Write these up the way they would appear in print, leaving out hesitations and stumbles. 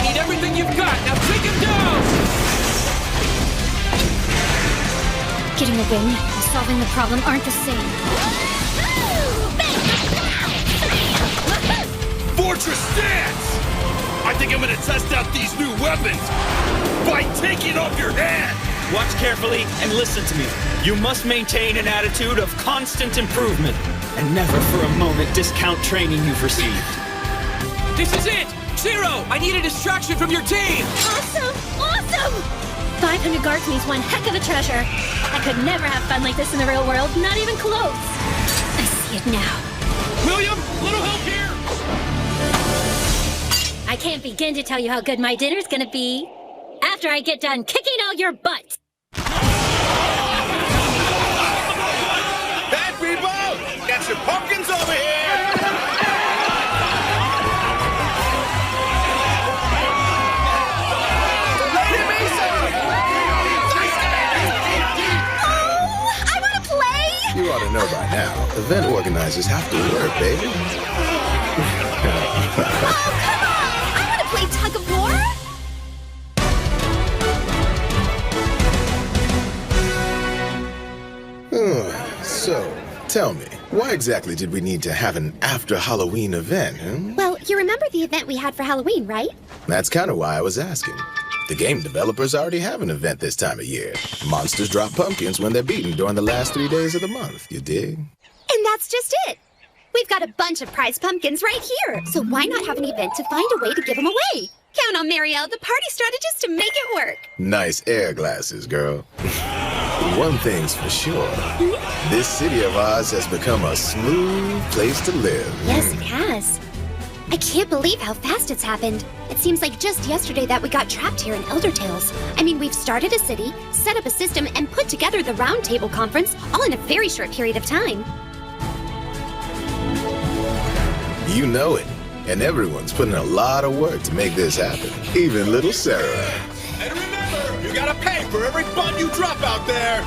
need everything you've got. Now take him down! Getting a win and solving the problem aren't the same. Fortress stance! I think I'm gonna test out these new weapons by taking off your hand! Watch carefully and listen to me. You must maintain an attitude of constant improvement and never for a moment discount training you've received. This is it! Zero! I need a distraction from your team! Awesome! Awesome! 500 guards means one heck of a treasure. I could never have fun like this in the real world, not even close. I see it now. William, little help here! I can't begin to tell you how good my dinner's gonna be after I get done kicking all your butts. Bad people! Got some pumpkins over here! Lady Misa! I wanna play! You ought to know by now, event organizers have to work, baby. Oh, come on! I wanna play tug of war! So, tell me, why exactly did we need to have an after-Halloween event, huh? Well, you remember the event we had for Halloween, right? That's kind of why I was asking. The game developers already have an event this time of year. Monsters drop pumpkins when they're beaten during the last 3 days of the month, you dig? And that's just it. We've got a bunch of prize pumpkins right here. So why not have an event to find a way to give them away? Count on Marielle, the party strategist, to make it work. Nice air glasses, girl. One thing's for sure. This city of ours has become a smooth place to live. Yes, it has. I can't believe how fast it's happened. It seems like just yesterday that we got trapped here in Elder Tales. I mean, we've started a city, set up a system, and put together the Round Table Conference all in a very short period of time. You know it. And everyone's putting a lot of work to make this happen. Even little Sarah. And remember, you gotta pay for every bun you drop out there!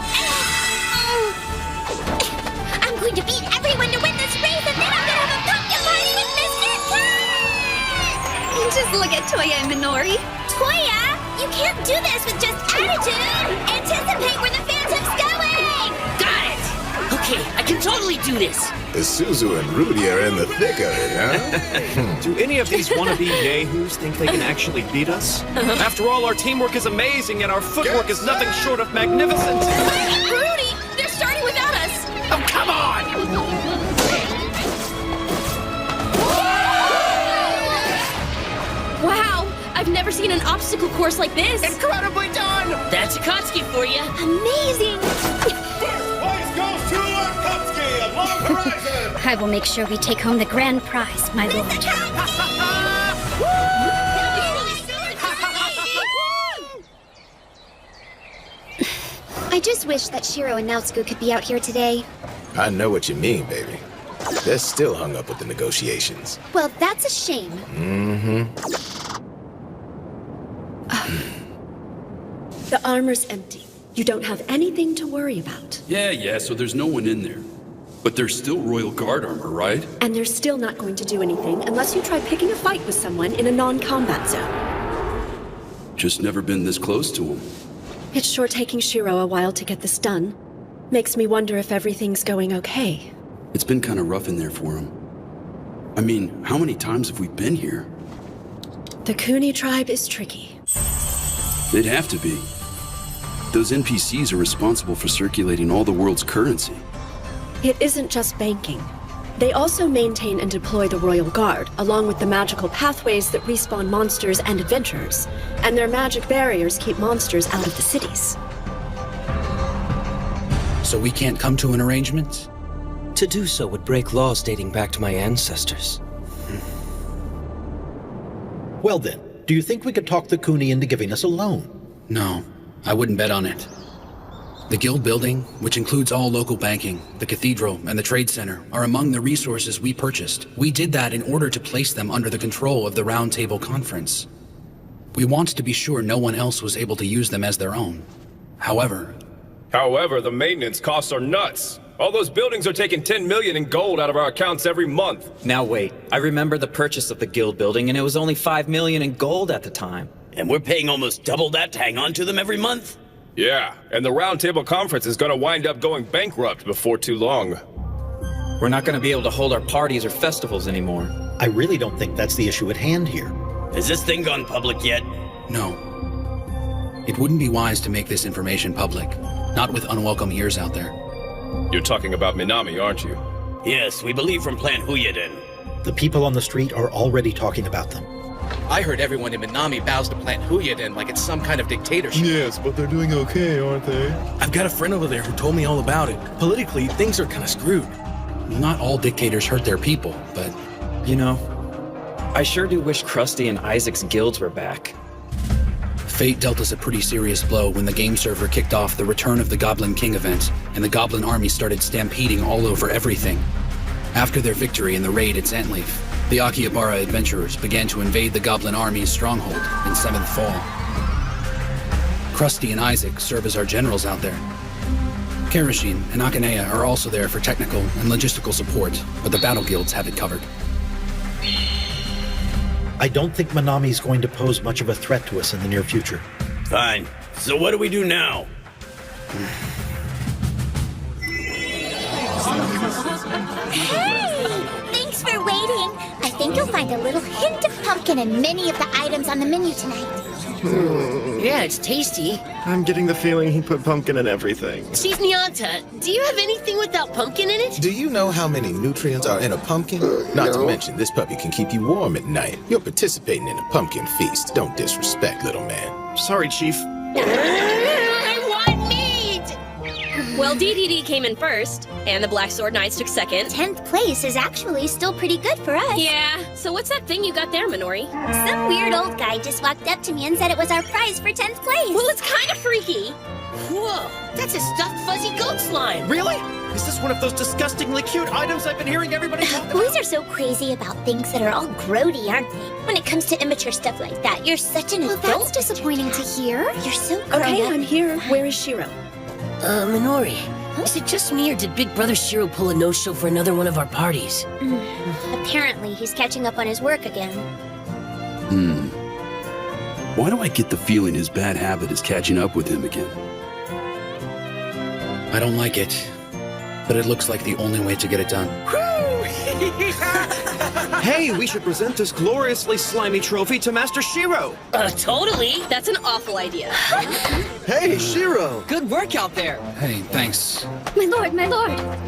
I'm going to beat everyone to win this race, and then I'm gonna have a pumpkin party with Mr. Cat! Just look at Toya and Minori. Toya, you can't do this with just attitude! Anticipate where the phantom's going! Got it! Okay, I can totally do this. Suzu and Rudy are in the thick of it, huh? Do any of these wannabe yahoos think they can actually beat us? After all, our teamwork is amazing and our footwork is nothing short of magnificent. Rudy, they're starting without us! Oh, come on! Wow, I've never seen an obstacle course like this! Incredibly done! That's Akatsuki for you. Amazing! First place goes to Akatsuki at Long Horizon! I will make sure we take home the grand prize, my lord. I just wish that Shiro and Naotsuku could be out here today. I know what you mean, baby. They're still hung up with the negotiations. Well, that's a shame. The armor's empty. You don't have anything to worry about. Yeah, so there's no one in there. But there's still Royal Guard armor, right? And they're still not going to do anything unless you try picking a fight with someone in a non-combat zone. Just never been this close to him. It's sure taking Shiro a while to get this done. Makes me wonder if everything's going okay. It's been kind of rough in there for him. I mean, how many times have we been here? The Kuni tribe is tricky. They'd have to be. Those NPCs are responsible for circulating all the world's currency. It isn't just banking. They also maintain and deploy the Royal Guard, along with the magical pathways that respawn monsters and adventurers. And their magic barriers keep monsters out of the cities. So we can't come to an arrangement? To do so would break laws dating back to my ancestors. Well then, do you think we could talk the Kuni into giving us a loan? No, I wouldn't bet on it. The guild building, which includes all local banking, the cathedral, and the trade center, are among the resources we purchased. We did that in order to place them under the control of the Round Table Conference. We wanted to be sure no one else was able to use them as their own. However, the maintenance costs are nuts. All those buildings are taking 10 million in gold out of our accounts every month. Now wait, I remember the purchase of the guild building and it was only 5 million in gold at the time. And we're paying almost double that to hang on to them every month? Yeah, and the Roundtable Conference is gonna wind up going bankrupt before too long. We're not gonna be able to hold our parties or festivals anymore. I really don't think that's the issue at hand here. Has this thing gone public yet? No. It wouldn't be wise to make this information public, not with unwelcome ears out there. You're talking about Minami, aren't you? Yes, we believe from Plant Huyeden. The people on the street are already talking about them. I heard everyone in Minami bows to Plant Huyeden like it's some kind of dictatorship. Yes, but they're doing okay, aren't they? I've got a friend over there who told me all about it. Politically, things are kind of screwed. Not all dictators hurt their people, but... You know, I sure do wish Krusty and Isaac's guilds were back. Fate dealt us a pretty serious blow when the game server kicked off the Return of the Goblin King event, and the Goblin army started stampeding all over everything. After their victory in the raid at Zantleaf, the Akihabara adventurers began to invade the Goblin army's stronghold in 7th Fall. Krusty and Isaac serve as our generals out there. Karashin and Akanea are also there for technical and logistical support, but the battle guilds have it covered. I don't think Minami's going to pose much of a threat to us in the near future. Fine. So what do we do now? Hey! Thanks for waiting. I think you'll find a little hint of pumpkin in many of the items on the menu tonight. Yeah, it's tasty. I'm getting the feeling he put pumpkin in everything. Chief Nyanta, do you have anything without pumpkin in it? Do you know how many nutrients are in a pumpkin? Not to mention, this puppy can keep you warm at night. You're participating in a pumpkin feast. Don't disrespect, little man. Sorry, Chief. I want meat! Well, DDD came in first, and the Black Sword Knights took second. 10th place is actually still pretty good for us. Yeah, so what's that thing you got there, Minori? Some weird old guy just walked up to me and said it was our prize for 10th place. Well, it's kind of freaky. Whoa, that's a stuffed fuzzy goat slime. Really? Is this one of those disgustingly cute items I've been hearing everybody talk about? Boys are so crazy about things that are all grody, aren't they? When it comes to immature stuff like that, you're such an adult. Well, that's disappointing to hear. You're so grown Okay, up. I'm here. Where is Shiro? Minori, is it just me or did Big Brother Shiro pull a no-show for another one of our parties? Apparently, he's catching up on his work again. Why do I get the feeling his bad habit is catching up with him again? I don't like it, but it looks like the only way to get it done. Hey, we should present this gloriously slimy trophy to Master Shiro. Totally. That's an awful idea. Hey, Shiro. Good work out there. Hey, thanks. My lord,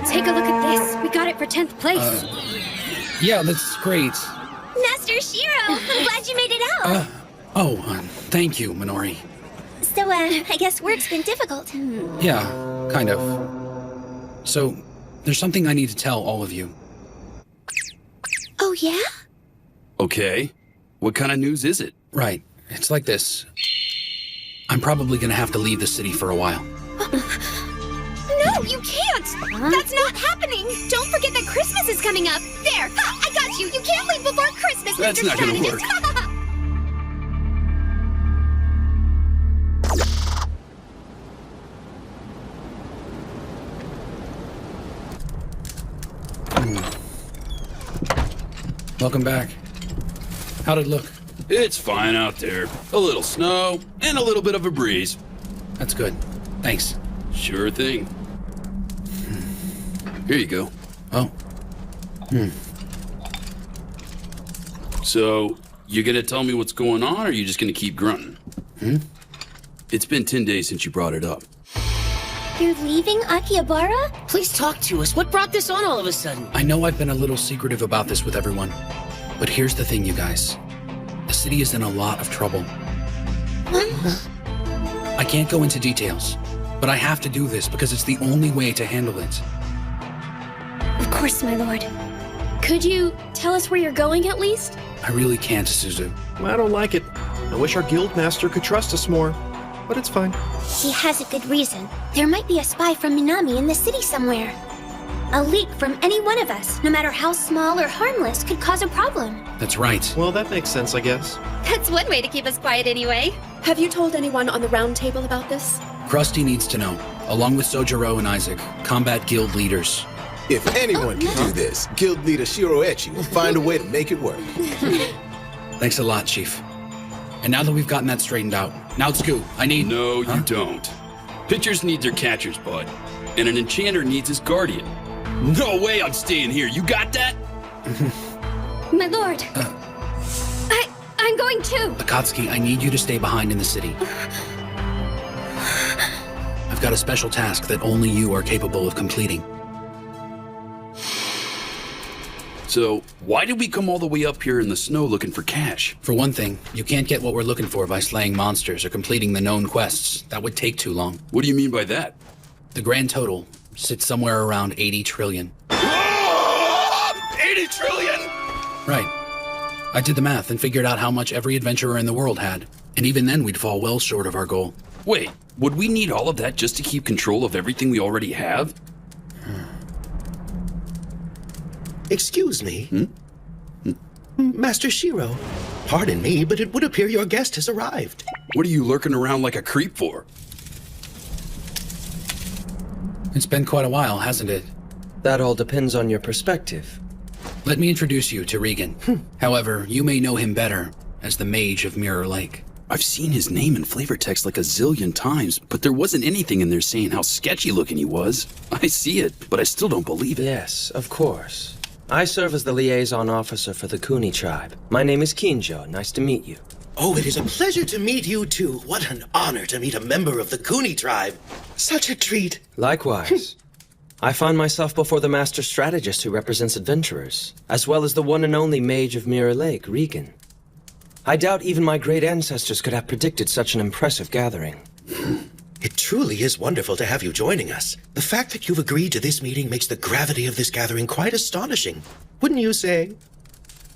take a look at this. We got it for 10th place. Yeah, that's great. Master Shiro, I'm glad you made it out. Thank you, Minori. So, I guess work's been difficult. Yeah, kind of. So, there's something I need to tell all of you. Oh, yeah? Okay. What kind of news is it? Right. It's like this. I'm probably gonna have to leave the city for a while. No, you can't! That's not happening! Don't forget that Christmas is coming up! There! Ha, I got you! You can't leave before Christmas, That's Mr. not gonna Strategist! Welcome back. How'd it look? It's fine out there. A little snow and a little bit of a breeze. That's good. Thanks. Sure thing. Here you go. Oh. So, you gonna tell me what's going on, or are you just gonna keep grunting? It's been 10 days since you brought it up. You're leaving Akihabara? Please talk to us. What brought this on all of a sudden? I know I've been a little secretive about this with everyone, but here's the thing, you guys. The city is in a lot of trouble. I can't go into details, but I have to do this because it's the only way to handle it. Of course, my lord. Could you tell us where you're going at least? I really can't, Suzu. I don't like it. I wish our guild master could trust us more, but it's fine. He has a good reason. There might be a spy from Minami in the city somewhere. A leak from any one of us, no matter how small or harmless, could cause a problem. That's right. Well, that makes sense, I guess. That's one way to keep us quiet anyway. Have you told anyone on the round table about this? Krusty needs to know. along with Sojiro and Isaac, combat guild leaders. If anyone can do this, Guild Leader Shiroechi will find a way to make it work. Thanks a lot, Chief. And now that we've gotten that straightened out, Naotsku, I need... No, you don't. Pitchers need their catchers, bud. And an enchanter needs his guardian. No way I'm staying here. You got that? My lord. I'm going too. Akatsuki, I need you to stay behind in the city. I've got a special task that only you are capable of completing. So, why did we come all the way up here in the snow looking for cash? For one thing, you can't get what we're looking for by slaying monsters or completing the known quests. That would take too long. What do you mean by that? The grand total sits somewhere around 80 trillion. 80 trillion? Right. I did the math and figured out how much every adventurer in the world had. And even then, we'd fall well short of our goal. Wait, would we need all of that just to keep control of everything we already have? Excuse me? Master Shiro, pardon me, but it would appear your guest has arrived. What are you lurking around like a creep for? It's been quite a while, hasn't it? That all depends on your perspective. Let me introduce you to Regan. However, you may know him better as the Mage of Mirror Lake. I've seen his name in flavor text like a zillion times, but there wasn't anything in there saying how sketchy looking he was. I see it, but I still don't believe it. Yes, of course. I serve as the liaison officer for the Kuni tribe. My name is Kinjo. Nice to meet you. Oh, it is a pleasure to meet you too. What an honor to meet a member of the Kuni tribe. Such a treat. Likewise. I find myself before the master strategist who represents adventurers, as well as the one and only Mage of Mirror Lake, Regan. I doubt even my great ancestors could have predicted such an impressive gathering. It truly is wonderful to have you joining us. The fact that you've agreed to this meeting makes the gravity of this gathering quite astonishing, wouldn't you say?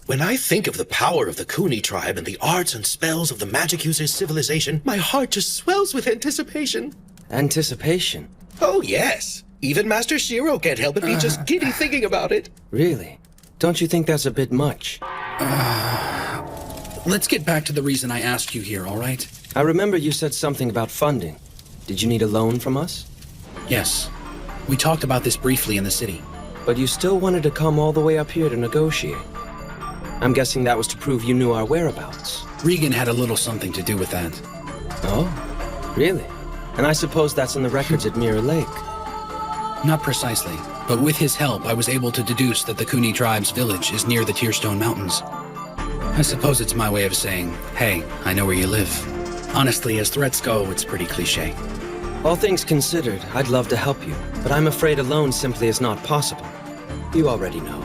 When I think of the power of the Kuni tribe and the arts and spells of the magic user's civilization, my heart just swells with anticipation. Anticipation? Oh, yes. Even Master Shiro can't help but be just giddy thinking about it. Really? Don't you think that's a bit much? Let's get back to the reason I asked you here, all right? I remember you said something about funding. Did you need a loan from us? Yes. We talked about this briefly in the city. But you still wanted to come all the way up here to negotiate. I'm guessing that was to prove you knew our whereabouts. Regan had a little something to do with that. Oh? Really? And I suppose that's in the records at Mirror Lake. Not precisely, but with his help, I was able to deduce that the Kuni tribe's village is near the Tearstone Mountains. I suppose it's my way of saying, hey, I know where you live. Honestly, as threats go, it's pretty cliche. All things considered, I'd love to help you, but I'm afraid alone simply is not possible. You already know.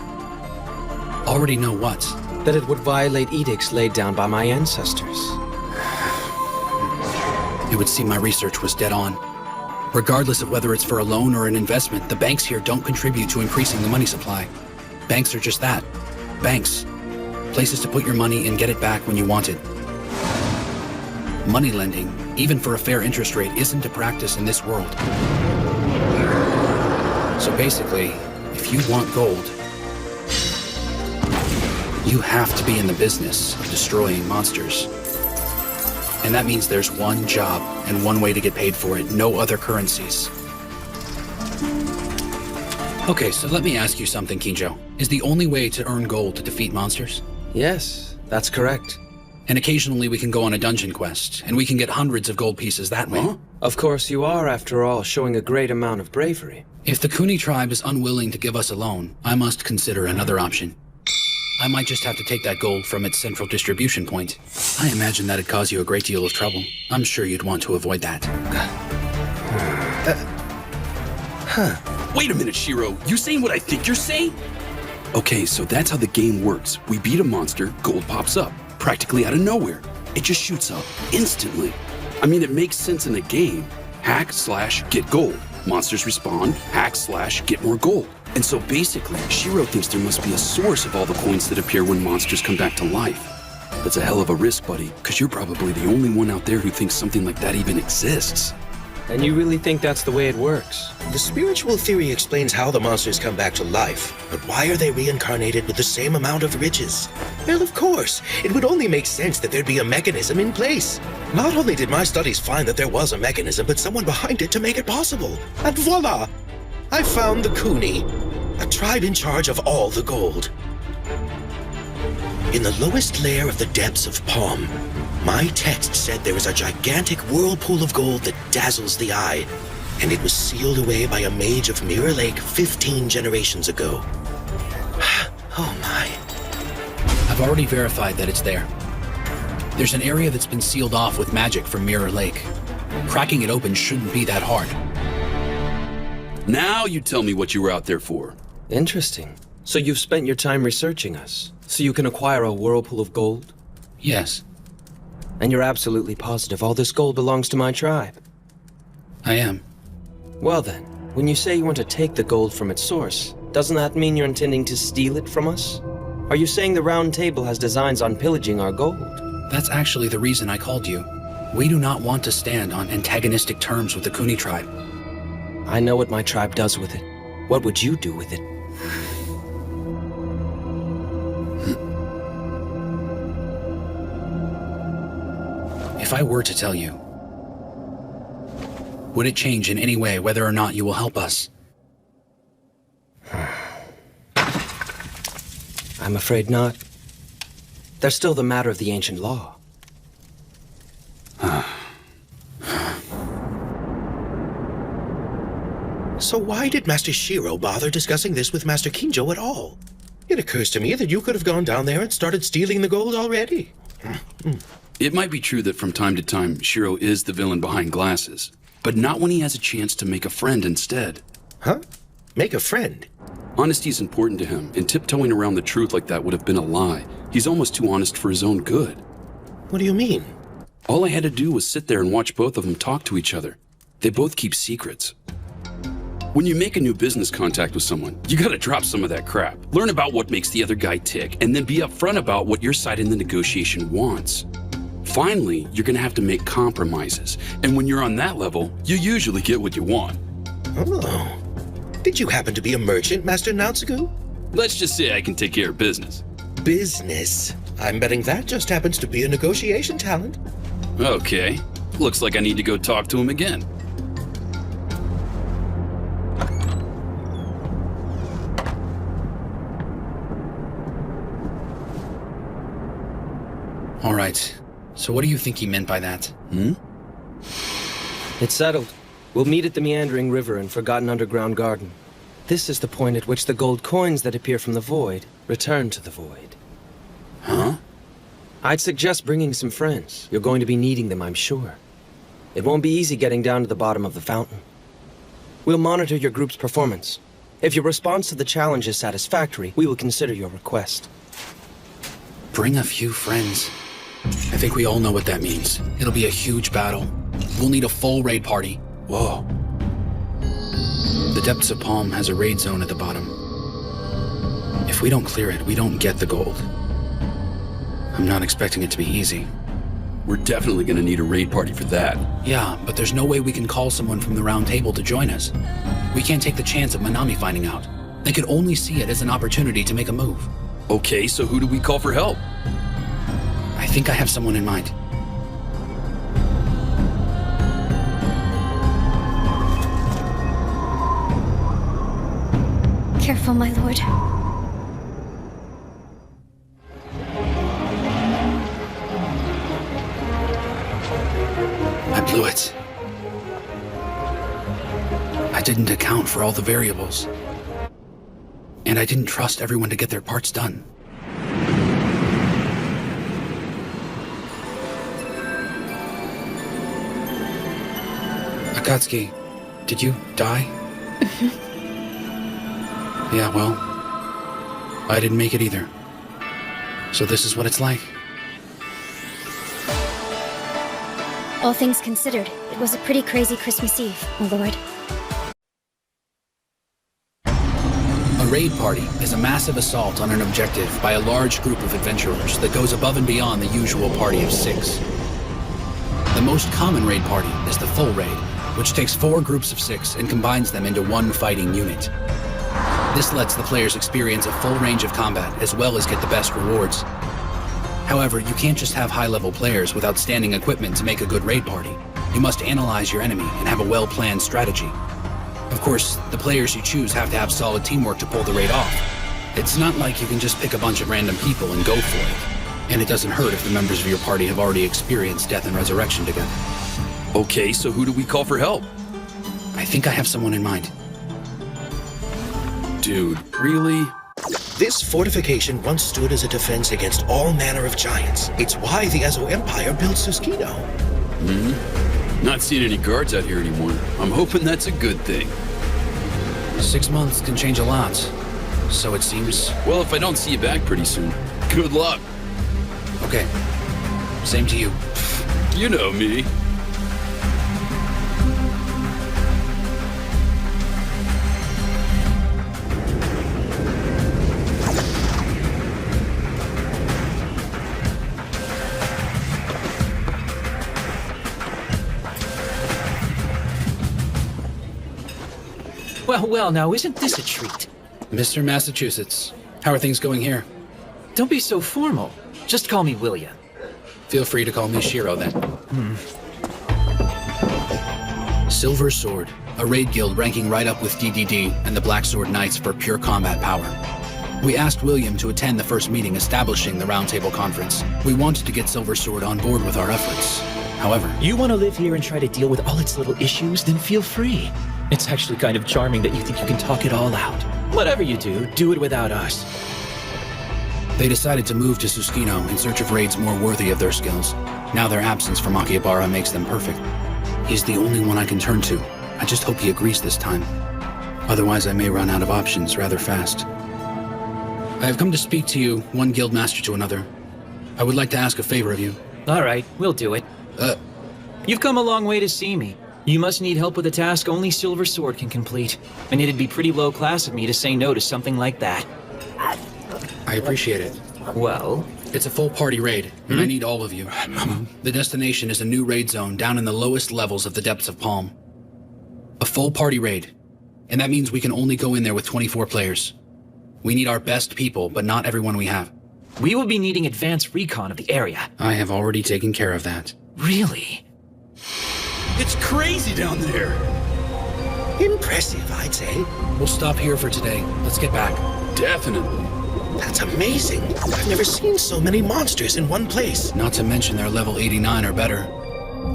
Already know what? That it would violate edicts laid down by my ancestors. It would seem my research was dead on. Regardless of whether it's for a loan or an investment, the banks here don't contribute to increasing the money supply. Banks are just that. Banks. Places to put your money and get it back when you want it. Money lending, even for a fair interest rate, isn't a practice in this world. So basically, if you want gold, you have to be in the business of destroying monsters. And that means there's one job and one way to get paid for it, no other currencies. Okay, so let me ask you something, Kinjo. Is the only way to earn gold to defeat monsters? Yes, that's correct. And occasionally we can go on a dungeon quest, and we can get hundreds of gold pieces that way. Huh? Of course you are, after all, showing a great amount of bravery. If the Kuni tribe is unwilling to give us a loan, I must consider another option. I might just have to take that gold from its central distribution point. I imagine that'd cause you a great deal of trouble. I'm sure you'd want to avoid that. Wait a minute, Shiro. You saying what I think you're saying? Okay, so that's how the game works. We beat a monster, gold pops up. Practically out of nowhere. It just shoots up instantly. I mean, it makes sense in a game. Hack/get gold. Monsters respawn. Hack/get more gold. And so basically, Shiro thinks there must be a source of all the coins that appear when monsters come back to life. That's a hell of a risk, buddy, because you're probably the only one out there who thinks something like that even exists. And you really think that's the way it works? The spiritual theory explains how the monsters come back to life, but why are they reincarnated with the same amount of riches? Well, of course, it would only make sense that there'd be a mechanism in place. Not only did my studies find that there was a mechanism, but someone behind it to make it possible. And voila! I found the Kuni, a tribe in charge of all the gold. In the lowest layer of the depths of Palm, my text said there is a gigantic whirlpool of gold that dazzles the eye, and it was sealed away by a mage of Mirror Lake 15 generations ago. Oh my. I've already verified that it's there. There's an area that's been sealed off with magic from Mirror Lake. Cracking it open shouldn't be that hard. Now you tell me what you were out there for. Interesting. So you've spent your time researching us, so you can acquire a whirlpool of gold? Yes. And you're absolutely positive all this gold belongs to my tribe? I am. Well then, when you say you want to take the gold from its source, doesn't that mean you're intending to steal it from us? Are you saying the Round Table has designs on pillaging our gold? That's actually the reason I called you. We do not want to stand on antagonistic terms with the Kuni tribe. I know what my tribe does with it. What would you do with it? If I were to tell you, would it change in any way whether or not you will help us? I'm afraid not. There's still the matter of the ancient law. So why did Master Shiro bother discussing this with Master Kinjo at all? It occurs to me that you could have gone down there and started stealing the gold already. It might be true that from time to time, Shiro is the villain behind glasses, but not when he has a chance to make a friend instead. Huh? Make a friend? Honesty is important to him, and tiptoeing around the truth like that would have been a lie. He's almost too honest for his own good. What do you mean? All I had to do was sit there and watch both of them talk to each other. They both keep secrets. When you make a new business contact with someone, you gotta drop some of that crap. Learn about what makes the other guy tick, and then be upfront about what your side in the negotiation wants. Finally, you're gonna have to make compromises, and when you're on that level, you usually get what you want. Oh. Did you happen to be a merchant, Master Naotsugu? Let's just say I can take care of business. Business? I'm betting that just happens to be a negotiation talent. Okay. Looks like I need to go talk to him again. All right. So what do you think he meant by that? It's settled. We'll meet at the meandering river and Forgotten Underground Garden. This is the point at which the gold coins that appear from the void return to the void. Huh? I'd suggest bringing some friends. You're going to be needing them, I'm sure. It won't be easy getting down to the bottom of the fountain. We'll monitor your group's performance. If your response to the challenge is satisfactory, we will consider your request. Bring a few friends. I think we all know what that means. It'll be a huge battle. We'll need a full raid party. Whoa. The depths of Palm has a raid zone at the bottom. If we don't clear it, we don't get the gold. I'm not expecting it to be easy. We're definitely gonna need a raid party for that. Yeah, but there's no way we can call someone from the Round Table to join us. We can't take the chance of Manami finding out. They could only see it as an opportunity to make a move. Okay, so who do we call for help? I think I have someone in mind. Careful, my lord. I blew it. I didn't account for all the variables. And I didn't trust everyone to get their parts done. Akatsuki, did you die? Yeah, well, I didn't make it either. So this is what it's like. All things considered, it was a pretty crazy Christmas Eve, my lord. A raid party is a massive assault on an objective by a large group of adventurers that goes above and beyond the usual party of 6. The most common raid party is the full raid, which takes 4 groups of 6 and combines them into one fighting unit. This lets the players experience a full range of combat as well as get the best rewards. However, you can't just have high-level players with outstanding equipment to make a good raid party. You must analyze your enemy and have a well-planned strategy. Of course, the players you choose have to have solid teamwork to pull the raid off. It's not like you can just pick a bunch of random people and go for it. And it doesn't hurt if the members of your party have already experienced death and resurrection together. Okay, so who do we call for help? I think I have someone in mind. Dude, really? This fortification once stood as a defense against all manner of giants. It's why the Ezo Empire built Susukino. Not seeing any guards out here anymore. I'm hoping that's a good thing. 6 months can change a lot, so it seems. Well, if I don't see you back pretty soon, good luck. Okay. Same to you. You know me. Well, well, now isn't this a treat? Mr. Massachusetts, how are things going here? Don't be so formal. Just call me William. Feel free to call me Shiro then. Silver Sword, a raid guild ranking right up with DDD and the Black Sword Knights for pure combat power. We asked William to attend the first meeting establishing the Roundtable Conference. We wanted to get Silver Sword on board with our efforts. However, You want to live here and try to deal with all its little issues? Then feel free. It's actually kind of charming that you think you can talk it all out. Whatever you do it without us. they decided to move to Susukino in search of raids more worthy of their skills. Now their absence from Akihabara makes them perfect. He's the only one I can turn to. I just hope he agrees this time. Otherwise, I may run out of options rather fast. I have come to speak to you, one guild master to another. I would like to ask a favor of you. All right, we'll do it. You've come a long way to see me. You must need help with a task only Silver Sword can complete. And it'd be pretty low class of me to say no to something like that. I appreciate it. Well? It's a full party raid, and I need all of you. The destination is a new raid zone down in the lowest levels of the depths of Palm. A full party raid. And that means we can only go in there with 24 players. We need our best people, but not everyone we have. We will be needing advanced recon of the area. I have already taken care of that. Really? It's crazy down there. Impressive, I'd say. We'll stop here for today. Let's get back. Definitely. That's amazing. I've never seen so many monsters in one place. Not to mention they're level 89 or better.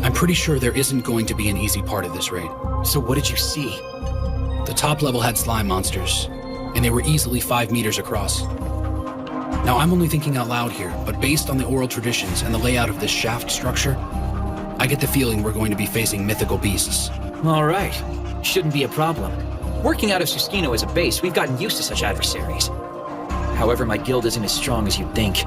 I'm pretty sure there isn't going to be an easy part of this raid. So what did you see? The top level had slime monsters, and they were easily 5 meters across. Now, I'm only thinking out loud here, but based on the oral traditions and the layout of this shaft structure, I get the feeling we're going to be facing mythical beasts. All right. Shouldn't be a problem. Working out of Susukino as a base, we've gotten used to such adversaries. However, my guild isn't as strong as you'd think.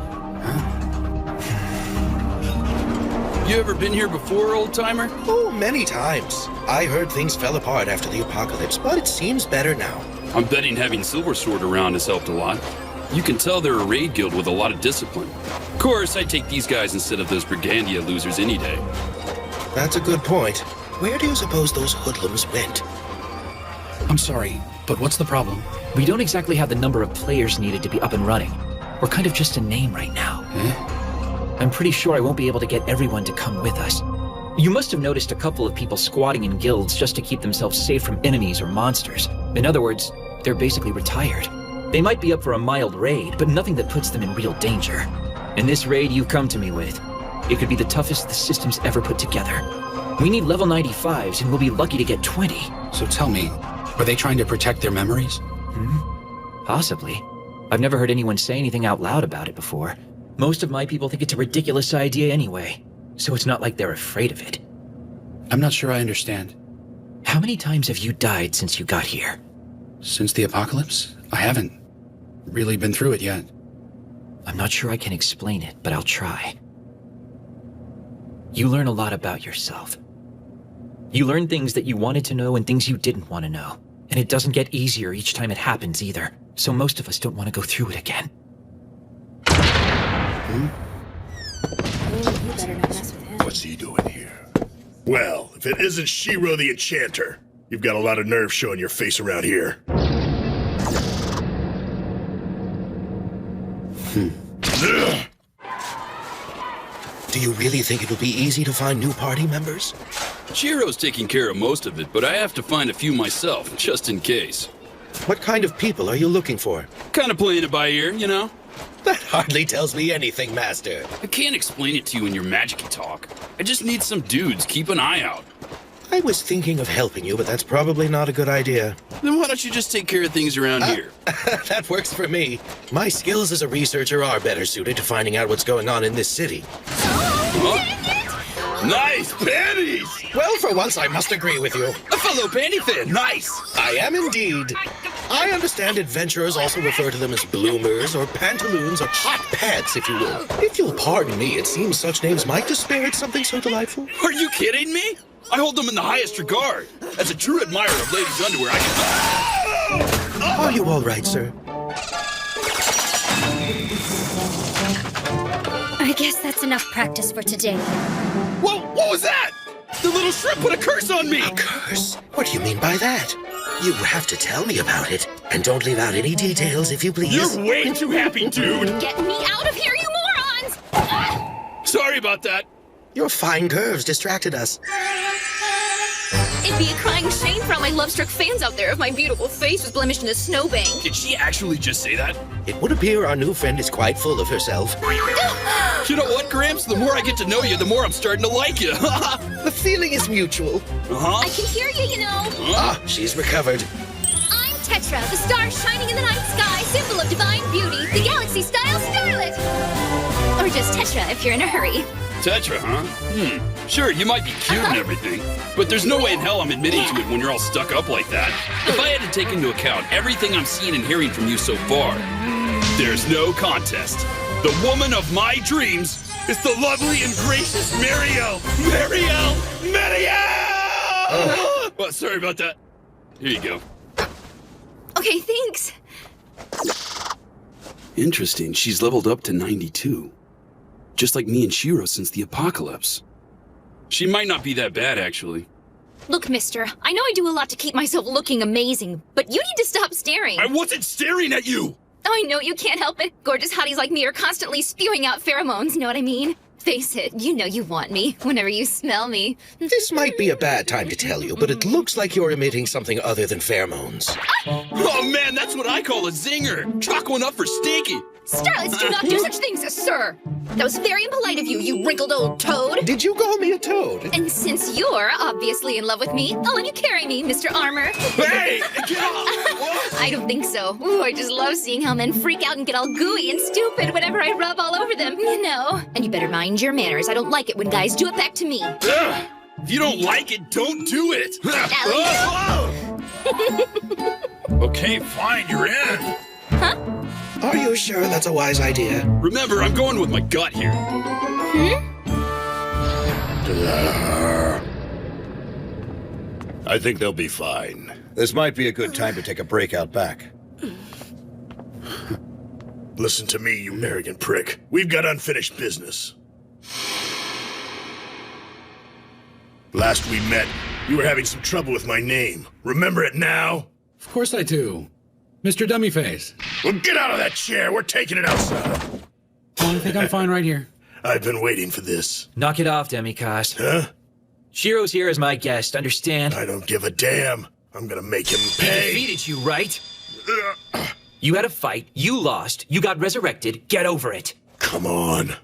You ever been here before, old-timer? Oh, many times. I heard things fell apart after the apocalypse, but it seems better now. I'm betting having Silver Sword around has helped a lot. You can tell they're a raid guild with a lot of discipline. Of course, I'd take these guys instead of those Brigandia losers any day. That's a good point. Where do you suppose those hoodlums went? I'm sorry, but what's the problem? We don't exactly have the number of players needed to be up and running. We're kind of just a name right now. I'm pretty sure I won't be able to get everyone to come with us. You must have noticed a couple of people squatting in guilds just to keep themselves safe from enemies or monsters. In other words, they're basically retired. They might be up for a mild raid, but nothing that puts them in real danger. And this raid you've come to me with, it could be the toughest the system's ever put together. We need level 95s, and we'll be lucky to get 20. So tell me, are they trying to protect their memories? Possibly. I've never heard anyone say anything out loud about it before. Most of my people think it's a ridiculous idea anyway, so it's not like they're afraid of it. I'm not sure I understand. How many times have you died since you got here? Since the apocalypse? I haven't really been through it yet. I'm not sure I can explain it, but I'll try. You learn a lot about yourself. You learn things that you wanted to know and things you didn't want to know. And it doesn't get easier each time it happens either, so most of us don't want to go through it again. You better not mess with him. What's he doing here? Well, if it isn't Shiro the Enchanter, you've got a lot of nerve showing your face around here. Ugh. Do you really think it'll be easy to find new party members? Shiro's taking care of most of it, but I have to find a few myself, just in case. What kind of people are you looking for? Kind of playing it by ear, you know? That hardly tells me anything, Master. I can't explain it to you in your magic-y talk. I just need some dudes. Keep an eye out. I was thinking of helping you, but that's probably not a good idea. Then why don't you just take care of things around here? That works for me. My skills as a researcher are better suited to finding out what's going on in this city. Nice panties! Well, for once, I must agree with you. A fellow panty fan. Nice! I am indeed. I understand adventurers also refer to them as bloomers or pantaloons or hot pants, if you will. If you'll pardon me, it seems such names might disparage something so delightful. Are you kidding me? I hold them in the highest regard. As a true admirer of ladies' underwear, I can... Are you all right, sir? I guess that's enough practice for today. Whoa, what was that? The little shrimp put a curse on me! A curse? What do you mean by that? You have to tell me about it. And don't leave out any details, if you please. You're way too happy, dude! Get me out of here, you morons! Sorry about that. Your fine curves distracted us. It'd be a crying shame for all my love-struck fans out there if my beautiful face was blemished in a snowbank. Did she actually just say that? It would appear our new friend is quite full of herself. You know what, Gramps? The more I get to know you, the more I'm starting to like you. The feeling is mutual. Uh-huh. I can hear you, you know. Ah, she's recovered. I'm Tetra, the star shining in the night sky, symbol of divine beauty, the galaxy-style starlet. Or just Tetra if you're in a hurry. Tetra, huh? Sure, you might be cute and everything, but there's no way in hell I'm admitting to it when you're all stuck up like that. If I had to take into account everything I'm seeing and hearing from you so far, there's no contest. The woman of my dreams is the lovely and gracious Mariel! Well, sorry about that. Here you go. Okay, thanks. Interesting, she's leveled up to 92. Just like me and Shiro since the apocalypse. She might not be that bad, actually. Look, mister, I know I do a lot to keep myself looking amazing, but you need to stop staring. I wasn't staring at you! I know you can't help it. Gorgeous hotties like me are constantly spewing out pheromones, know what I mean? Face it, you know you want me whenever you smell me. This might be a bad time to tell you, but it looks like you're emitting something other than pheromones. Oh man, that's what I call a zinger! Chalk one up for Stinky! Starlets do not do such things, sir! That was very impolite of you, you wrinkled old toad! Did you call me a toad? And since you're obviously in love with me, I'll let you carry me, Mr. Armor. Hey! Get off! I don't think so. Ooh, I just love seeing how men freak out and get all gooey and stupid whenever I rub all over them, you know. And you better mind your manners. I don't like it when guys do it back to me. Ugh. If you don't like it, don't do it! Okay, fine, you're in. Huh? Are you sure that's a wise idea? Remember, I'm going with my gut here. I think they'll be fine. This might be a good time to take a break out back. Listen to me, you arrogant prick. We've got unfinished business. Last we met, you were having some trouble with my name. Remember it now? Of course I do. Mr. Dummyface. Well, get out of that chair. We're taking it outside. Oh, I think I'm fine right here. I've been waiting for this. Knock it off, Demikos. Huh? Shiro's here as my guest, understand? I don't give a damn. I'm gonna make him He pay. defeated you, right? You had a fight, you lost, you got resurrected, get over it. Come on.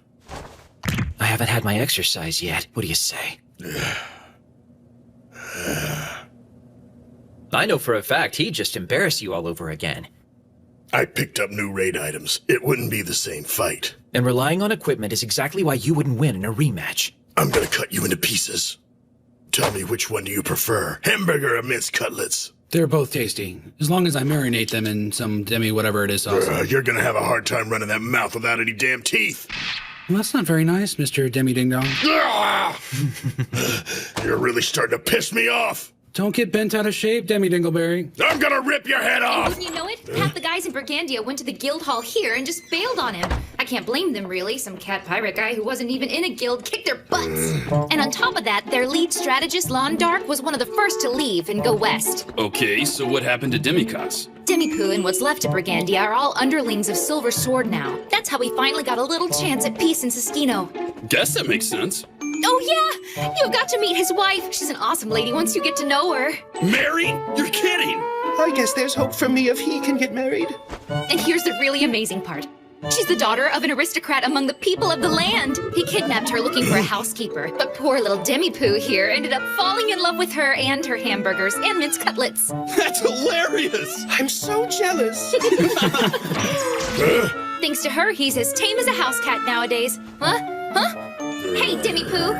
I haven't had my exercise yet. What do you say? I know for a fact he'd just embarrass you all over again. I picked up new raid items. It wouldn't be the same fight. And relying on equipment is exactly why you wouldn't win in a rematch. I'm gonna cut you into pieces. Tell me, which one do you prefer? Hamburger or minced cutlets? They're both tasty, as long as I marinate them in some demi whatever it is sauce. You're gonna have a hard time running that mouth without any damn teeth. Well, that's not very nice, Mr. Demi Ding Dong. You're really starting to piss me off. Don't get bent out of shape, Demi Dingleberry. I'm gonna rip your head off! Wouldn't you know it? Half the guys in Brigandia went to the guild hall here and just bailed on him. I I can't blame them, really. Some cat pirate guy who wasn't even in a guild kicked their butts. And on top of that, their lead strategist, Londark, was one of the first to leave and go west. Okay, so what happened to Demikos? Demipoo and what's left of Brigandia are all underlings of Silver Sword now. That's how we finally got a little chance at peace in Siskino. Guess that makes sense. Oh yeah! You've got to meet his wife. She's an awesome lady once you get to know her. Married? You're kidding! I guess there's hope for me if he can get married. And here's the really amazing part. She's the daughter of an aristocrat among the people of the land. He kidnapped her looking for a housekeeper, but poor little Demipoo here ended up falling in love with her and her hamburgers and minced cutlets. That's hilarious! I'm so jealous. Thanks to her, he's as tame as a house cat nowadays. Huh? Hey, Demipoo!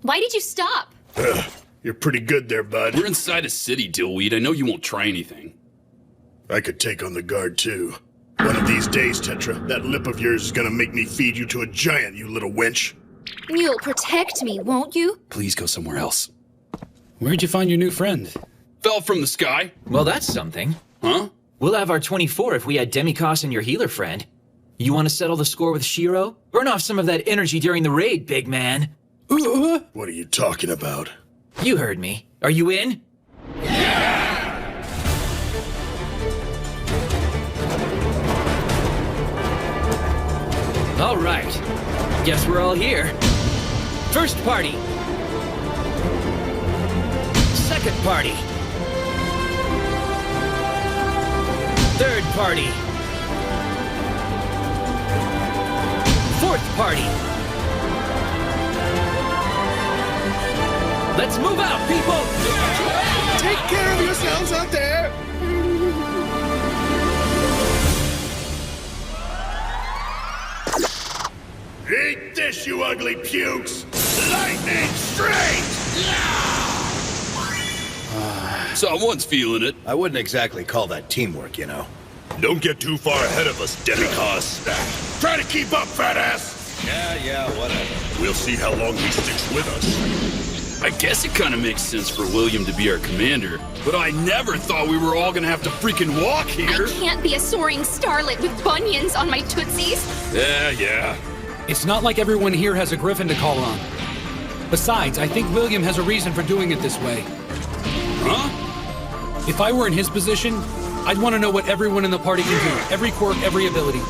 Why did you stop? You're pretty good there, bud. We're inside a city, Dillweed. I know you won't try anything. I could take on the guard, too. One of these days, Tetra, that lip of yours is gonna make me feed you to a giant, you little wench. You'll protect me, won't you? Please go somewhere else. Where'd you find your new friend? Fell from the sky. Well, that's something. Huh? We'll have our 24 if we had Demikos and your healer friend. You want to settle the score with Shiro? Burn off some of that energy during the raid, big man. What are you talking about? You heard me. Are you in? All right. Guess we're all here. First party. Second party. Third party. Fourth party. Let's move out, people! Take care of yourselves out there! Eat this, you ugly pukes! Lightning straight! Someone's feeling it. I wouldn't exactly call that teamwork, you know. Don't get too far ahead of us, Demikos. Try to keep up, fat ass! Yeah, whatever. We'll see how long he sticks with us. I guess it kind of makes sense for William to be our commander, but I never thought we were all gonna have to freaking walk here. I can't be a soaring starlet with bunions on my tootsies. Yeah. It's not like everyone here has a griffin to call on. Besides, I think William has a reason for doing it this way. Huh? If I were in his position, I'd want to know what everyone in the party can do. Every quirk, every ability.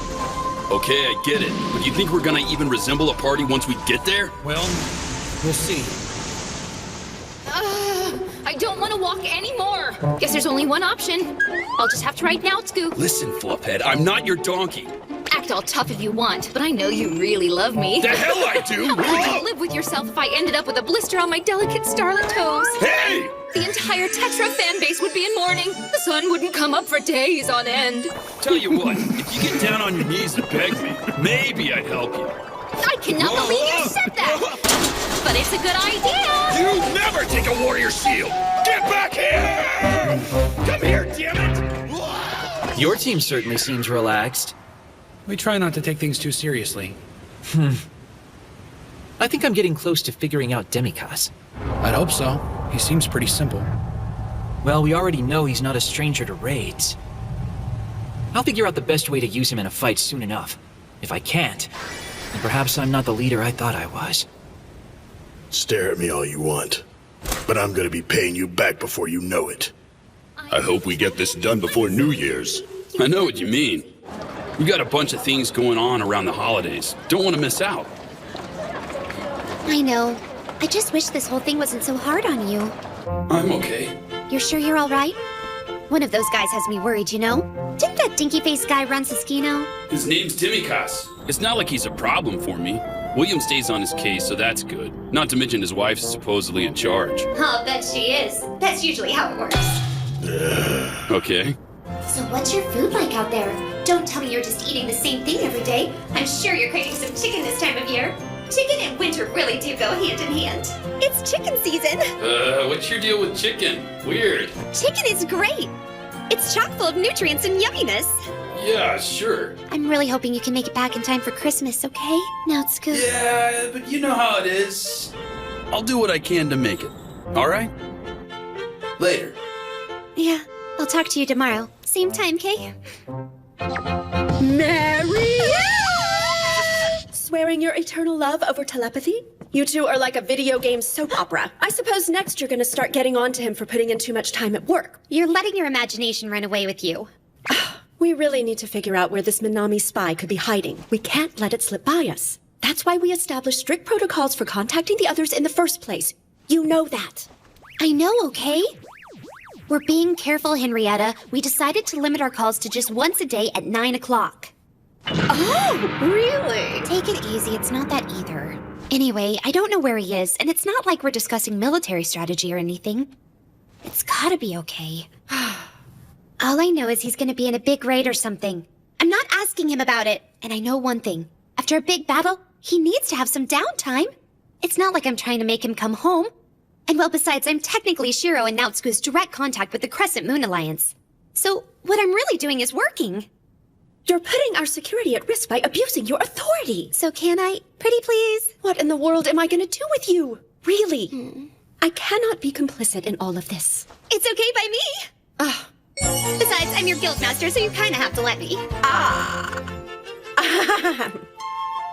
Okay, I get it. But you think we're gonna even resemble a party once we get there? Well, we'll see. I don't want to walk anymore. Guess there's only one option. I'll just have to ride now, Scoop. Listen, Fluphead, I'm not your donkey. Act all tough if you want, but I know you really love me. The hell I do! How could you live with yourself if I ended up with a blister on my delicate starlet toes? Hey! The entire Tetra fan base would be in mourning. The sun wouldn't come up for days on end. Tell you what, if you get down on your knees and beg me, maybe I'd help you. I cannot believe you said that! But it's a good idea! You never take a warrior shield! Get back here! Come here, damn it! Your team certainly seems relaxed. We try not to take things too seriously. I think I'm getting close to figuring out Demikos. I'd hope so. He seems pretty simple. Well, we already know he's not a stranger to raids. I'll figure out the best way to use him in a fight soon enough. If I can't, then perhaps I'm not the leader I thought I was. Stare at me all you want, but I'm gonna be paying you back before you know it. I hope we get this done before New Year's. I know what you mean. We got a bunch of things going on around the holidays. Don't want to miss out. I know. I just wish this whole thing wasn't so hard on you. I'm okay. You're sure you're all right? One of those guys has me worried, you know? Didn't that dinky-faced guy run Siskino? His name's Demikos. It's not like he's a problem for me. William stays on his case, so that's good. Not to mention his wife's supposedly in charge. I'll bet she is. That's usually how it works. Okay. So what's your food like out there? Don't tell me you're just eating the same thing every day. I'm sure you're craving some chicken this time of year. Chicken and winter really do go hand in hand. It's chicken season. What's your deal with chicken? Weird. Chicken is great. It's chock full of nutrients and yumminess. Yeah, sure. I'm really hoping you can make it back in time for Christmas, okay? Now it's good. Yeah, but you know how it is. I'll do what I can to make it. All right? Later. Yeah, I'll talk to you tomorrow. Same time, Kay? Mary! Swearing your eternal love over telepathy? You two are like a video game soap opera. I suppose next you're gonna start getting on to him for putting in too much time at work. You're letting your imagination run away with you. We really need to figure out where this Minami spy could be hiding. We can't let it slip by us. That's why we established strict protocols for contacting the others in the first place. You know that. I know, okay? We're being careful, Henrietta. We decided to limit our calls to just once a day at 9 o'clock. Oh, really? Take it easy, it's not that either. Anyway, I don't know where he is, and it's not like we're discussing military strategy or anything. It's gotta be okay. All I know is he's gonna be in a big raid or something. I'm not asking him about it, and I know one thing. After a big battle, he needs to have some downtime. It's not like I'm trying to make him come home. And well, besides, I'm technically Shiro and Naotsuku's direct contact with the Crescent Moon Alliance. So, what I'm really doing is working. You're putting our security at risk by abusing your authority. So can I, pretty please? What in the world am I gonna do with you? Really? I cannot be complicit in all of this. It's okay by me. Besides, I'm your guildmaster, so you kinda have to let me.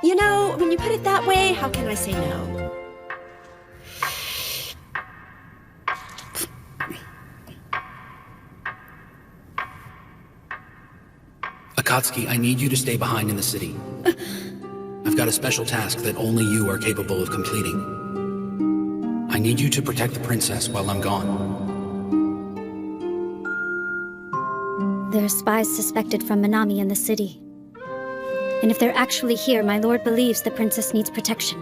You know, when you put it that way, how can I say no? Akatsuki, I need you to stay behind in the city. I've got a special task that only you are capable of completing. I need you to protect the princess while I'm gone. There are spies suspected from Minami in the city. And if they're actually here, my lord believes the princess needs protection.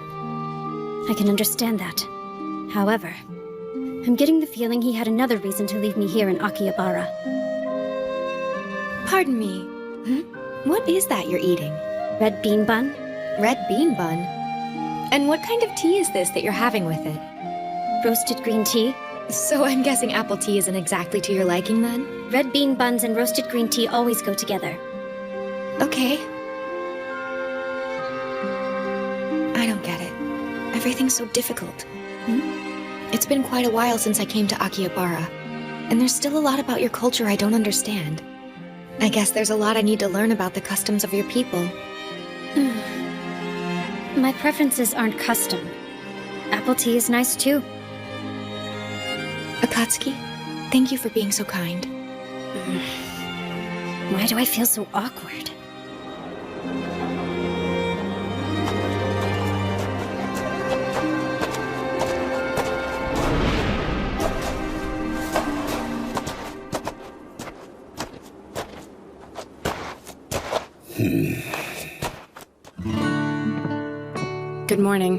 I can understand that. However, I'm getting the feeling he had another reason to leave me here in Akihabara. Pardon me. What is that you're eating? Red bean bun. Red bean bun? And what kind of tea is this that you're having with it? Roasted green tea. So I'm guessing apple tea isn't exactly to your liking then? Red bean buns and roasted green tea always go together. Okay. I don't get it. Everything's so difficult. It's been quite a while since I came to Akihabara, and there's still a lot about your culture I don't understand. I guess there's a lot I need to learn about the customs of your people. My preferences aren't custom. Apple tea is nice too. Akatsuki, thank you for being so kind. Why do I feel so awkward? Good morning.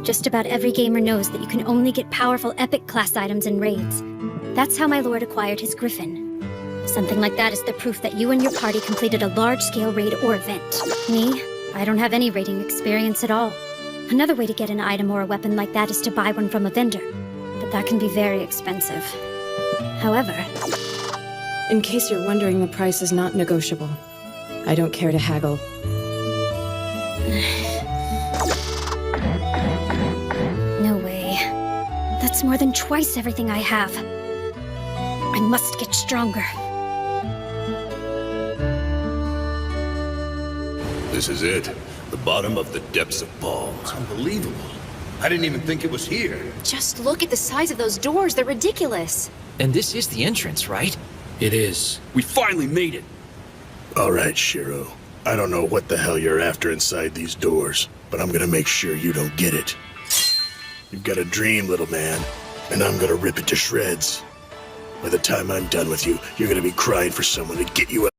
Just about every gamer knows that you can only get powerful epic class items in raids. That's how my lord acquired his griffin. Something like that is the proof that you and your party completed a large-scale raid or event. Me? I don't have any raiding experience at all. Another way to get an item or a weapon like that is to buy one from a vendor. But that can be very expensive. However... In case you're wondering, the price is not negotiable. I don't care to haggle. No way. That's more than twice everything I have. I must get stronger. This is it. The bottom of the depths of Ball. Unbelievable. I didn't even think it was here. Just look at the size of those doors. They're ridiculous. And this is the entrance, right? It is. We finally made it. All right, Shiro. I don't know what the hell you're after inside these doors, but I'm gonna make sure you don't get it. You've got a dream, little man, and I'm gonna rip it to shreds. By the time I'm done with you, you're gonna be crying for someone to get you out.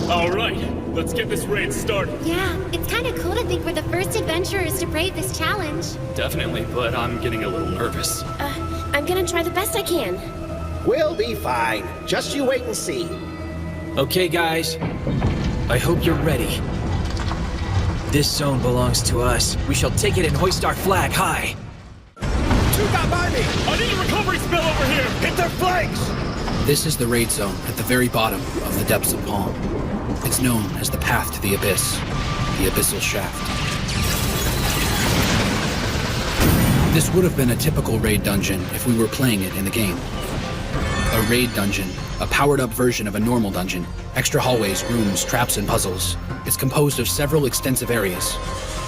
All right, let's get this raid started. Yeah, it's kind of cool to think we're the first adventurers to brave this challenge. Definitely, but I'm getting a little nervous. I'm gonna try the best I can. We'll be fine. Just you wait and see. Okay, guys. I hope you're ready. This zone belongs to us. We shall take it and hoist our flag high. Two got by me! I need a recovery spell over here! Hit their flanks! This is the raid zone at the very bottom of the depths of Palm. It's known as the Path to the Abyss, the Abyssal Shaft. This would have been a typical raid dungeon if we were playing it in the game. A raid dungeon, a powered-up version of a normal dungeon. Extra hallways, rooms, traps, and puzzles. It's composed of several extensive areas.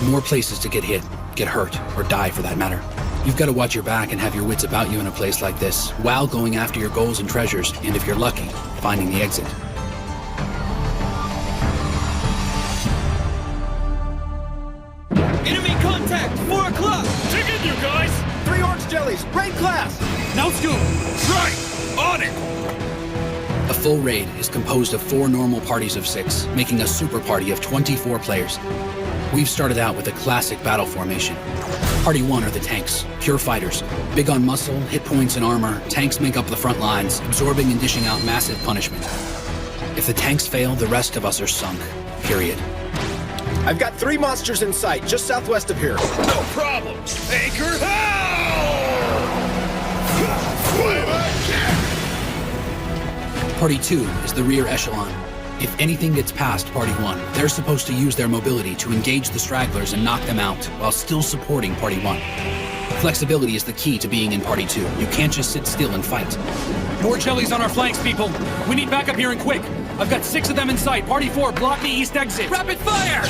More places to get hit, get hurt, or die for that matter. You've got to watch your back and have your wits about you in a place like this, while going after your goals and treasures, and if you're lucky, finding the exit. Enemy contact! 4 o'clock! Dig in, you guys! 3 orange jellies, raid class! Now scoop! Right! On it! A full raid is composed of 4 normal parties of 6, making a super party of 24 players. We've started out with a classic battle formation. Party 1 are the tanks, pure fighters. Big on muscle, hit points, and armor, tanks make up the front lines, absorbing and dishing out massive punishment. If the tanks fail, the rest of us are sunk. Period. I've got 3 monsters in sight, just southwest of here. No problem! Anchor Party 2 is the rear echelon. If anything gets past Party 1, they're supposed to use their mobility to engage the stragglers and knock them out, while still supporting Party 1. Flexibility is the key to being in Party 2. You can't just sit still and fight. More jellies on our flanks, people. We need backup here and quick. I've got 6 of them in sight. Party 4, block the east exit. Rapid fire!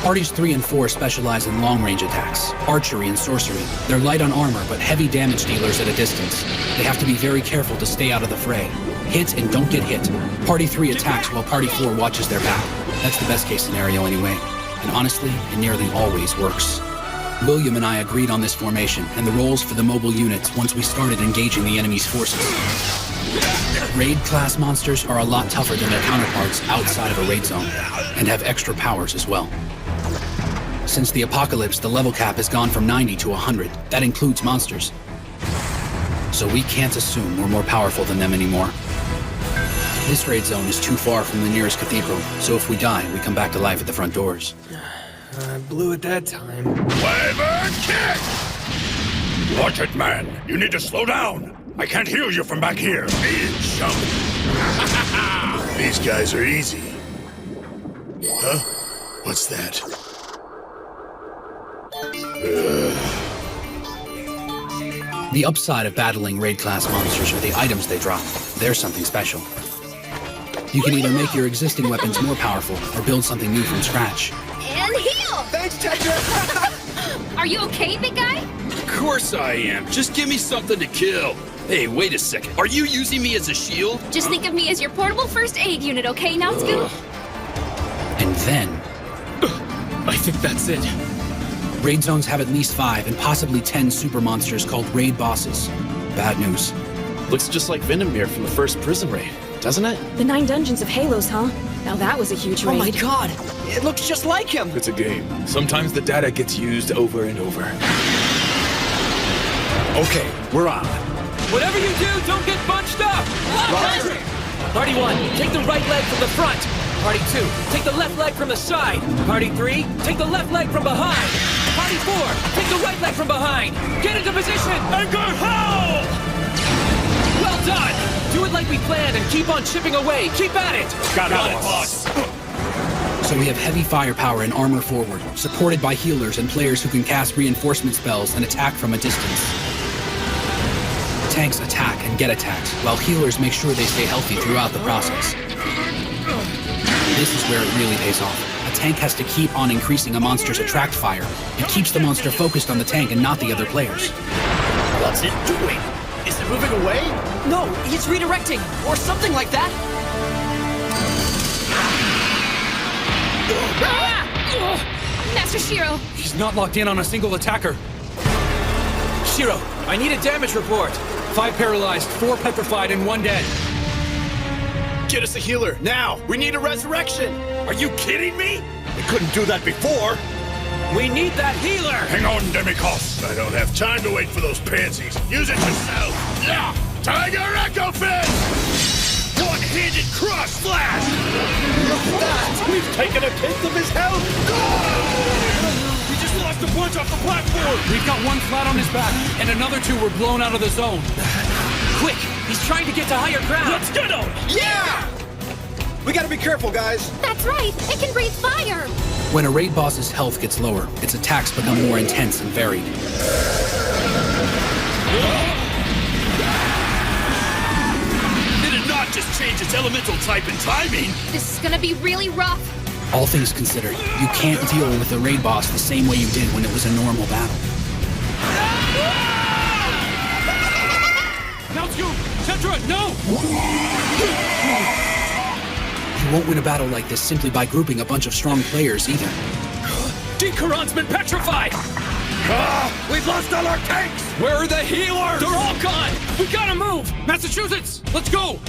Parties 3 and 4 specialize in long-range attacks, archery and sorcery. They're light on armor, but heavy damage dealers at a distance. They have to be very careful to stay out of the fray. Hit and don't get hit. Party 3 attacks while Party 4 watches their back. That's the best-case scenario anyway. And honestly, it nearly always works. William and I agreed on this formation and the roles for the mobile units once we started engaging the enemy's forces. Raid-class monsters are a lot tougher than their counterparts outside of a raid zone, and have extra powers as well. Since the apocalypse, the level cap has gone from 90 to 100. That includes monsters. So we can't assume we're more powerful than them anymore. This raid zone is too far from the nearest cathedral, so if we die, we come back to life at the front doors. I blew it that time. Wyvern kick! Watch it, man. You need to slow down. I can't heal you from back here. Beat it, chump. These guys are easy. Huh? What's that? The upside of battling raid-class monsters are the items they drop. They're something special. You can either make your existing weapons more powerful or build something new from scratch. And heal! Thanks, Tetra! Are you okay, big guy? Of course I am. Just give me something to kill. Hey, wait a second. Are you using me as a shield? Just think of me as your portable first aid unit, okay, now Scoop? And then... I think that's it. Raid zones have at least 5 and possibly 10 super monsters called raid bosses. Bad news. Looks just like Venomir from the first prison raid, doesn't it? The 9 dungeons of Halos, huh? Now that was a huge raid. Oh my god! It looks just like him! It's a game. Sometimes the data gets used over and over. Okay, we're on. Whatever you do, don't get bunched up! Roger. Party 1, take the right leg from the front. Party 2, take the left leg from the side. Party 3, take the left leg from behind. Party 4, take the right leg from behind. Get into position! And go howl! Well done! Do it like we planned and keep on chipping away. Keep at it! Got it, boss. So we have heavy firepower and armor forward, supported by healers and players who can cast reinforcement spells and attack from a distance. Tanks attack and get attacked, while healers make sure they stay healthy throughout the process. This is where it really pays off. A tank has to keep on increasing a monster's attract fire. It keeps the monster focused on the tank and not the other players. What's it doing? Is it moving away? No, it's redirecting, or something like that. Master Shiro! He's not locked in on a single attacker. Shiro, I need a damage report. 5 paralyzed, 4 petrified, and 1 dead. Get us a healer, now! We need a resurrection! Are you kidding me? They couldn't do that before. We need that healer! Hang on, Demikos. I don't have time to wait for those pansies. Use it yourself. Yeah! Tiger Echo Fist! What One-handed cross slash! Look at that! We've taken a tenth of his health! We just lost a bunch off the platform! We've got one flat on his back, and another two were blown out of the zone. Quick! He's trying to get to higher ground! Let's get him! Yeah! We gotta be careful, guys. That's right. It can breathe fire. When a raid boss's health gets lower, its attacks become more intense and varied. Did it not just change its elemental type and timing? This is gonna be really rough. All things considered, you can't deal with a raid boss the same way you did when it was a normal battle. Naotsku! Tetra, no! You won't win a battle like this simply by grouping a bunch of strong players either. D-Kuran's been petrified! We've lost all our tanks! Where are the healers? They're all gone! We gotta move! Massachusetts, let's go!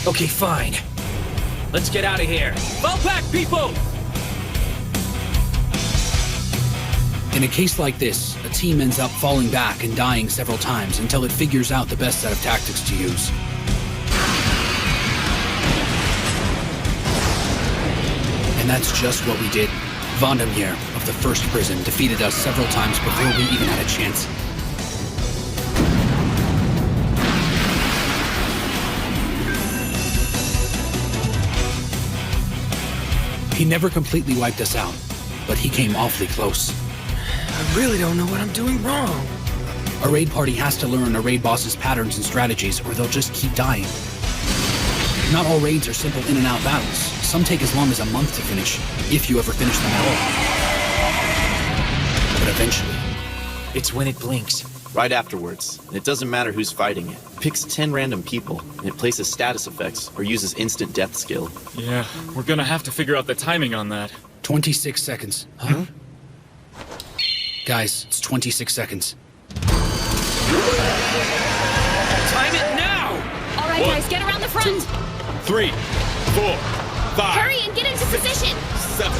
Okay, fine. Let's get out of here. Fall back, people! In a case like this, a team ends up falling back and dying several times until it figures out the best set of tactics to use. And that's just what we did. Vandermeer of the First Prison defeated us several times before we even had a chance. He never completely wiped us out, but he came awfully close. I really don't know what I'm doing wrong. A raid party has to learn a raid boss's patterns and strategies, or they'll just keep dying. Not all raids are simple in-and-out battles. Some take as long as a month to finish, if you ever finish them at all. But eventually, it's when it blinks. Right afterwards. And it doesn't matter who's fighting it. It picks 10 random people, and it places status effects or uses instant death skill. Yeah, we're gonna have to figure out the timing on that. 26 seconds. Huh? Guys, it's 26 seconds. Time it now! All right, guys, get around the front. 3, 4, 5. Hurry and get into position. 7.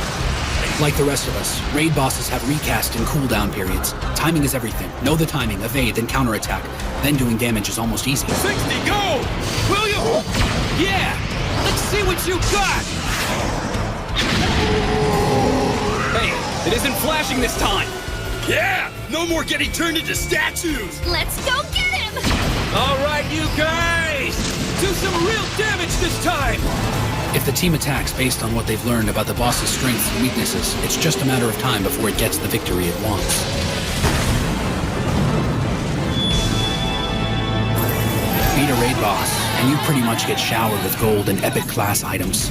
Like the rest of us, raid bosses have recast and cooldown periods. Timing is everything. Know the timing, evade, then counterattack. Then doing damage is almost easy. 60, go! Will you? Yeah! Let's see what you got! Hey, it isn't flashing this time! Yeah! No more getting turned into statues! Let's go get him! All right, you guys! Do some real damage this time! If the team attacks based on what they've learned about the boss's strengths and weaknesses, it's just a matter of time before it gets the victory it wants. Beat a raid boss, and you pretty much get showered with gold and epic class items.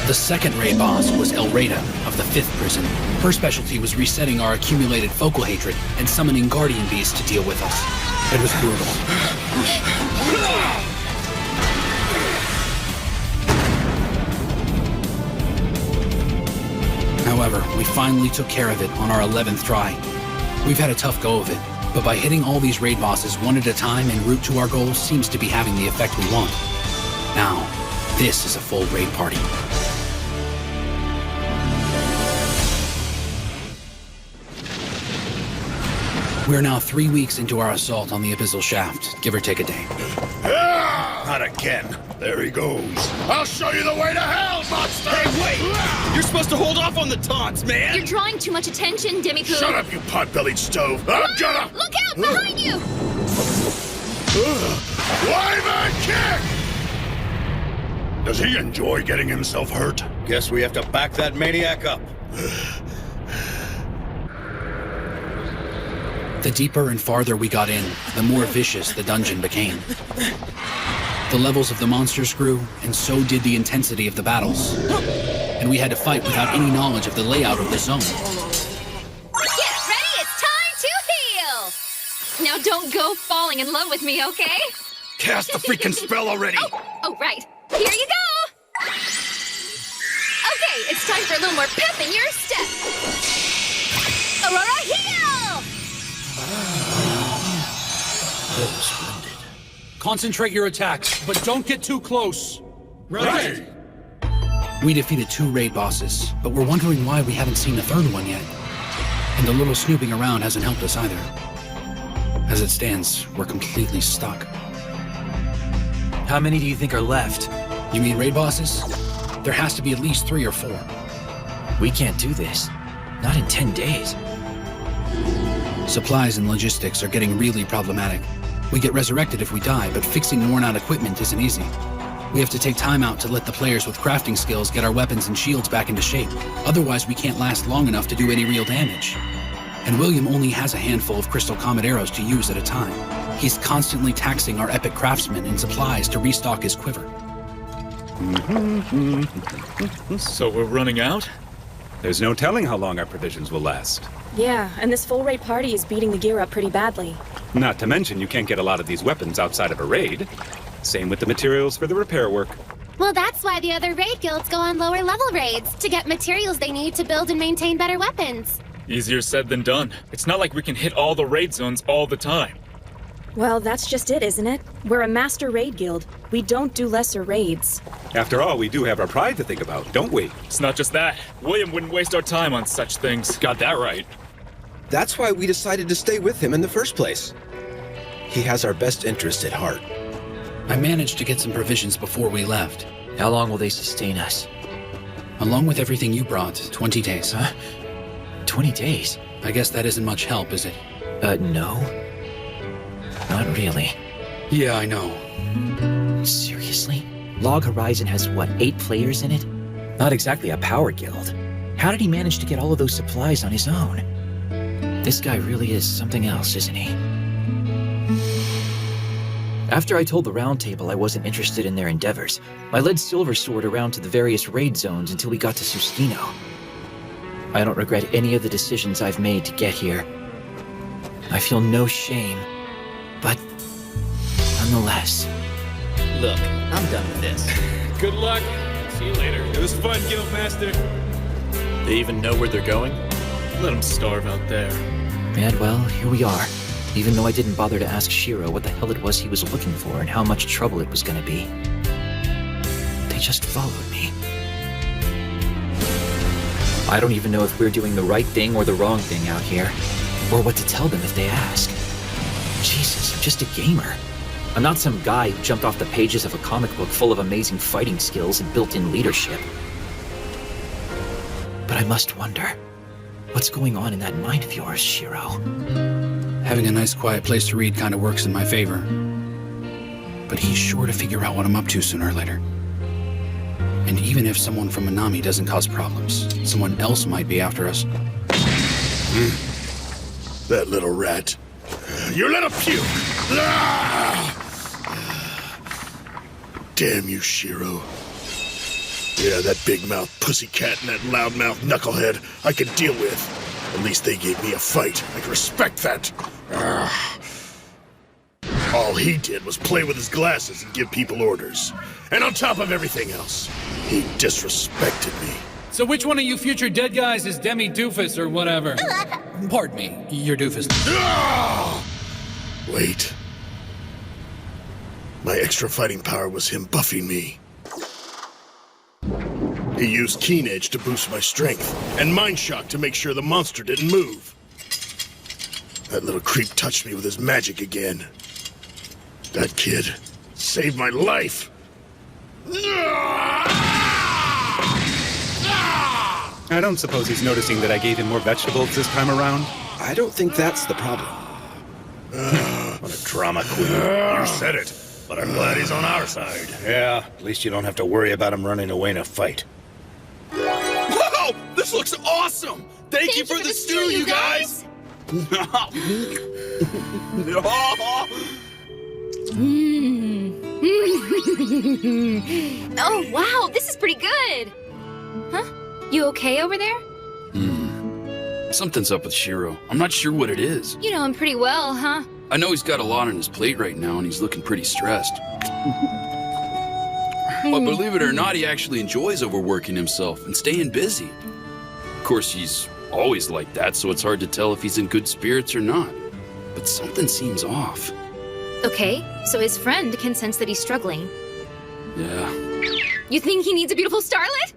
The second raid boss was Elreda of the Fifth Prison. Her specialty was resetting our accumulated focal hatred and summoning guardian beasts to deal with us. It was brutal. However, we finally took care of it on our 11th try. We've had a tough go of it, but by hitting all these raid bosses one at a time en route to our goal seems to be having the effect we want. Now, this is a full raid party. We're now 3 weeks into our assault on the Abyssal Shaft, give or take a day. Not again. There he goes. I'll show you the way to hell, monster! Hey, wait! You're supposed to hold off on the taunts, man! You're drawing too much attention, Demi-Poo. Shut up, you pot-bellied stove! I'm gonna... Look out, behind you! Wyvern kick! Does he enjoy getting himself hurt? Guess we have to back that maniac up. The deeper and farther we got in, the more vicious the dungeon became. The levels of the monsters grew, and so did the intensity of the battles. And we had to fight without any knowledge of the layout of the zone. Get ready, it's time to heal! Now don't go falling in love with me, okay? Cast the freaking spell already! Oh, right. Here you go! Okay, it's time for a little more pep in your step. Aurora, heal! Concentrate your attacks, but don't get too close. Right! We defeated 2 raid bosses, but we're wondering why we haven't seen a third one yet. And a little snooping around hasn't helped us either. As it stands, we're completely stuck. How many do you think are left? You mean raid bosses? There has to be at least 3 or 4. We can't do this. Not in 10 days. Supplies and logistics are getting really problematic. We get resurrected if we die, but fixing worn-out equipment isn't easy. We have to take time out to let the players with crafting skills get our weapons and shields back into shape. Otherwise, we can't last long enough to do any real damage. And William only has a handful of Crystal Comet arrows to use at a time. He's constantly taxing our epic craftsmen and supplies to restock his quiver. So we're running out? There's no telling how long our provisions will last. Yeah, and this full raid party is beating the gear up pretty badly. Not to mention you can't get a lot of these weapons outside of a raid. Same with the materials for the repair work. Well, that's why the other raid guilds go on lower level raids, to get materials they need to build and maintain better weapons. Easier said than done. It's not like we can hit all the raid zones all the time. Well, that's just it, isn't it? We're a master raid guild. We don't do lesser raids. After all, we do have our pride to think about, don't we? It's not just that. William wouldn't waste our time on such things. Got that right. That's why we decided to stay with him in the first place. He has our best interest at heart. I managed to get some provisions before we left. How long will they sustain us? Along with everything you brought, 20 days. Huh? 20 days? I guess that isn't much help, is it? No. Not really. Yeah, I know. Seriously? Log Horizon has, what, 8 players in it? Not exactly a power guild. How did he manage to get all of those supplies on his own? This guy really is something else, isn't he? After I told the Round Table I wasn't interested in their endeavors, I led Silver Sword around to the various raid zones until we got to Sustino. I don't regret any of the decisions I've made to get here. I feel no shame, but nonetheless. Look, I'm done with this. Good luck. See you later. It was fun, Guildmaster. They even know where they're going? Let them starve out there. And well, here we are. Even though I didn't bother to ask Shiro what the hell it was he was looking for and how much trouble it was gonna be. They just followed me. I don't even know if we're doing the right thing or the wrong thing out here, or what to tell them if they ask. Jesus, I'm just a gamer. I'm not some guy who jumped off the pages of a comic book full of amazing fighting skills and built-in leadership. But I must wonder, what's going on in that mind of yours, Shiro? Having a nice quiet place to read kind of works in my favor. But he's sure to figure out what I'm up to sooner or later. And even if someone from Minami doesn't cause problems, someone else might be after us. That little rat. You little puke! Ah! Damn you, Shiro. Yeah, that big-mouth pussycat and that loud-mouth knucklehead I could deal with. At least they gave me a fight. I can respect that. All he did was play with his glasses and give people orders. And on top of everything else, he disrespected me. So which one of you future dead guys is Demi Doofus or whatever? Pardon me, you're Doofus. Wait. My extra fighting power was him buffing me. He used Keen Edge to boost my strength, and Mind Shock to make sure the monster didn't move. That little creep touched me with his magic again. That kid saved my life. I don't suppose he's noticing that I gave him more vegetables this time around? I don't think that's the problem. What a drama queen. You said it, but I'm glad he's on our side. Yeah, at least you don't have to worry about him running away in a fight. Whoa! This looks awesome! Thank you for the stew, you guys! Oh, wow, this is pretty good. Huh? You okay over there? Something's up with Shiro. I'm not sure what it is. You know him pretty well, huh? I know he's got a lot on his plate right now and he's looking pretty stressed. But believe it or not, he actually enjoys overworking himself and staying busy. Of course, he's always like that, so it's hard to tell if he's in good spirits or not. But something seems off. Okay, so his friend can sense that he's struggling. Yeah. You think he needs a beautiful starlet?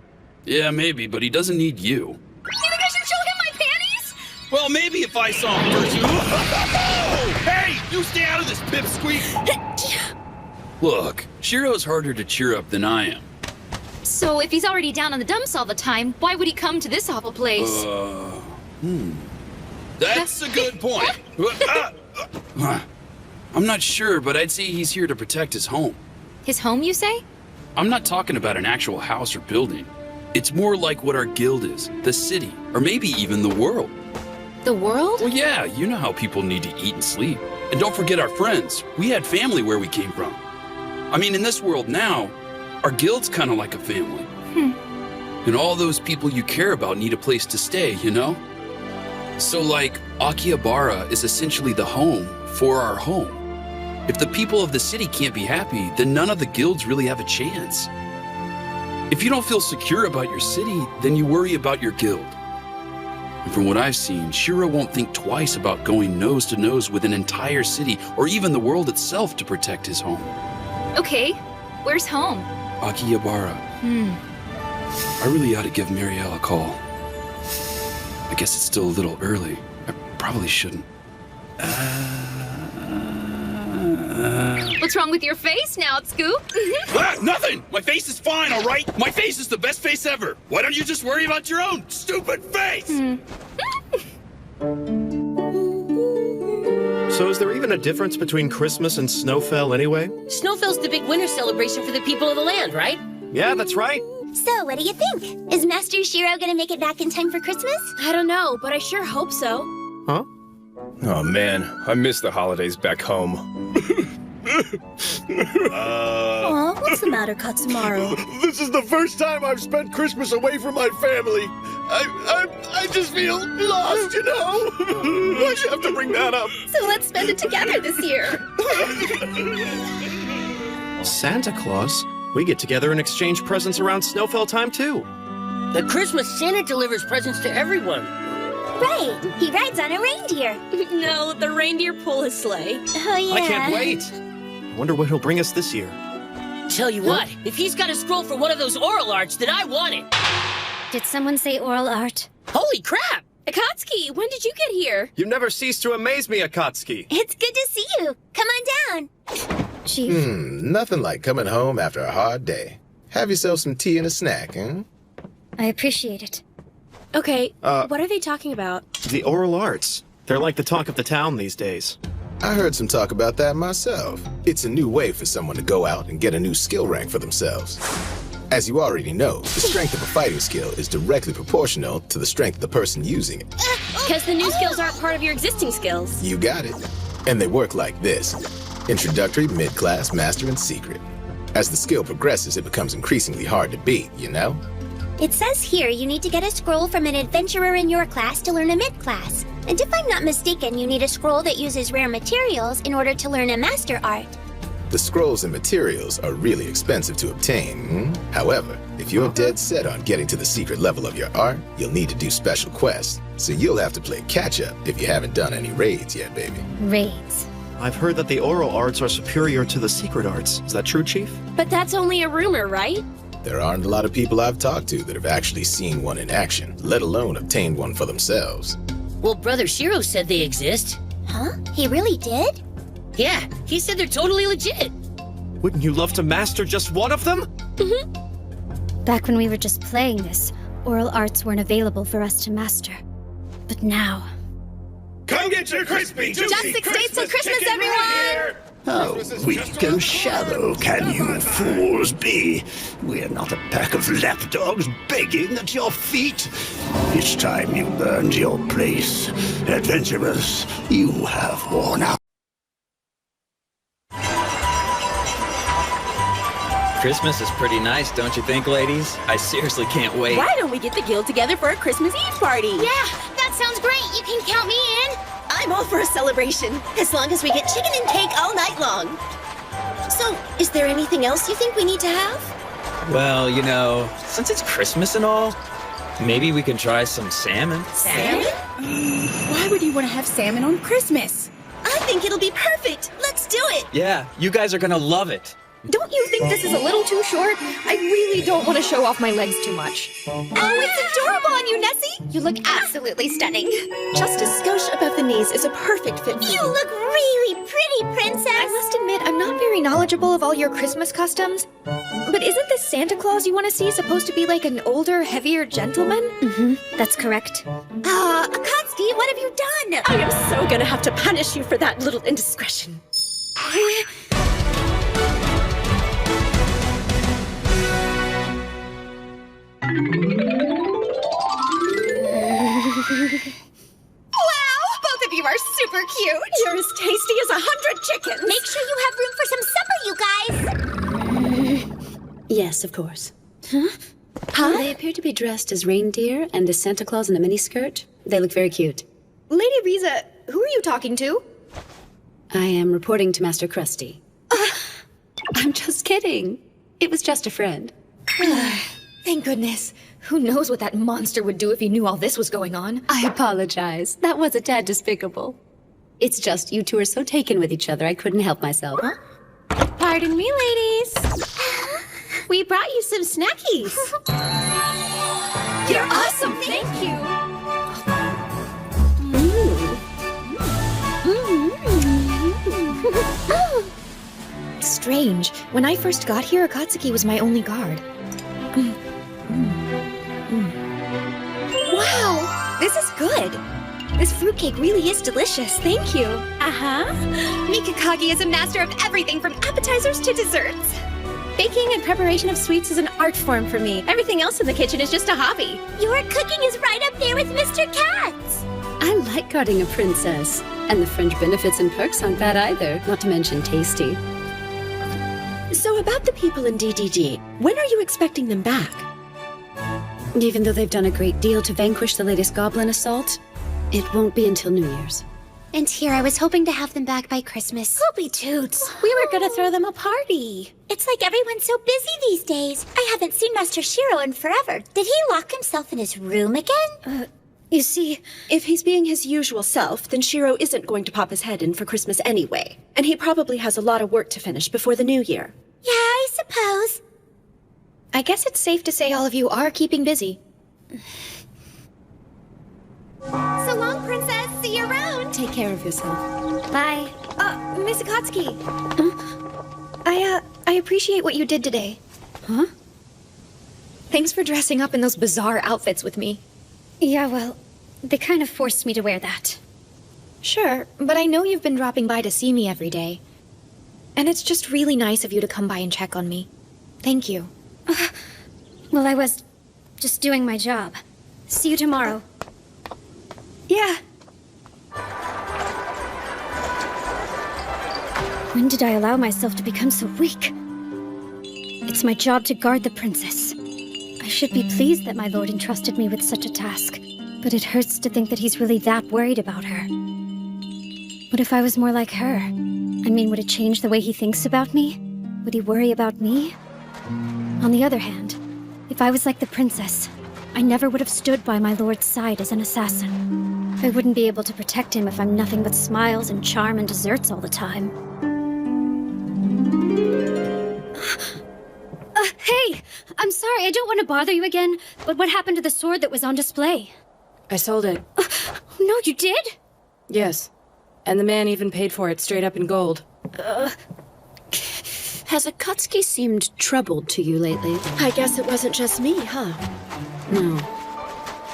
Yeah, maybe, but he doesn't need you. You think I should show him my panties? Well, maybe if I saw him first. Hey, you stay out of this, pipsqueak! Look, Shiro's harder to cheer up than I am. So if he's already down in the dumps all the time, why would he come to this awful place? That's a good point. I'm not sure, but I'd say he's here to protect his home. His home, you say? I'm not talking about an actual house or building. It's more like what our guild is, the city, or maybe even the world. The world? Well, yeah, you know how people need to eat and sleep. And don't forget our friends. We had family where we came from. I mean, in this world now, our guild's kind of like a family. And all those people you care about need a place to stay, you know? So, like, Akihabara is essentially the home for our home. If the people of the city can't be happy, then none of the guilds really have a chance. If you don't feel secure about your city, then you worry about your guild. And from what I've seen, Shiro won't think twice about going nose to nose with an entire city or even the world itself to protect his home. Okay, where's home? Akihabara. I really ought to give Marielle a call. I guess it's still a little early. I probably shouldn't. What's wrong with your face now, Scoop? Nothing! My face is fine, all right? My face is the best face ever. Why don't you just worry about your own stupid face? So is there even a difference between Christmas and Snowfell anyway? Snowfell's the big winter celebration for the people of the land, right? Yeah, that's right. So, what do you think? Is Master Shiro gonna make it back in time for Christmas? I don't know, but I sure hope so. Huh? Oh man, I miss the holidays back home. Aw, what's the matter, Katsumaru? This is the first time I've spent Christmas away from my family. I just feel lost, you know? Why'd you have to bring that up? So let's spend it together this year. Santa Claus? We get together and exchange presents around Snowfell time too. The Christmas Santa delivers presents to everyone. Right, he rides on a reindeer. No, the reindeer pull his sleigh. Oh yeah. I can't wait. I wonder what he'll bring us this year. Tell you what, if he's got a scroll for one of those oral arts, then I want it. Did someone say oral art? Holy crap! Akatsuki, when did you get here? You never cease to amaze me, Akatsuki. It's good to see you. Come on down. Chief. Nothing like coming home after a hard day. Have yourself some tea and a snack, huh? I appreciate it. Okay, what are they talking about? The oral arts. They're like the talk of the town these days. I heard some talk about that myself. It's a new way for someone to go out and get a new skill rank for themselves. As you already know, the strength of a fighting skill is directly proportional to the strength of the person using it. Because the new skills aren't part of your existing skills. You got it. And they work like this. Introductory, mid-class, master, and secret. As the skill progresses, it becomes increasingly hard to beat, you know? It says here you need to get a scroll from an adventurer in your class to learn a mid-class. And if I'm not mistaken, you need a scroll that uses rare materials in order to learn a master art. The scrolls and materials are really expensive to obtain. However, if you're dead set on getting to the secret level of your art, you'll need to do special quests. So you'll have to play catch-up if you haven't done any raids yet, baby. Raids. I've heard that the oral arts are superior to the secret arts. Is that true, Chief? But that's only a rumor, right? There aren't a lot of people I've talked to that have actually seen one in action, let alone obtained one for themselves. Well, Brother Shiro said they exist. Huh? He really did? Yeah, he said they're totally legit. Wouldn't you love to master just one of them? Back when we were just playing this, oral arts weren't available for us to master. But now... Come get your crispy, juicy Just 6 days till Christmas, everyone! How weak and shallow can you fools be? We're not a pack of lapdogs begging at your feet. It's time you earned your place. Adventurers, you have worn out. Christmas is pretty nice, don't you think, ladies? I seriously can't wait. Why don't we get the guild together for a Christmas Eve party? Yeah, that sounds great. You can count me in. I'm all for a celebration, as long as we get chicken and cake all night long. So, is there anything else you think we need to have? Well, you know, since it's Christmas and all, maybe we can try some salmon. Salmon? Why would you want to have salmon on Christmas? I think it'll be perfect. Let's do it. Yeah, you guys are gonna love it. Don't you think this is a little too short? I really don't want to show off my legs too much. Oh, it's adorable on you, Nessie. You look absolutely stunning. Just a skosh above the knees is a perfect fit for You look really pretty, Princess. I must admit, I'm not very knowledgeable of all your Christmas customs. But isn't this Santa Claus you want to see supposed to be like an older, heavier gentleman? Mm-hmm, that's correct. Akatsuki, what have you done? I am so gonna have to punish you for that little indiscretion. Wow, both of you are super cute. You're as tasty as 100 chickens. Make sure you have room for some supper, you guys. Yes, of course. Huh? They appear to be dressed as reindeer and as Santa Claus in a miniskirt. They look very cute. Lady Riza, who are you talking to? I am reporting to Master Krusty. I'm just kidding. It was just a friend. Thank goodness. Who knows what that monster would do if he knew all this was going on? I apologize. That was a tad despicable. It's just you two are so taken with each other, I couldn't help myself. Pardon me, ladies. We brought you some snackies. You're awesome, thank you. Strange. When I first got here, Akatsuki was my only guard. Wow, this is good. This fruitcake really is delicious. Thank you. Mikakagi is a master of everything from appetizers to desserts. Baking and preparation of sweets is an art form for me. Everything else in the kitchen is just a hobby. Your cooking is right up there with Mr. Kat's. I like guarding a princess. And the fringe benefits and perks aren't bad either, not to mention tasty. So about the people in DDD, when are you expecting them back? Even though they've done a great deal to vanquish the latest goblin assault, it won't be until New Year's. And here I was hoping to have them back by Christmas. Hoopy toots. We were gonna throw them a party. It's like everyone's so busy these days. I haven't seen Master Shiro in forever. Did he lock himself in his room again? You see, if he's being his usual self, then Shiro isn't going to pop his head in for Christmas anyway. And he probably has a lot of work to finish before the New Year. Yeah, I suppose. I guess it's safe to say all of you are keeping busy. So long, princess. See you around. Take care of yourself. Bye. Miss Akatsuki. I appreciate what you did today. Huh? Thanks for dressing up in those bizarre outfits with me. Yeah, well, they kind of forced me to wear that. Sure, but I know you've been dropping by to see me every day. And it's just really nice of you to come by and check on me. Thank you. Well, I was just doing my job. See you tomorrow. Yeah. When did I allow myself to become so weak? It's my job to guard the princess. I should be pleased that my lord entrusted me with such a task, but it hurts to think that he's really that worried about her. What if I was more like her? I mean, would it change the way he thinks about me? Would he worry about me? On the other hand, if I was like the princess, I never would have stood by my lord's side as an assassin. I wouldn't be able to protect him if I'm nothing but smiles and charm and desserts all the time. Hey! I'm sorry, I don't want to bother you again, but what happened to the sword that was on display? I sold it. No, you did? Yes. And the man even paid for it straight up in gold. Has Akatsuki seemed troubled to you lately? I guess it wasn't just me, huh? No.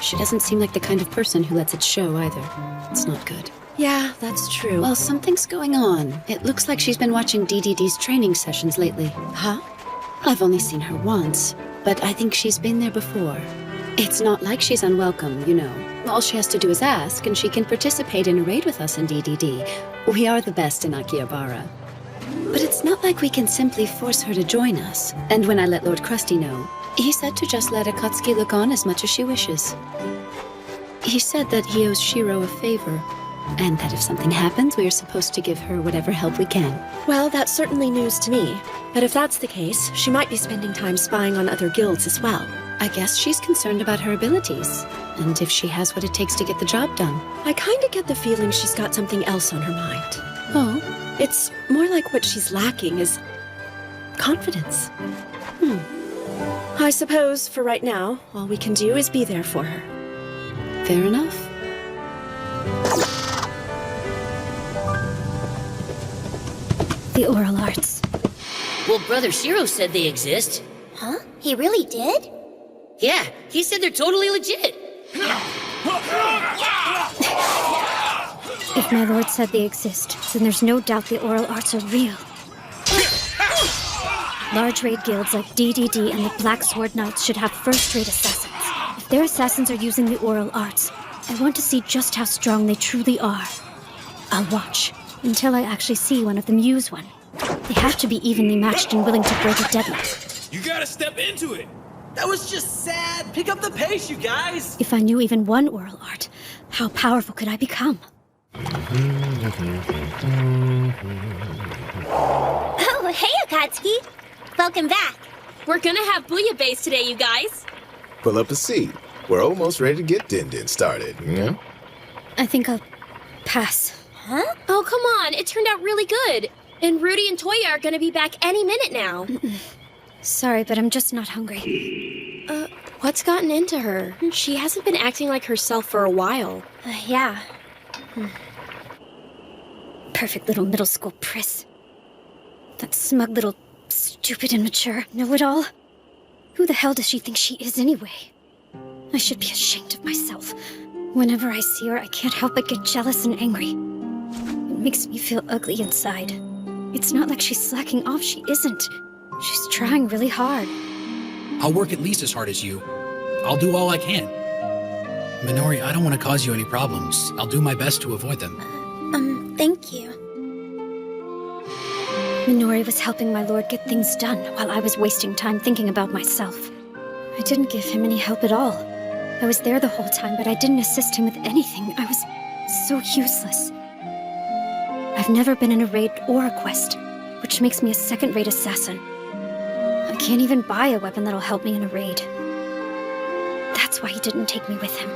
She doesn't seem like the kind of person who lets it show either. It's not good. Yeah, that's true. Well, something's going on. It looks like she's been watching DDD's training sessions lately. Huh? I've only seen her once, but I think she's been there before. It's not like she's unwelcome, you know. All she has to do is ask, and she can participate in a raid with us in DDD. We are the best in Akihabara. But it's not like we can simply force her to join us. And when I let Lord Krusty know, he said to just let Akatsuki look on as much as she wishes. He said that he owes Shiro a favor, and that if something happens, we are supposed to give her whatever help we can. Well, that's certainly news to me. But if that's the case, she might be spending time spying on other guilds as well. I guess she's concerned about her abilities, and if she has what it takes to get the job done. I kinda get the feeling she's got something else on her mind. Oh? It's more like what she's lacking is confidence. I suppose, for right now, all we can do is be there for her. Fair enough. The oral arts. Well, Brother Shiro said they exist. Huh? He really did? Yeah, he said they're totally legit. If my lord said they exist, then there's no doubt the oral arts are real. Large raid guilds like DDD and the Black Sword Knights should have first-rate assassins. If their assassins are using the oral arts, I want to see just how strong they truly are. I'll watch until I actually see one of them use one. They have to be evenly matched and willing to break a deadlock. You gotta step into it. That was just sad. Pick up the pace, you guys. If I knew even one oral art, how powerful could I become? Oh, hey, Akatsuki. Welcome back. We're gonna have bouillabaisse today, you guys. Pull up a seat. We're almost ready to get Din Din started, yeah? I think I'll pass. Huh? Oh, come on. It turned out really good. And Rudy and Toya are gonna be back any minute now. Sorry, but I'm just not hungry. What's gotten into her? She hasn't been acting like herself for a while. Yeah. Perfect little middle school priss. That smug little stupid and mature know-it-all. Who the hell does she think she is anyway? I should be ashamed of myself. Whenever I see her, I can't help but get jealous and angry. It makes me feel ugly inside. It's not like she's slacking off, she isn't. She's trying really hard. I'll work at least as hard as you. I'll do all I can. Minori, I don't want to cause you any problems. I'll do my best to avoid them. Thank you. Minori was helping my lord get things done while I was wasting time thinking about myself. I didn't give him any help at all. I was there the whole time, but I didn't assist him with anything. I was so useless. I've never been in a raid or a quest, which makes me a second-rate assassin. I can't even buy a weapon that'll help me in a raid. That's why he didn't take me with him.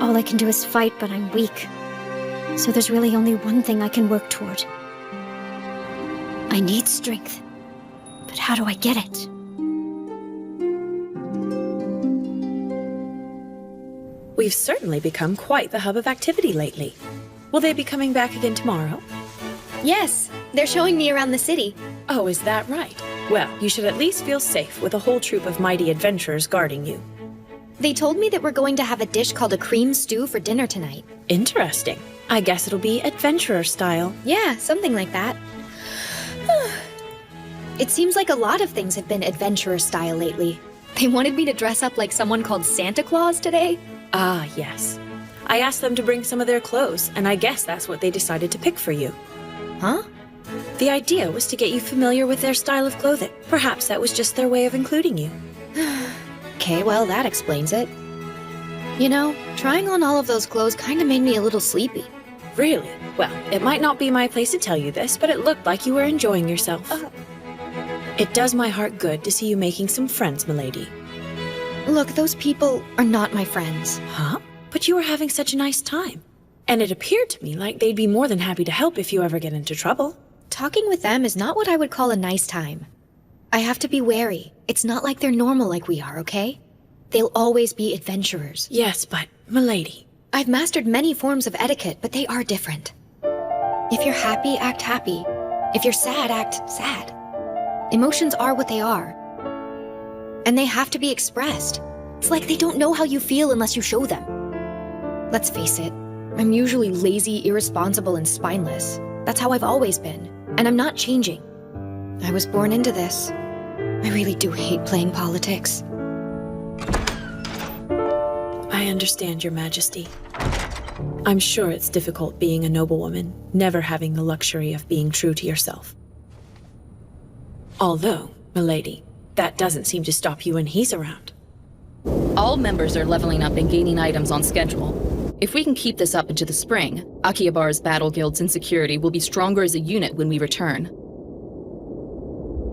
All I can do is fight, but I'm weak. So there's really only one thing I can work toward. I need strength. But how do I get it? We've certainly become quite the hub of activity lately. Will they be coming back again tomorrow? Yes, they're showing me around the city. Oh, is that right? Well, you should at least feel safe with a whole troop of mighty adventurers guarding you. They told me that we're going to have a dish called a cream stew for dinner tonight. Interesting. I guess it'll be adventurer style. Yeah, something like that. It seems like a lot of things have been adventurer style lately. They wanted me to dress up like someone called Santa Claus today. Ah, yes. I asked them to bring some of their clothes, and I guess that's what they decided to pick for you. Huh? The idea was to get you familiar with their style of clothing. Perhaps that was just their way of including you. Okay, well, that explains it. You know, trying on all of those clothes kind of made me a little sleepy. Really? Well, it might not be my place to tell you this, but it looked like you were enjoying yourself. It does my heart good to see you making some friends, milady. Look, those people are not my friends. Huh? But you were having such a nice time. And it appeared to me like they'd be more than happy to help if you ever get into trouble. Talking with them is not what I would call a nice time. I have to be wary. It's not like they're normal like we are, okay? They'll always be adventurers. Yes, but, milady. I've mastered many forms of etiquette, but they are different. If you're happy, act happy. If you're sad, act sad. Emotions are what they are. And they have to be expressed. It's like they don't know how you feel unless you show them. Let's face it, I'm usually lazy, irresponsible, and spineless. That's how I've always been. And I'm not changing. I was born into this. I really do hate playing politics. I understand, Your Majesty. I'm sure it's difficult being a noblewoman, never having the luxury of being true to yourself. Although, milady, that doesn't seem to stop you when he's around. All members are leveling up and gaining items on schedule. If we can keep this up into the spring, Akihabar's battle guilds and security will be stronger as a unit when we return.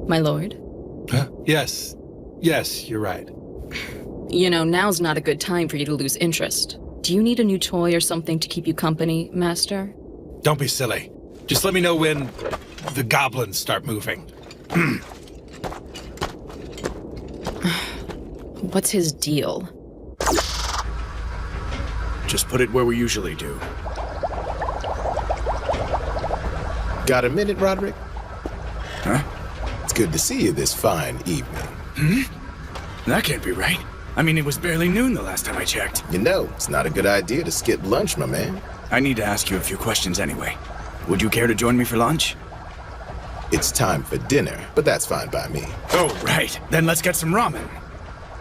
My lord? Yes. Yes, you're right. You know, now's not a good time for you to lose interest. Do you need a new toy or something to keep you company, Master? Don't be silly. Just let me know when the goblins start moving. What's his deal? Just put it where we usually do. Got a minute, Roderick? Huh? It's good to see you this fine evening. Hmm? That can't be right. I mean, it was barely noon the last time I checked. You know, it's not a good idea to skip lunch, my man. I need to ask you a few questions anyway. Would you care to join me for lunch? It's time for dinner, but that's fine by me. Oh, right. Then let's get some ramen.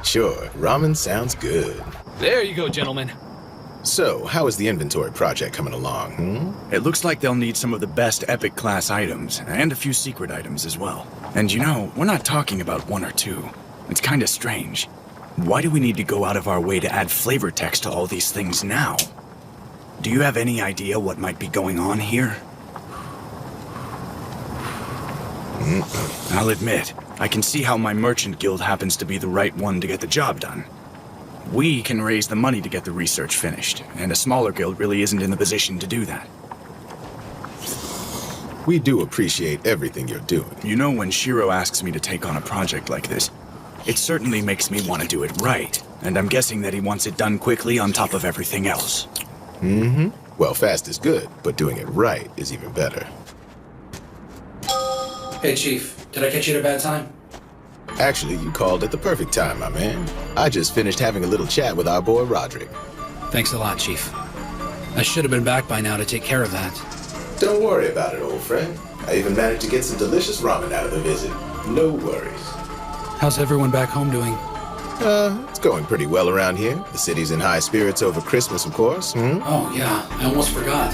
Sure, ramen sounds good. There you go, gentlemen. So, how is the inventory project coming along, It looks like they'll need some of the best Epic class items, and a few secret items as well. And you know, we're not talking about one or two. It's kinda strange. Why do we need to go out of our way to add flavor text to all these things now? Do you have any idea what might be going on here? I'll admit, I can see how my merchant guild happens to be the right one to get the job done. We can raise the money to get the research finished, and a smaller guild really isn't in the position to do that. We do appreciate everything you're doing. You know, when Shiro asks me to take on a project like this, it certainly makes me want to do it right, and I'm guessing that he wants it done quickly on top of everything else. Mm-hmm. Well, fast is good, but doing it right is even better. Hey, Chief. Did I catch you at a bad time? Actually, you called at the perfect time, my man. I just finished having a little chat with our boy Roderick. Thanks a lot, Chief. I should have been back by now to take care of that. Don't worry about it, old friend. I even managed to get some delicious ramen out of the visit. No worries. How's everyone back home doing? It's going pretty well around here. The city's in high spirits over Christmas, of course. Oh, yeah. I almost forgot.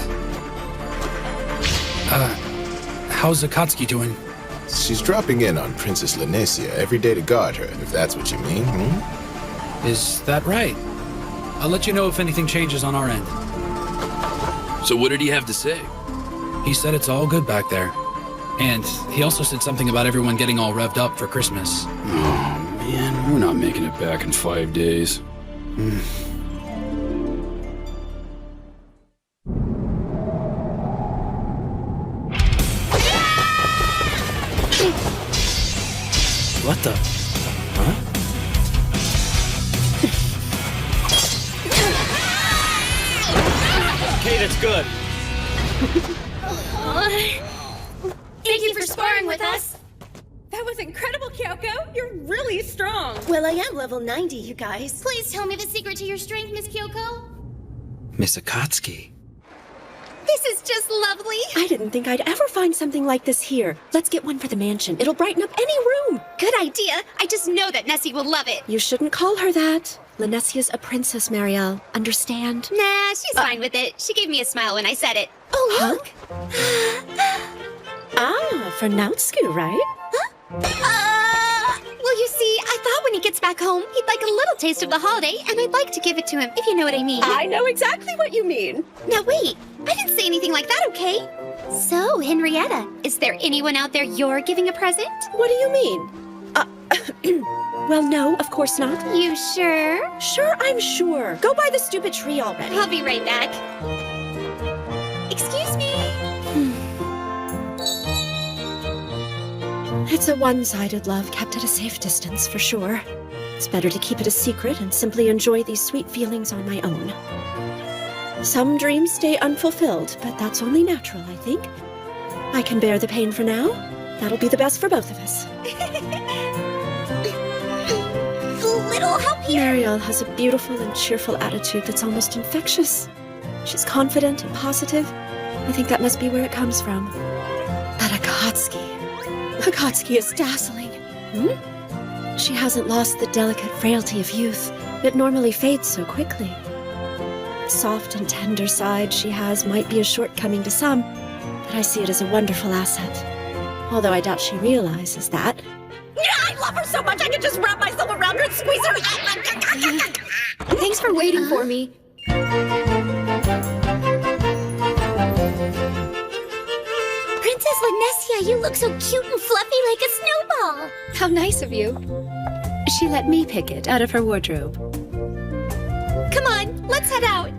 How's Akatsuki doing? She's dropping in on Princess Lanesia every day to guard her, if that's what you mean, Is that right? I'll let you know if anything changes on our end. So what did he have to say? He said it's all good back there. And he also said something about everyone getting all revved up for Christmas. Oh, man, we're not making it back in 5 days. What the? Huh? Okay, that's good. Thank you for sparring with us. That was incredible, Kyoko. You're really strong. Well, I am level 90, you guys. Please tell me the secret to your strength, Miss Kyoko. Miss Akatsuki. This is just lovely. I didn't think I'd ever find something like this here. Let's get one for the mansion. It'll brighten up any room. Good idea. I just know that Nessie will love it. You shouldn't call her that. Lanesia's a princess, Marielle. Understand? Nah, she's fine with it. She gave me a smile when I said it. Oh, look. For Naotsku, right? Well, you see, I thought when he gets back home, he'd like a little taste of the holiday, and I'd like to give it to him, if you know what I mean. I know exactly what you mean. Now wait, I didn't say anything like that, okay? So, Henrietta, is there anyone out there you're giving a present? What do you mean? Well, no, of course not. You sure? Sure, I'm sure. Go buy the stupid tree already. I'll be right back. Excuse me. It's a one-sided love kept at a safe distance, for sure. It's better to keep it a secret and simply enjoy these sweet feelings on my own. Some dreams stay unfulfilled, but that's only natural, I think. I can bear the pain for now. That'll be the best for both of us. Little help here. Marielle has a beautiful and cheerful attitude that's almost infectious. She's confident and positive. I think that must be where it comes from. But Akatsuki is dazzling. She hasn't lost the delicate frailty of youth. It normally fades so quickly. The soft and tender side she has might be a shortcoming to some, but I see it as a wonderful asset. Although I doubt she realizes that. I love her so much I could just wrap myself around her and squeeze her. Thanks for waiting for me. Princess Lanesia, you look so cute and fluffy like a snowball. How nice of you. She let me pick it out of her wardrobe. Come on, let's head out.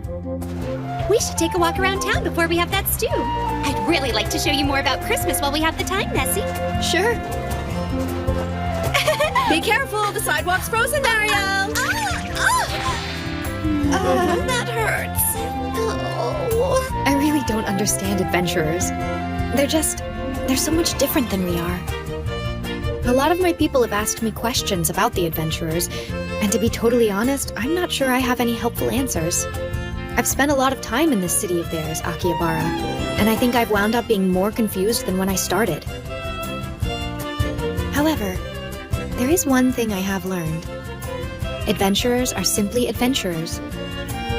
We should take a walk around town before we have that stew. I'd really like to show you more about Christmas while we have the time, Nessie. Sure. Be careful, the sidewalk's frozen, Marielle. That hurts. Oh. I really don't understand adventurers. They're so much different than we are. A lot of my people have asked me questions about the adventurers, and to be totally honest, I'm not sure I have any helpful answers. I've spent a lot of time in this city of theirs, Akihabara, and I think I've wound up being more confused than when I started. However, there is one thing I have learned. Adventurers are simply adventurers.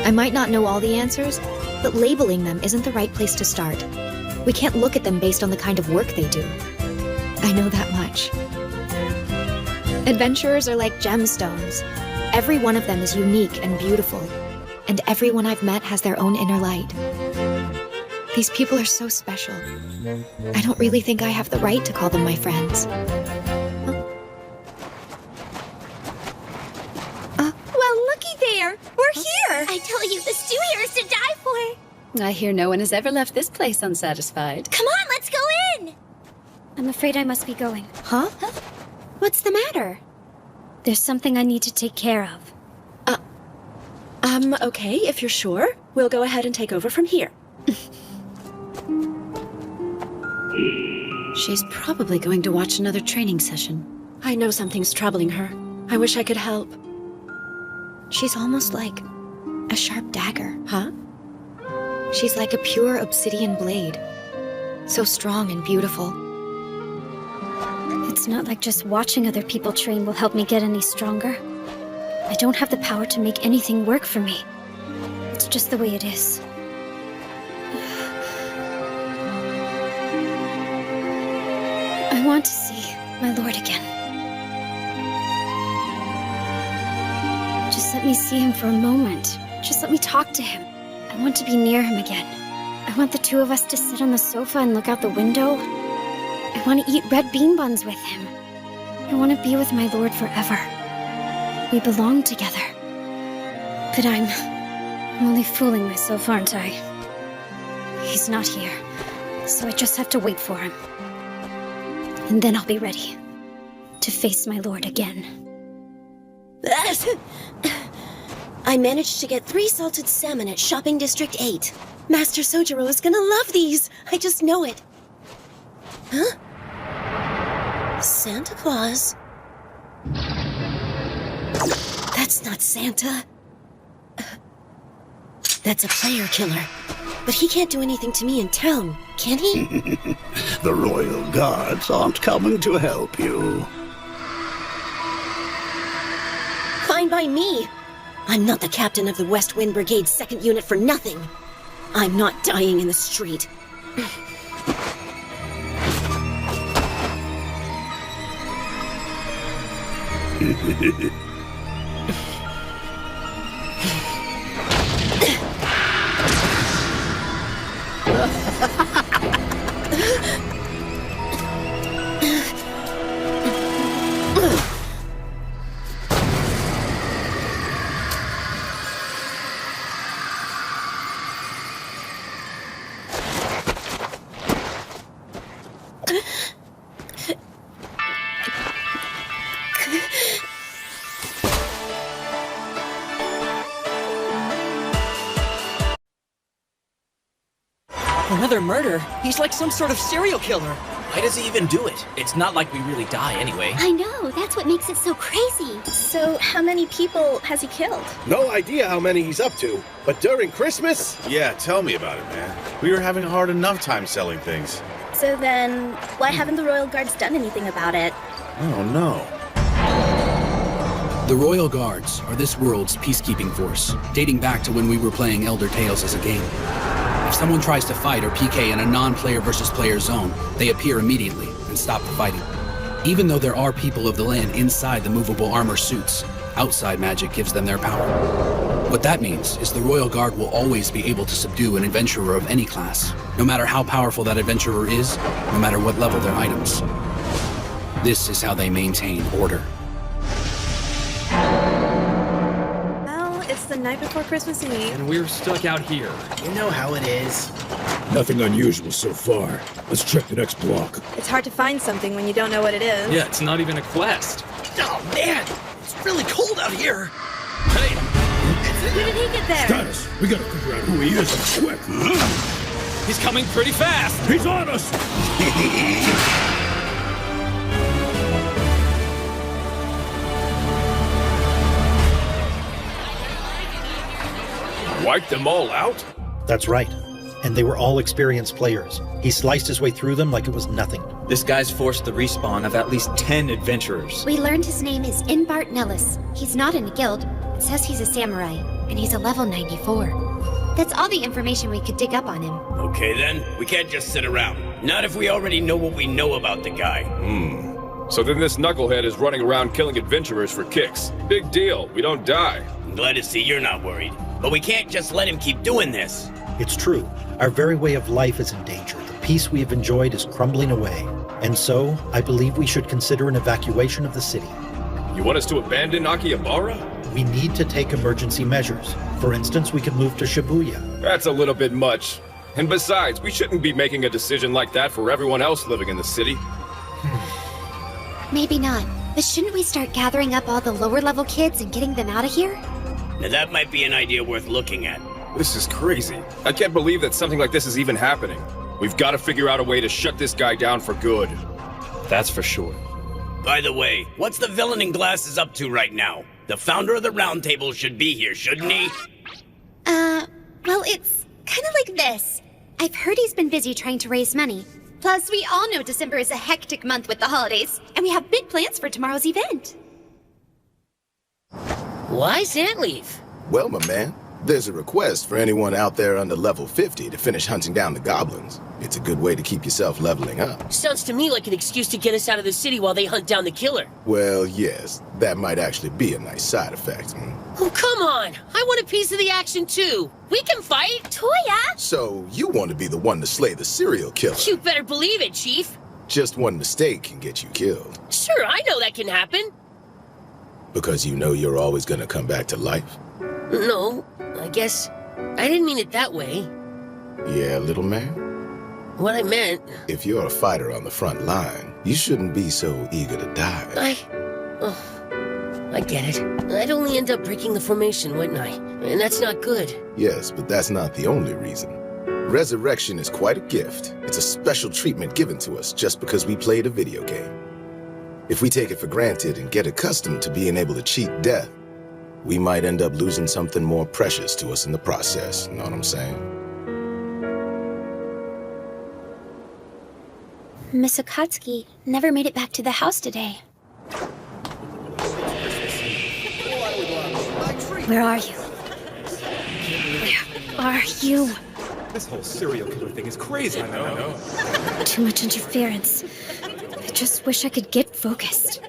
I might not know all the answers, but labeling them isn't the right place to start. We can't look at them based on the kind of work they do. I know that much. Adventurers are like gemstones. Every one of them is unique and beautiful, and everyone I've met has their own inner light. These people are so special. I don't really think I have the right to call them my friends. Well, looky there! We're here! I told you the stew here is to die for! I hear no one has ever left this place unsatisfied. Come on, let's go in! I'm afraid I must be going. Huh? What's the matter? There's something I need to take care of. Okay, if you're sure. We'll go ahead and take over from here. She's probably going to watch another training session. I know something's troubling her. I wish I could help. She's almost like a sharp dagger. Huh? She's like a pure obsidian blade. So strong and beautiful. It's not like just watching other people train will help me get any stronger. I don't have the power to make anything work for me. It's just the way it is. I want to see my lord again. Just let me see him for a moment. Just let me talk to him. I want to be near him again. I want the two of us to sit on the sofa and look out the window. I want to eat red bean buns with him. I want to be with my lord forever. We belong together. But I'm only fooling myself, aren't I? He's not here, so I just have to wait for him. And then I'll be ready to face my lord again. I managed to get 3 salted salmon at Shopping District 8. Master Sojiro is gonna love these. I just know it. Huh? Santa Claus? That's not Santa. That's a player killer. But he can't do anything to me in town, can he? The Royal Guards aren't coming to help you. Fine by me. I'm not the captain of the West Wind Brigade's 2nd unit for nothing. I'm not dying in the street. Another murder? He's like some sort of serial killer. Why does he even do it? It's not like we really die anyway. I know, that's what makes it so crazy. So, how many people has he killed? No idea how many he's up to, but during Christmas? Yeah, tell me about it, man. We were having a hard enough time selling things. So then, why haven't the Royal Guards done anything about it? Oh, no. The Royal Guards are this world's peacekeeping force, dating back to when we were playing Elder Tales as a game. If someone tries to fight or PK in a non-player versus player zone, they appear immediately and stop the fighting. Even though there are people of the land inside the movable armor suits, outside magic gives them their power. What that means is the Royal Guard will always be able to subdue an adventurer of any class, no matter how powerful that adventurer is, no matter what level their items. This is how they maintain order. Well, it's the night before Christmas Eve. And we're stuck out here. You know how it is. Nothing unusual so far. Let's check the next block. It's hard to find something when you don't know what it is. Yeah, it's not even a quest. Oh man, it's really cold out here. Hey! Who did he get there? Status! We gotta figure out who he is quick. He's coming pretty fast! He's on us! wiped them all out? That's right. And they were all experienced players. He sliced his way through them like it was nothing. This guy's forced the respawn of at least 10 adventurers. We learned his name is Inbart Nellis. He's not in a guild. It says he's a samurai, and he's a level 94. That's all the information we could dig up on him. Okay then, we can't just sit around. Not if we already know what we know about the guy. So then this knucklehead is running around killing adventurers for kicks. Big deal, we don't die. I'm glad to see you're not worried. But we can't just let him keep doing this. It's true. Our very way of life is in danger. The peace we have enjoyed is crumbling away. And so, I believe we should consider an evacuation of the city. You want us to abandon Akihabara? We need to take emergency measures. For instance, we could move to Shibuya. That's a little bit much. And besides, we shouldn't be making a decision like that for everyone else living in the city. Maybe not. But shouldn't we start gathering up all the lower level kids and getting them out of here? Now that might be an idea worth looking at. This is crazy. I can't believe that something like this is even happening. We've got to figure out a way to shut this guy down for good. That's for sure. By the way, what's the villain in glasses up to right now? The founder of the Round Table should be here, shouldn't he? Well, it's kind of like this. I've heard he's been busy trying to raise money. Plus, we all know December is a hectic month with the holidays, and we have big plans for tomorrow's event. Why's Ant leave? Well, my man, there's a request for anyone out there under level 50 to finish hunting down the goblins. It's a good way to keep yourself leveling up. Sounds to me like an excuse to get us out of the city while they hunt down the killer. Well, yes, that might actually be a nice side effect. Oh, come on! I want a piece of the action too! We can fight! Toya! So, you want to be the one to slay the serial killer? You better believe it, Chief! Just one mistake can get you killed. Sure, I know that can happen. Because you know you're always gonna come back to life? No, I guess I didn't mean it that way. Yeah, little man? What I meant... If you're a fighter on the front line, you shouldn't be so eager to die. I get it. I'd only end up breaking the formation, wouldn't I? And that's not good. Yes, but that's not the only reason. Resurrection is quite a gift. It's a special treatment given to us just because we played a video game. If we take it for granted and get accustomed to being able to cheat death, we might end up losing something more precious to us in the process, you know what I'm saying? Miss Akatsuki never made it back to the house today. Where are you? Where are you? This whole serial killer thing is crazy. I know. Too much interference. I just wish I could get focused.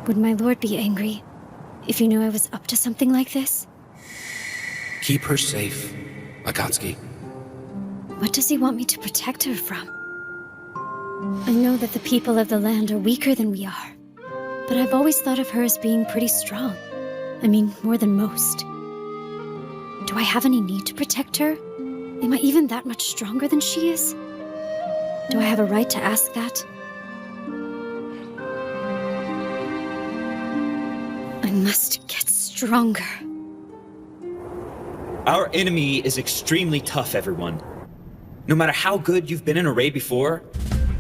Would my lord be angry if you knew I was up to something like this? Keep her safe, Akatsuki. What does he want me to protect her from? I know that the people of the land are weaker than we are, but I've always thought of her as being pretty strong. I mean, more than most. Do I have any need to protect her? Am I even that much stronger than she is? Do I have a right to ask that? I must get stronger. Our enemy is extremely tough, everyone. No matter how good you've been in a raid before,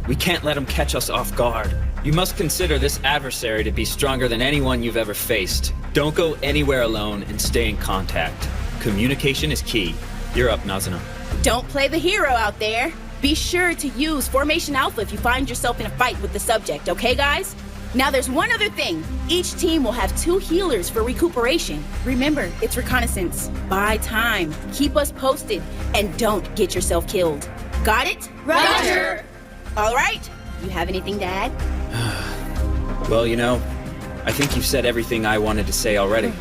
we can't let him catch us off guard. You must consider this adversary to be stronger than anyone you've ever faced. Don't go anywhere alone and stay in contact. Communication is key. You're up, Nazuna. Don't play the hero out there. Be sure to use Formation Alpha if you find yourself in a fight with the subject, okay guys? Now there's one other thing. Each team will have 2 healers for recuperation. Remember, it's reconnaissance. Buy time, keep us posted, and don't get yourself killed. Got it? Roger! All right, you have anything to add? Well, you know, I think you've said everything I wanted to say already.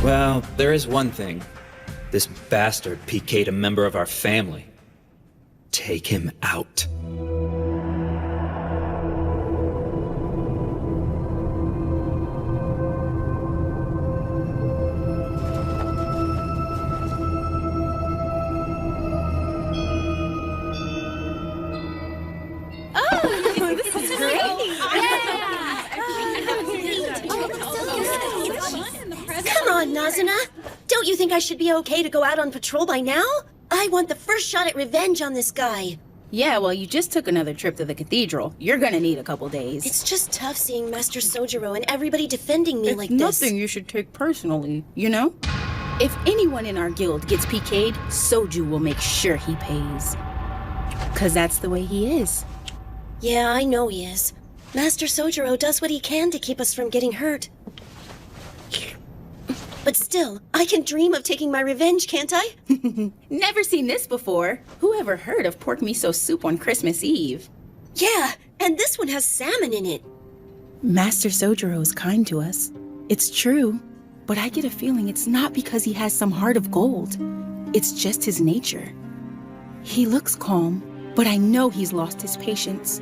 Well, there is one thing. This bastard PK'd a member of our family. Take him out. Come on, Nazuna. Don't you think I should be okay to go out on patrol by now? I want the first shot at revenge on this guy. Yeah, well, you just took another trip to the cathedral. You're gonna need a couple days. It's just tough seeing Master Sojiro and everybody defending me It's like this. nothing you should take personally, you know? If anyone in our guild gets PK'd, Soju will make sure he pays. 'Cause that's the way he is. Yeah, I know he is. Master Sojiro does what he can to keep us from getting hurt. But still, I can dream of taking my revenge, can't I? Never seen this before. Who ever heard of pork miso soup on Christmas Eve? Yeah, and this one has salmon in it. Master Sojiro is kind to us. It's true, but I get a feeling it's not because he has some heart of gold. It's just his nature. He looks calm, but I know he's lost his patience.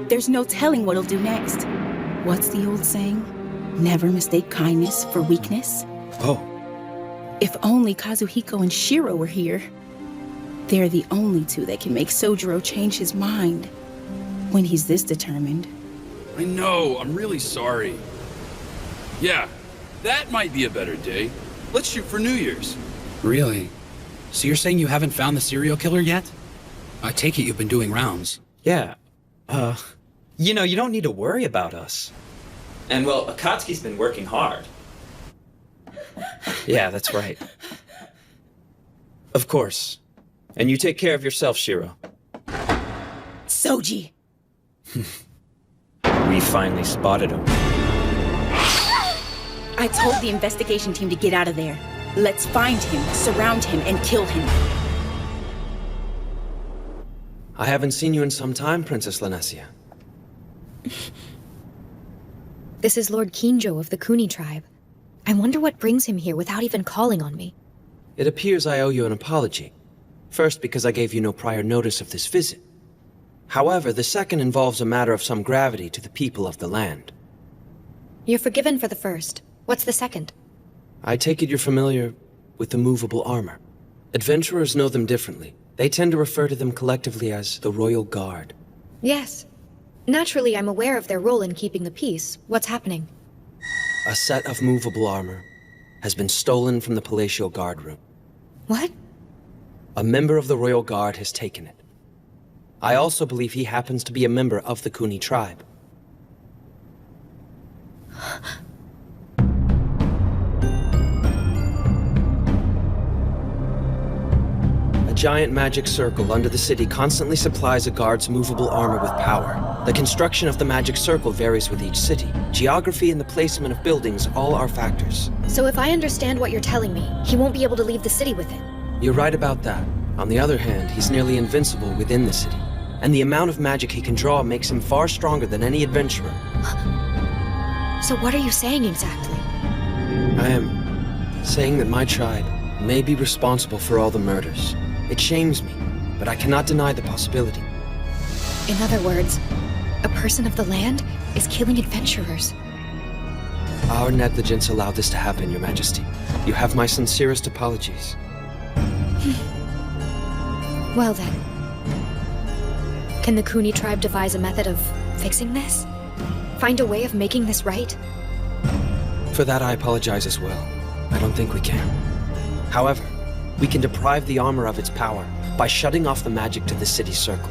There's no telling what he'll do next. What's the old saying? Never mistake kindness for weakness. Oh. If only Kazuhiko and Shiro were here. They're the only two that can make Sojiro change his mind when he's this determined. I know, I'm really sorry. Yeah, that might be a better day. Let's shoot for New Year's. Really? So you're saying you haven't found the serial killer yet? I take it you've been doing rounds. Yeah. You know, you don't need to worry about us. And well, Akatsuki's been working hard. Yeah, that's right. Of course. And you take care of yourself, Shiro. Soji! We finally spotted him. I told the investigation team to get out of there. Let's find him, surround him, and kill him. I haven't seen you in some time, Princess Lanessia. This is Lord Kinjo of the Kuni tribe. I wonder what brings him here without even calling on me. It appears I owe you an apology. First, because I gave you no prior notice of this visit. However, the second involves a matter of some gravity to the people of the land. You're forgiven for the first. What's the second? I take it you're familiar with the movable armor. Adventurers know them differently. They tend to refer to them collectively as the Royal Guard. Yes. Naturally, I'm aware of their role in keeping the peace. What's happening? A set of movable armor has been stolen from the Palatial Guard room. What? A member of the Royal Guard has taken it. I also believe he happens to be a member of the Kuni tribe. A giant magic circle under the city constantly supplies a guard's movable armor with power. The construction of the magic circle varies with each city. Geography and the placement of buildings all are factors. So if I understand what you're telling me, he won't be able to leave the city with it. You're right about that. On the other hand, he's nearly invincible within the city. And the amount of magic he can draw makes him far stronger than any adventurer. So what are you saying exactly? I am saying that my tribe may be responsible for all the murders. It shames me, but I cannot deny the possibility. In other words, a person of the land is killing adventurers. Our negligence allowed this to happen, Your Majesty. You have my sincerest apologies. Well then. Can the Kuni tribe devise a method of fixing this? Find a way of making this right? For that, I apologize as well. I don't think we can. However, we can deprive the armor of its power by shutting off the magic to the city's circle.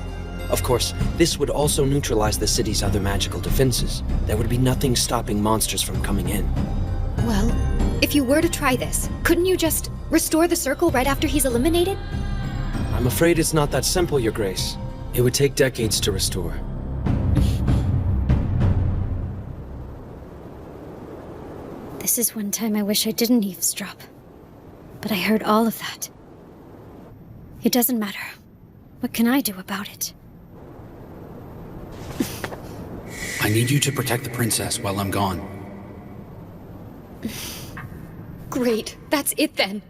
Of course, this would also neutralize the city's other magical defenses. There would be nothing stopping monsters from coming in. Well, if you were to try this, couldn't you just restore the circle right after he's eliminated? I'm afraid it's not that simple, Your Grace. It would take decades to restore. This is one time I wish I didn't eavesdrop. But I heard all of that. It doesn't matter. What can I do about it? I need you to protect the princess while I'm gone. Great, that's it then.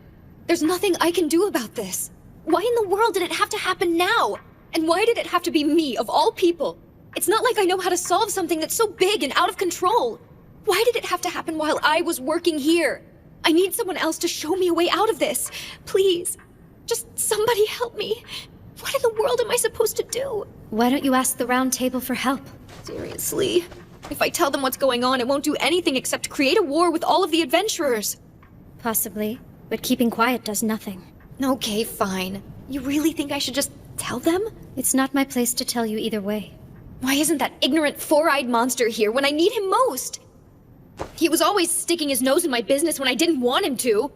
There's nothing I can do about this. Why in the world did it have to happen now? And why did it have to be me, of all people? It's not like I know how to solve something that's so big and out of control. Why did it have to happen while I was working here? I need someone else to show me a way out of this. Please, just somebody help me. What in the world am I supposed to do? Why don't you ask the Round Table for help? Seriously. If I tell them what's going on, it won't do anything except create a war with all of the adventurers. Possibly, but keeping quiet does nothing. Okay, fine. You really think I should just Tell them? It's not my place to tell you either way. Why isn't that ignorant four-eyed monster here when I need him most? He was always sticking his nose in my business when I didn't want him to.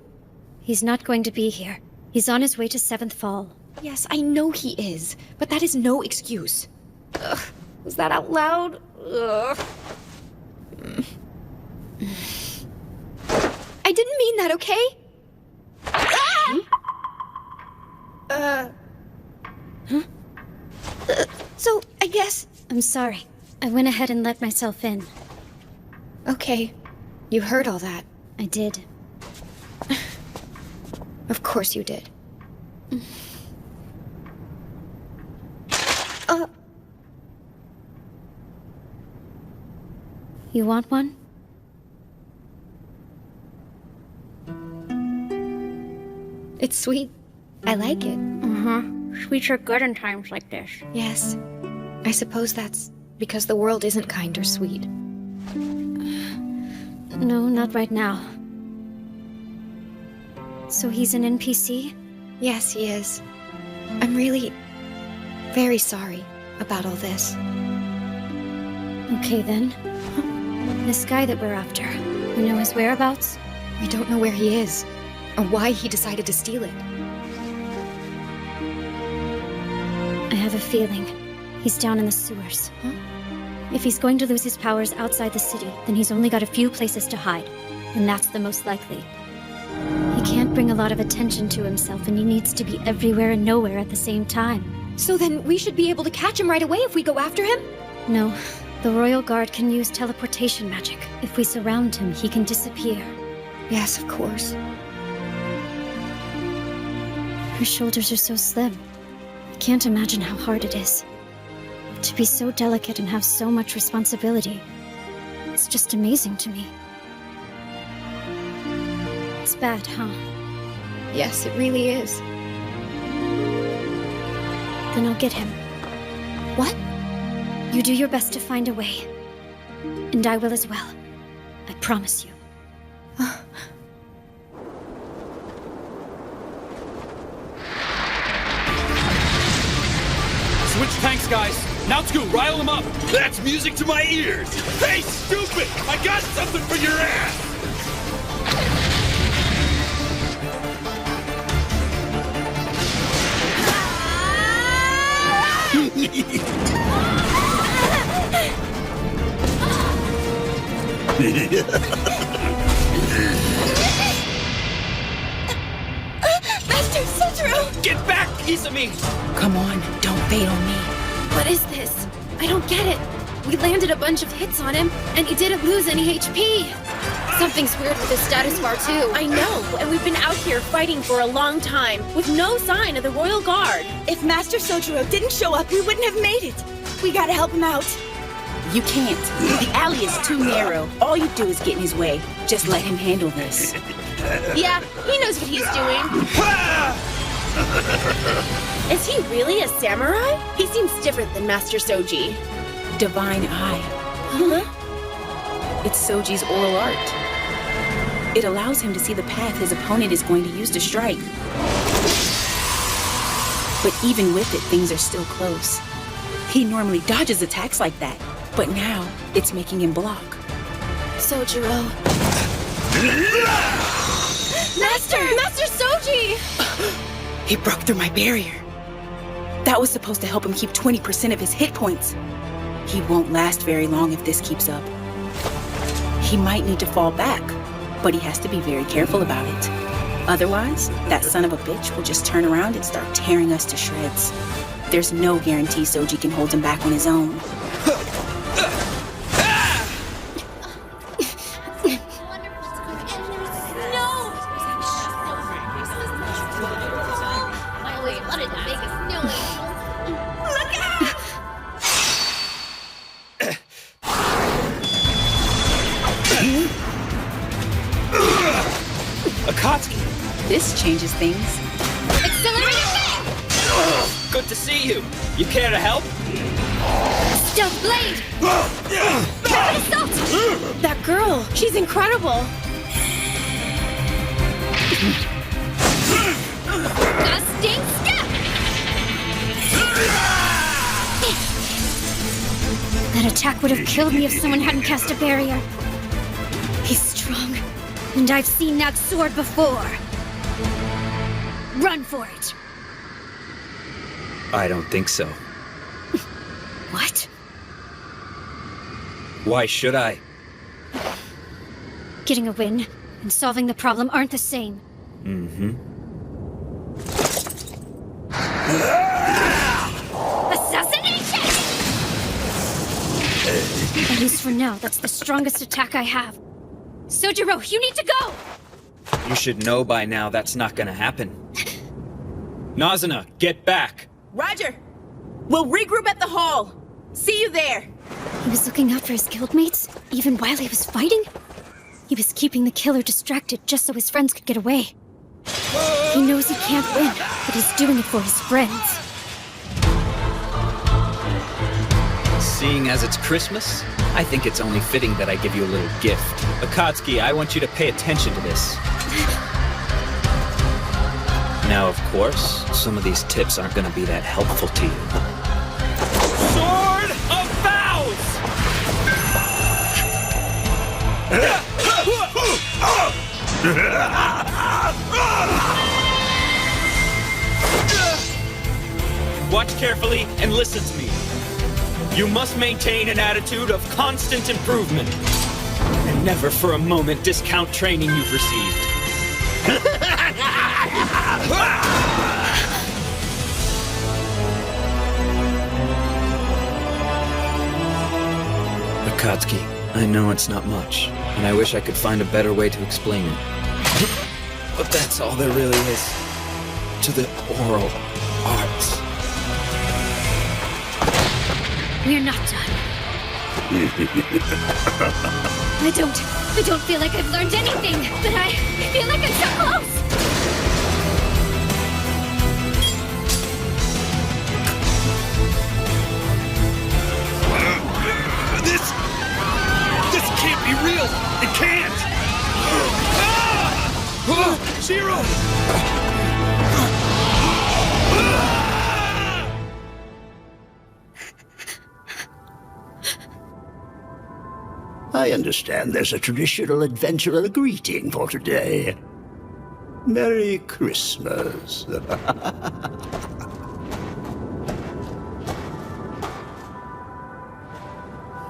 He's not going to be here. He's on his way to Seventh Fall. Yes, I know he is, but that is no excuse. Ugh, was that out loud? Ugh. I didn't mean that, okay? So, I guess... I'm sorry. I went ahead and let myself in. Okay. You heard all that. I did. Of course you did. You want one? It's sweet. I like it. Sweets are good in times like this. Yes. I suppose that's because the world isn't kind or sweet. No, not right now. So he's an NPC? Yes, he is. I'm really very sorry about all this. Okay then. This guy that we're after, you know his whereabouts? We don't know where he is, or why he decided to steal it. I have a feeling he's down in the sewers. If he's going to lose his powers outside the city, then he's only got a few places to hide, and that's the most likely. He can't bring a lot of attention to himself, and he needs to be everywhere and nowhere at the same time. So then we should be able to catch him right away if we go after him? No. The Royal Guard can use teleportation magic. If we surround him, he can disappear. Yes, of course. Her shoulders are so slim. I can't imagine how hard it is. To be so delicate and have so much responsibility. It's just amazing to me. It's bad, huh? Yes, it really is. Then I'll get him. What? You do your best to find a way. And I will as well. I promise you. Switch tanks, guys. Now Scoot, rile them up. That's music to my ears. Hey, stupid! I got something for your ass! Master Sojiro! Get back, Izumi! Come on, don't bait on me. What is this? I don't get it. We landed a bunch of hits on him, and he didn't lose any HP. Something's weird with his status bar, too. I know, and we've been out here fighting for a long time, with no sign of the Royal Guard. If Master Sojiro didn't show up, we wouldn't have made it. We gotta help him out. You can't. The alley is too narrow. All you do is get in his way. Just let him handle this. Yeah, he knows what he's doing. Is he really a samurai? He seems different than Master Soji. Divine Eye. Huh? It's Soji's oral art. It allows him to see the path his opponent is going to use to strike. But even with it, things are still close. He normally dodges attacks like that, but now it's making him block. Sojiro. Master Soji! He broke through my barrier. That was supposed to help him keep 20% of his hit points. He won't last very long if this keeps up. He might need to fall back, but he has to be very careful about it. Otherwise, that son of a bitch will just turn around and start tearing us to shreds. There's no guarantee Soji can hold him back on his own. Akatsuki! This changes things. Accelerated Fang! Good to see you. You care to help? Stealth Blade! Rapid Assault! That girl, she's incredible! Gusting Step! That attack would have killed me if someone hadn't cast a barrier. He's strong, and I've seen that sword before. Run for it. I don't think so. What? Why should I? Getting a win and solving the problem aren't the same. Mm-hmm. Assassination! At least for now, that's the strongest attack I have. Sojiro, you need to go! You should know by now that's not gonna happen. Nazuna, get back! Roger! We'll regroup at the hall. See you there. He was looking out for his guildmates, even while he was fighting? He was keeping the killer distracted just so his friends could get away. He knows he can't win, but he's doing it for his friends. Seeing as it's Christmas, I think it's only fitting that I give you a little gift. Akatsuki, I want you to pay attention to this. Now, of course, some of these tips aren't gonna be that helpful to you. Sword of Vows! Watch carefully and listen to me. You must maintain an attitude of constant improvement. And never for a moment discount training you've received. Akatsuki, I know it's not much, and I wish I could find a better way to explain it. But that's all there really is to the oral arts. We're not done. I don't feel like I've learned anything, but I feel like I'm so close! This can't be real! It can't! Zero! I understand there's a traditional adventurer greeting for today. Merry Christmas. My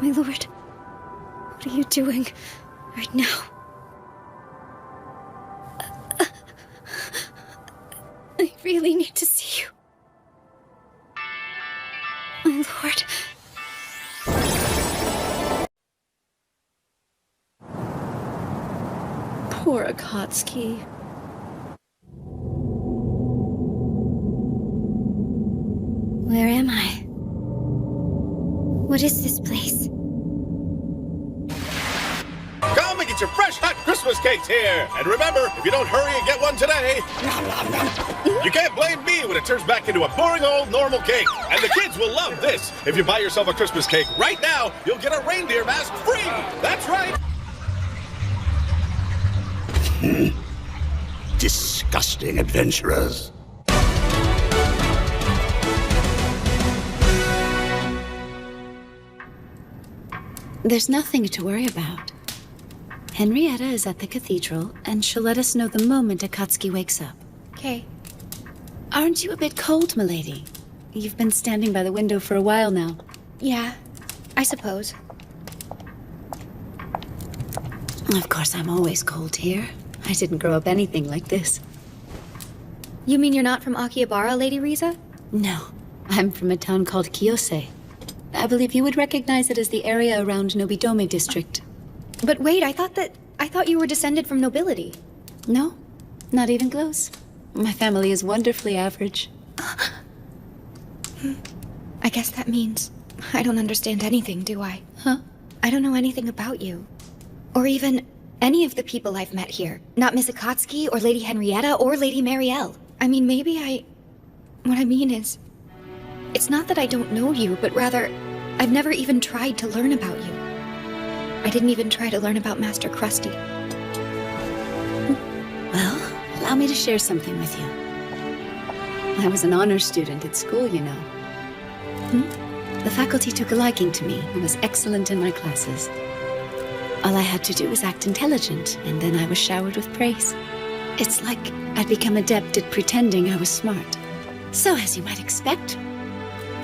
lord, what are you doing right now? I really need to see you. My lord. Poor Akatsuki. Where am I? What is this place? Come and get your fresh, hot Christmas cakes here! And remember, if you don't hurry and get one today, you can't blame me when it turns back into a boring old normal cake. And the kids will love this. If you buy yourself a Christmas cake right now, you'll get a reindeer mask free! That's right! Disgusting adventurers. There's nothing to worry about. Henrietta is at the cathedral, and she'll let us know the moment Akatsuki wakes up. Okay. Aren't you a bit cold, milady? You've been standing by the window for a while now. Yeah, I suppose. Of course, I'm always cold here. I didn't grow up anything like this. You mean you're not from Akihabara, Lady Riza? No, I'm from a town called Kiyose. I believe you would recognize it as the area around Nobidome district. But wait, I thought you were descended from nobility. No, not even close. My family is wonderfully average. I guess that means I don't understand anything, do I? Huh? I don't know anything about you. Or even any of the people I've met here. Not Miss Akatsuki, or Lady Henrietta, or Lady Marielle. I mean, what I mean is, it's not that I don't know you, but rather, I've never even tried to learn about you. I didn't even try to learn about Master Krusty. Well, allow me to share something with you. I was an honor student at school, you know. The faculty took a liking to me and was excellent in my classes. All I had to do was act intelligent, and then I was showered with praise. It's like I'd become adept at pretending I was smart. So, as you might expect,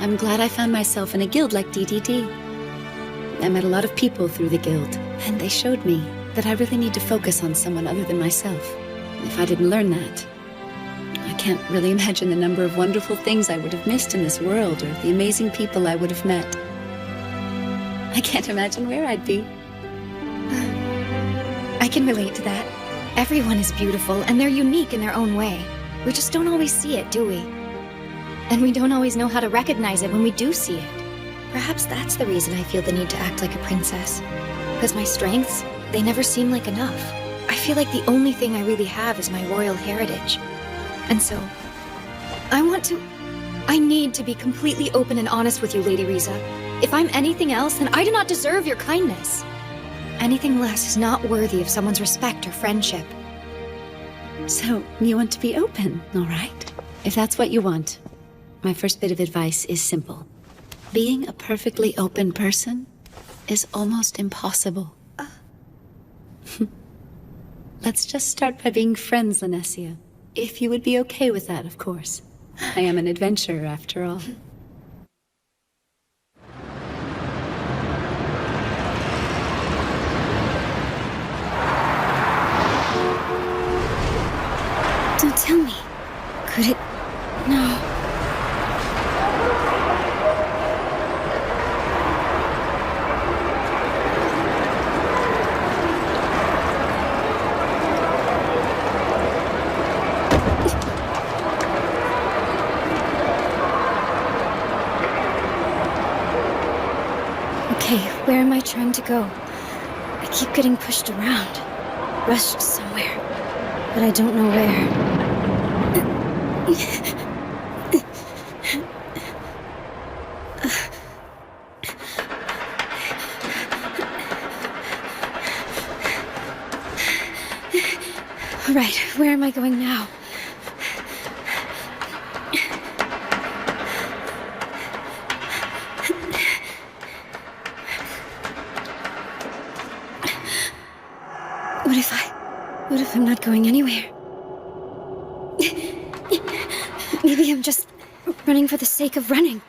I'm glad I found myself in a guild like DDD. I met a lot of people through the guild, and they showed me that I really need to focus on someone other than myself. If I didn't learn that, I can't really imagine the number of wonderful things I would have missed in this world, or the amazing people I would have met. I can't imagine where I'd be. I can relate to that. Everyone is beautiful, and they're unique in their own way. We just don't always see it, do we? And we don't always know how to recognize it when we do see it. Perhaps that's the reason I feel the need to act like a princess. Because my strengths, they never seem like enough. I feel like the only thing I really have is my royal heritage. And so, I need to be completely open and honest with you, Lady Riza. If I'm anything else, then I do not deserve your kindness. Anything less is not worthy of someone's respect or friendship. So, you want to be open, all right? If that's what you want, my first bit of advice is simple. Being a perfectly open person is almost impossible. Let's just start by being friends, Linesia. If you would be okay with that, of course. I am an adventurer, after all. Don't tell me. Could it... No. Okay, where am I trying to go? I keep getting pushed around, rushed somewhere, but I don't know where. All right, where am I going now? What if I'm not going anywhere? Maybe I'm just running for the sake of running.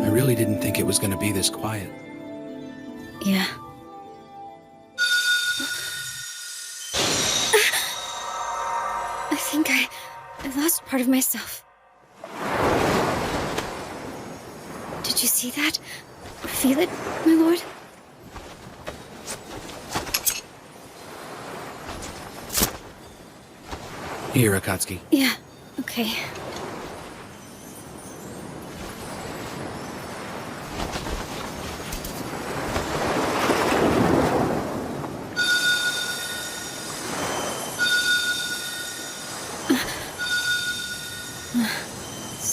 I really didn't think it was going to be this quiet. Yeah. I think I lost part of myself. Did you see that? Or feel it, my lord? Here, Akatsuki. Yeah, okay.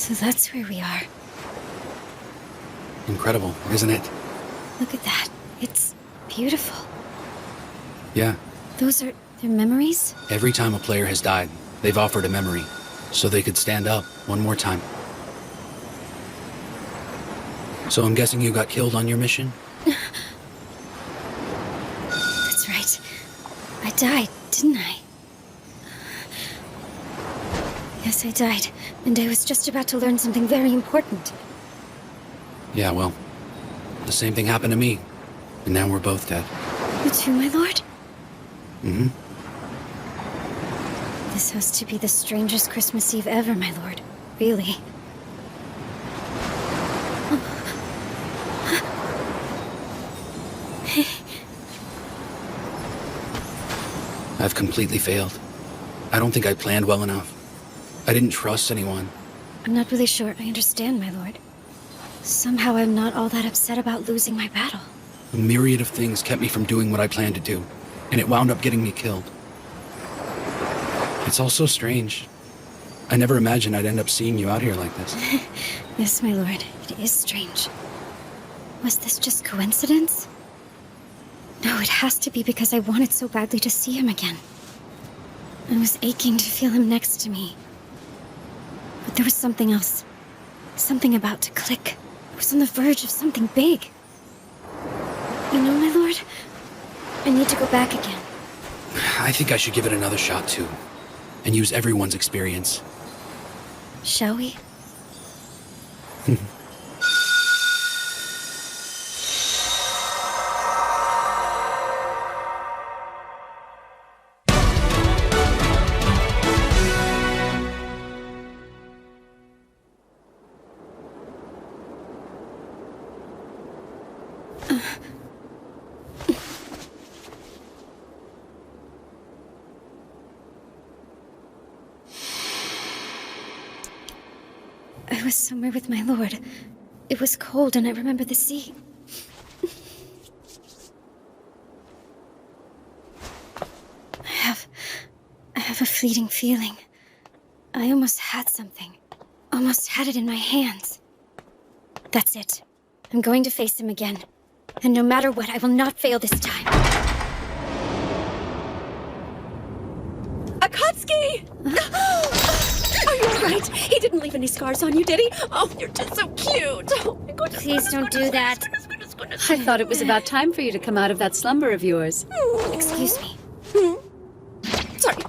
So that's where we are. Incredible, isn't it? Look at that. It's beautiful. Yeah. Those are their memories? Every time a player has died, they've offered a memory, so they could stand up one more time. So I'm guessing you got killed on your mission? That's right. I died, didn't I? Yes, I died, and I was just about to learn something very important. Yeah, well, the same thing happened to me, and now we're both dead. You too, my lord? Mm-hmm. This has to be the strangest Christmas Eve ever, my lord. Really. I've completely failed. I don't think I planned well enough. I didn't trust anyone. I'm not really sure I understand, my lord. Somehow I'm not all that upset about losing my battle. A myriad of things kept me from doing what I planned to do, and it wound up getting me killed. It's all so strange. I never imagined I'd end up seeing you out here like this. Yes, my lord, it is strange. Was this just coincidence? No, it has to be because I wanted so badly to see him again. I was aching to feel him next to me. But there was something else. Something about to click. I was on the verge of something big. You know, my lord, I need to go back again. I think I should give it another shot, too. And use everyone's experience. Shall we? I was somewhere with my lord. It was cold and I remember the sea. I have a fleeting feeling. I almost had something. Almost had it in my hands. That's it. I'm going to face him again. And no matter what, I will not fail this time. Akatsuki! Are you alright? He didn't leave any scars on you, did he? Oh, you're just so cute. Oh, my goodness. Please don't do that. I thought it was about time for you to come out of that slumber of yours. Excuse me. Sorry.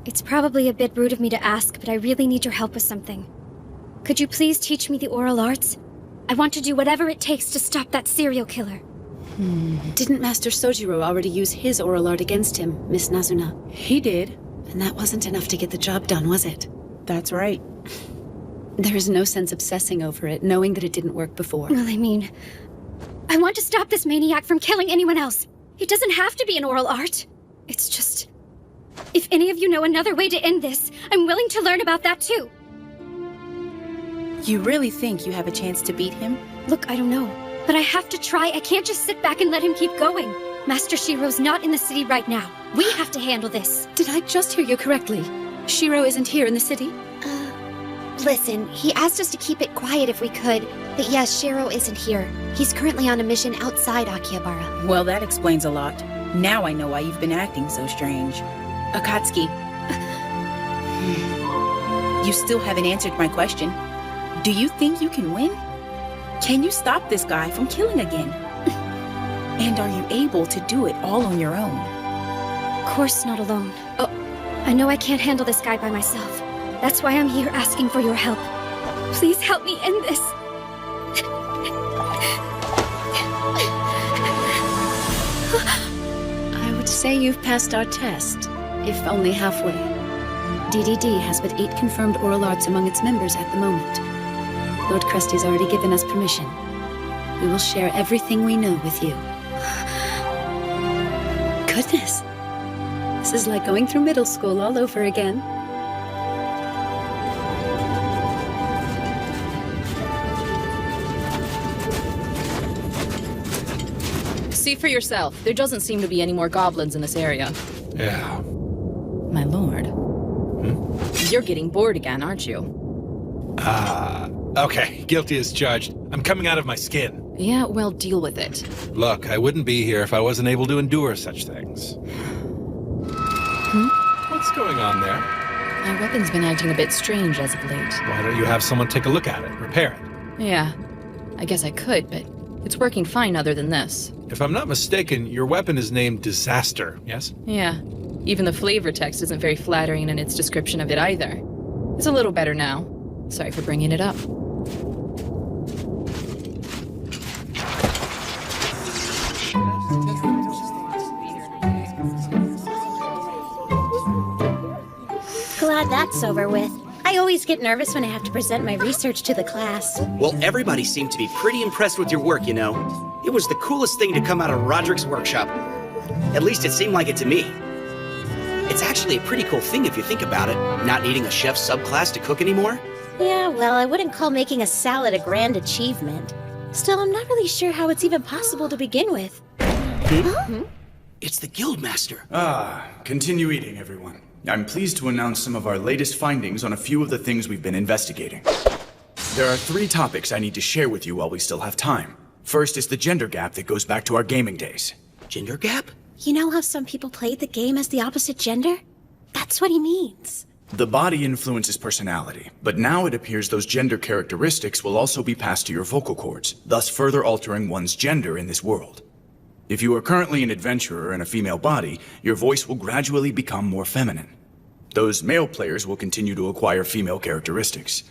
It's probably a bit rude of me to ask, but I really need your help with something. Could you please teach me the oral arts? I want to do whatever it takes to stop that serial killer. Didn't Master Sojiro already use his oral art against him, Miss Nazuna? He did. And that wasn't enough to get the job done, was it? That's right. There is no sense obsessing over it, knowing that it didn't work before. Well, I mean, I want to stop this maniac from killing anyone else. It doesn't have to be an oral art. It's just... If any of you know another way to end this, I'm willing to learn about that too. You really think you have a chance to beat him? Look, I don't know. But I have to try. I can't just sit back and let him keep going. Master Shiro's not in the city right now. We have to handle this. Did I just hear you correctly? Shiro isn't here in the city? Listen, he asked us to keep it quiet if we could. But yes, Shiro isn't here. He's currently on a mission outside Akihabara. Well, that explains a lot. Now I know why you've been acting so strange. Akatsuki. You still haven't answered my question. Do you think you can win? Can you stop this guy from killing again? And are you able to do it all on your own? Of course not alone. Oh, I know I can't handle this guy by myself. That's why I'm here asking for your help. Please help me end this. I would say you've passed our test, if only halfway. DDD has but 8 confirmed oral arts among its members at the moment. Lord Krusty's already given us permission. We will share everything we know with you. Goodness. This is like going through middle school all over again. See for yourself. There doesn't seem to be any more goblins in this area. Yeah. My lord. You're getting bored again, aren't you? Okay, guilty as charged. I'm coming out of my skin. Yeah, well, deal with it. Look, I wouldn't be here if I wasn't able to endure such things. What's going on there? My weapon's been acting a bit strange as of late. Why don't you have someone take a look at it, repair it? Yeah, I guess I could, but it's working fine other than this. If I'm not mistaken, your weapon is named Disaster, yes? Yeah, even the flavor text isn't very flattering in its description of it either. It's a little better now. Sorry for bringing it up. Glad that's over with. I always get nervous when I have to present my research to the class. Well, everybody seemed to be pretty impressed with your work, you know. It was the coolest thing to come out of Roderick's workshop. At least it seemed like it to me. It's actually a pretty cool thing if you think about it, not needing a chef subclass to cook anymore. Yeah, well, I wouldn't call making a salad a grand achievement. Still, I'm not really sure how it's even possible to begin with. It's the Guildmaster. Continue eating, everyone. I'm pleased to announce some of our latest findings on a few of the things we've been investigating. There are 3 topics I need to share with you while we still have time. First is the gender gap that goes back to our gaming days. Gender gap? You know how some people played the game as the opposite gender? That's what he means. The body influences personality, but now it appears those gender characteristics will also be passed to your vocal cords, thus further altering one's gender in this world. If you are currently an adventurer in a female body, your voice will gradually become more feminine. Those male players will continue to acquire female characteristics.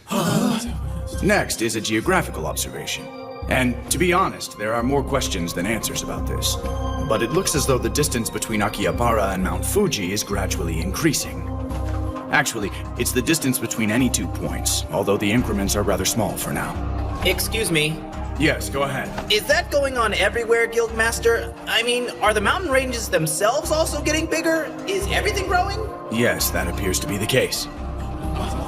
Next is a geographical observation. And to be honest, there are more questions than answers about this. But it looks as though the distance between Akihabara and Mount Fuji is gradually increasing. Actually, it's the distance between any 2 points, although the increments are rather small for now. Excuse me. Yes, go ahead. Is that going on everywhere, Guildmaster? I mean, are the mountain ranges themselves also getting bigger? Is everything growing? Yes, that appears to be the case.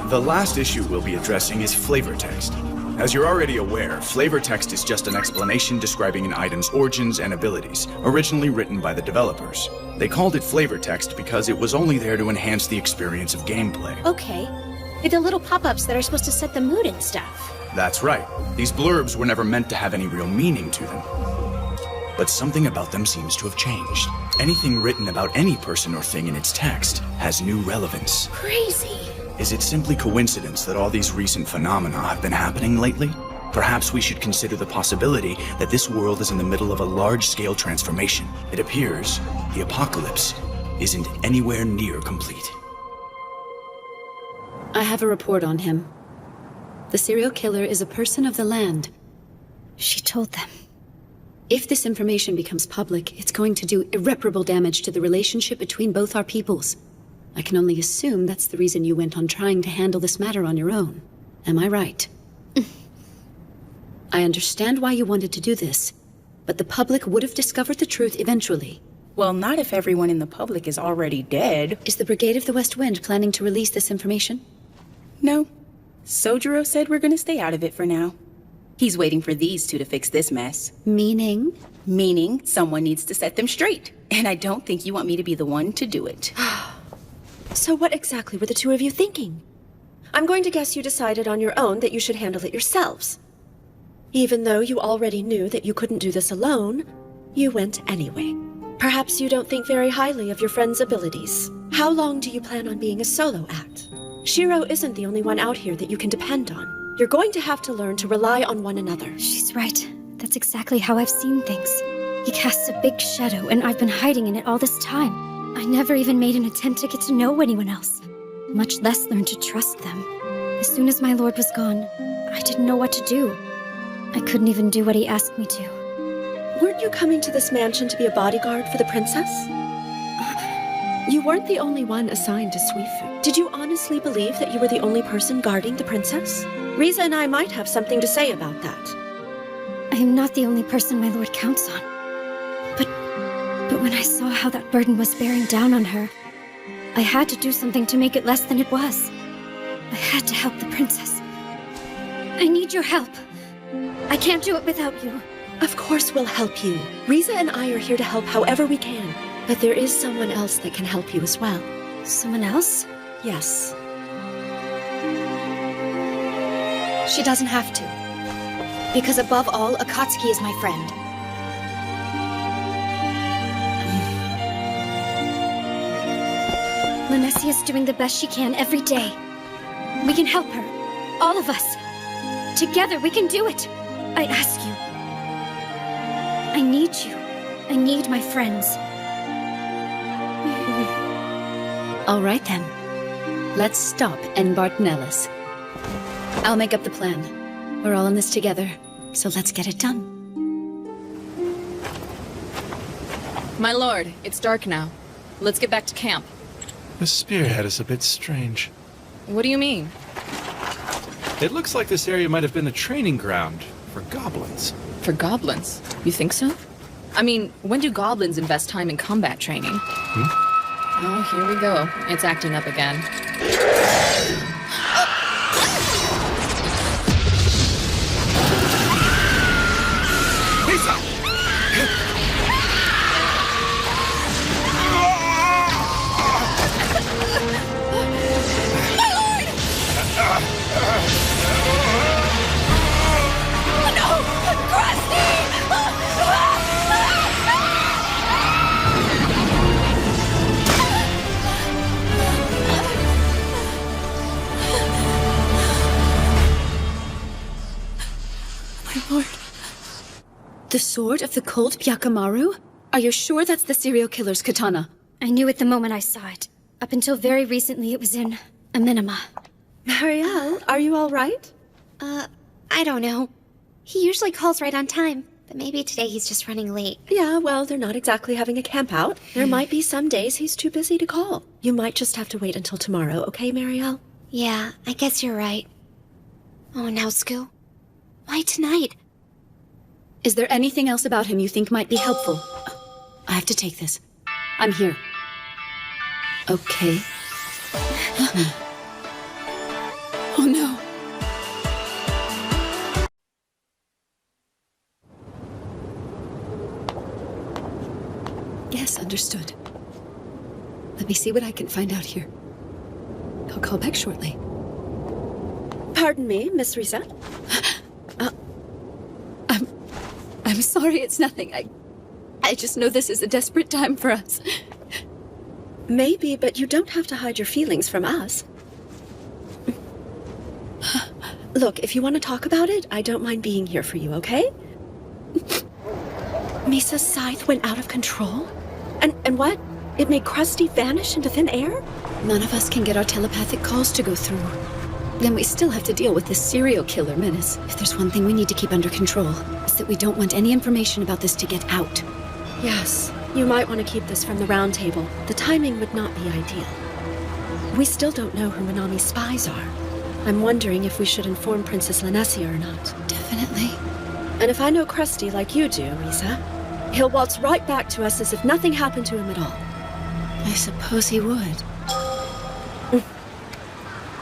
The last issue we'll be addressing is flavor text. As you're already aware, flavor text is just an explanation describing an item's origins and abilities, originally written by the developers. They called it flavor text because it was only there to enhance the experience of gameplay. Okay. Like the little pop-ups that are supposed to set the mood and stuff. That's right. These blurbs were never meant to have any real meaning to them. But something about them seems to have changed. Anything written about any person or thing in its text has new relevance. Crazy. Is it simply coincidence that all these recent phenomena have been happening lately? Perhaps we should consider the possibility that this world is in the middle of a large-scale transformation. It appears the apocalypse isn't anywhere near complete. I have a report on him. The serial killer is a person of the land. She told them. If this information becomes public, it's going to do irreparable damage to the relationship between both our peoples. I can only assume that's the reason you went on trying to handle this matter on your own. Am I right? I understand why you wanted to do this, but the public would have discovered the truth eventually. Well, not if everyone in the public is already dead. Is the Brigade of the West Wind planning to release this information? No. Sojiro said we're gonna stay out of it for now. He's waiting for these 2 to fix this mess. Meaning? Meaning someone needs to set them straight. And I don't think you want me to be the one to do it. So what exactly were the 2 of you thinking? I'm going to guess you decided on your own that you should handle it yourselves. Even though you already knew that you couldn't do this alone, you went anyway. Perhaps you don't think very highly of your friend's abilities. How long do you plan on being a solo act? Shiro isn't the only one out here that you can depend on. You're going to have to learn to rely on one another. She's right. That's exactly how I've seen things. He casts a big shadow, and I've been hiding in it all this time. I never even made an attempt to get to know anyone else, much less learn to trust them. As soon as my lord was gone, I didn't know what to do. I couldn't even do what he asked me to. Weren't you coming to this mansion to be a bodyguard for the princess? You weren't the only one assigned to Suifu. Did you honestly believe that you were the only person guarding the princess? Riza and I might have something to say about that. I am not the only person my lord counts on. But when I saw how that burden was bearing down on her, I had to do something to make it less than it was. I had to help the princess. I need your help. I can't do it without you. Of course we'll help you. Riza and I are here to help however we can. But there is someone else that can help you as well. Someone else? Yes. She doesn't have to. Because above all, Akatsuki is my friend. Lanessia's doing the best she can every day. We can help her. All of us. Together, we can do it. I ask you. I need you. I need my friends. All right, then. Let's stop Enbart Nellis. I'll make up the plan. We're all in this together, so let's get it done. My lord, it's dark now. Let's get back to camp. The spearhead is a bit strange. What do you mean? It looks like this area might have been a training ground for goblins. For goblins? You think so? I mean, when do goblins invest time in combat training? Oh, here we go. It's acting up again. The sword of the cult Byakumaru? Are you sure that's the serial killer's katana? I knew it the moment I saw it. Up until very recently, it was in a minima. Marielle, are you all right? I don't know. He usually calls right on time, but maybe today he's just running late. Yeah, well, they're not exactly having a camp out. There might be some days he's too busy to call. You might just have to wait until tomorrow, okay, Marielle? Yeah, I guess you're right. Oh, Naotsku. Why tonight? Is there anything else about him you think might be helpful? I have to take this. I'm here. Okay. Oh no. Yes, understood. Let me see what I can find out here. I'll call back shortly. Pardon me, Miss Risa? I'm sorry, it's nothing. I just know this is a desperate time for us. Maybe, but you don't have to hide your feelings from us. Look, if you want to talk about it, I don't mind being here for you, okay? Misa's scythe went out of control? And what? It made Krusty vanish into thin air? None of us can get our telepathic calls to go through. Then we still have to deal with this serial killer menace. If there's one thing we need to keep under control, it's that we don't want any information about this to get out. Yes, you might want to keep this from the round table. The timing would not be ideal. We still don't know who Minami's spies are. I'm wondering if we should inform Princess Lanessia or not. Definitely. And if I know Krusty like you do, Risa, he'll waltz right back to us as if nothing happened to him at all. I suppose he would.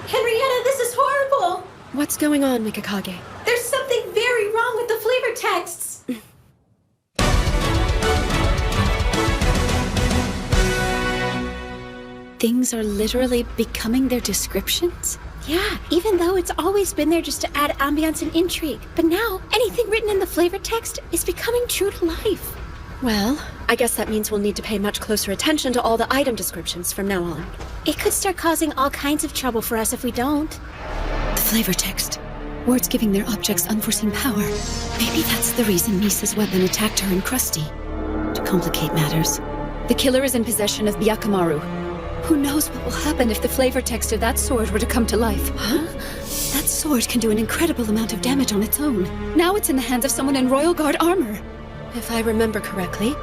Henrietta, this is horrible! What's going on, Mikakage? There's something very wrong with the flavor texts! Things are literally becoming their descriptions? Yeah, even though it's always been there just to add ambiance and intrigue. But now, anything written in the flavor text is becoming true to life. Well, I guess that means we'll need to pay much closer attention to all the item descriptions from now on. It could start causing all kinds of trouble for us if we don't. The flavor text. Words giving their objects unforeseen power. Maybe that's the reason Misa's weapon attacked her and Krusty. To complicate matters, the killer is in possession of Byakumaru. Who knows what will happen if the flavor text of that sword were to come to life? Huh? That sword can do an incredible amount of damage on its own. Now it's in the hands of someone in Royal Guard armor. If I remember correctly,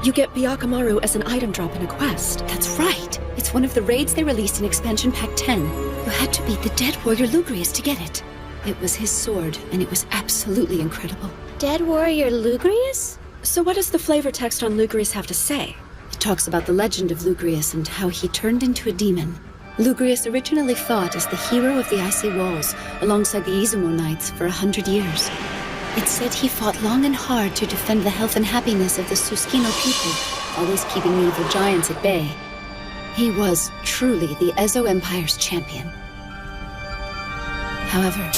you get Byakumaru as an item drop in a quest. That's right. It's one of the raids they released in Expansion Pack 10. You had to beat the dead warrior Lugrius to get it. It was his sword, and it was absolutely incredible. Dead warrior Lugrius? So what does the flavor text on Lugrius have to say? It talks about the legend of Lugrius and how he turned into a demon. Lugrius originally fought as the hero of the Icy Walls alongside the Izumo Knights for 100 years. It said he fought long and hard to defend the health and happiness of the Suskino people, always keeping the evil giants at bay. He was truly the Ezo Empire's champion. However,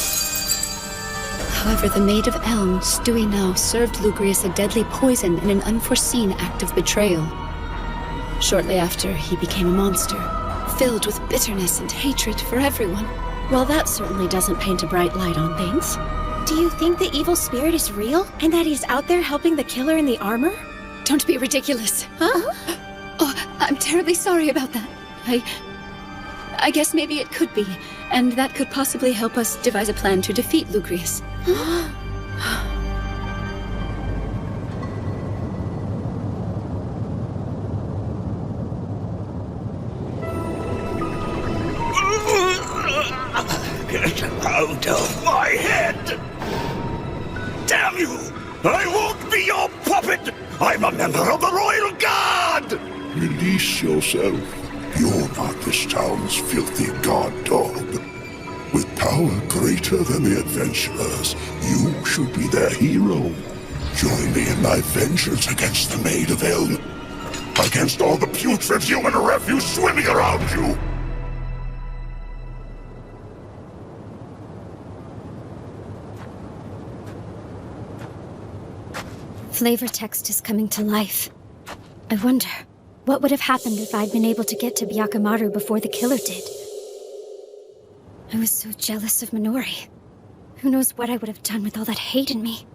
However, the Maid of Elm, Stewie now, served Lugrius a deadly poison in an unforeseen act of betrayal. Shortly after, he became a monster, filled with bitterness and hatred for everyone. Well, that certainly doesn't paint a bright light on things. Do you think the evil spirit is real? And that he's out there helping the killer in the armor? Don't be ridiculous. Huh? Oh, I'm terribly sorry about that. I guess maybe it could be, and that could possibly help us devise a plan to defeat Lugrius. Get out of my head! Damn you! I won't be your puppet! I'm a member of the Royal Guard! Release yourself. You're not this town's filthy guard dog. With power greater than the adventurers, you should be their hero. Join me in my vengeance against the Maid of Elm. Against all the putrid human refuse swimming around you. Flavor text is coming to life. I wonder, what would have happened if I'd been able to get to Byakumaru before the killer did? I was so jealous of Minori. Who knows what I would have done with all that hate in me?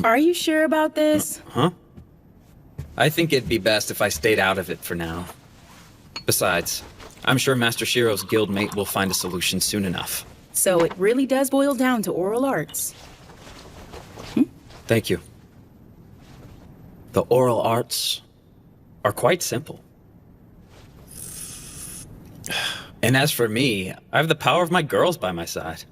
Are you sure about this? Huh? I think it'd be best if I stayed out of it for now. Besides, I'm sure Master Shiro's guildmate will find a solution soon enough. So it really does boil down to oral arts. Thank you. The oral arts are quite simple. And as for me, I have the power of my girls by my side.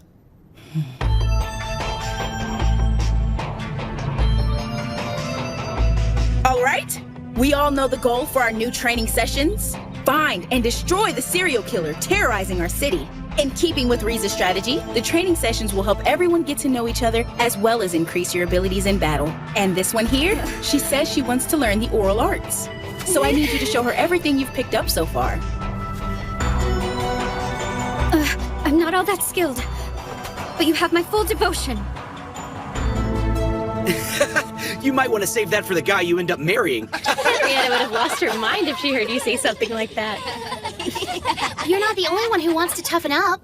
All right, we all know the goal for our new training sessions. Find and destroy the serial killer terrorizing our city. In keeping with Riza's strategy, the training sessions will help everyone get to know each other as well as increase your abilities in battle. And this one here, she says she wants to learn the oral arts. So I need you to show her everything you've picked up so far. I'm not all that skilled, but you have my full devotion. You might want to save that for the guy you end up marrying. Henrietta would have lost her mind if she heard you say something like that. You're not the only one who wants to toughen up.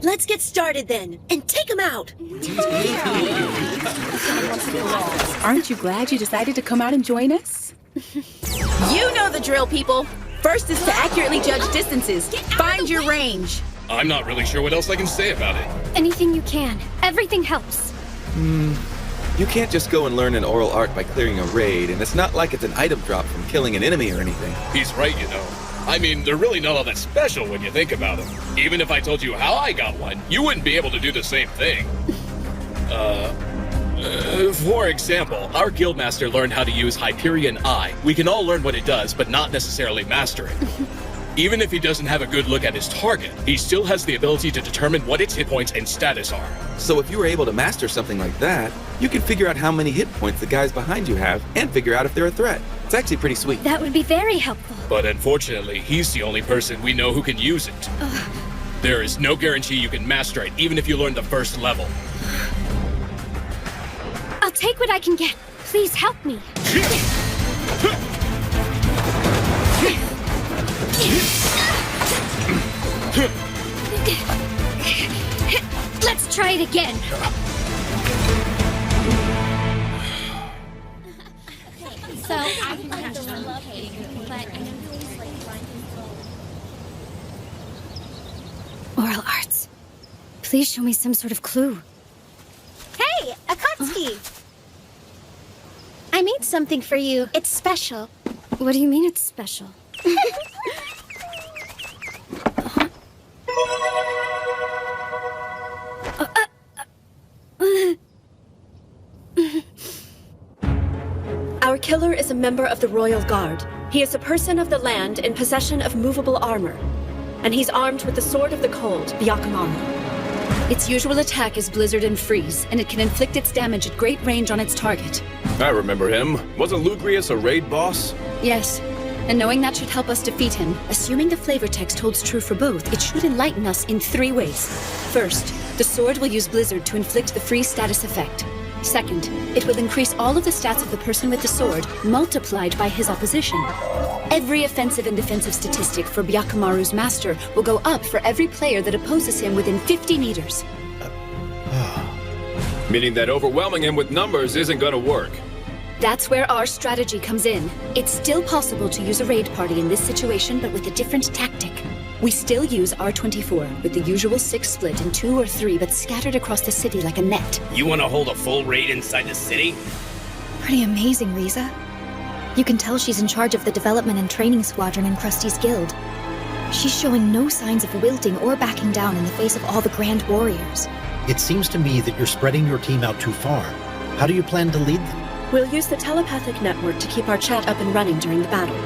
Let's get started then, and take him out! Aren't you glad you decided to come out and join us? You know the drill, people. First is to accurately judge distances. Find your range. I'm not really sure what else I can say about it. Anything you can. Everything helps. You can't just go and learn an oral art by clearing a raid, and it's not like it's an item drop from killing an enemy or anything. He's right, you know. I mean, they're really not all that special when you think about them. Even if I told you how I got one, you wouldn't be able to do the same thing. For example, our guildmaster learned how to use Hyperion Eye. We can all learn what it does, but not necessarily master it. Even if he doesn't have a good look at his target, he still has the ability to determine what its hit points and status are. So if you were able to master something like that, you could figure out how many hit points the guys behind you have, and figure out if they're a threat. It's actually pretty sweet. That would be very helpful. But unfortunately, he's the only person we know who can use it. There is no guarantee you can master it, even if you learn the first level. I'll take what I can get. Please help me. Let's try it again. So, I love hating, but I know you always like finding Oral arts. Please show me some sort of clue. Hey, Akatsuki! I made something for you. It's special. What do you mean it's special? Our killer is a member of the Royal Guard. He is a person of the land in possession of movable armor. and he's armed with the Sword of the Cold, Byakumaru. Its usual attack is Blizzard and Freeze, and it can inflict its damage at great range on its target. I remember him. Wasn't Lugrius a raid boss? Yes, and knowing that should help us defeat him, assuming the flavor text holds true for both, it should enlighten us in 3 ways. First, the sword will use Blizzard to inflict the freeze status effect. Second, it will increase all of the stats of the person with the sword, multiplied by his opposition. Every offensive and defensive statistic for Byakumaru's master will go up for every player that opposes him within 50 meters. Meaning that overwhelming him with numbers isn't gonna work. That's where our strategy comes in. It's still possible to use a raid party in this situation, but with a different tactic. We still use R24, with the usual 6 split in 2 or 3, but scattered across the city like a net. You want to hold a full raid inside the city? Pretty amazing, Riza. You can tell she's in charge of the development and training squadron in Krusty's guild. She's showing no signs of wilting or backing down in the face of all the grand warriors. It seems to me that you're spreading your team out too far. How do you plan to lead them? We'll use the telepathic network to keep our chat up and running during the battle.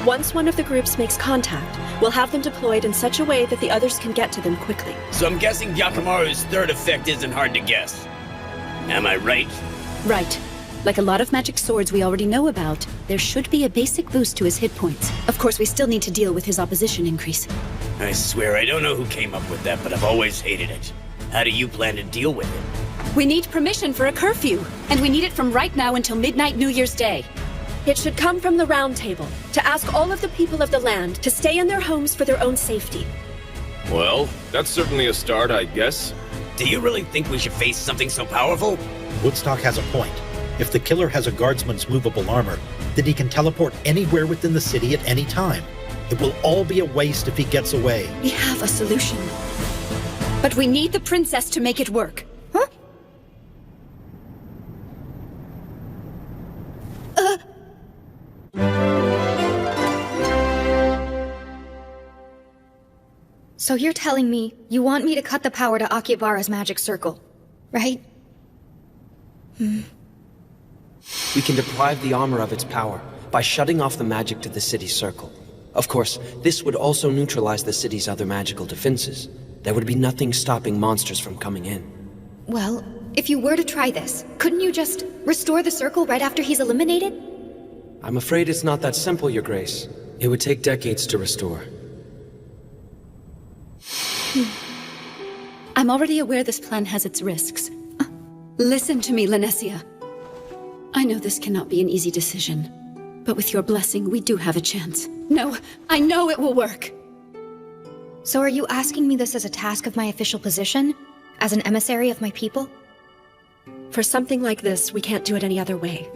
Once one of the groups makes contact, we'll have them deployed in such a way that the others can get to them quickly. So I'm guessing Byakumaru's third effect isn't hard to guess. Am I right? Right. Like a lot of magic swords we already know about, there should be a basic boost to his hit points. Of course, we still need to deal with his opposition increase. I swear I don't know who came up with that, but I've always hated it. How do you plan to deal with it? We need permission for a curfew, and we need it from right now until midnight New Year's Day. It should come from the Round Table, to ask all of the people of the land to stay in their homes for their own safety. Well, that's certainly a start, I guess. Do you really think we should face something so powerful? Woodstock has a point. If the killer has a guardsman's movable armor, then he can teleport anywhere within the city at any time. It will all be a waste if he gets away. We have a solution. But we need the princess to make it work. Huh? So you're telling me you want me to cut the power to Akihabara's magic circle, right? We can deprive the armor of its power by shutting off the magic to the city's circle. Of course, this would also neutralize the city's other magical defenses. There would be nothing stopping monsters from coming in. Well, if you were to try this, couldn't you just restore the circle right after he's eliminated? I'm afraid it's not that simple, Your Grace. It would take decades to restore. I'm already aware this plan has its risks. Listen to me, Linesia. I know this cannot be an easy decision, but with your blessing, we do have a chance. No, I know it will work. So are you asking me this as a task of my official position? As an emissary of my people? For something like this, we can't do it any other way.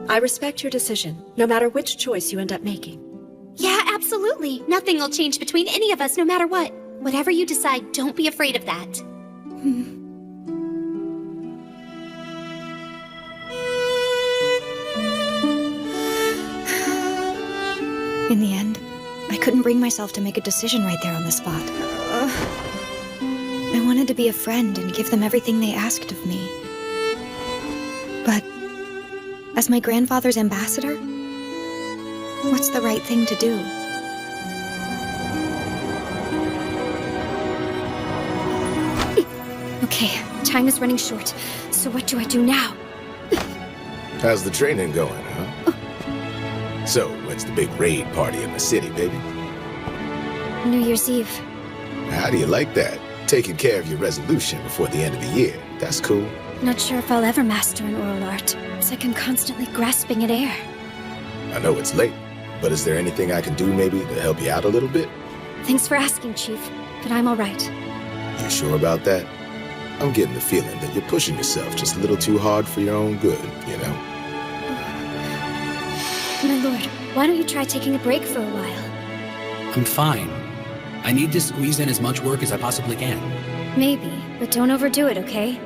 I respect your decision, no matter which choice you end up making. Yeah, absolutely. Nothing will change between any of us, no matter what. Whatever you decide, don't be afraid of that. In the end, I couldn't bring myself to make a decision right there on the spot. I wanted to be a friend and give them everything they asked of me. But, as my grandfather's ambassador, what's the right thing to do? Okay, time is running short, so what do I do now? How's the training going, huh? So, when's the big raid party in the city, baby? New Year's Eve. How do you like that? Taking care of your resolution before the end of the year. That's cool. Not sure if I'll ever master an oral art. It's like I'm constantly grasping at air. I know it's late, but is there anything I can do maybe to help you out a little bit? Thanks for asking, Chief, but I'm all right. You sure about that? I'm getting the feeling that you're pushing yourself just a little too hard for your own good, you know? My lord, why don't you try taking a break for a while? I'm fine. I need to squeeze in as much work as I possibly can. Maybe, but don't overdo it, okay?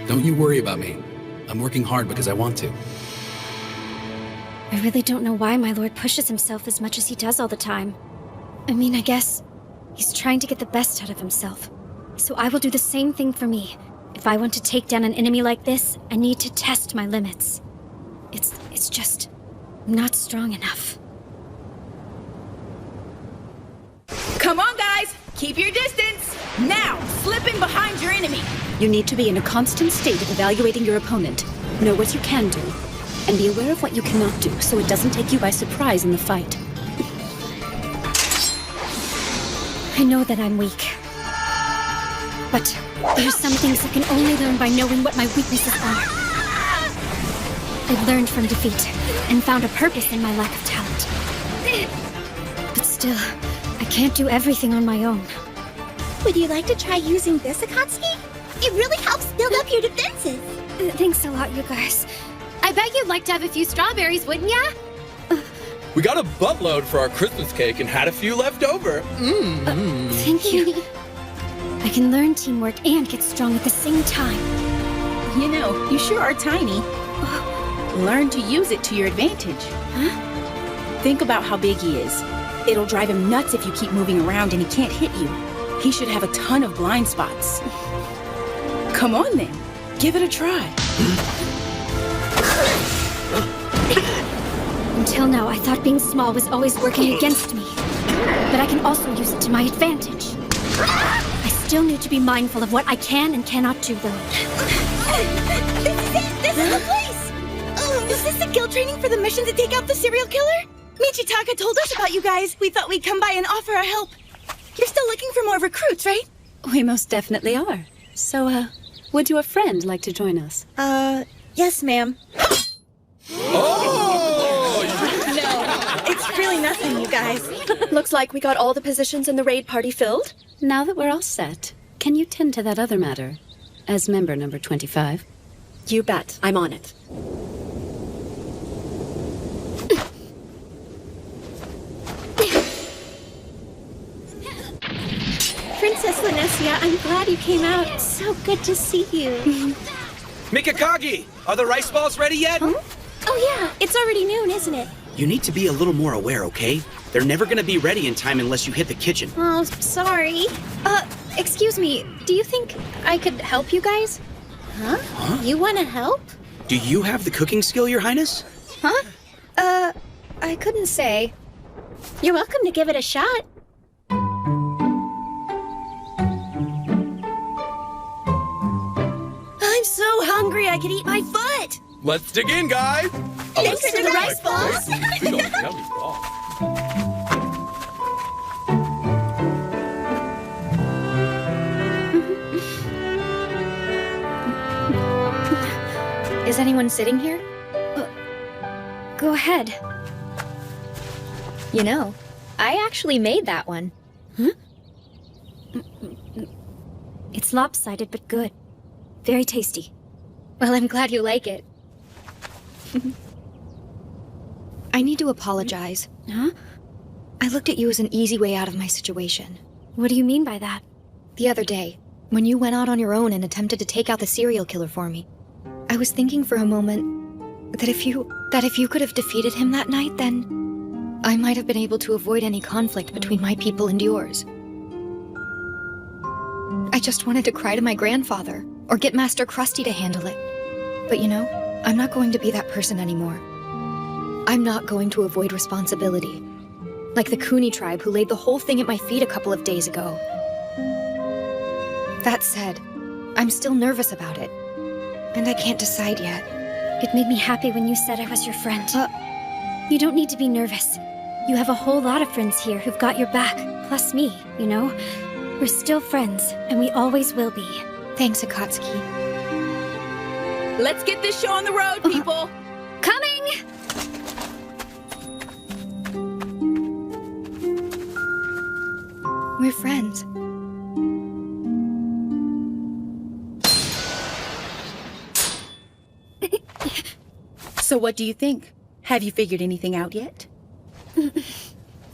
Don't you worry about me. I'm working hard because I want to. I really don't know why my lord pushes himself as much as he does all the time. I mean, I guess he's trying to get the best out of himself. So I will do the same thing for me. If I want to take down an enemy like this, I need to test my limits. It's just not strong enough. Come on, guys! Keep your distance! Now, slip in behind your enemy! You need to be in a constant state of evaluating your opponent. Know what you can do, and be aware of what you cannot do so it doesn't take you by surprise in the fight. I know that I'm weak. But there's some things I can only learn by knowing what my weaknesses are. I've learned from defeat and found a purpose in my lack of talent. But still, I can't do everything on my own. Would you like to try using this, Akatsuki? It really helps build up your defenses. Thanks a lot, you guys. I bet you'd like to have a few strawberries, wouldn't ya? We got a buttload for our Christmas cake and had a few left over. Thank you. I can learn teamwork and get strong at the same time. You know, you sure are tiny. Learn to use it to your advantage. Huh? Think about how big he is. It'll drive him nuts if you keep moving around and he can't hit you. He should have a ton of blind spots. Come on then, give it a try. Until now, I thought being small was always working against me. But I can also use it to my advantage. I still need to be mindful of what I can and cannot do, though. This is it! This is the place! Is this the guild training for the mission to take out the serial killer? Michitaka told us about you guys. We thought we'd come by and offer our help. You're still looking for more recruits, right? We most definitely are. So, would your friend like to join us? Yes, ma'am. No, it's really nothing, you guys. Looks like we got all the positions in the raid party filled. Now that we're all set, can you tend to that other matter? As member number 25. You bet. I'm on it. Princess Linesia, I'm glad you came out. It's so good to see you. Mikakagi, are the rice balls ready yet? Huh? Oh yeah, it's already noon, isn't it? You need to be a little more aware, okay? They're never gonna be ready in time unless you hit the kitchen. Oh, sorry. Excuse me, do you think I could help you guys? Huh? You want to help? Do you have the cooking skill, Your Highness? Huh? I couldn't say. You're welcome to give it a shot. I'm so hungry I could eat my foot! Let's dig in, guys! Thanks for the rice balls! Big old yummy ball. Is anyone sitting here? Go ahead. You know, I actually made that one. Huh? It's lopsided, but good. Very tasty. Well, I'm glad you like it. I need to apologize. Huh? I looked at you as an easy way out of my situation. What do you mean by that? The other day, when you went out on your own and attempted to take out the serial killer for me, I was thinking for a moment that if you could have defeated him that night, then I might have been able to avoid any conflict between my people and yours. I just wanted to cry to my grandfather, or get Master Krusty to handle it. But you know, I'm not going to be that person anymore. I'm not going to avoid responsibility. Like the Kuni tribe who laid the whole thing at my feet a couple of days ago. That said, I'm still nervous about it. And I can't decide yet. It made me happy when you said I was your friend. You don't need to be nervous. You have a whole lot of friends here who've got your back, plus me, you know? We're still friends, and we always will be. Thanks, Akatsuki. Let's get this show on the road, people! Coming! We're friends. So what do you think? Have you figured anything out yet?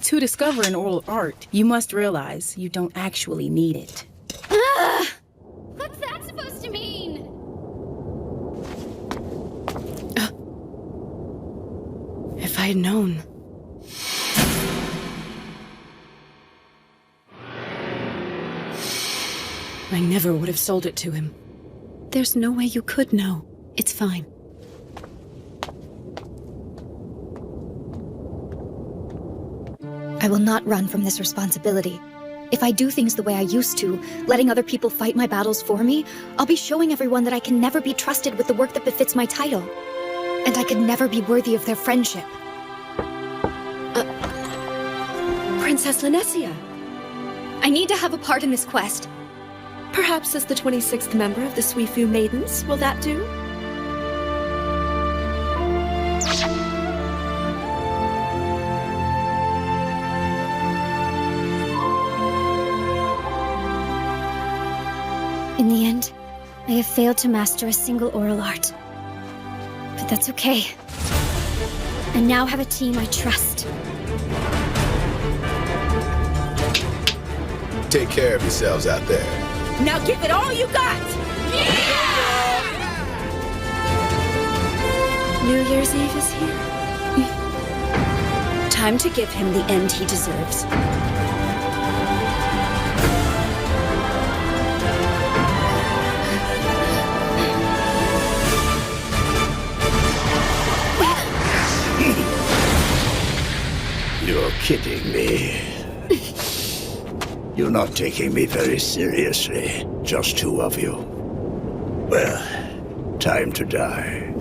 To discover an oral art, you must realize you don't actually need it. What's that supposed to mean? If I had known. I never would have sold it to him. There's no way you could know. It's fine. I will not run from this responsibility. If I do things the way I used to, letting other people fight my battles for me, I'll be showing everyone that I can never be trusted with the work that befits my title. And I could never be worthy of their friendship. Princess Linesia. I need to have a part in this quest. Perhaps as the 26th member of the Suifu Maidens, will that do? In the end, I have failed to master a single oral art. But that's okay. I now have a team I trust. Take care of yourselves out there. Now give it all you got! New Year's Eve is here. Time to give him the end he deserves. You're kidding me. You're not taking me very seriously. Just two of you. Well, time to die.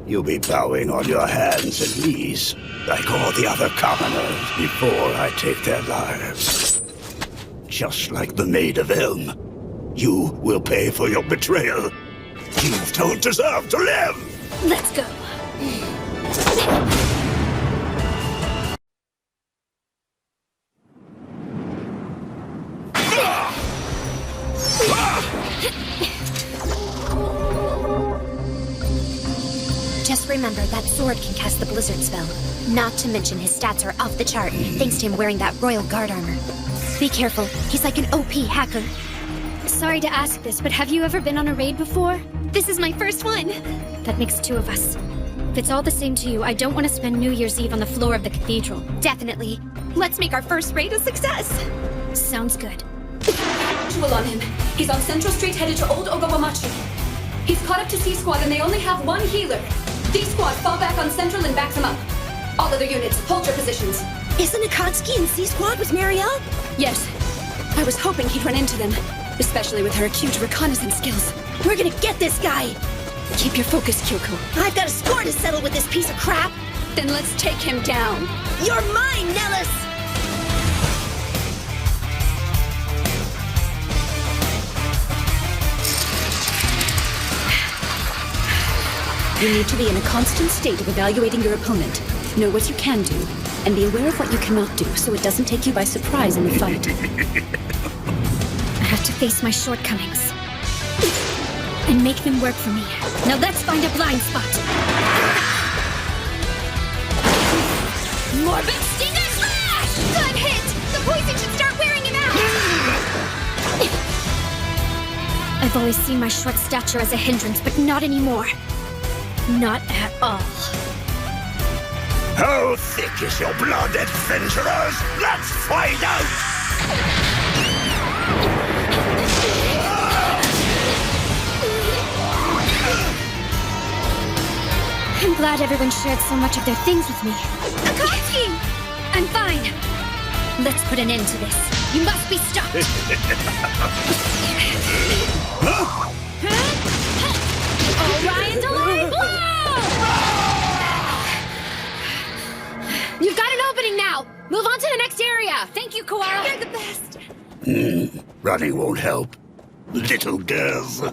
You'll be bowing on your hands and knees, like all the other commoners, before I take their lives. Just like the Maid of Elm. You will pay for your betrayal. You don't deserve to live! Let's go. Just remember, that sword can cast the blizzard spell. Not to mention his stats are off the chart, thanks to him wearing that Royal Guard armor. Be careful, he's like an OP hacker. Sorry to ask this, but have you ever been on a raid before? This is my first one. That makes two of us. If it's all the same to you, I don't want to spend New Year's Eve on the floor of the cathedral. Definitely. Let's make our first raid a success. Sounds good. Visual on him. He's on Central Street headed to Old Ogawamachi. He's caught up to C-Squad and they only have one healer. D-Squad, fall back on Central and back them up. All other units, hold your positions. Isn't Akatsuki in C-Squad with Marielle? Yes. I was hoping he'd run into them, especially with her acute reconnaissance skills. We're gonna get this guy! Keep your focus, Kyoko. I've got a score to settle with this piece of crap! Then let's take him down. You're mine, Nellis! You need to be in a constant state of evaluating your opponent. Know what you can do, and be aware of what you cannot do, so it doesn't take you by surprise in the fight. I have to face my shortcomings. And make them work for me. Now let's find a blind spot. Morbid Stinger Slash! Good hit! The poison should start wearing him out! I've always seen my short stature as a hindrance, but not anymore. Not at all. How thick is your blood, adventurers? Let's find out! I'm glad everyone shared so much of their things with me. Akatsuki! I'm fine. Let's put an end to this. You must be stopped. Orion's Alarm Blow! You've got an opening now! Move on to the next area! Thank you, Kawara! You're the best! Running won't help. Little girls. A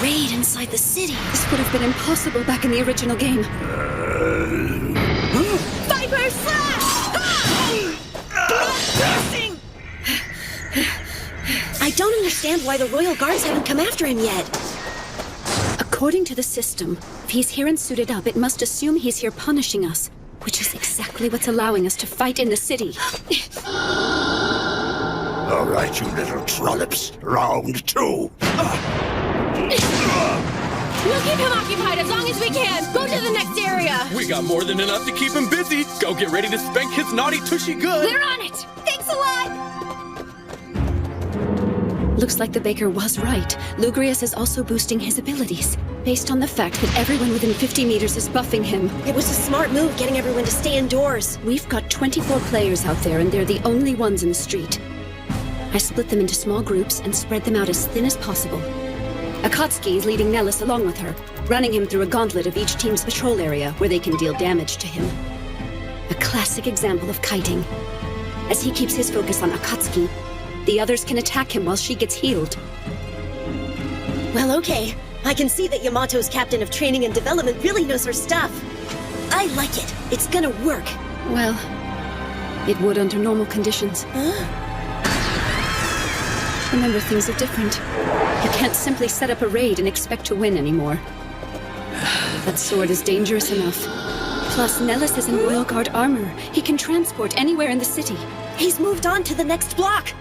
raid inside the city. This would have been impossible back in the original game. Viper Slash! I don't understand why the Royal Guards haven't come after him yet. According to the system, if he's here and suited up, it must assume he's here punishing us, which is exactly what's allowing us to fight in the city. All right, you little trollops. Round two. We'll keep him occupied as long as we can! Go to the next area! We got more than enough to keep him busy. Go get ready to spank his naughty tushy good. We're on it! Thanks a lot! Looks like the Baker was right. Lugrius is also boosting his abilities, based on the fact that everyone within 50 meters is buffing him. It was a smart move getting everyone to stay indoors. We've got 24 players out there, and they're the only ones in the street. I split them into small groups and spread them out as thin as possible. Akatsuki is leading Nellis along with her, running him through a gauntlet of each team's patrol area where they can deal damage to him. A classic example of kiting. As he keeps his focus on Akatsuki, the others can attack him while she gets healed. Well, okay. I can see that Yamato's captain of training and development really knows her stuff. I like it. It's gonna work. Well, it would under normal conditions. Remember, things are different. You can't simply set up a raid and expect to win anymore. That sword is dangerous enough. Plus, Nellis is in Royal Guard armor. He can transport anywhere in the city. He's moved on to the next block.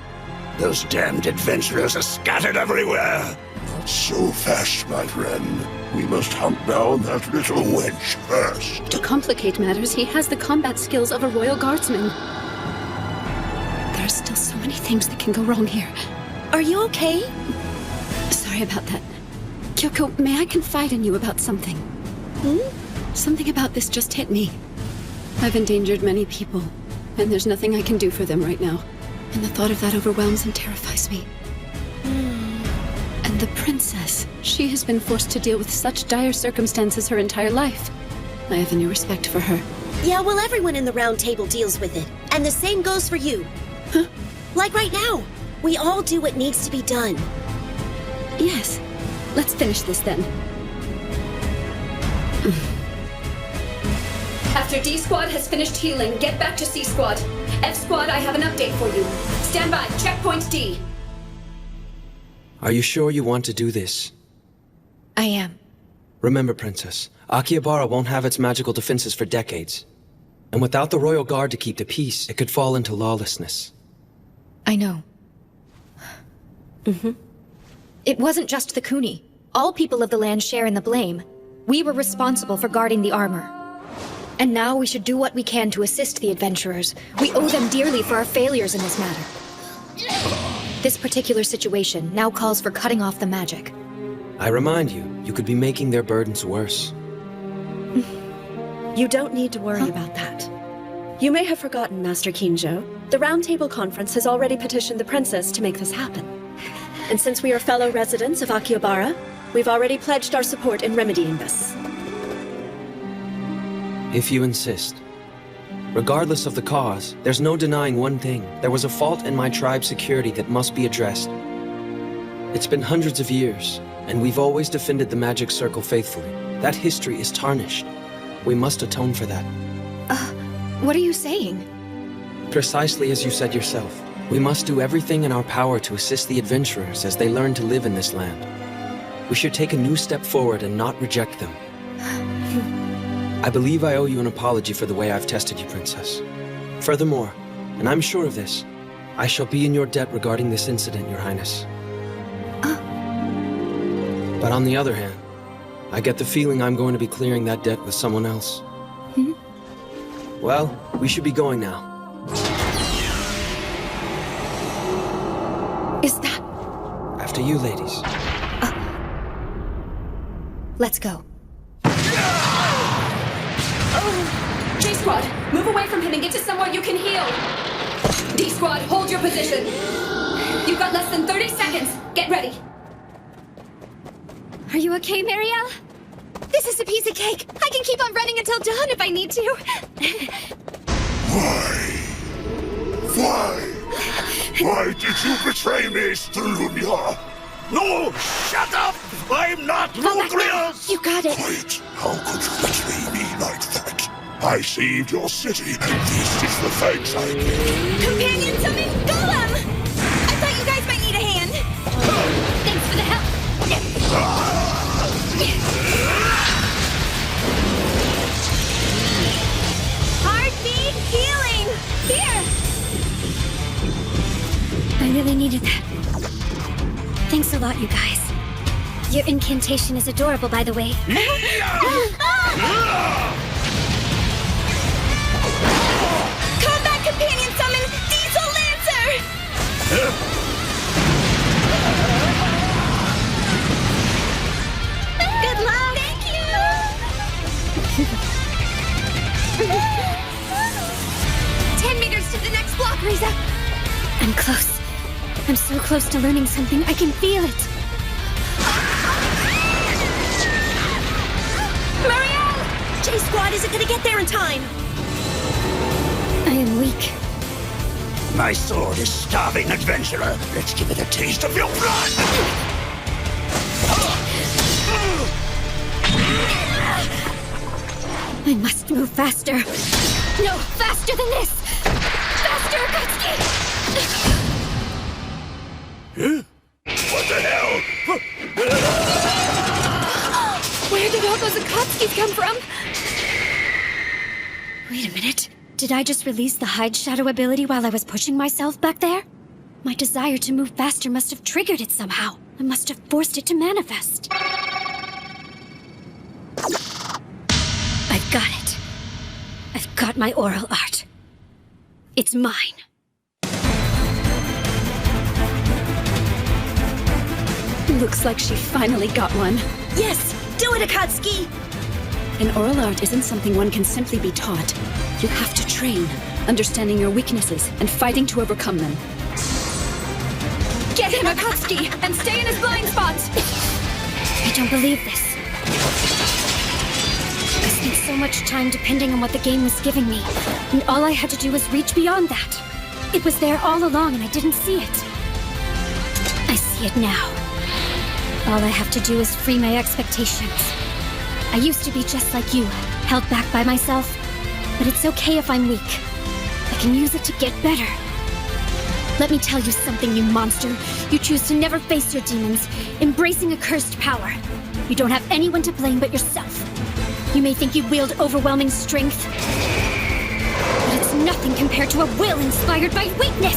Those damned adventurers are scattered everywhere. Not so fast, my friend. We must hunt down that little wench first. To complicate matters, he has the combat skills of a Royal Guardsman. There are still so many things that can go wrong here. Are you okay? Sorry about that. Kyoko, may I confide in you about something? Something about this just hit me. I've endangered many people, and there's nothing I can do for them right now. And the thought of that overwhelms and terrifies me. And the princess, she has been forced to deal with such dire circumstances her entire life. I have a new respect for her. Yeah, well, everyone in the round table deals with it. And the same goes for you. Huh? Like right now. We all do what needs to be done. Yes. Let's finish this then. After D Squad has finished healing, get back to C Squad. F Squad, I have an update for you. Stand by, checkpoint D. Are you sure you want to do this? I am. Remember, Princess, Akihabara won't have its magical defenses for decades. And without the Royal Guard to keep the peace, it could fall into lawlessness. I know. It wasn't just the Kuni. All people of the land share in the blame. We were responsible for guarding the armor. And now we should do what we can to assist the adventurers. We owe them dearly for our failures in this matter. This particular situation now calls for cutting off the magic. I remind you, you could be making their burdens worse. You don't need to worry about that. You may have forgotten, Master Kinjo. The Round Table Conference has already petitioned the princess to make this happen. And since we are fellow residents of Akihabara, we've already pledged our support in remedying this. If you insist. Regardless of the cause, there's no denying one thing. There was a fault in my tribe's security that must be addressed. It's been hundreds of years, and we've always defended the magic circle faithfully. That history is tarnished. We must atone for that. What are you saying? Precisely as you said yourself. We must do everything in our power to assist the adventurers as they learn to live in this land. We should take a new step forward and not reject them. I believe I owe you an apology for the way I've tested you, Princess. Furthermore, and I'm sure of this, I shall be in your debt regarding this incident, Your Highness. But on the other hand, I get the feeling I'm going to be clearing that debt with someone else. Well, we should be going now. Is that... After you, ladies. Let's go. J Squad, move away from him and get to somewhere you can heal. D Squad, hold your position. You've got less than 30 seconds. Get ready. Are you okay, Marielle? This is a piece of cake. I can keep on running until dawn if I need to. Why did you betray me, Strunia? No! Shut up! I'm not Lugrius! You got it. Quiet! How could you betray me like that? I saved your city, and this is the thanks I give. Companion summon Golem! I thought you guys might need a hand. Thanks for the help. Heartbeat healing! Here! I really needed that. Thanks a lot, you guys. Your incantation is adorable, by the way. Combat companion summon Diesel Lancer! 10 meters to the next block, Riza. I'm close. I'm so close to learning something. I can feel it. Marielle! J-Squad isn't gonna get there in time. I am weak. My sword is starving, adventurer. Let's give it a taste of your blood! I must move faster. No, faster than this! Faster, Akatsuki! What the hell? Where did all those Akatsuki's come from? Wait a minute. Did I just release the hide shadow ability while I was pushing myself back there? My desire to move faster must have triggered it somehow. I must have forced it to manifest. I've got it. I've got my oral art. It's mine. Looks like she finally got one. Yes! Do it, Akatsuki! An oral art isn't something one can simply be taught. You have to train, understanding your weaknesses and fighting to overcome them. Get him, Akatsuki, and stay in his blind spots! I don't believe this. I spent so much time depending on what the game was giving me, and all I had to do was reach beyond that. It was there all along and I didn't see it. I see it now. All I have to do is free my expectations. I used to be just like you, held back by myself. But it's okay if I'm weak. I can use it to get better. Let me tell you something, you monster. You choose to never face your demons, embracing a cursed power. You don't have anyone to blame but yourself. You may think you wield overwhelming strength, but it's nothing compared to a will inspired by weakness.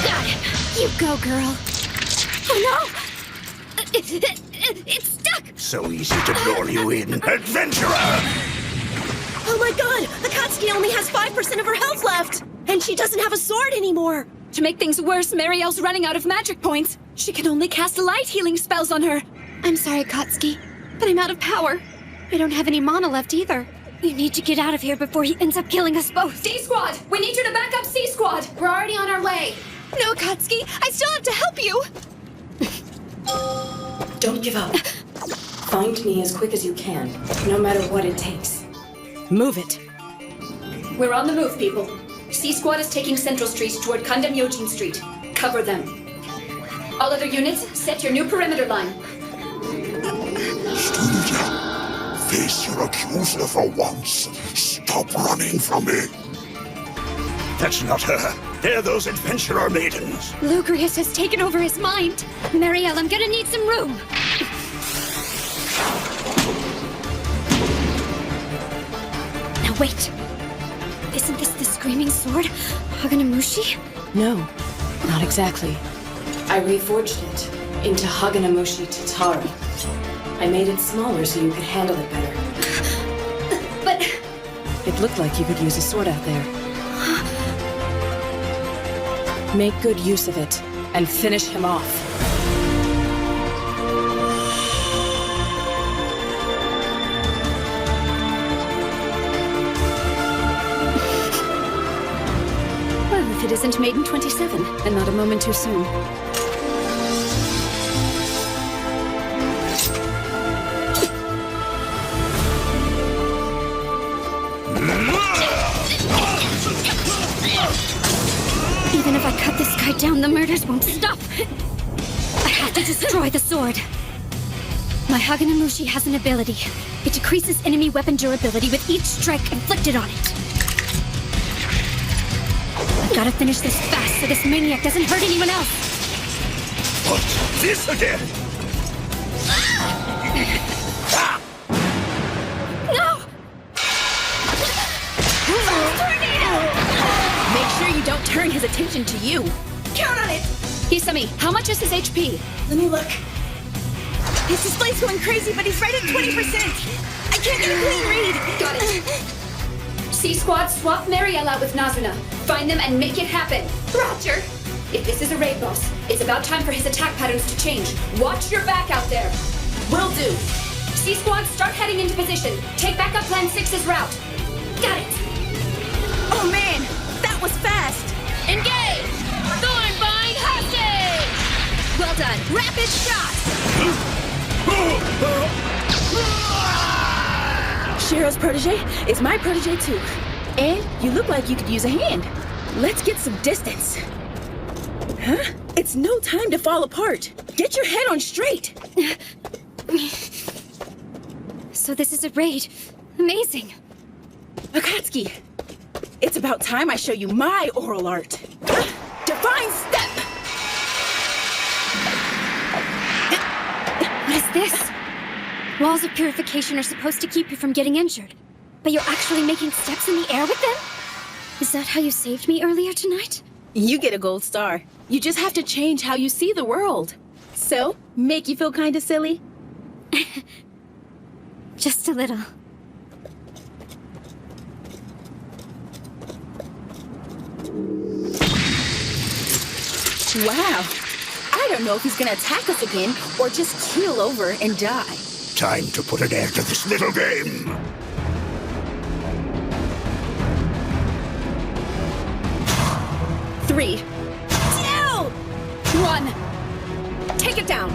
Got him. You go, girl. Oh no! It's stuck! So easy to lure you in, adventurer! Oh my god! Akatsuki only has 5% of her health left! And she doesn't have a sword anymore! To make things worse, Marielle's running out of magic points. She can only cast light healing spells on her. I'm sorry, Akatsuki, but I'm out of power. I don't have any mana left either. You need to get out of here before he ends up killing us both. C-Squad! We need you to back up C-Squad! We're already on our way. No, Akatsuki! I still have to help you! Don't give up. Find me as quick as you can, no matter what it takes. Move it. We're on the move, people. C-Squad is taking Central Street toward Kandam Yojin Street. Cover them. All other units, set your new perimeter line. Studia, face your accuser for once. Stop running from me. That's not her. They're those adventurer maidens. Lugrius has taken over his mind. Marielle, I'm gonna need some room. Now wait. Isn't this the Screaming Sword? Haganamushi? No, not exactly. I reforged it into Haganamushi Tatara. I made it smaller so you could handle it better. But... It looked like you could use a sword out there. Make good use of it, and finish him off. Well, if it isn't Maiden 27, and not a moment too soon. Even if I cut this guy down, the murders won't stop. I have to destroy the sword. My Haganamushi has an ability. It decreases enemy weapon durability with each strike inflicted on it. I gotta finish this fast so this maniac doesn't hurt anyone else. What's this again? No! Make sure you don't turn his attention to you. Count on it! Hisami, how much is his HP? Let me look. His display's going crazy, but he's right at 20%. I can't get a clean read. Got it. C-Squad, swap Marielle out with Nazuna. Find them and make it happen. Roger! If this is a raid boss, it's about time for his attack patterns to change. Watch your back out there. Will do. C-Squad, start heading into position. Take back up Plan 6's route. Got it. Oh man, that was fast. Engage! Thornbind hostage! Well done. Rapid shot! Shiro's protege is my protege too. And you look like you could use a hand. Let's get some distance. Huh? It's no time to fall apart. Get your head on straight. So this is a raid. Amazing. Akatsuki, it's about time I show you my oral art. Divine Step! What is this? Walls of purification are supposed to keep you from getting injured, but you're actually making steps in the air with them? Is that how you saved me earlier tonight? You get a gold star. You just have to change how you see the world. So, make you feel kinda silly? Just a little. Wow. I don't know if he's gonna attack us again or just keel over and die. Time to put an end to this little game. Three, 2, 1. Take it down.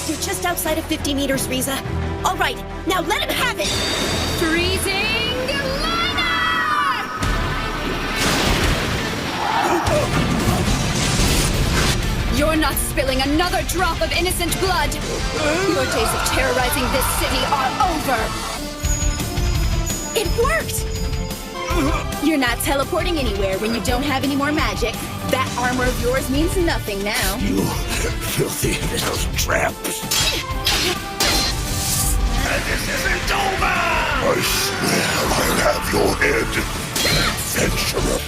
You're just outside of 50 meters, Riza. All right, now let him have it! Freezing liner! You're not spilling another drop of innocent blood. Your days of terrorizing this city are over. It worked! You're not teleporting anywhere when you don't have any more magic. That armor of yours means nothing now. You filthy little tramps. And this isn't over! I swear I'll have your head, adventurer.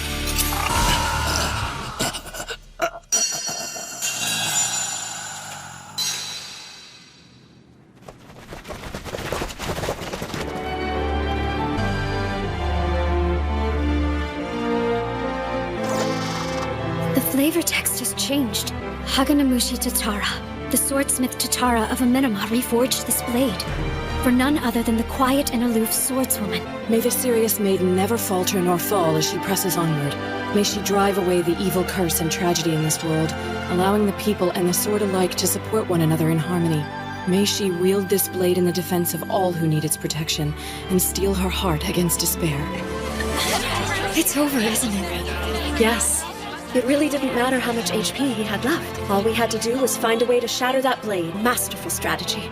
The flavor text has changed. Haganamushi Tatara, the swordsmith Tatara of Amenama, reforged this blade. For none other than the quiet and aloof swordswoman. May the Sirius Maiden never falter nor fall as she presses onward. May she drive away the evil curse and tragedy in this world, allowing the people and the sword alike to support one another in harmony. May she wield this blade in the defense of all who need its protection, and steel her heart against despair. It's over, isn't it? Yes. It really didn't matter how much HP he had left. All we had to do was find a way to shatter that blade. Masterful strategy.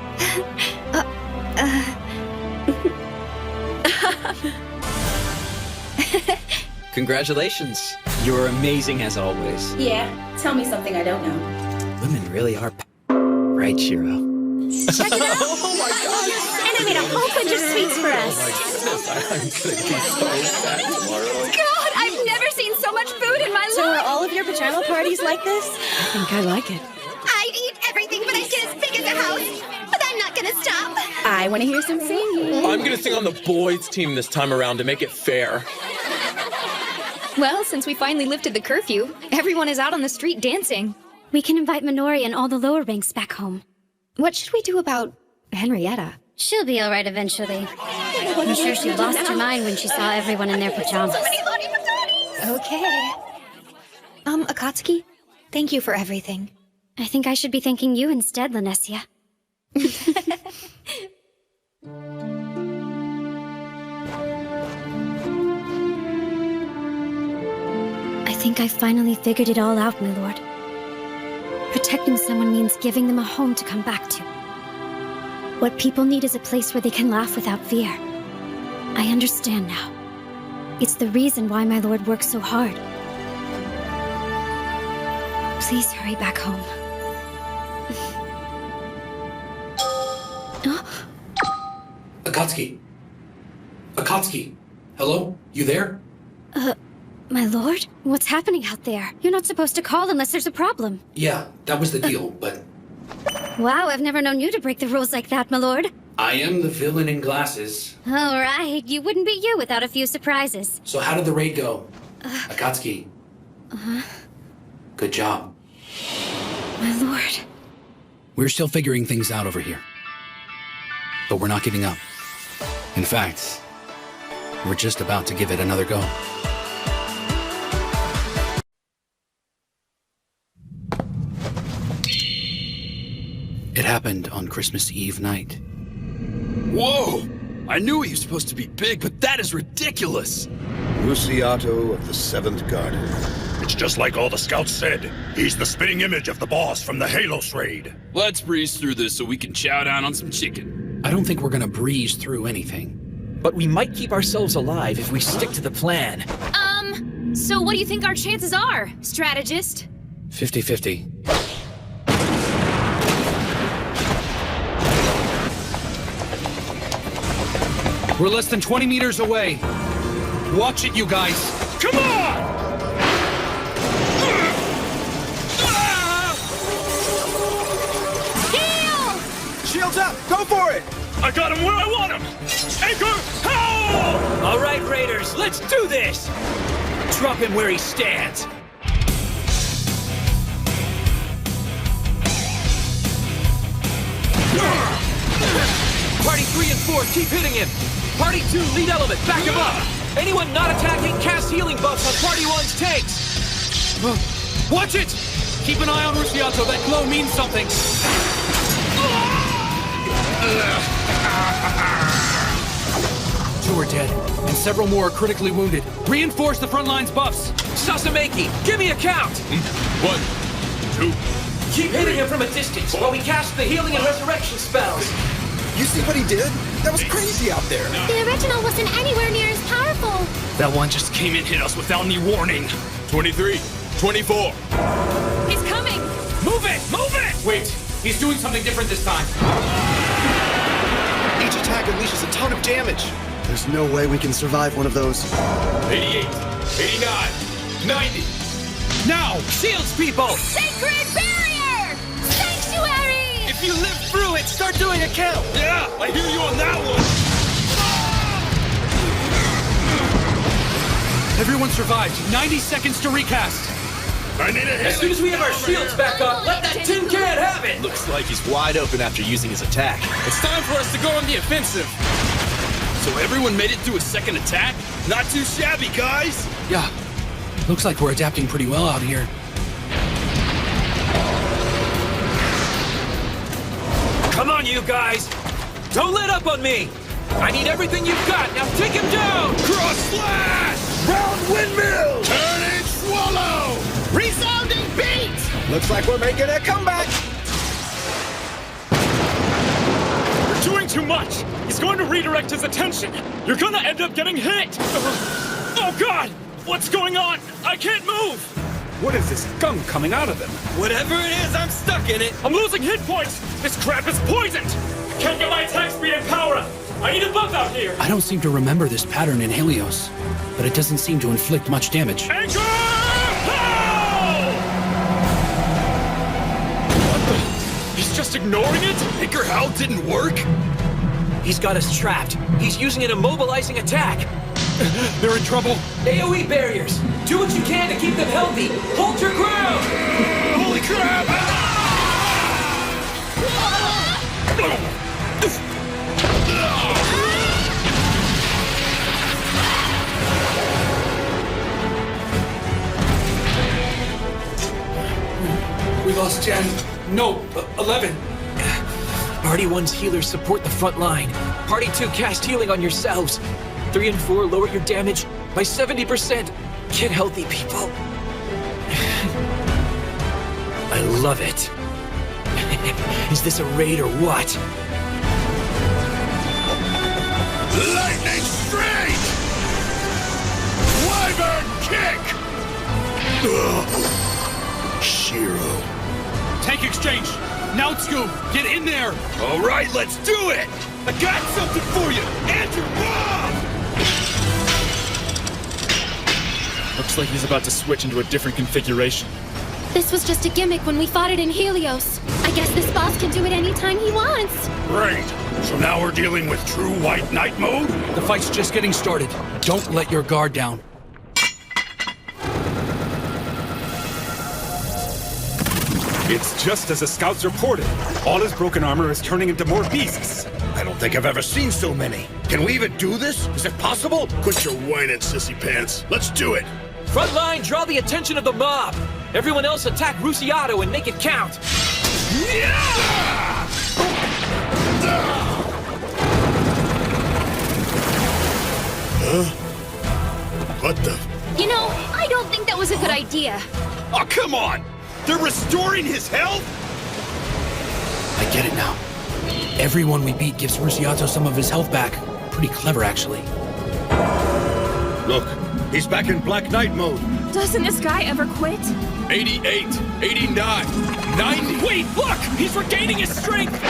Congratulations. You're amazing as always. Yeah, tell me something I don't know. Women really are right, Shiro. Check it out! Oh my gosh! And I made a whole bunch of sweets for us. I'm gonna be so fat tomorrow. God, I've never seen so much food in my So are life! all of your pajama parties like this? I think I like it. I'd eat everything, but I'd get as big as a house. But I'm not gonna stop. I want to hear some singing. I'm gonna sing on the boys' team this time around to make it fair. Well, since we finally lifted the curfew, everyone is out on the street dancing. We can invite Minori and all the lower ranks back home. What should we do about Henrietta? She'll be all right eventually. I'm sure she lost her mind when she saw everyone in their pajamas. Okay. Akatsuki, thank you for everything. I think I should be thanking you instead, Lanessia. I think I finally figured it all out, my lord. Protecting someone means giving them a home to come back to. What people need is a place where they can laugh without fear. I understand now. It's the reason why my lord works so hard. Please hurry back home. Akatsuki! Akatsuki! Hello? You there? My lord? What's happening out there? You're not supposed to call unless there's a problem. Yeah, that was the deal, but Wow, I've never known you to break the rules like that, my lord. I am the villain in glasses. All right, you wouldn't be you without a few surprises. So how did the raid go? Akatsuki, good job. My lord. We're still figuring things out over here. But we're not giving up. In fact, we're just about to give it another go. It happened on Christmas Eve night. Whoa! I knew he was supposed to be big, but that is ridiculous! Luciato of the Seventh Garden. It's just like all the scouts said. He's the spitting image of the boss from the Halos raid. Let's breeze through this so we can chow down on some chicken. I don't think we're gonna breeze through anything. But we might keep ourselves alive if we stick to the plan. So what do you think our chances are, strategist? 50-50. We're less than 20 meters away. Watch it, you guys. Come on! Shields up! Go for it! I got him where I want him! Anchor, how? All right, Raiders, let's do this! Drop him where he stands. Party 3 and 4, keep hitting him! Party 2, lead element, back him up! Anyone not attacking, cast healing buffs on Party 1's tanks! Watch it! Keep an eye on Luciato, that glow means something. Two are dead, and several more are critically wounded. Reinforce the front line's buffs! Sasameki, give me a count! 1, 2. Keep hitting him from a distance while we cast the healing and resurrection spells! You see what he did? That was crazy out there. The original wasn't anywhere near as powerful. That one just came and hit us without any warning. 23, 24. He's coming! Move it! Move it! Wait, he's doing something different this time. Each attack unleashes a ton of damage. There's no way we can survive one of those. 88, 89, 90. Now! Shields, people! Sacred barrier! Sanctuary! If you live through it, start doing a count! Yeah, I hear you on that one. Everyone survived. 90 seconds to recast. I need a As soon as we have our shields back up, let that tin can have it! Looks like he's wide open after using his attack. It's time for us to go on the offensive. So everyone made it through a second attack? Not too shabby, guys. Yeah, looks like we're adapting pretty well out here. Come on, you guys! Don't let up on me! I need everything you've got! Now take him down! Cross slash! Round windmill! Turn and swallow! Resounding beat! Looks like we're making a comeback. You're doing too much! He's going to redirect his attention! You're gonna end up getting hit! Oh God! What's going on? I can't move! What is this gunk coming out of them? Whatever it is, I'm stuck in it! I'm losing hit points! This crap is poisoned! I can't get my attack speed and power up! I need a buff out here! I don't seem to remember this pattern in Helios, but it doesn't seem to inflict much damage. Anchor! How? What the? He's just ignoring it? Anchor How didn't work? He's got us trapped. He's using an immobilizing attack. They're in trouble. AoE barriers. Do what you can to keep them healthy. Hold your ground! Holy crap! We lost 10. No, 11. Party 1's healers support the front line. Party 2 cast healing on yourselves. 3 and 4 lower your damage by 70%. Get healthy, people. I love it. Is this a raid or what? Lightning strike! Wyvern kick! Shiro. Tank exchange. Nautsu, get in there. All right, let's do it! I got something for you! Andrew, Rob! Looks like he's about to switch into a different configuration. This was just a gimmick when we fought it in Helios. I Guess this boss can do it anytime he wants. Great. So now we're dealing with true White Knight mode? The fight's just getting started. Don't let your guard down. It's just as the scouts reported. All his broken armor is turning into more beasts. I don't think I've ever seen so many. Can we even do this? Is it possible? Quit your whining, sissy pants. Let's do it. Front line, draw the attention of the mob. Everyone else attack Rusiato and make it count. Huh? What the? You know, I don't think that was a good idea. Oh, come on! They're restoring his health? I get it now. Everyone we beat gives Rusiato some of his health back. Pretty clever, actually. Look, he's back in Black Knight mode. Doesn't this guy ever quit? 88, 89, 90. Wait, look! He's regaining his strength! It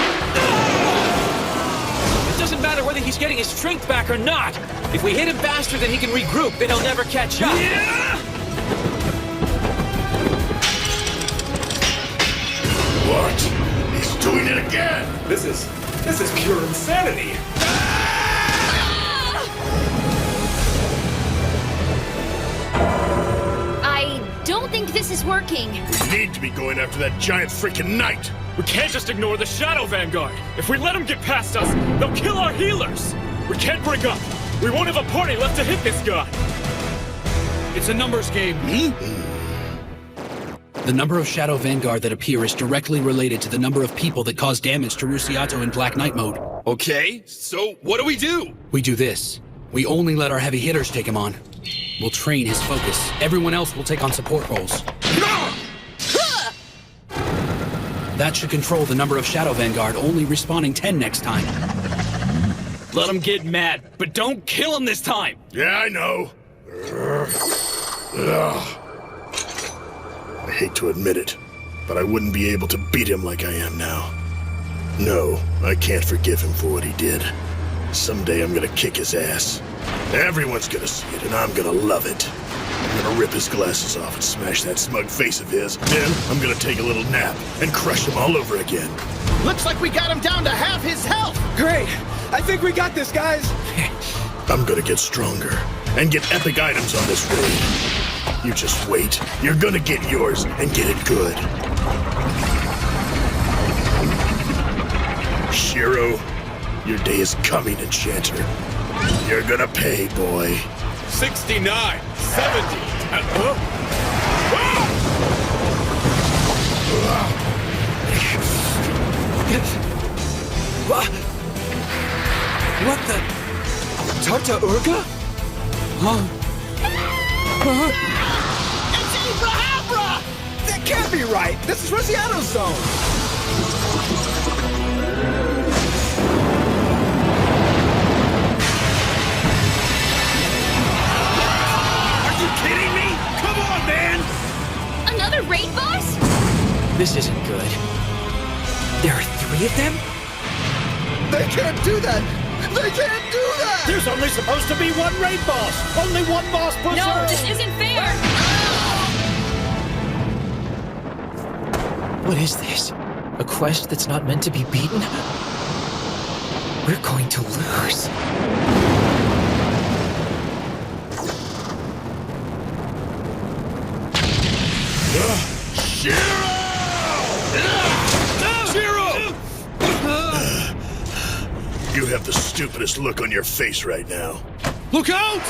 doesn't matter whether he's getting his strength back or not. If we hit him faster than he can regroup, then he'll never catch up. What? He's doing it again! This is pure insanity. I don't think this is working. We need to be going after that giant freaking knight! We can't just ignore the Shadow Vanguard. If we let them get past us, they'll kill our healers. We can't break up. We won't have a party left to hit this guy. It's a numbers game. The number of Shadow Vanguard that appear is directly related to the number of people that cause damage to Rusiato in Black Knight mode. Okay, so what do? We do this. We only let our heavy hitters take him on. We'll train his focus. Everyone else will take on support roles. That should control the number of Shadow Vanguard, only respawning 10 next time. Let him get mad, but don't kill him this time. Yeah, I know. I hate to admit it, but I wouldn't be able to beat him like I am now. No, I can't forgive him for what he did. Someday I'm gonna kick his ass. Everyone's gonna see it, and I'm gonna love it. I'm gonna rip his glasses off and smash that smug face of his. Then I'm gonna take a little nap and crush him all over again. Looks like we got him down to half his health! Great! I think we got this, guys! I'm gonna get stronger and get epic items on this raid. You just wait. You're gonna get yours and get it good. Shiro, your day is coming, Enchanter. You're gonna pay, boy. 69, 70, What the? Tarta Urga? Huh? It's Abrahambra! That can't be right! This is Rosiato's zone! Are you kidding me? Come on, man! Another raid boss? This isn't good. There are 3 of them? They can't do that! They can't do that! There's only supposed to be one raid boss! Only one boss per No, zone! this isn't fair! What is this? A quest that's not meant to be beaten? We're going to lose. You have the stupidest look on your face right now. Look out!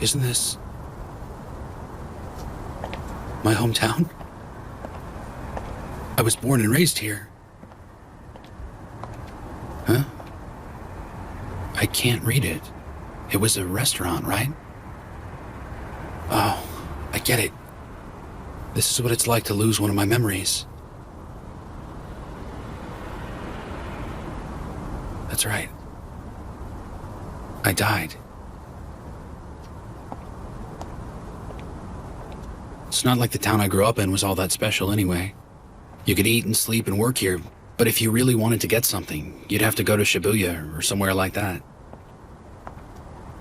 Isn't this my hometown? I was born and raised here. Huh? I I can't read it. It was a restaurant, right? Oh, I get it. This is what it's like to lose one of my memories. That's right. I died. It's not like the town I grew up in was all that special anyway. You could eat and sleep and work here, but if you really wanted to get something, you'd have to go to Shibuya or somewhere like that.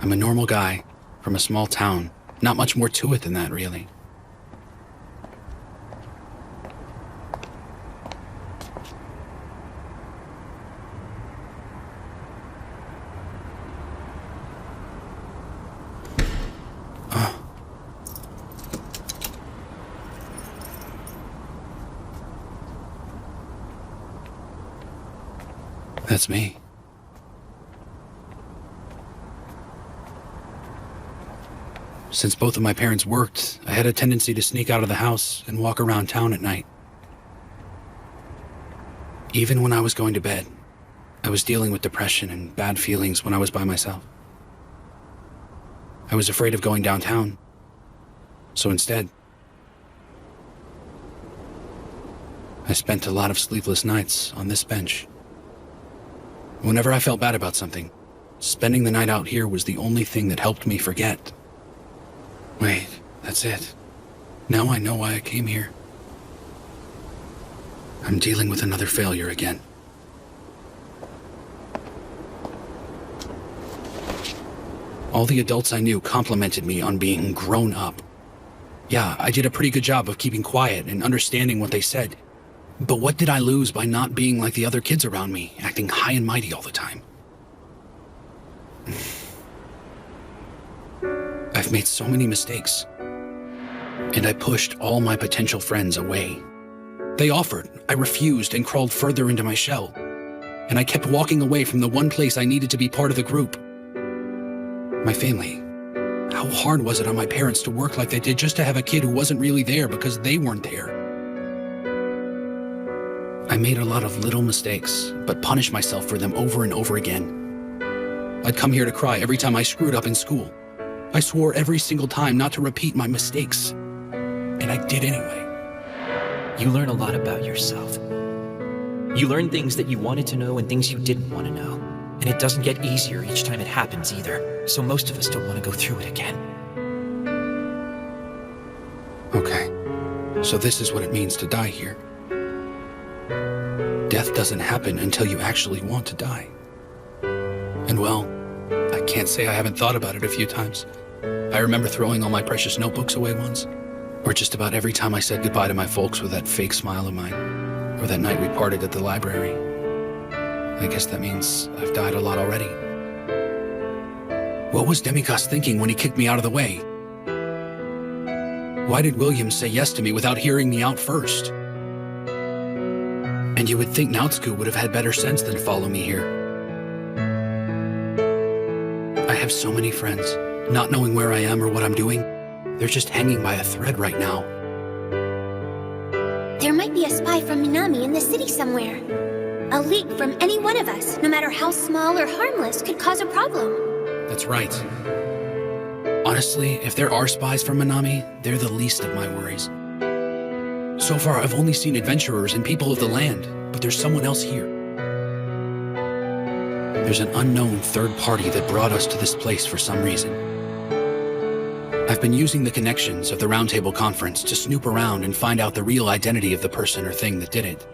I'm a normal guy from a small town. Not much more to it than that, really. That's me. Since both of my parents worked, I had a tendency to sneak out of the house and walk around town at night. Even when I was going to bed, I was dealing with depression and bad feelings when I was by myself. I was afraid of going downtown, so instead, I spent a lot of sleepless nights on this bench. Whenever I felt bad about something, spending the night out here was the only thing that helped me forget. Wait, that's it. Now I know why I came here. I'm dealing with another failure again. All the adults I knew complimented me on being grown up. Yeah, I did a pretty good job of keeping quiet and understanding what they said. But what did I lose by not being like the other kids around me, acting high and mighty all the time? I've made so many mistakes, and I pushed all my potential friends away. They offered, I refused, and crawled further into my shell. And I kept walking away from the one place I needed to be part of the group. My family. How hard was it on my parents to work like they did just to have a kid who wasn't really there because they weren't there? I made a lot of little mistakes, but punished myself for them over and over again. I'd come here to cry every time I screwed up in school. I swore every single time not to repeat my mistakes, and I did anyway. You learn a lot about yourself. You learn things that you wanted to know and things you didn't want to know. And it doesn't get easier each time it happens either, so most of us don't want to go through it again. Okay, so this is what it means to die here. Death doesn't happen until you actually want to die. And well, I can't say I haven't thought about it a few times. I remember throwing all my precious notebooks away once, or just about every time I said goodbye to my folks with that fake smile of mine, or that night we parted at the library. I guess that means I've died a lot already. What was Demikas thinking when he kicked me out of the way? Why did William say yes to me without hearing me out first? And you would think Naotsku would have had better sense than follow me here. I have so many friends, not knowing where I am or what I'm doing. They're just hanging by a thread right now. There might be a spy from Minami in the city somewhere. A leak from any one of us, no matter how small or harmless, could cause a problem. That's right. Honestly, if there are spies from Minami, they're the least of my worries. So far, I've only seen adventurers and people of the land, but there's someone else here. There's an unknown third party that brought us to this place for some reason. I've been using the connections of the Roundtable Conference to snoop around and find out the real identity of the person or thing that did it.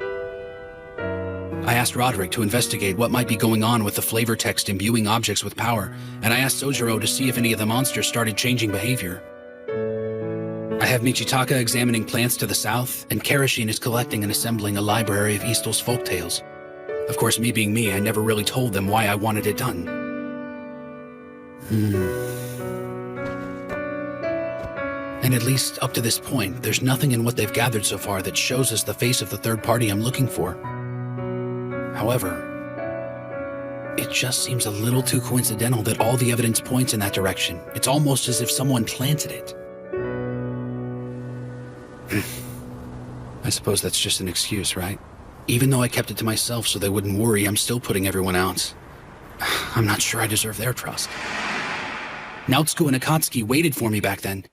I asked Roderick to investigate what might be going on with the flavor text imbuing objects with power, and I asked Sojiro to see if any of the monsters started changing behavior. I have Michitaka examining plants to the south, and Karashin is collecting and assembling a library of Eastel's folktales. Of course, me being me, I never really told them why I wanted it done. And at least up to this point, there's nothing in what they've gathered so far that shows us the face of the third party I'm looking for. However, it just seems a little too coincidental that all the evidence points in that direction. It's almost as if someone planted it. I suppose that's just an excuse, right? Even though I kept it to myself so they wouldn't worry, I'm still putting everyone out. I'm not sure I deserve their trust. Nautsko and Akatsuki waited for me back then,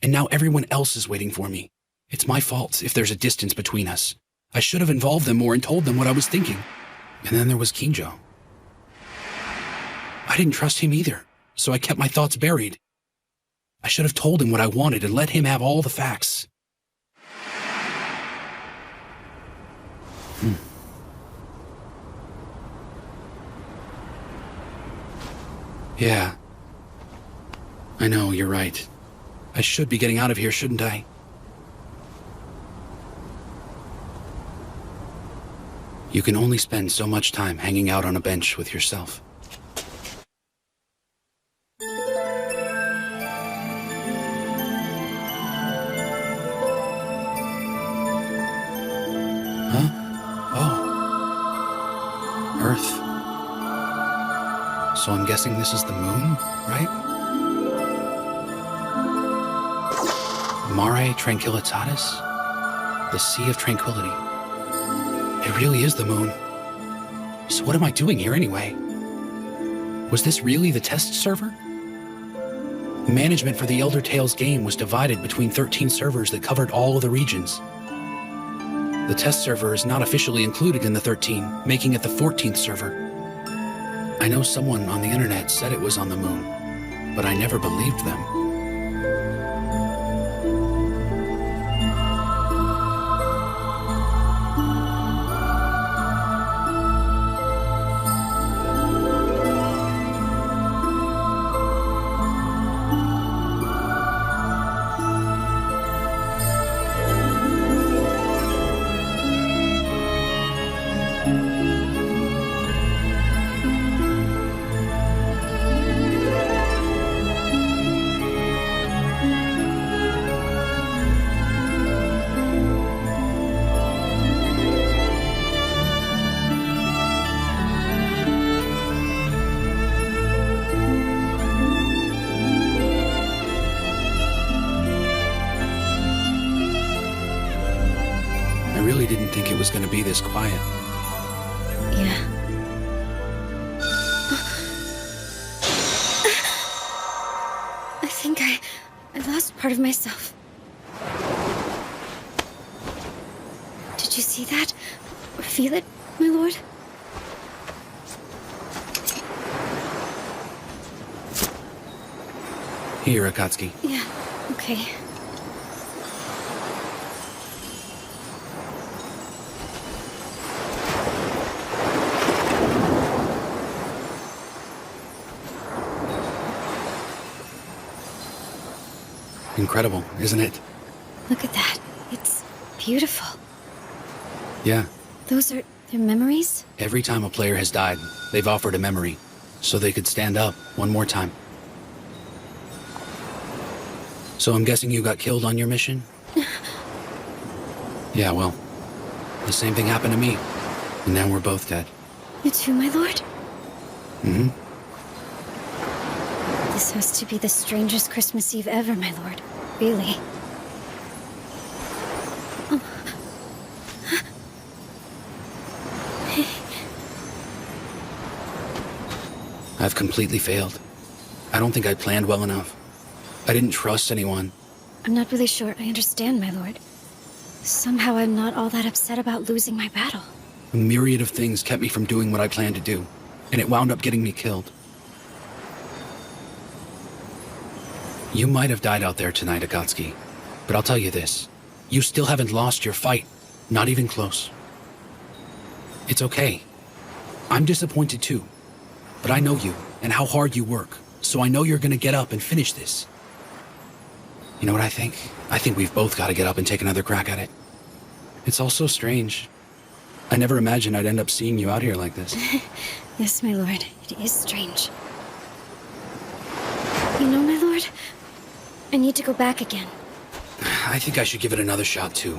and now everyone else is waiting for me. It's my fault if there's a distance between us. I should have involved them more and told them what I was thinking. And then there was Kinjo. I didn't trust him either, so I kept my thoughts buried. I should have told him what I wanted and let him have all the facts. Yeah. I know, you're right. I should be getting out of here, shouldn't I? You can only spend so much time hanging out on a bench with yourself. Huh? Oh. Earth. So I'm guessing this is the moon, right? Mare Tranquillitatis? The Sea of Tranquility. It really is the moon. So what am I doing here anyway? Was this really the test server? Management for the Elder Tales game was divided between 13 servers that covered all of the regions. The test server is not officially included in the 13, making it the 14th server. I know someone on the internet said it was on the moon, but I never believed them. Was going to be this quiet. Yeah. I think I lost part of myself. Did you see that? Or feel it, my lord? Here, Akatsuki. Yeah, okay. Incredible, isn't it? Look at that. It's beautiful. Yeah. Those are their memories? Every time a player has died, they've offered a memory, so they could stand up one more time. So I'm guessing you got killed on your mission? Yeah, well, the same thing happened to me, and now we're both dead. You too, my lord? Mm-hmm. This has to be the strangest Christmas Eve ever, my lord. Really. I've completely failed. I don't think I planned well enough. I didn't trust anyone. I'm not really sure I understand, my lord. Somehow I'm not all that upset about losing my battle. A myriad of things kept me from doing what I planned to do, and it wound up getting me killed. You might have died out there tonight, Akatsuki, but I'll tell you this. You still haven't lost your fight. Not even close. It's okay. I'm disappointed too. But I know you, and how hard you work, so I know you're gonna get up and finish this. You know what I think? I think we've both gotta get up and take another crack at it. It's all so strange. I never imagined I'd end up seeing you out here like this. Yes, my lord. It is strange. You know, my lord, I need to go back again. I think I should give it another shot too,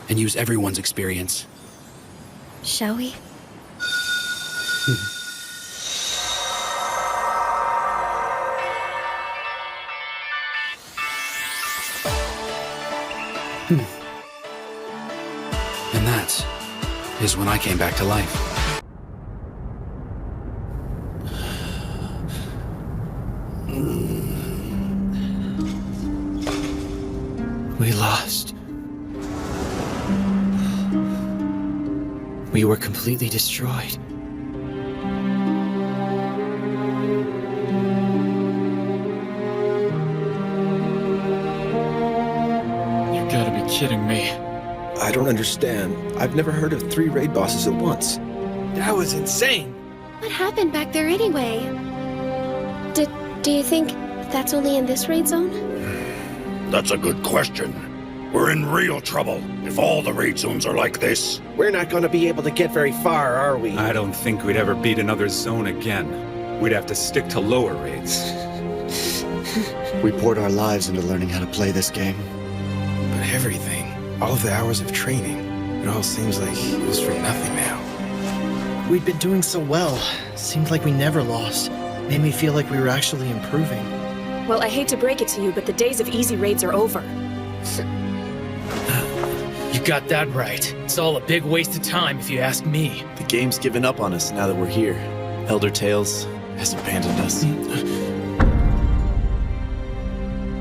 and use everyone's experience. Shall we? And that is when I came back to life. lost. We were completely destroyed. You gotta be kidding me. I don't understand. I've never heard of 3 raid bosses at once. That was insane. What happened back there anyway? Do you think that's only in this raid zone? That's a good question. We're in real trouble if all the raid zones are like this. We're not going to be able to get very far, are we? I don't think we'd ever beat another zone again. We'd have to stick to lower raids. We poured our lives into learning how to play this game. But everything, all of the hours of training, it all seems like it was for nothing now. We'd been doing so well. Seemed like we never lost. Made me feel like we were actually improving. Well, I hate to break it to you, but the days of easy raids are over. You got that right. It's all a big waste of time, if you ask me. The game's given up on us now that we're here. Elder Tales has abandoned us.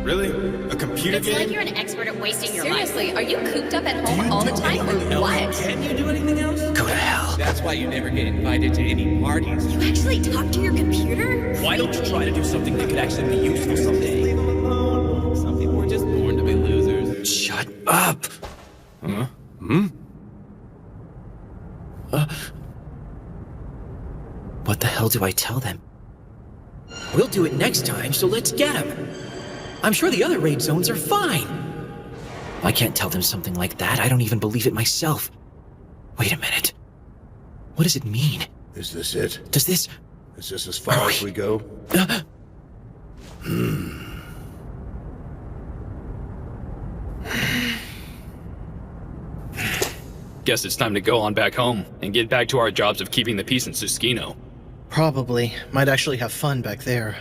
Really? A computer It's game? like you're an expert at wasting your life. Seriously, are you cooped up at home all the time or what? Can you do anything else? Go to hell. That's why you never get invited to any parties. You actually talk to your computer? Why don't you try to do something that could actually be useful someday? Leave them alone. Some people are just born to be losers. Shut up! Huh? Hmm? What the hell do I tell them? We'll do it next time, so let's get them. I'm sure the other raid zones are fine. I can't tell them something like that. I don't even believe it myself. Wait a minute. What does it mean? Is this it? Does this... Is this as far as we go? Guess it's time to go on back home and get back to our jobs of keeping the peace in Susukino. Probably. Might actually have fun back there.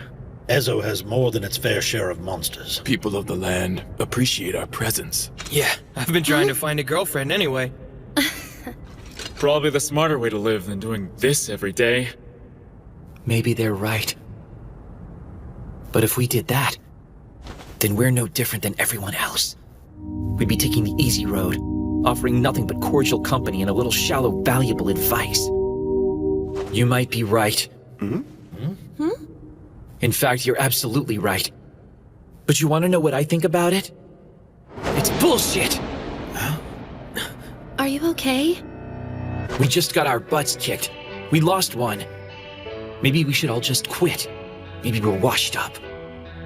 Ezo has more than its fair share of monsters. People of the land appreciate our presence. Yeah, I've been trying to find a girlfriend anyway. Probably the smarter way to live than doing this every day. Maybe they're right. But if we did that, then we're no different than everyone else. We'd be taking the easy road, offering nothing but cordial company and a little shallow, valuable advice. You might be right. In fact, you're absolutely right. But you want to know what I think about it? It's bullshit! Are you okay? We just got our butts kicked. We lost one. Maybe we should all just quit. Maybe we're washed up.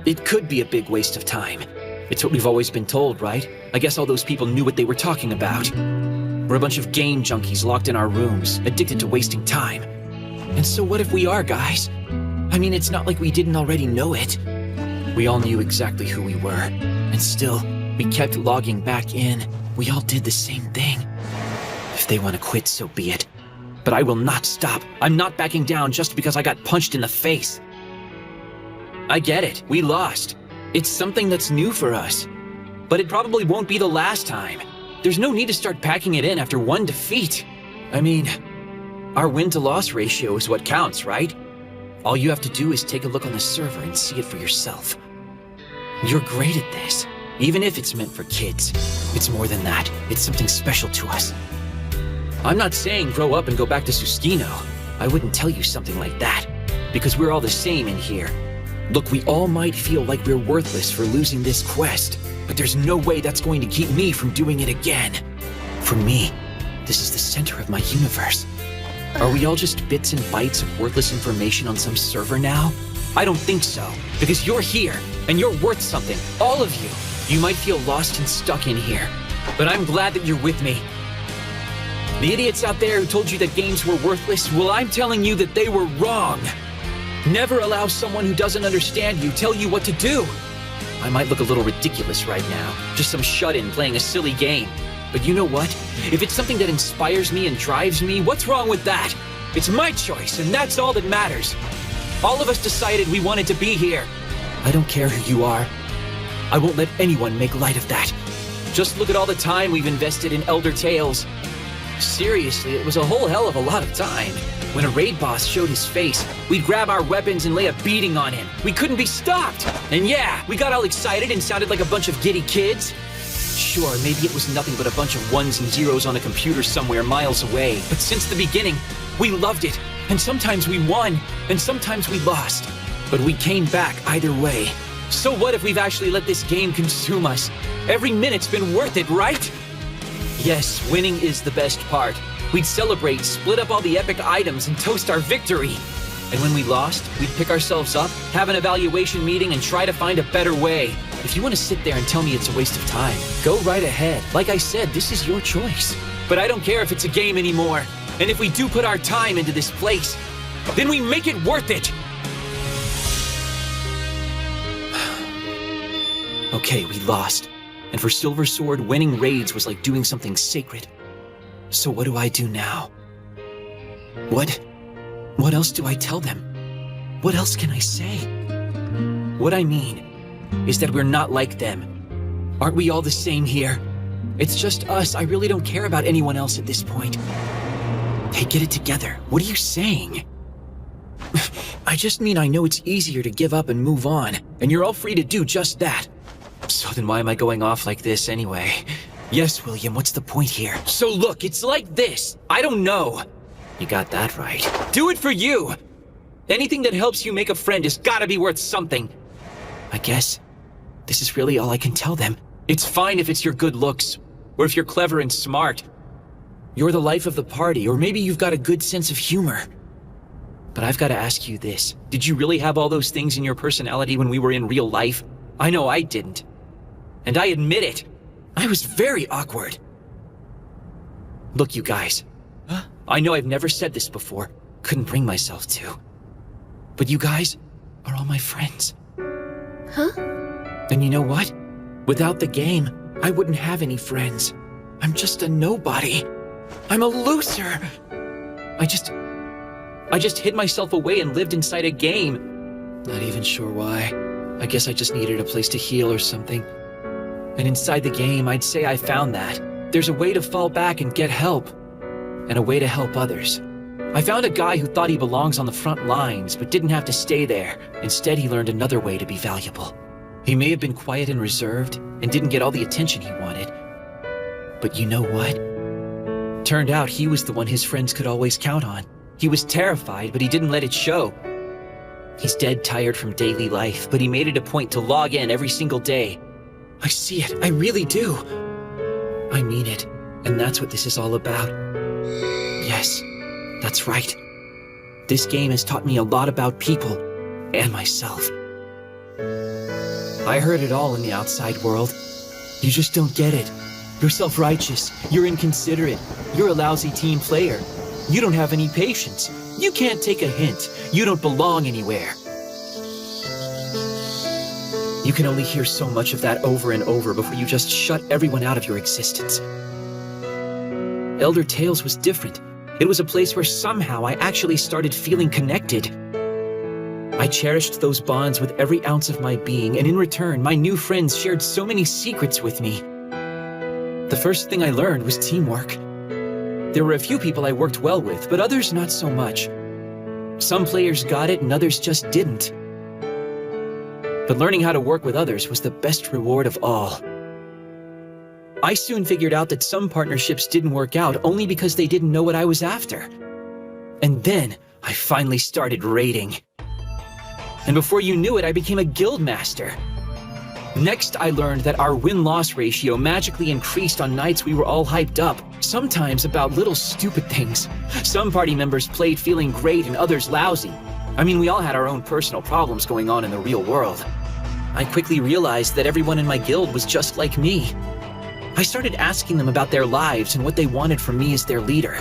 It could be a big waste of time. It's what we've always been told, right? I guess all those people knew what they were talking about. We're a bunch of game junkies locked in our rooms, addicted to wasting time. And so what if we are, guys? I mean, it's not like we didn't already know it. We all knew exactly who we were. And still, we kept logging back in. We all did the same thing. If they want to quit, so be it. But I will not stop. I'm not backing down just because I got punched in the face. I get it. We lost. It's something that's new for us. But it probably won't be the last time. There's no need to start packing it in after one defeat. I mean, our win-to-loss ratio is what counts, right? All you have to do is take a look on the server and see it for yourself. You're great at this, even if it's meant for kids. It's more than that. It's something special to us. I'm not saying grow up and go back to Susukino. I wouldn't tell you something like that, because we're all the same in here. Look, we all might feel like we're worthless for losing this quest, but there's no way that's going to keep me from doing it again. For me, this is the center of my universe. Are we all just bits and bytes of worthless information on some server now? I don't think so, because you're here, and you're worth something, all of you. You might feel lost and stuck in here, but I'm glad that you're with me. The idiots out there who told you that games were worthless, well, I'm telling you that they were wrong. Never allow someone who doesn't understand you tell you what to do. I might look a little ridiculous right now, just some shut-in playing a silly game. But you know what? If it's something that inspires me and drives me, what's wrong with that? It's my choice, and that's all that matters. All of us decided we wanted to be here. I don't care who you are. I won't let anyone make light of that. Just look at all the time we've invested in Elder Tales. Seriously, it was a whole hell of a lot of time. When a raid boss showed his face, we'd grab our weapons and lay a beating on him. We couldn't be stopped. And yeah, we got all excited and sounded like a bunch of giddy kids. Sure, maybe it was nothing but a bunch of ones and zeros on a computer somewhere miles away, but since the beginning, we loved it. And sometimes we won, and sometimes we lost. But we came back either way. So what if we've actually let this game consume us? Every minute's been worth it, right? Yes, winning is the best part. We'd celebrate, split up all the epic items, and toast our victory. And when we lost, we'd pick ourselves up, have an evaluation meeting, and try to find a better way. If you want to sit there and tell me it's a waste of time, go right ahead. Like I said, this is your choice. But I don't care if it's a game anymore. And if we do put our time into this place, then we make it worth it! Okay, we lost. And for Silver Sword, winning raids was like doing something sacred. So what do I do now? What else do I tell them? What else can I say? What I mean is that we're not like them. Aren't we all the same here? It's just us. I really don't care about anyone else at this point. Hey, get it together. What are you saying? I just mean I know it's easier to give up and move on, and you're all free to do just that. So then why am I going off like this anyway? Yes, William, what's the point here? So look, it's like this. I don't know. You got that right. Do it for you! Anything that helps you make a friend has gotta be worth something. I guess this is really all I can tell them. It's fine if it's your good looks, or if you're clever and smart. You're the life of the party, or maybe you've got a good sense of humor. But I've gotta ask you this. Did you really have all those things in your personality when we were in real life? I know I didn't. And I admit it. I was very awkward. Look, you guys. I know I've never said this before. Couldn't bring myself to. But you guys are all my friends. Huh? And you know what? Without the game, I wouldn't have any friends. I'm just a nobody. I'm a loser. I just hid myself away and lived inside a game. Not even sure why. I guess I just needed a place to heal or something. And inside the game, I'd say I found that. There's a way to fall back and get help. And a way to help others. I found a guy who thought he belongs on the front lines, but didn't have to stay there. Instead, he learned another way to be valuable. He may have been quiet and reserved, and didn't get all the attention he wanted. But you know what? Turned out he was the one his friends could always count on. He was terrified, but he didn't let it show. He's dead tired from daily life, but he made it a point to log in every single day. I see it, I really do. I mean it, and that's what this is all about. Yes, that's right. This game has taught me a lot about people and myself. I heard it all in the outside world. You just don't get it. You're self-righteous. You're inconsiderate. You're a lousy team player. You don't have any patience. You can't take a hint. You don't belong anywhere. You can only hear so much of that over and over before you just shut everyone out of your existence. Elder Tales was different. It was a place where somehow I actually started feeling connected. I cherished those bonds with every ounce of my being, and in return, my new friends shared so many secrets with me. The first thing I learned was teamwork. There were a few people I worked well with, but others not so much. Some players got it and others just didn't. But learning how to work with others was the best reward of all. I soon figured out that some partnerships didn't work out only because they didn't know what I was after. And then I finally started raiding. And before you knew it, I became a guild master. Next, I learned that our win-loss ratio magically increased on nights we were all hyped up, sometimes about little stupid things. Some party members played feeling great and others lousy. I mean, we all had our own personal problems going on in the real world. I quickly realized that everyone in my guild was just like me. I started asking them about their lives and what they wanted from me as their leader.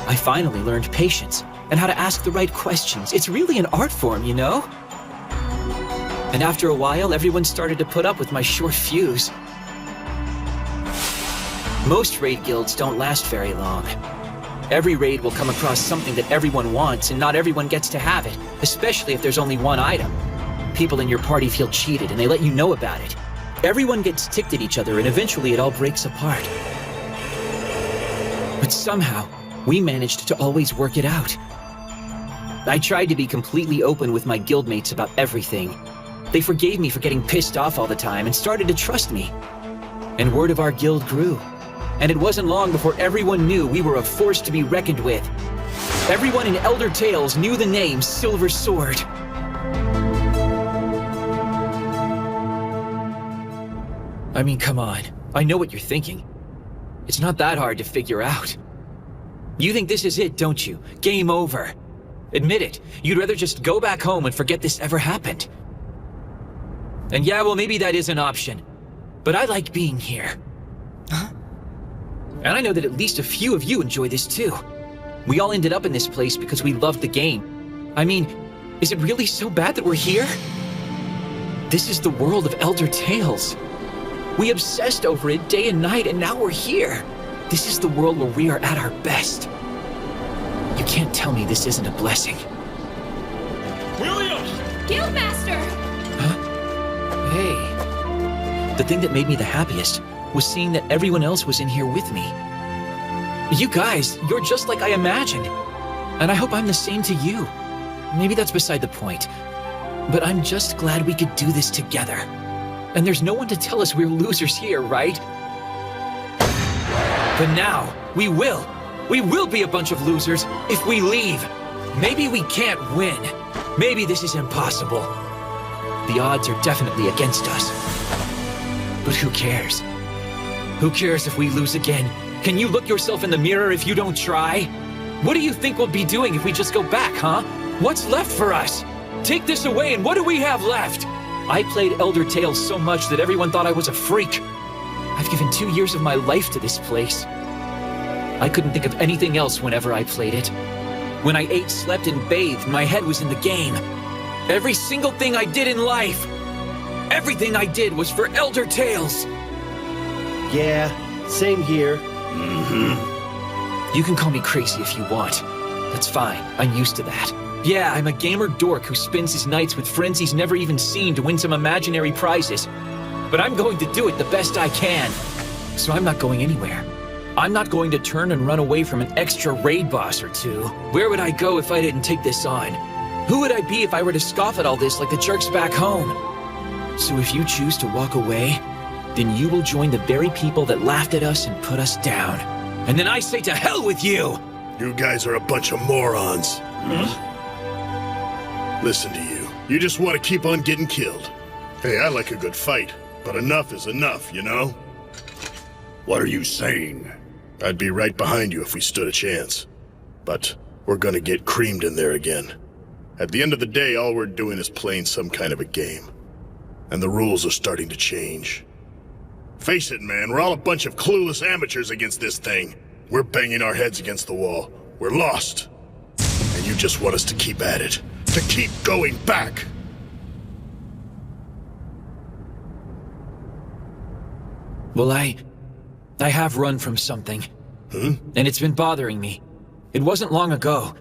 I finally learned patience and how to ask the right questions. It's really an art form, you know? And after a while, everyone started to put up with my short fuse. Most raid guilds don't last very long. Every raid will come across something that everyone wants, and not everyone gets to have it, especially if there's only one item. People in your party feel cheated, and they let you know about it. Everyone gets ticked at each other, and eventually it all breaks apart. But somehow, we managed to always work it out. I tried to be completely open with my guildmates about everything. They forgave me for getting pissed off all the time and started to trust me. and word of our guild grew. And it wasn't long before everyone knew we were a force to be reckoned with. Everyone in Elder Tales knew the name Silver Sword. I mean, come on. I know what you're thinking. It's not that hard to figure out. You think this is it, don't you? Game over. Admit it. You'd rather just go back home and forget this ever happened. And yeah, well, maybe that is an option. But I like being here. Huh? And I know that at least a few of you enjoy this too. We all ended up in this place because we loved the game. I mean, is it really so bad that we're here? This is the world of Elder Tales. We obsessed over it day and night, and now we're here. This is the world where we are at our best. You can't tell me this isn't a blessing. William! Guildmaster! Hey. The thing that made me the happiest was seeing that everyone else was in here with me. You guys, you're just like I imagined. And I hope I'm the same to you. Maybe that's beside the point. But I'm just glad we could do this together. And there's no one to tell us we're losers here, right? But now, we will. We will be a bunch of losers if we leave. Maybe we can't win. Maybe this is impossible. The odds are definitely against us. But who cares? Who cares if we lose again? Can you look yourself in the mirror if you don't try? What do you think we'll be doing if we just go back, huh? What's left for us? Take this away and what do we have left? I played Elder Tales so much that everyone thought I was a freak. I've given 2 years of my life to this place. I couldn't think of anything else whenever I played it. When I ate, slept, and bathed, my head was in the game. Every single thing I did in life, everything I did was for Elder Tales. Yeah, same here. You can call me crazy if you want. That's fine, I'm used to that. Yeah, I'm a gamer dork who spends his nights with friends he's never even seen to win some imaginary prizes. But I'm going to do it the best I can. So I'm not going anywhere. I'm not going to turn and run away from an extra raid boss or two. Where would I go if I didn't take this on? Who would I be if I were to scoff at all this like the jerks back home? So if you choose to walk away, then you will join the very people that laughed at us and put us down. And then I say to hell with you! You guys are a bunch of morons. Listen to you. You just want to keep on getting killed. Hey, I like a good fight, but enough is enough, you know? What are you saying? I'd be right behind you if we stood a chance. But we're gonna get creamed in there again. At the end of the day, all we're doing is playing some kind of a game. And the rules are starting to change. Face it, man, we're all a bunch of clueless amateurs against this thing. We're banging our heads against the wall. We're lost. And you just want us to keep at it. To keep going back. Well, I have run from something. And it's been bothering me. It wasn't long ago.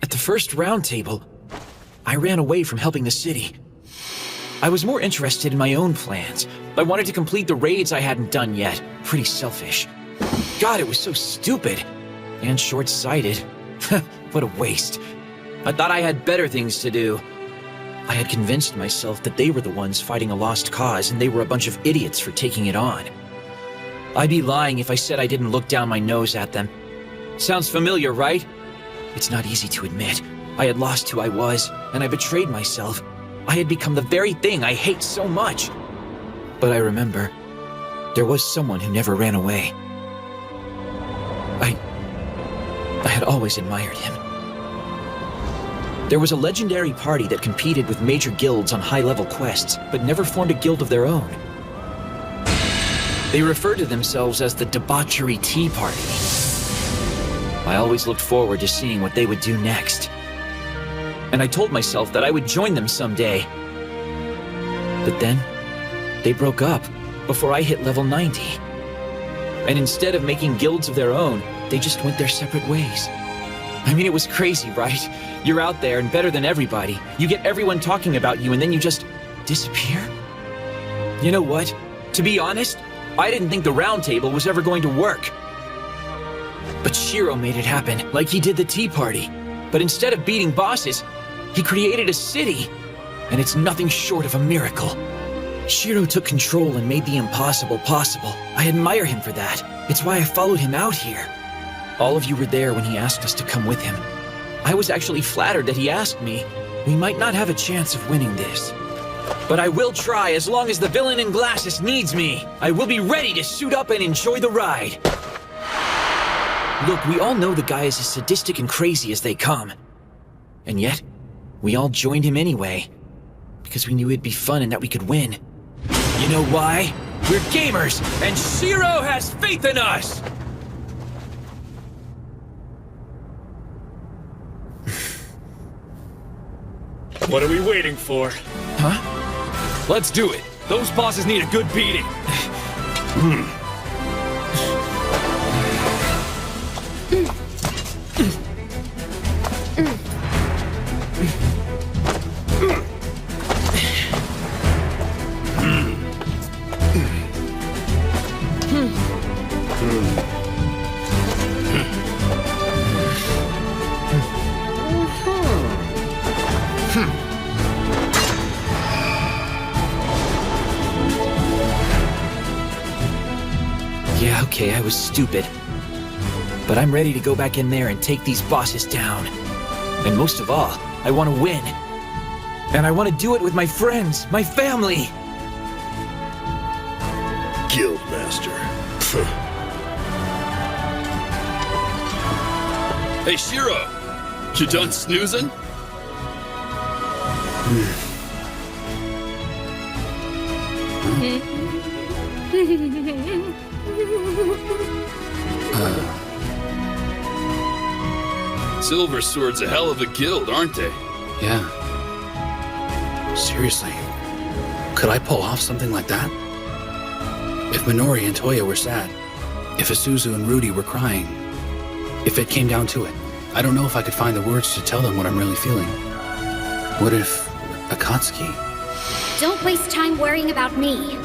At the first round table, I ran away from helping the city. I was more interested in my own plans. I wanted to complete the raids I hadn't done yet. Pretty selfish. God, it was so stupid. And short-sighted. What a waste. I thought I had better things to do. I had convinced myself that they were the ones fighting a lost cause and they were a bunch of idiots for taking it on. I'd be lying if I said I didn't look down my nose at them. Sounds familiar, right? It's not easy to admit. I had lost who I was, and I betrayed myself. I had become the very thing I hate so much. But I remember, there was someone who never ran away. I had always admired him. There was a legendary party that competed with major guilds on high-level quests, but never formed a guild of their own. They referred to themselves as the Debauchery Tea Party. I always looked forward to seeing what they would do next. And I told myself that I would join them someday. But then, they broke up before I hit level 90. And instead of making guilds of their own, they just went their separate ways. I mean, it was crazy, right? You're out there and better than everybody. You get everyone talking about you and then you just disappear? You know what? To be honest, I didn't think the round table was ever going to work. But Shiro made it happen, like he did the Tea Party. But instead of beating bosses, he created a city. And it's nothing short of a miracle. Shiro took control and made the impossible possible. I admire him for that. It's why I followed him out here. All of you were there when he asked us to come with him. I was actually flattered that he asked me. We might not have a chance of winning this. But I will try as long as the villain in glasses needs me. I will be ready to suit up and enjoy the ride. Look, we all know the guy is as sadistic and crazy as they come. And yet, we all joined him anyway. Because we knew it'd be fun and that we could win. You know why? We're gamers, and Shiro has faith in us! What are we waiting for? Huh? Let's do it. Those bosses need a good beating. Yeah, okay, I was stupid. But I'm ready to go back in there and take these bosses down. And most of all, I want to win. And I want to do it with my friends, my family. Guildmaster. Hey, Shiro! You done snoozing? Silver Sword's a hell of a guild, aren't they? Yeah. Seriously, could I pull off something like that? If Minori and Toya were sad, if Isuzu and Rudy were crying, if it came down to it, I don't know if I could find the words to tell them what I'm really feeling. What if Akatsuki? Don't waste time worrying about me.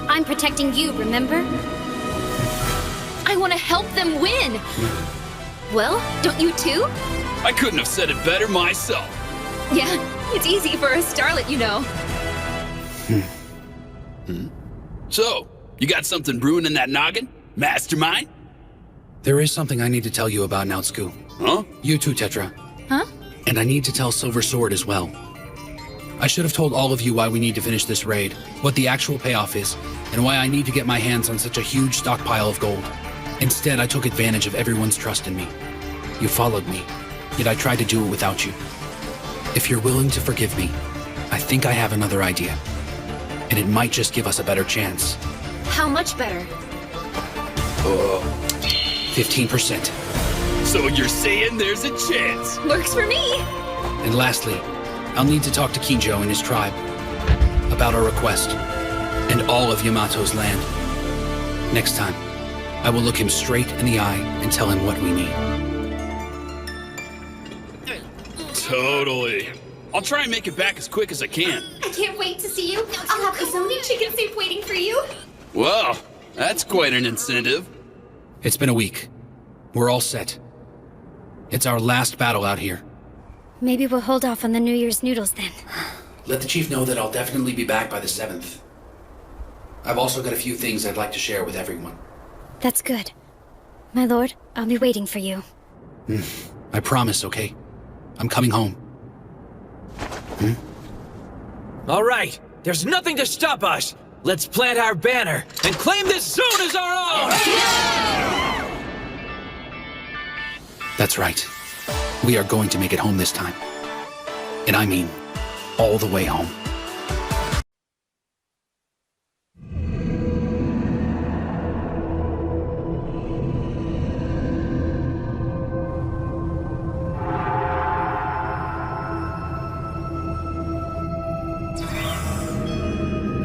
I'm protecting you, remember? I want to help them win. Well, don't you too? I couldn't have said it better myself. Yeah, it's easy for a starlet, you know. So, you got something brewing in that noggin? Mastermind? There is something I need to tell you about, Naotsuku. Huh? You too, Tetra. Huh? And I need to tell Silver Sword as well. I should have told all of you why we need to finish this raid, what the actual payoff is, and why I need to get my hands on such a huge stockpile of gold. Instead, I took advantage of everyone's trust in me. You followed me, yet I tried to do it without you. If you're willing to forgive me, I think I have another idea. And it might just give us a better chance. How much better? 15%. So you're saying there's a chance? Works for me! And lastly, I'll need to talk to Kinjo and his tribe about our request and all of Yamato's land. Next time, I will look him straight in the eye and tell him what we need. Totally. I'll try and make it back as quick as I can. I can't wait to see you. I'll have Izoni chicken soup waiting for you. Wow, that's quite an incentive. It's been a week. We're all set. It's our last battle out here. Maybe we'll hold off on the New Year's noodles then. Let the chief know that I'll definitely be back by the 7th. I've also got a few things I'd like to share with everyone. That's good. My lord, I'll be waiting for you. I promise, okay? I'm coming home. All right, there's nothing to stop us. Let's plant our banner and claim this zone as our own! That's right. We are going to make it home this time. And I mean, all the way home.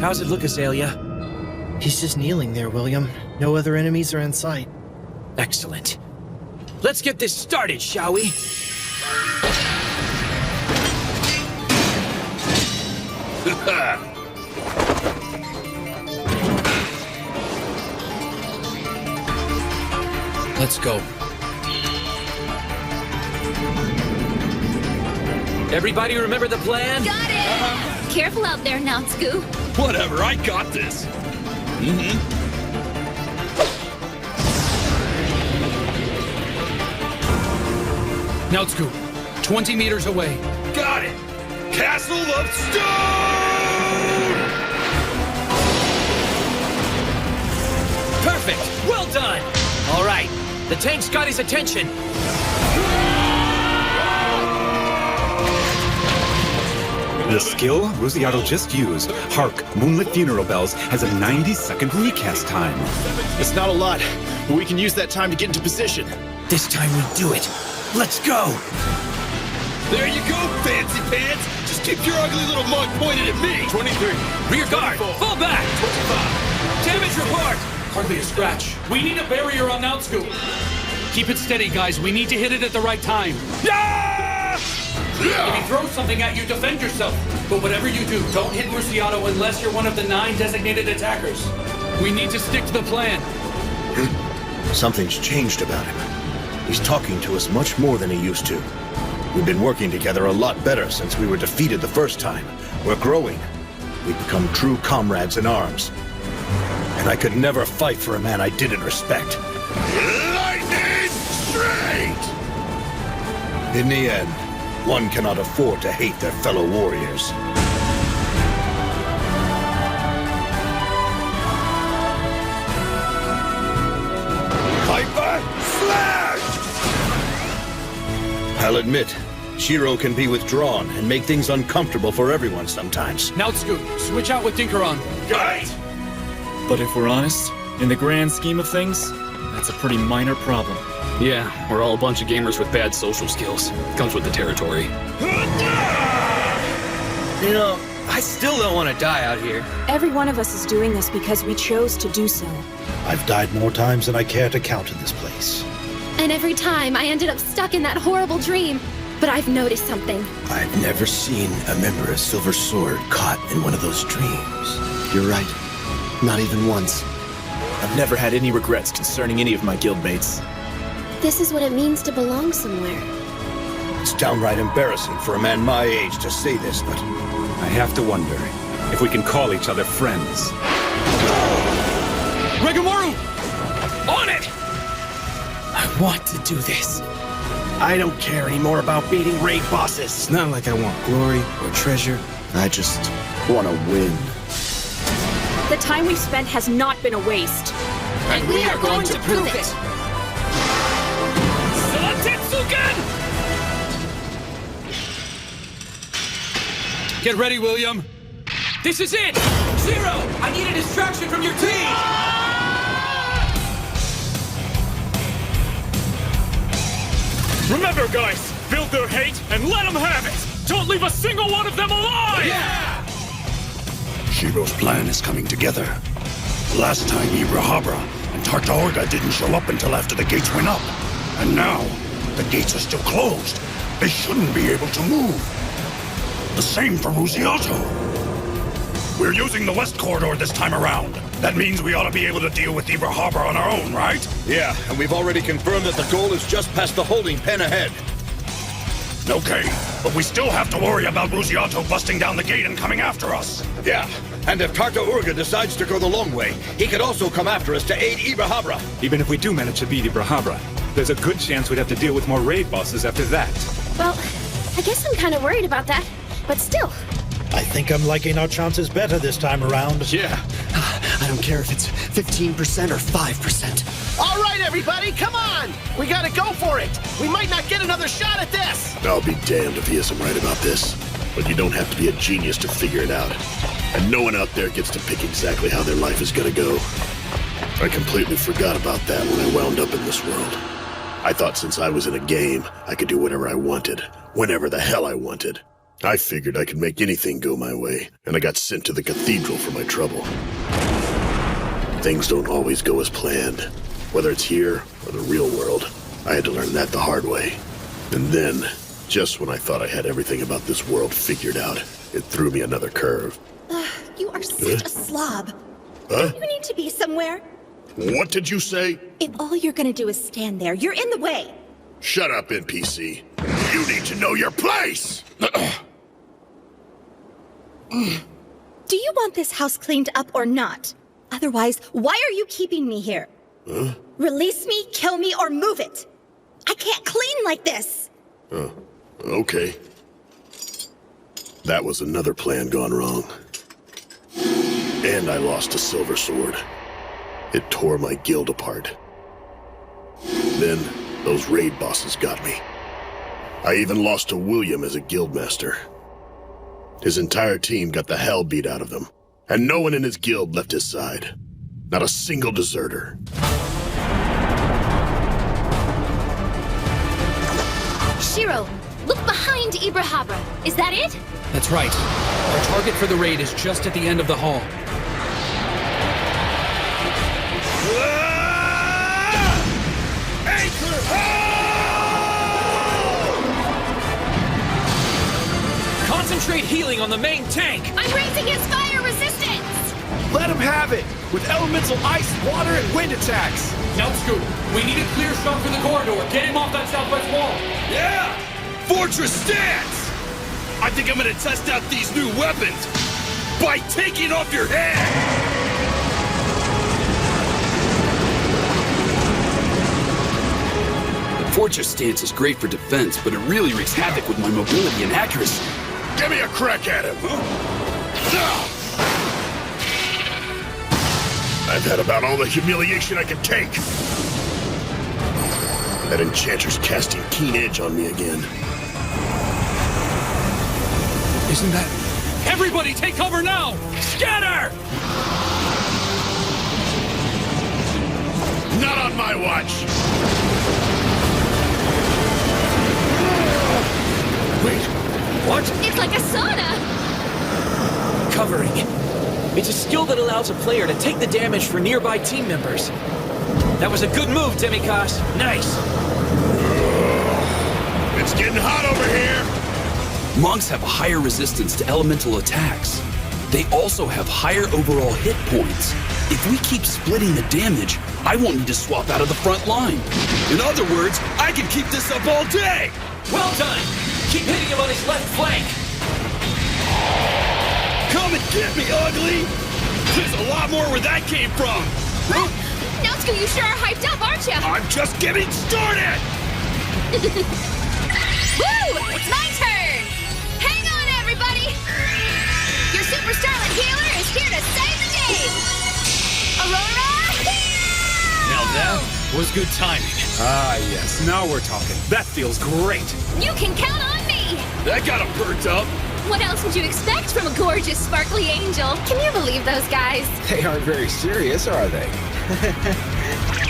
How's it look, Azalea? He's just kneeling there, William. No other enemies are in sight. Excellent. Let's get this started, shall we? Let's go. Everybody remember the plan? Got it! Careful out there, Naotsuku. Whatever, I got this. Naotsku, 20 meters away. Got it! Castle of Stone! Perfect! Well done! All right, the tank's got his attention. The skill Ruziato just used, Hark, Moonlit Funeral Bells, has a 90-second recast time. It's not a lot, but we can use that time to get into position. This time we do it. Let's go! There you go, fancy pants! Just keep your ugly little mug pointed at me! 23. Rear guard, fall back! 25. Damage report! Hardly a scratch. We need a barrier on Naotsku. Keep it steady, guys. We need to hit it at the right time. If he throws something at you, defend yourself. But whatever you do, don't hit Ruziato unless you're one of the 9 designated attackers. We need to stick to the plan. Something's changed about him. He's talking to us much more than he used to. We've been working together a lot better since we were defeated the first time. We're growing. We've become true comrades in arms. And I could never fight for a man I didn't respect. Lightning straight! In the end, one cannot afford to hate their fellow warriors. Hyper Slash! I'll admit, Shiro can be withdrawn and make things uncomfortable for everyone sometimes. Naotsku, switch out with Dinkaron. Right! But if we're honest, in the grand scheme of things, that's a pretty minor problem. Yeah, we're all a bunch of gamers with bad social skills. Comes with the territory. You know, I still don't want to die out here. Every one of us is doing this because we chose to do so. I've died more times than I care to count in this place. And every time I ended up stuck in that horrible dream. But I've noticed something. I've never seen a member of Silver Sword caught in one of those dreams. You're right. Not even once. I've never had any regrets concerning any of my guildmates. This is what it means to belong somewhere. It's downright embarrassing for a man my age to say this, but I have to wonder if we can call each other friends. Regimaru! On it! I want to do this. I don't care anymore about beating raid bosses. It's not like I want glory or treasure. I just want to win. The time we've spent has not been a waste. And we are going to prove it! Satetsuken! Get ready, William. This is it! Zero! I need a distraction from your team! Remember, guys, build their hate and let them have it! Don't leave a single one of them alive! Yeah! Shiro's plan is coming together. Last time, Ibrahabra and Tartaorga didn't show up until after the gates went up. And now, the gates are still closed. They shouldn't be able to move. The same for Ruziato. We're using the west corridor this time around. That means we ought to be able to deal with Ibrahabra on our own, right? yeah, and we've already confirmed that the goal is just past the holding pen ahead. Okay, but we still have to worry about Ruziato busting down the gate and coming after us. Yeah, and if Tartaorga decides to go the long way, he could also come after us to aid Ibrahabra. Even if we do manage to beat Ibrahabra, there's a good chance we'd have to deal with more raid bosses after that. Well, I guess I'm kind of worried about that. But still. I think I'm liking our chances better this time around. Yeah. I don't care if it's 15% or 5%. All right, everybody, come on! We gotta go for it! We might not get another shot at this! I'll be damned if he isn't right about this. But you don't have to be a genius to figure it out. And no one out there gets to pick exactly how their life is gonna go. I completely forgot about that when I wound up in this world. I thought since I was in a game, I could do whatever I wanted, whenever the hell I wanted. I figured I could make anything go my way, and I got sent to the cathedral for my trouble. Things don't always go as planned, whether it's here or the real world. I had to learn that the hard way. And then, just when I thought I had everything about this world figured out, it threw me another curve. You are such a slob. Huh? You need to be somewhere. What did you say? If all you're gonna do is stand there, you're in the way. Shut up, NPC. You need to know your place! Do you want this house cleaned up or not? Otherwise, why are you keeping me here? Huh? Release me, kill me, or move it! I can't clean like this! Okay. That was another plan gone wrong. And I lost a silver sword. It tore my guild apart. Then, those raid bosses got me. I even lost to William as a guildmaster. His entire team got the hell beat out of them, and no one in his guild left his side. Not a single deserter. Shiro, look behind Ibrahabra. Is that it? That's right. Our target for the raid is just at the end of the hall. Concentrate healing on the main tank! I'm raising his fire resistance! Let him have it! With elemental ice, water, and wind attacks! Now, Scoop, we need a clear shot for the corridor. Get him off that southwest wall. Yeah! Fortress stance! I think I'm gonna test out these new weapons by taking off your head! Fortress stance is great for defense, but it really wreaks havoc with my mobility and accuracy. Give me a crack at him, huh? I've had about all the humiliation I can take. That enchanter's casting keen edge on me again. Isn't that... Everybody take cover now! Scatter! Not on my watch! Wait, what? It's like a sauna! Covering. It's a skill that allows a player to take the damage for nearby team members. That was a good move, Demikos. Nice. It's getting hot over here! Monks have a higher resistance to elemental attacks. They also have higher overall hit points. If we keep splitting the damage, I won't need to swap out of the front line. In other words, I can keep this up all day! Well done! Keep hitting him on his left flank! Come and get me, ugly! There's a lot more where that came from! Natsuko, you sure are hyped up, aren't you? I'm just getting started! Woo! It's my turn! Hang on, everybody! Your super starlet healer is here to save the day! Aurora, heal! Now that was good timing. Ah, yes. Now we're talking. That feels great. You can count on me! That got him perked up. What else would you expect from a gorgeous, sparkly angel? Can you believe those guys? They aren't very serious, are they?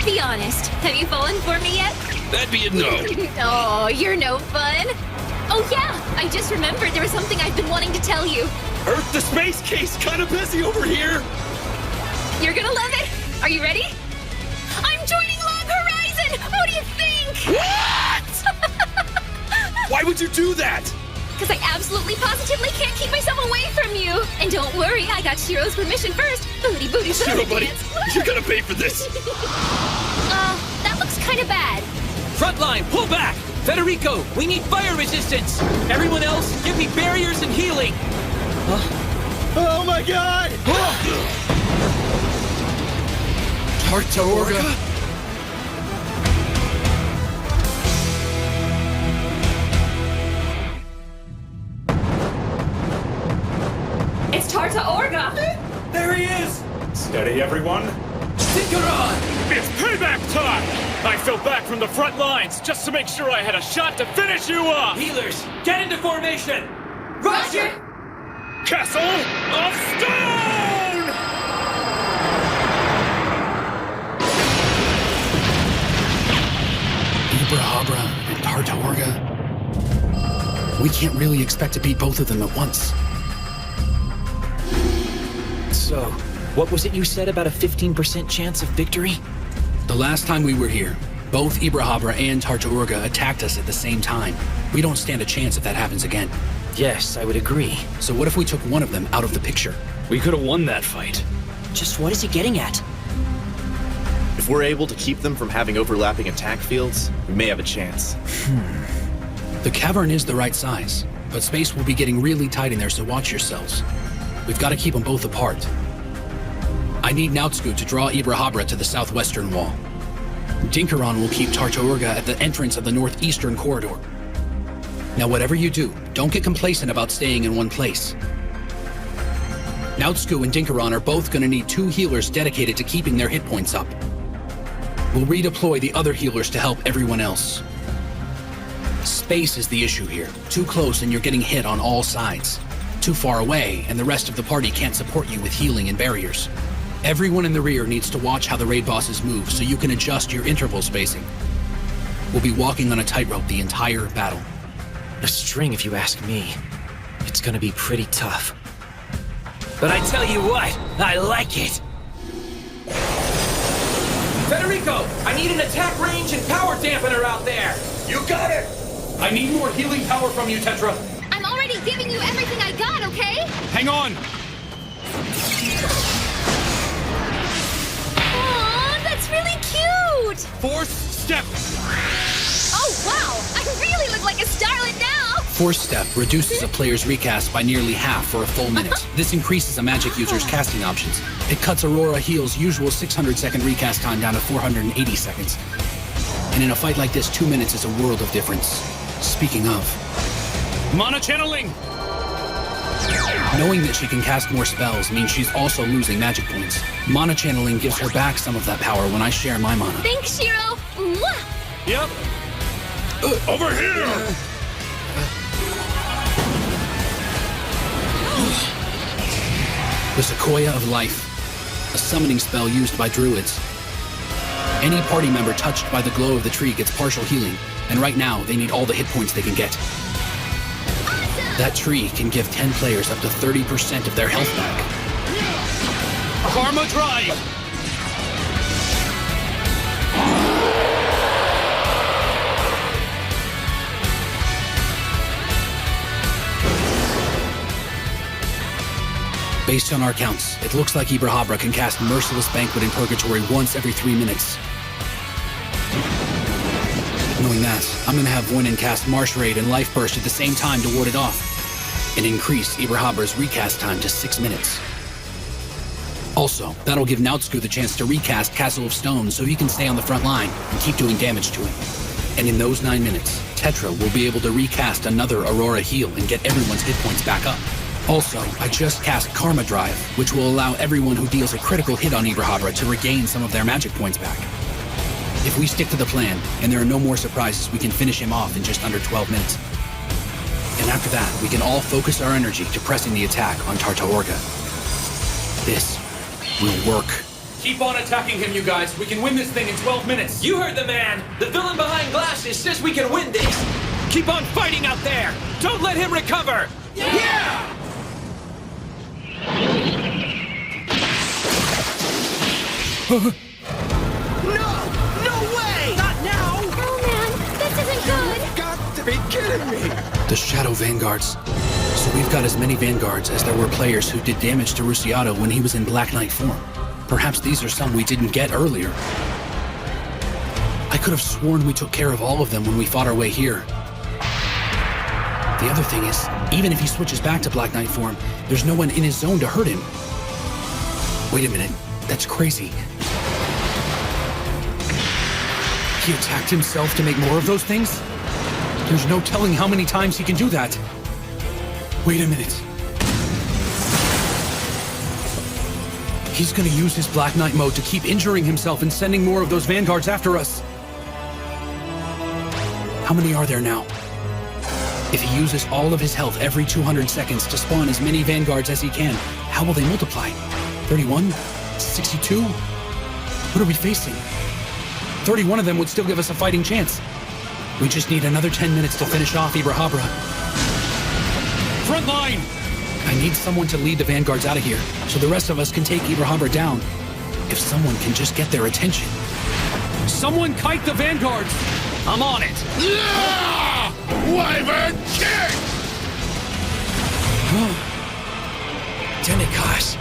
Be honest, have you fallen for me yet? That'd be a no. Oh, you're no fun. Oh yeah, I just remembered there was something I've been wanting to tell you. Earth to space case kind of busy over here. You're gonna love it. Are you ready? I'm joining Log Horizon! What do you think? What? Why would you do that? Because I absolutely positively can't keep myself away from you. And don't worry, I got Shiro's permission first. Booty, booty, Shiro, booty buddy, dance. you're gonna pay for this. That looks kind of bad. Frontline, pull back! Federico, we need fire resistance! Everyone else, give me barriers and healing! Oh my god! Tartaorga? It's Tartaorga! There he is! Steady, everyone. Synchron! It's payback time! I fell back from the front lines just to make sure I had a shot to finish you off! Healers, get into formation! Roger! Castle of Stone! Ibrahabra and Tartaorga. We can't really expect to beat both of them at once. So, what was it you said about a 15% chance of victory? The last time we were here, both Ibrahabra and Tartaorga attacked us at the same time. We don't stand a chance if that happens again. Yes, I would agree. So what if we took one of them out of the picture? We could have won that fight. Just what is he getting at? If we're able to keep them from having overlapping attack fields, we may have a chance. The cavern is the right size, but space will be getting really tight in there, so watch yourselves. We've got to keep them both apart. I need Nautsku to draw Ibrahabra to the southwestern wall. Dinkaron will keep Tartaurga at the entrance of the northeastern corridor. Now, whatever you do, don't get complacent about staying in one place. Nautsku and Dinkaron are both going to need 2 healers dedicated to keeping their hit points up. We'll redeploy the other healers to help everyone else. Space is the issue here. Too close and you're getting hit on all sides. Too far away and the rest of the party can't support you with healing and barriers. Everyone in the rear needs to watch how the raid bosses move so you can adjust your interval spacing. We'll be walking on a tightrope the entire battle. A string, if you ask me. It's gonna be pretty tough. But I tell you what, I like it! Federico, I need an attack range and power dampener out there! You got it! I need more healing power from you, Tetra. I'm already giving you everything I got, okay? Hang on! Aw, that's really cute! Force step! Oh, wow! I really look like a starlet now! Force Step reduces a player's recast by nearly half for a full minute. This increases a magic user's casting options. It cuts Aurora Heal's usual 600-second recast time down to 480 seconds. And in a fight like this, 2 minutes is a world of difference. Speaking of... Mana channeling! Knowing that she can cast more spells means she's also losing magic points. Mana channeling gives her back some of that power when I share my mana. Thanks, Shiro! Mwah! Yep. Over here! The Sequoia of Life, a summoning spell used by druids. Any party member touched by the glow of the tree gets partial healing, and right now they need all the hit points they can get. That tree can give 10 players up to 30% of their health back. Karma Drive! Based on our counts, it looks like Ibrahabra can cast Merciless Banquet in Purgatory once every 3 minutes. Knowing that, I'm gonna have Voinen cast Marsh Raid and Life Burst at the same time to ward it off, and increase Ibrahabra's recast time to 6 minutes. Also, that'll give Nautsku the chance to recast Castle of Stone so he can stay on the front line and keep doing damage to him. And in those 9 minutes, Tetra will be able to recast another Aurora Heal and get everyone's hit points back up. Also, I just cast Karma Drive, which will allow everyone who deals a critical hit on Ibrahabra to regain some of their magic points back. If we stick to the plan, and there are no more surprises, we can finish him off in just under 12 minutes. And after that, we can all focus our energy to pressing the attack on Tartaorga. This will work. Keep on attacking him, you guys. We can win this thing in 12 minutes. You heard the man! The villain behind glasses says we can win this! Keep on fighting out there! Don't let him recover! Yeah! No! No way! Not now! Oh man, this isn't good! You've got to be kidding me! The Shadow Vanguards. So we've got as many Vanguards as there were players who did damage to Rusiato when he was in Black Knight form. Perhaps these are some we didn't get earlier. I could have sworn we took care of all of them when we fought our way here. The other thing is, even if he switches back to Black Knight form, there's no one in his zone to hurt him. Wait a minute, that's crazy. He attacked himself to make more of those things? There's no telling how many times he can do that. Wait a minute. He's gonna use his Black Knight mode to keep injuring himself and sending more of those Vanguards after us. How many are there now? If he uses all of his health every 200 seconds to spawn as many Vanguards as he can, how will they multiply? 31? 62? What are we facing? 31 of them would still give us a fighting chance. We just need another 10 minutes to finish off Ibrahabra. Front line! I need someone to lead the Vanguards out of here, so the rest of us can take Ibrahabra down. If someone can just get their attention. Someone kite the Vanguards! I'm on it! Yeah! Wyvern kick! Demigosh!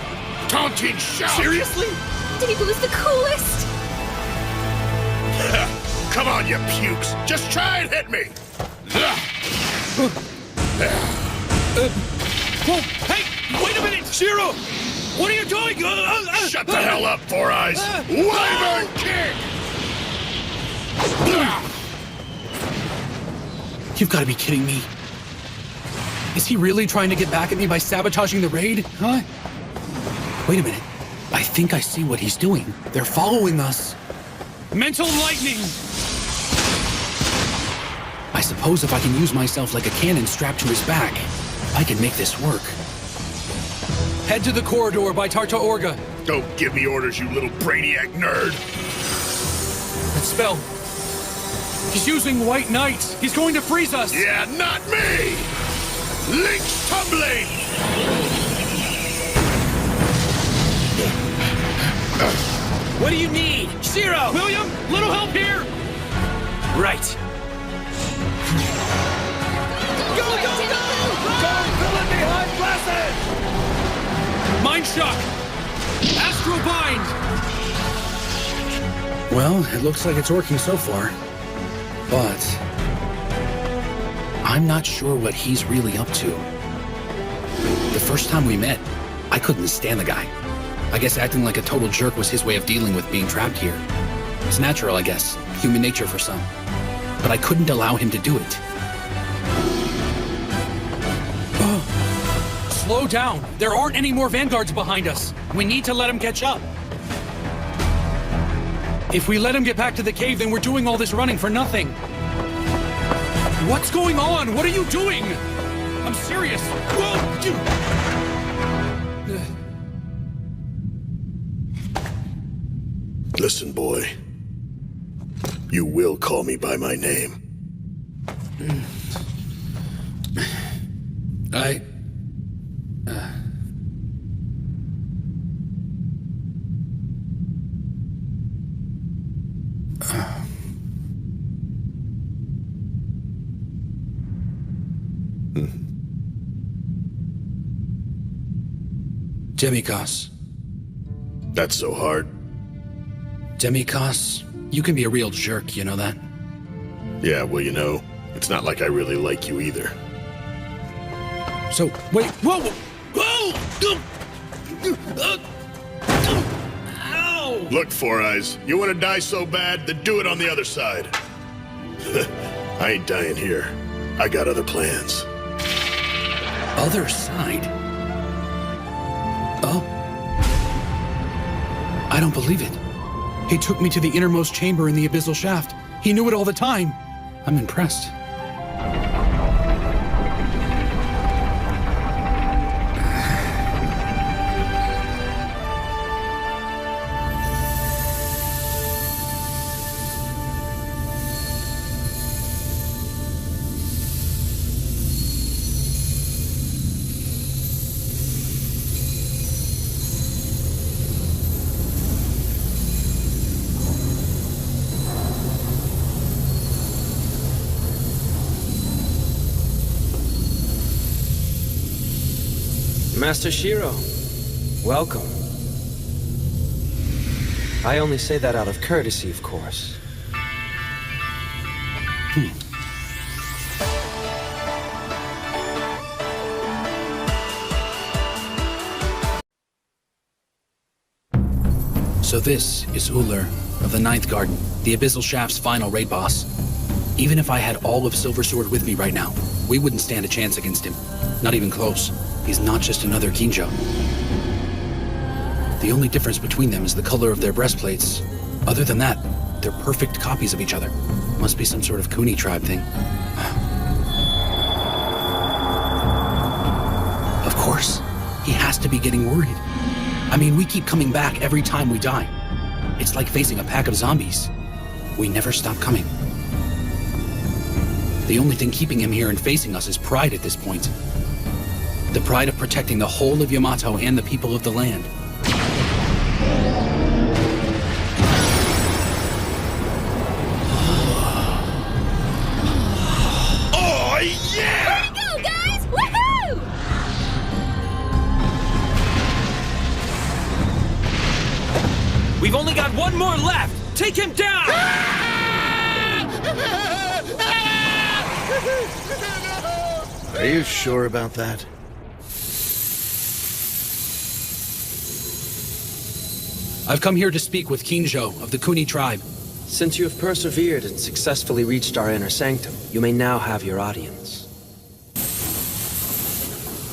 Taunting shout! Seriously? Debu's the coolest! Come on, you pukes! Just try and hit me! Whoa, hey! Wait a minute! Shiro! What are you doing? Shut the hell up, Four Eyes! Wyvern kick! You've got to be kidding me. Is he really trying to get back at me by sabotaging the raid? Huh? Wait a minute. I think I see what he's doing. They're following us. Mental lightning! I suppose if I can use myself like a cannon strapped to his back, I can make this work. Head to the corridor by Tarta Orga. Don't give me orders, you little brainiac nerd! That spell. He's using White Knight. He's going to freeze us. Yeah, not me! Link's tumbling! What do you need? Shiro! William, little help here! Right. Go, go, go! Go, villain behind glasses! Mind shock! Astral bind! Well, it looks like it's working so far. But I'm not sure what he's really up to. The first time we met, I couldn't stand the guy. I guess acting like a total jerk was his way of dealing with being trapped here. It's natural, I guess. Human nature for some. But I couldn't allow him to do it. Slow down. There aren't any more vanguards behind us. We need to let him catch up. If we let him get back to the cave, then we're doing all this running for nothing. What's going on? What are you doing? I'm serious. Whoa! Listen, boy. You will call me by my name. Demikos. That's so hard. Demikos, you can be a real jerk, you know that? Yeah, well, you know, it's not like I really like you either. So, wait, whoa! Ow! Look, Four Eyes, you want to die so bad, then do it on the other side. I ain't dying here. I got other plans. Other side? Oh? I don't believe it. He took me to the innermost chamber in the abyssal shaft. He knew it all the time. I'm impressed. Master Shiro, welcome. I only say that out of courtesy, of course. So this is Uller of the Ninth Garden, the Abyssal Shaft's final raid boss. Even if I had all of Silver Sword with me right now, we wouldn't stand a chance against him. Not even close. He's not just another Kinjo. The only difference between them is the color of their breastplates. Other than that, they're perfect copies of each other. Must be some sort of Kuni tribe thing. Of course. He has to be getting worried. I mean, we keep coming back every time we die. It's like facing a pack of zombies. We never stop coming. The only thing keeping him here and facing us is pride at this point. The pride of protecting the whole of Yamato and the people of the land. Oh, yeah! Here we go, guys! Woohoo! We've only got one more left! Take him down! Are you sure about that? I've come here to speak with Kinjo of the Kuni tribe. Since you have persevered and successfully reached our inner sanctum, you may now have your audience.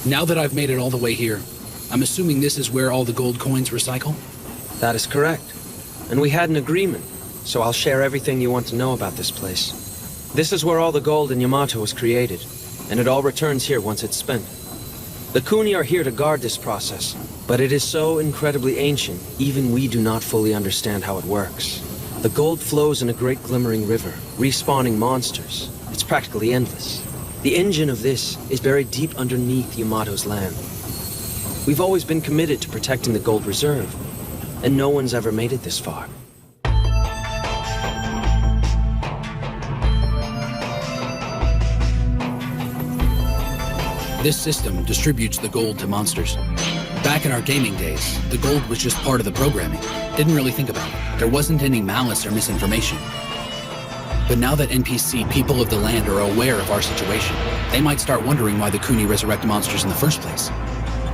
Now that I've made it all the way here, I'm assuming this is where all the gold coins recycle? That is correct. And we had an agreement, so I'll share everything you want to know about this place. This is where all the gold in Yamato was created, and it all returns here once it's spent. The Kuni are here to guard this process, but it is so incredibly ancient, even we do not fully understand how it works. The gold flows in a great glimmering river, respawning monsters. It's practically endless. The engine of this is buried deep underneath Yamato's land. We've always been committed to protecting the gold reserve, and no one's ever made it this far. This system distributes the gold to monsters. Back in our gaming days, the gold was just part of the programming. Didn't really think about it. There wasn't any malice or misinformation. But now that NPC people of the land are aware of our situation, they might start wondering why the Kuni resurrect monsters in the first place.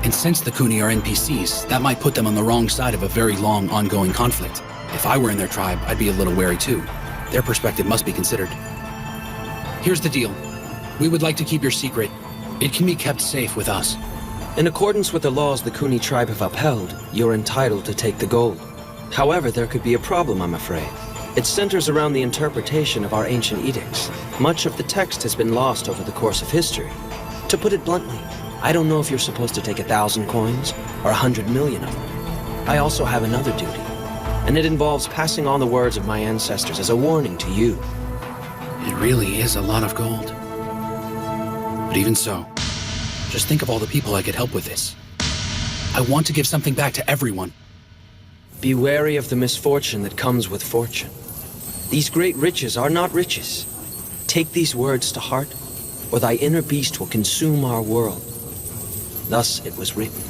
And since the Kuni are NPCs, that might put them on the wrong side of a very long, ongoing conflict. If I were in their tribe, I'd be a little wary too. Their perspective must be considered. Here's the deal. We would like to keep your secret. It can be kept safe with us. In accordance with the laws the Kuni tribe have upheld, you're entitled to take the gold. However, there could be a problem, I'm afraid. It centers around the interpretation of our ancient edicts. Much of the text has been lost over the course of history. To put it bluntly, I don't know if you're supposed to take 1,000 coins or 100 million of them. I also have another duty, and it involves passing on the words of my ancestors as a warning to you. It really is a lot of gold. But even so, just think of all the people I could help with this. I want to give something back to everyone. Be wary of the misfortune that comes with fortune. These great riches are not riches. Take these words to heart, or thy inner beast will consume our world. Thus it was written.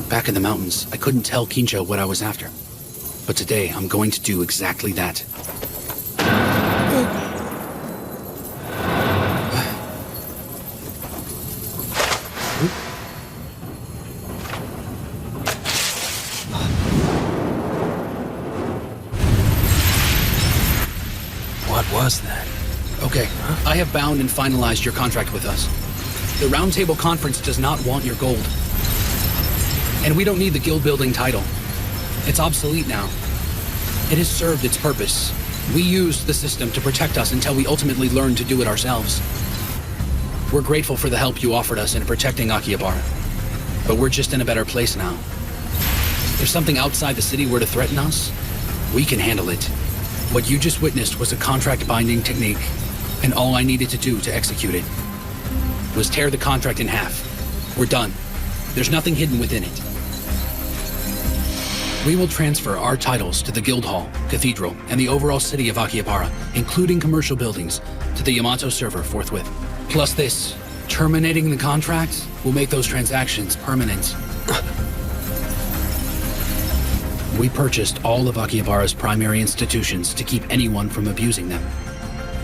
Back in the mountains, I couldn't tell Kinjo what I was after. But today, I'm going to do exactly that. What was that? Okay, I have bound and finalized your contract with us. The Roundtable Conference does not want your gold. And we don't need the guild building title. It's obsolete now. It has served its purpose. We used the system to protect us until we ultimately learned to do it ourselves. We're grateful for the help you offered us in protecting Akihabara. But we're just in a better place now. If something outside the city were to threaten us, we can handle it. What you just witnessed was a contract-binding technique, and all I needed to do to execute it was tear the contract in half. We're done. There's nothing hidden within it. We will transfer our titles to the Guild Hall, Cathedral, and the overall city of Akihabara, including commercial buildings, to the Yamato server forthwith. Plus this, terminating the contract will make those transactions permanent. We purchased all of Akihabara's primary institutions to keep anyone from abusing them.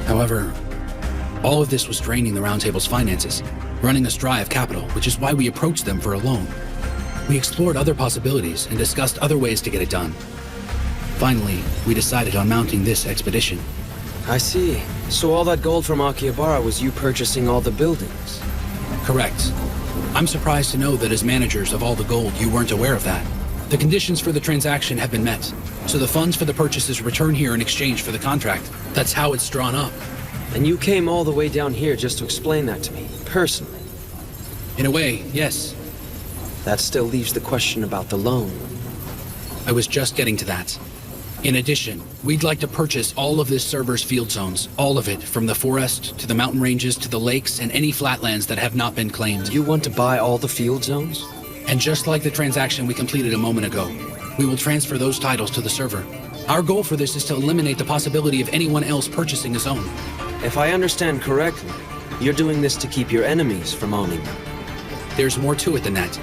However, all of this was draining the Roundtable's finances, running us dry of capital, which is why we approached them for a loan. We explored other possibilities and discussed other ways to get it done. Finally, we decided on mounting this expedition. I see. So all that gold from Akihabara was you purchasing all the buildings? Correct. I'm surprised to know that as managers of all the gold, you weren't aware of that. The conditions for the transaction have been met, so the funds for the purchases return here in exchange for the contract. That's how it's drawn up. And you came all the way down here just to explain that to me, personally? In a way, yes. That still leaves the question about the loan. I was just getting to that. In addition, we'd like to purchase all of this server's field zones, all of it, from the forest to the mountain ranges to the lakes and any flatlands that have not been claimed. You want to buy all the field zones? And just like the transaction we completed a moment ago, we will transfer those titles to the server. Our goal for this is to eliminate the possibility of anyone else purchasing a zone. If I understand correctly, you're doing this to keep your enemies from owning them. There's more to it than that.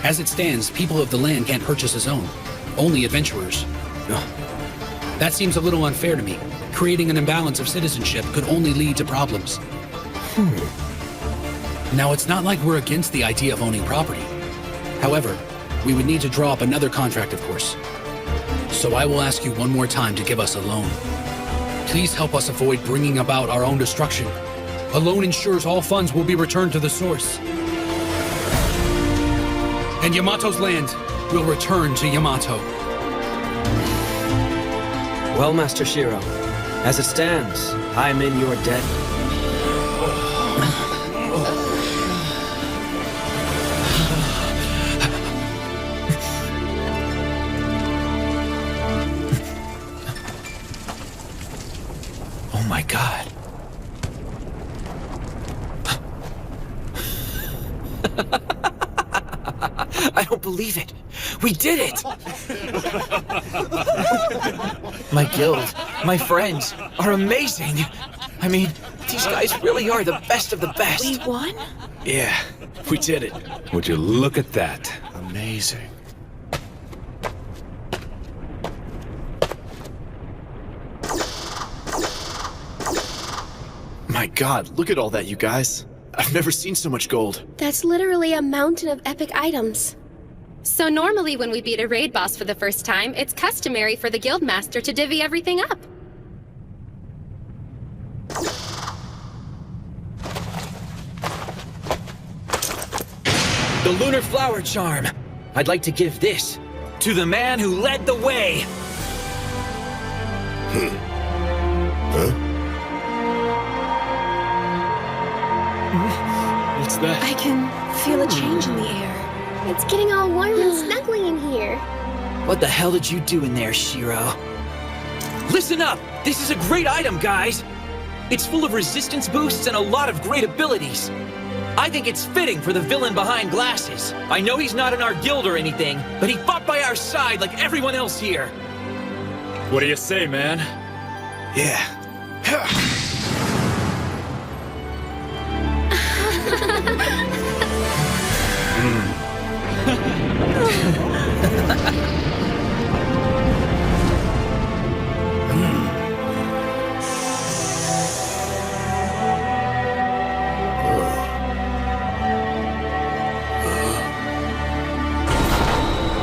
As it stands, people of the land can't purchase a zone. Only adventurers. That seems a little unfair to me. Creating an imbalance of citizenship could only lead to problems. Now, it's not like we're against the idea of owning property. However, we would need to draw up another contract, of course. So I will ask you one more time to give us a loan. Please help us avoid bringing about our own destruction. A loan ensures all funds will be returned to the source. And Yamato's land will return to Yamato. Well, Master Shiro, as it stands, I am in your debt. Oh my god. I don't believe it. We did it! My guild, my friends, are amazing. I mean, these guys really are the best of the best. We won? Yeah, we did it. Would you look at that? Amazing. My god, look at all that, you guys. I've never seen so much gold. That's literally a mountain of epic items. So normally when we beat a raid boss for the first time, it's customary for the guildmaster to divvy everything up. The Lunar Flower Charm. I'd like to give this to the man who led the way. What's that? I can feel a change in the air. It's getting all warm and snuggly in here. What the hell did you do in there, Shiro? Listen up! This is a great item, guys! It's full of resistance boosts and a lot of great abilities. I think it's fitting for the villain behind glasses. I know he's not in our guild or anything, but he fought by our side like everyone else here. What do you say, man? Yeah.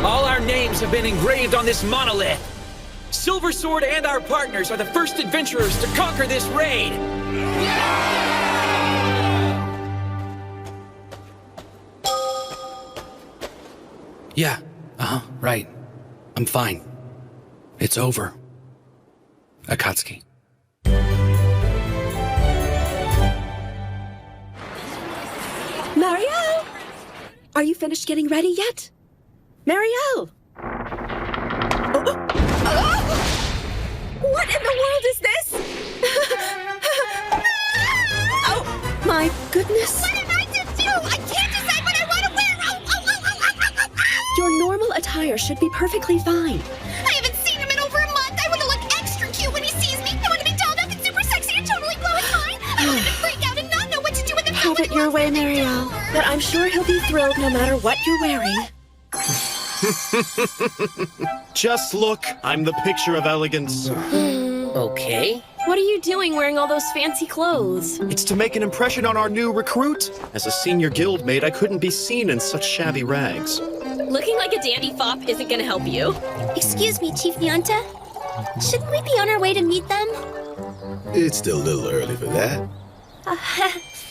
All our names have been engraved on this monolith. Silver Sword and our partners are the first adventurers to conquer this raid. Yeah, right. I'm fine. It's over. Akatsuki. Marielle! Are you finished getting ready yet? Marielle! What in the world is this? Oh, my goodness. What am I to do? I can't decide what I want to wear! Your normal attire should be perfectly fine. I haven't seen him in over a month! I want to look extra cute when he sees me! I want to be dolled up and super sexy and totally blow his mind! I want him to freak out and not know what to do with himself! Have it your way, Marielle. But I'm sure he'll be thrilled no matter what you're wearing. Just look, I'm the picture of elegance. Okay. What are you doing wearing all those fancy clothes? It's to make an impression on our new recruit. As a senior guildmate, I couldn't be seen in such shabby rags. Looking like a dandy fop isn't gonna help you. Excuse me, Chief Nyanta. Shouldn't we be on our way to meet them? It's still a little early for that.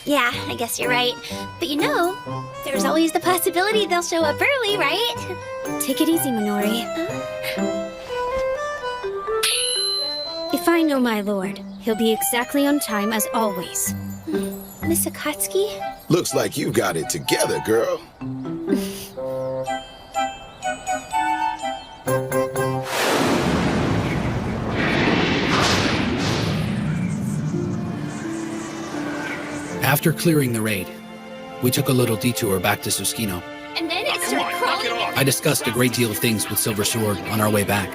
Yeah, I guess you're right. But you know, there's always the possibility they'll show up early, right? Take it easy, Minori. If I know my lord, he'll be exactly on time as always. Miss Akatsuki? Looks like you got it together, girl. After clearing the raid, we took a little detour back to Susukino. And then it started crawling. I discussed a great deal of things with Silver Sword on our way back.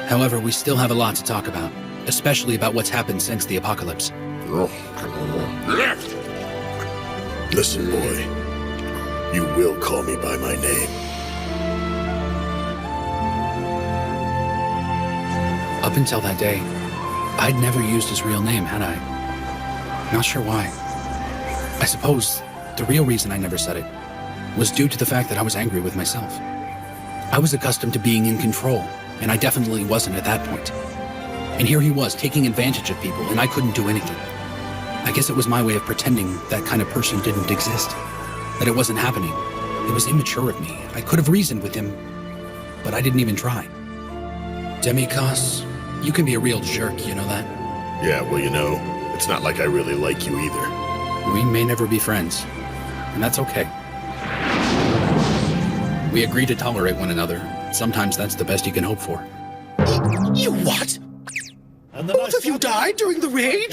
However, we still have a lot to talk about, especially about what's happened since the apocalypse. Listen, boy. You will call me by my name. Up until that day, I'd never used his real name, had I? Not sure why. I suppose the real reason I never said it was due to the fact that I was angry with myself. I was accustomed to being in control, and I definitely wasn't at that point. And here he was, taking advantage of people, and I couldn't do anything. I guess it was my way of pretending that kind of person didn't exist, that it wasn't happening. It was immature of me. I could have reasoned with him, but I didn't even try. Demi-Cos, you can be a real jerk, you know that? Yeah, well, you know, it's not like I really like you either. We may never be friends, and that's okay. We agree to tolerate one another. Sometimes that's the best you can hope for. You what? Both of you died during the raid?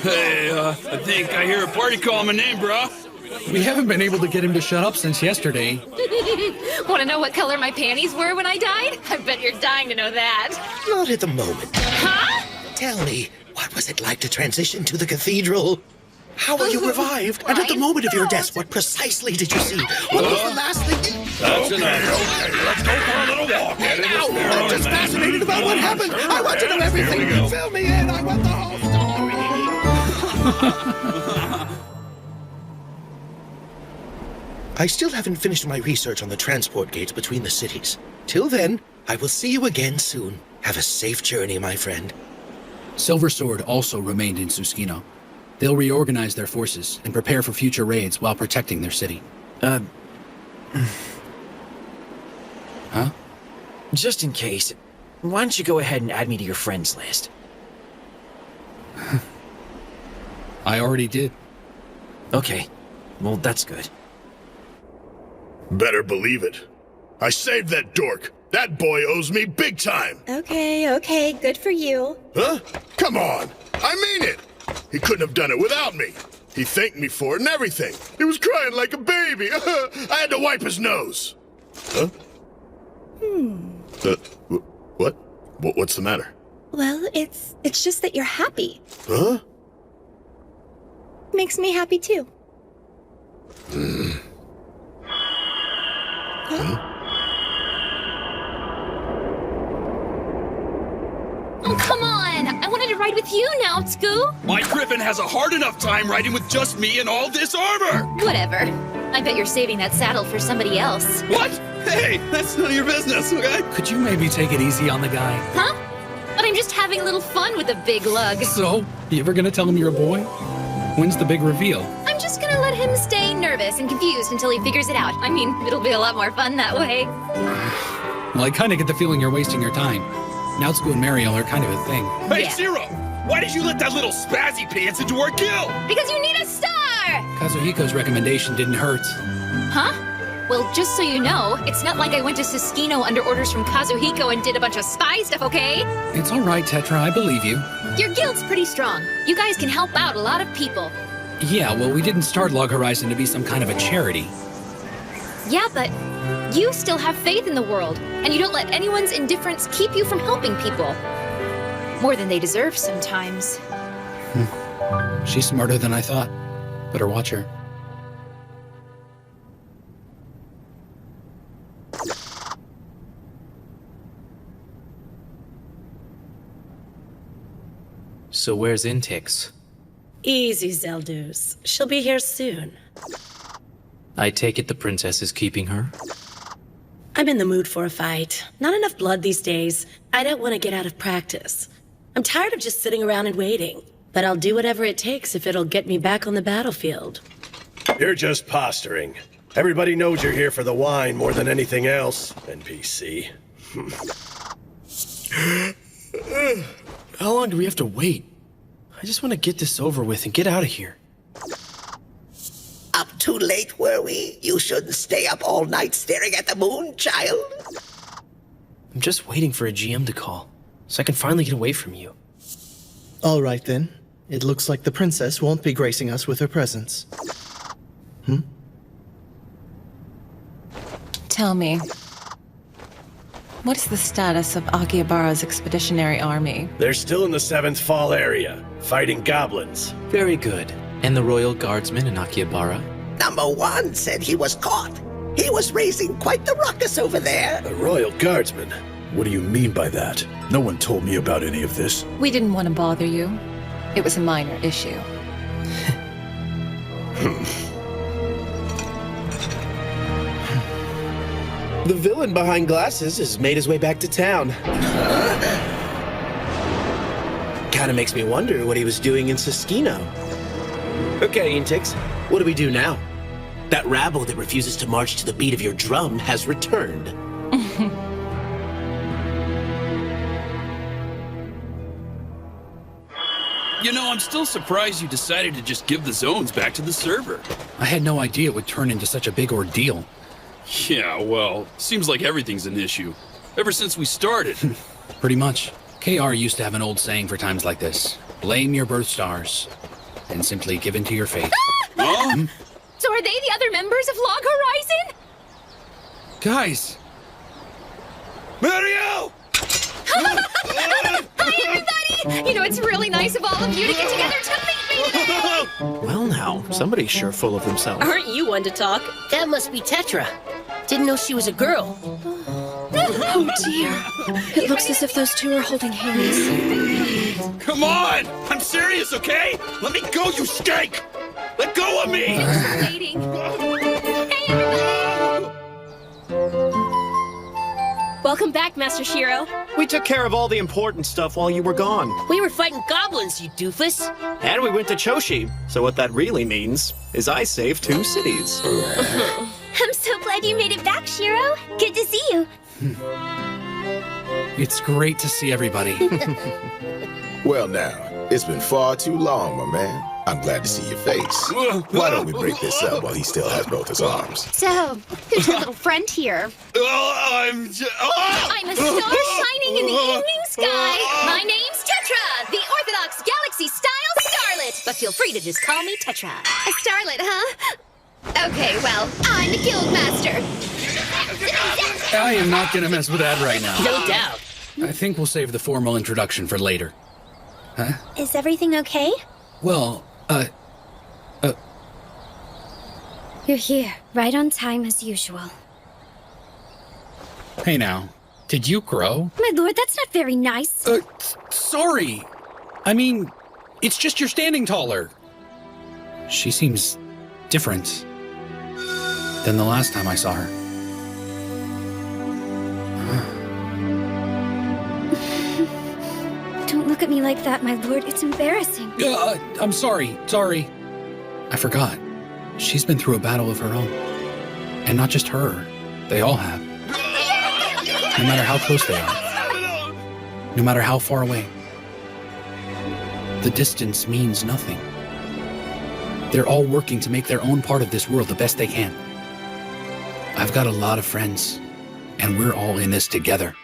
Hey, I think I hear a party calling my name, bro. We haven't been able to get him to shut up since yesterday. Want to know what color my panties were when I died? I bet you're dying to know that. Not at the moment. Huh? Tell me, what was it like to transition to the cathedral? How were you revived? And at the moment of your death, what precisely did you see? What was the last thing you... That's enough. Okay, let's go for a little walk. I'm just fascinated about what happened. I want to know everything. Fill me in. I want the whole story. I still haven't finished my research on the transport gates between the cities. Till then, I will see you again soon. Have a safe journey, my friend. Silver Sword also remained in Susukino. They'll reorganize their forces and prepare for future raids while protecting their city. Huh? Just in case, why don't you go ahead and add me to your friends list? I already did. Okay, well, that's good. Better believe it. I saved that dork. That boy owes me big time. Okay, good for you. Huh? Come on. I mean it. He couldn't have done it without me. He thanked me for it and everything. He was crying like a baby. I had to wipe his nose. Huh? What? What's the matter? Well, it's just that you're happy. Huh? Makes me happy too. Oh, come on! I wanted to ride with you now, Scoo! My Griffin has a hard enough time riding with just me and all this armor! Whatever. I bet you're saving that saddle for somebody else. What? Hey, that's none of your business, okay? Could you maybe take it easy on the guy? Huh? But I'm just having a little fun with the big lug. So, you ever gonna tell him you're a boy? When's the big reveal? I'm just gonna let him stay nervous and confused until he figures it out. I mean, it'll be a lot more fun that way. Well, I kinda get the feeling you're wasting your time. Naotsuku and Mariel are kind of a thing. Hey, Yeah. Zero! Why did you let that little spazzy pants into our guild? Because you need a star! Kazuhiko's recommendation didn't hurt. Huh? Well, just so you know, it's not like I went to Susukino under orders from Kazuhiko and did a bunch of spy stuff, okay? It's all right, Tetra, I believe you. Your guild's pretty strong. You guys can help out a lot of people. Yeah, well, we didn't start Log Horizon to be some kind of a charity. Yeah, but you still have faith in the world, and you don't let anyone's indifference keep you from helping people. More than they deserve sometimes. She's smarter than I thought. Better watch her. So where's Intix? Easy, Zeldus. She'll be here soon. I take it the princess is keeping her? I'm in the mood for a fight. Not enough blood these days. I don't want to get out of practice. I'm tired of just sitting around and waiting. But I'll do whatever it takes if it'll get me back on the battlefield. You're just posturing. Everybody knows you're here for the wine more than anything else, NPC. How long do we have to wait? I just want to get this over with and get out of here. Up too late, were we? You shouldn't stay up all night staring at the moon, child. I'm just waiting for a GM to call, so I can finally get away from you. All right, then. It looks like the princess won't be gracing us with her presence. Tell me, what is the status of Akihabara's expeditionary army? They're still in the 7th Fall area, fighting goblins. Very good. And the royal guardsmen in Akihabara? Number 1 said he was caught. He was raising quite the ruckus over there. The royal guardsmen? What do you mean by that? No one told me about any of this. We didn't want to bother you. It was a minor issue. The villain behind glasses has made his way back to town. Kinda makes me wonder what he was doing in Siskino. Okay, Intix, what do we do now? That rabble that refuses to march to the beat of your drum has returned. You know, I'm still surprised you decided to just give the zones back to the server. I had no idea it would turn into such a big ordeal. Yeah, well, seems like everything's an issue. Ever since we started. Pretty much. KR used to have an old saying for times like this. Blame your birth stars, and simply give in to your fate. Huh? So are they the other members of Log Horizon? Guys! Mario! Hi, everybody! You know, it's really nice of all of you to get together to meet me. Well now, somebody's sure full of themselves. Aren't you one to talk? That must be Tetra. Didn't know she was a girl. Oh dear. It looks as if those two are holding hands. Come on! I'm serious, okay? Let me go, you skank! Let go of me! Waiting. Hey, everybody! Welcome back, Master Shiro. We took care of all the important stuff while you were gone. We were fighting goblins, you doofus. And we went to Choshi. So what that really means is I saved 2 cities. I'm so glad you made it back, Shiro. Good to see you. It's great to see everybody. Well now, it's been far too long, my man. I'm glad to see your face. Why don't we break this up while he still has both his arms? So, who's your little friend here? I'm I'm a star shining in the evening sky. My name's Tetra, the Orthodox Galaxy-style starlet. But feel free to just call me Tetra. A starlet, huh? Okay, well, I'm the guild master. I am not gonna mess with that right now. No doubt. I think we'll save the formal introduction for later. Huh? Is everything okay? Well, You're here, right on time as usual. Hey now, did you grow? My lord, that's not very nice. Sorry. I mean, it's just you're standing taller. She seems different than the last time I saw her. Don't look at me like that, my lord. It's embarrassing. I'm sorry. I forgot. She's been through a battle of her own. And not just her. They all have. No matter how close they are. No matter how far away. The distance means nothing. They're all working to make their own part of this world the best they can. I've got a lot of friends, and we're all in this together.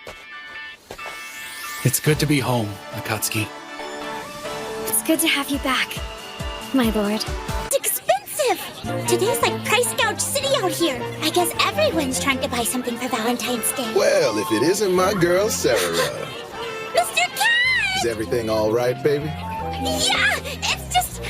It's good to be home, Akatsuki. It's good to have you back, my lord. It's expensive! Today's like price gouge city out here. I guess everyone's trying to buy something for Valentine's Day. Well, if it isn't my girl, Sarah. Mr. Cat! Is everything all right, baby? Yeah, it's just,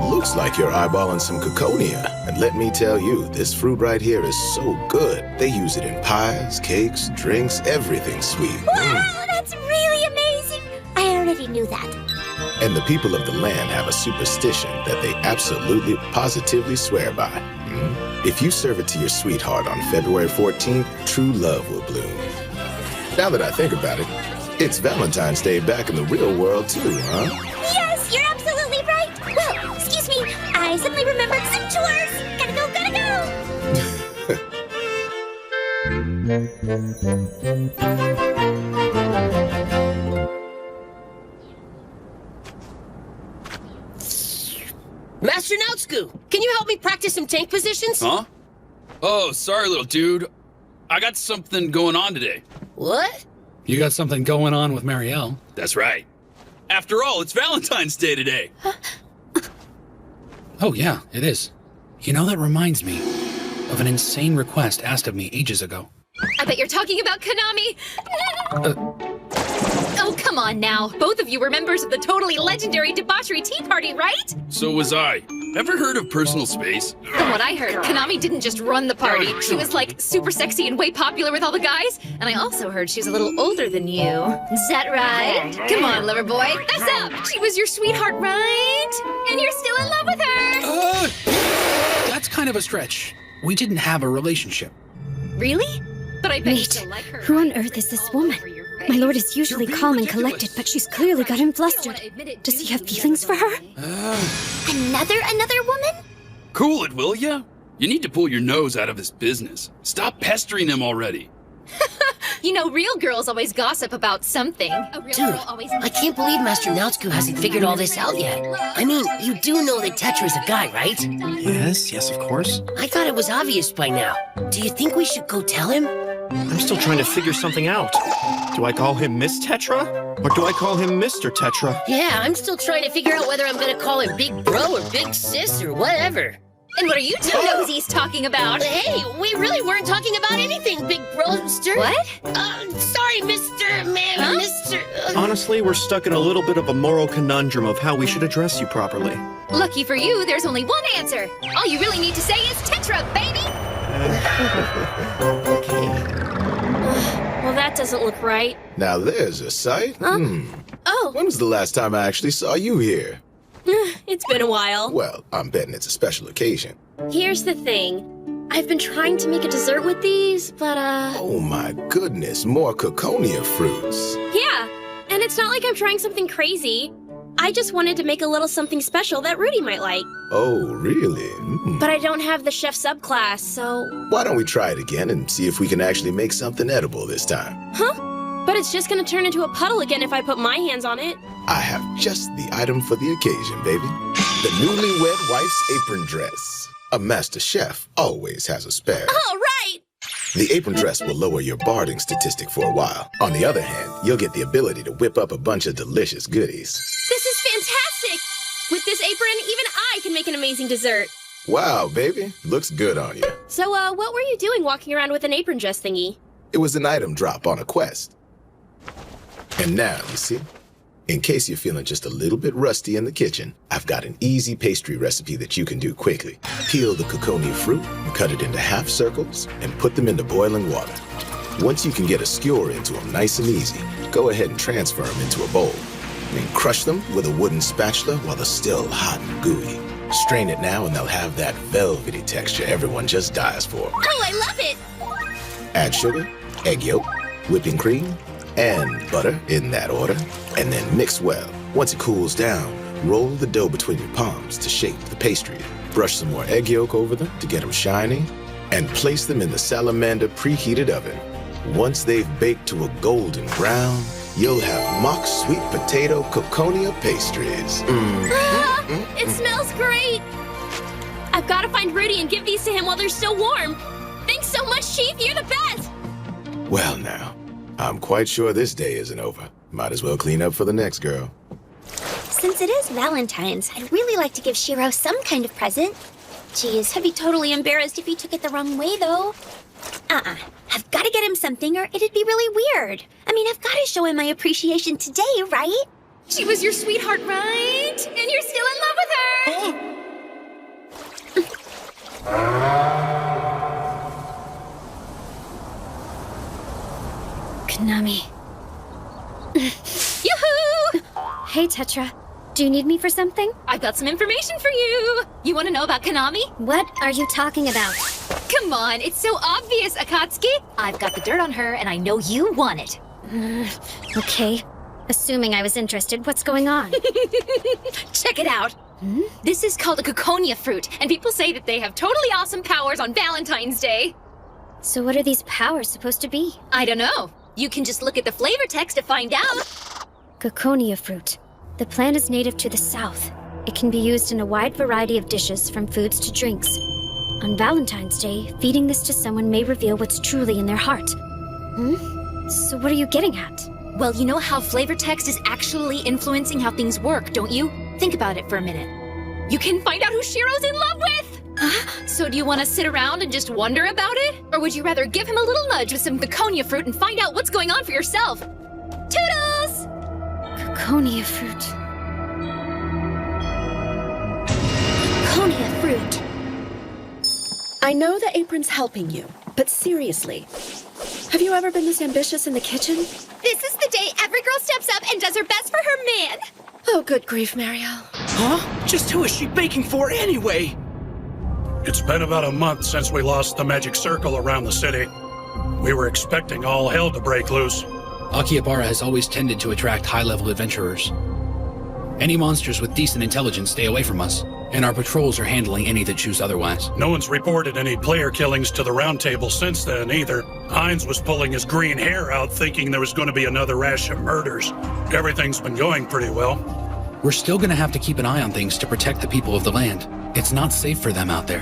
Looks like you're eyeballing some Coconia. And let me tell you, this fruit right here is so good. They use it in pies, cakes, drinks, everything sweet. Wow, that's really amazing! I already knew that. And the people of the land have a superstition that they absolutely, positively swear by. If you serve it to your sweetheart on February 14th, true love will bloom. Now that I think about it, it's Valentine's Day back in the real world too, huh? Yes, you're absolutely right. Well, excuse me, I suddenly remembered some chores. Gotta go. Master Naotsku, can you help me practice some tank positions? Huh? Oh, sorry, little dude. I got something going on today. What? You got something going on with Marielle. That's right. After all, it's Valentine's Day today. Oh yeah, it is. You know, that reminds me of an insane request asked of me ages ago. I bet you're talking about Konami. Oh, come on now. Both of you were members of the totally legendary Debauchery Tea Party, right? So was I. Ever heard of personal space? From what I heard, Konami didn't just run the party. She was like super sexy and way popular with all the guys. And I also heard she was a little older than you. Is that right? Come on, lover boy. Fess up. She was your sweetheart, right? And you're still in love with her. That's kind of a stretch. We didn't have a relationship. Really? But I bet you Wait, still like her. who on earth is this woman? My lord is usually calm and collected, but she's clearly got him flustered. Does he have feelings for her? Another woman? Cool it, will ya? You need to pull your nose out of this business. Stop pestering him already. You know, real girls always gossip about something. Dude, I can't believe Master Naotsku hasn't figured all this out yet. I mean, you do know that Tetra's a guy, right? Yes, of course. I thought it was obvious by now. Do you think we should go tell him? I'm still trying to figure something out. Do I call him Miss Tetra? Or do I call him Mr. Tetra? Yeah, I'm still trying to figure out whether I'm gonna call him Big Bro or Big Sis or whatever. And what are you two nosies talking about? Hey, we really weren't talking about anything, Big Broster. What? Sorry, Mr. Man, Mr. Honestly, we're stuck in a little bit of a moral conundrum of how we should address you properly. Lucky for you, there's only one answer. All you really need to say is Tetra, baby! Well, that doesn't look right. Now there's a sight. Oh. When was the last time I actually saw you here? It's been a while. Well, I'm betting it's a special occasion. Here's the thing. I've been trying to make a dessert with these, but Oh my goodness, more Coconia fruits. yeah. And it's not like I'm trying something crazy. I just wanted to make a little something special that Rudy might like. Oh, really? But I don't have the chef subclass, so... Why don't we try it again and see if we can actually make something edible this time? Huh? But it's just gonna turn into a puddle again if I put my hands on it. I have just the item for the occasion, baby. The newlywed wife's apron dress. A master chef always has a spare. All right! The apron dress will lower your barding statistic for a while. On the other hand, you'll get the ability to whip up a bunch of delicious goodies. This is fantastic! With this apron, even I can make an amazing dessert. Wow, baby. Looks good on you. So, what were you doing walking around with an apron dress thingy? It was an item drop on a quest. And now, you see, in case you're feeling just a little bit rusty in the kitchen, I've got an easy pastry recipe that you can do quickly. Peel the Coconia fruit and cut it into half circles and put them into boiling water. Once you can get a skewer into them nice and easy, go ahead and transfer them into a bowl. Then crush them with a wooden spatula while they're still hot and gooey. Strain it now and they'll have that velvety texture everyone just dies for. Oh, I love it! Add sugar, egg yolk, whipping cream, and butter in that order, and then mix well. Once it cools down, roll the dough between your palms to shape the pastry. Brush some more egg yolk over them to get them shiny, and place them in the salamander preheated oven. Once they've baked to a golden brown, you'll have mock sweet potato Coconia pastries. It smells great! I've got to find Rudy and give these to him while they're still warm. Thanks so much, Chief. You're the best! Well now, I'm quite sure this day isn't over. Might as well clean up for the next girl. Since it is Valentine's, I'd really like to give Shiro some kind of present. Geez, I'd be totally embarrassed if he took it the wrong way, though. I've got to get him something or it'd be really weird. I mean, I've got to show him my appreciation today, right? She was your sweetheart, right? And you're still in love with her! Konami. Yoo-hoo! Hey, Tetra. Do you need me for something? I've got some information for you. You want to know about Konami? What are you talking about? Come on, it's so obvious, Akatsuki. I've got the dirt on her, and I know you want it. Okay. Assuming I was interested, what's going on? Check it out. This is called a Coconia fruit, and people say that they have totally awesome powers on Valentine's Day. So what are these powers supposed to be? I don't know. You can just look at the flavor text to find out. Coconia fruit. The plant is native to the south. It can be used in a wide variety of dishes, from foods to drinks. On Valentine's Day, feeding this to someone may reveal what's truly in their heart. So what are you getting at? Well, you know how flavor text is actually influencing how things work, don't you? Think about it for a minute. You can find out who Shiro's in love with! So do you want to sit around and just wonder about it? Or would you rather give him a little nudge with some Coconia fruit and find out what's going on for yourself? Toodles! Coconia fruit. Coconia fruit. I know the apron's helping you, but seriously, have you ever been this ambitious in the kitchen? This is the day every girl steps up and does her best for her man. Oh, good grief, Marielle. Huh? Just who is she baking for anyway? It's been about a month since we lost the magic circle around the city. We were expecting all hell to break loose. Akihabara has always tended to attract high-level adventurers. Any monsters with decent intelligence stay away from us, and our patrols are handling any that choose otherwise. No one's reported any player killings to the round table since then, either. Hines was pulling his green hair out thinking there was going to be another rash of murders. Everything's been going pretty well. We're still gonna have to keep an eye on things to protect the people of the land. It's not safe for them out there.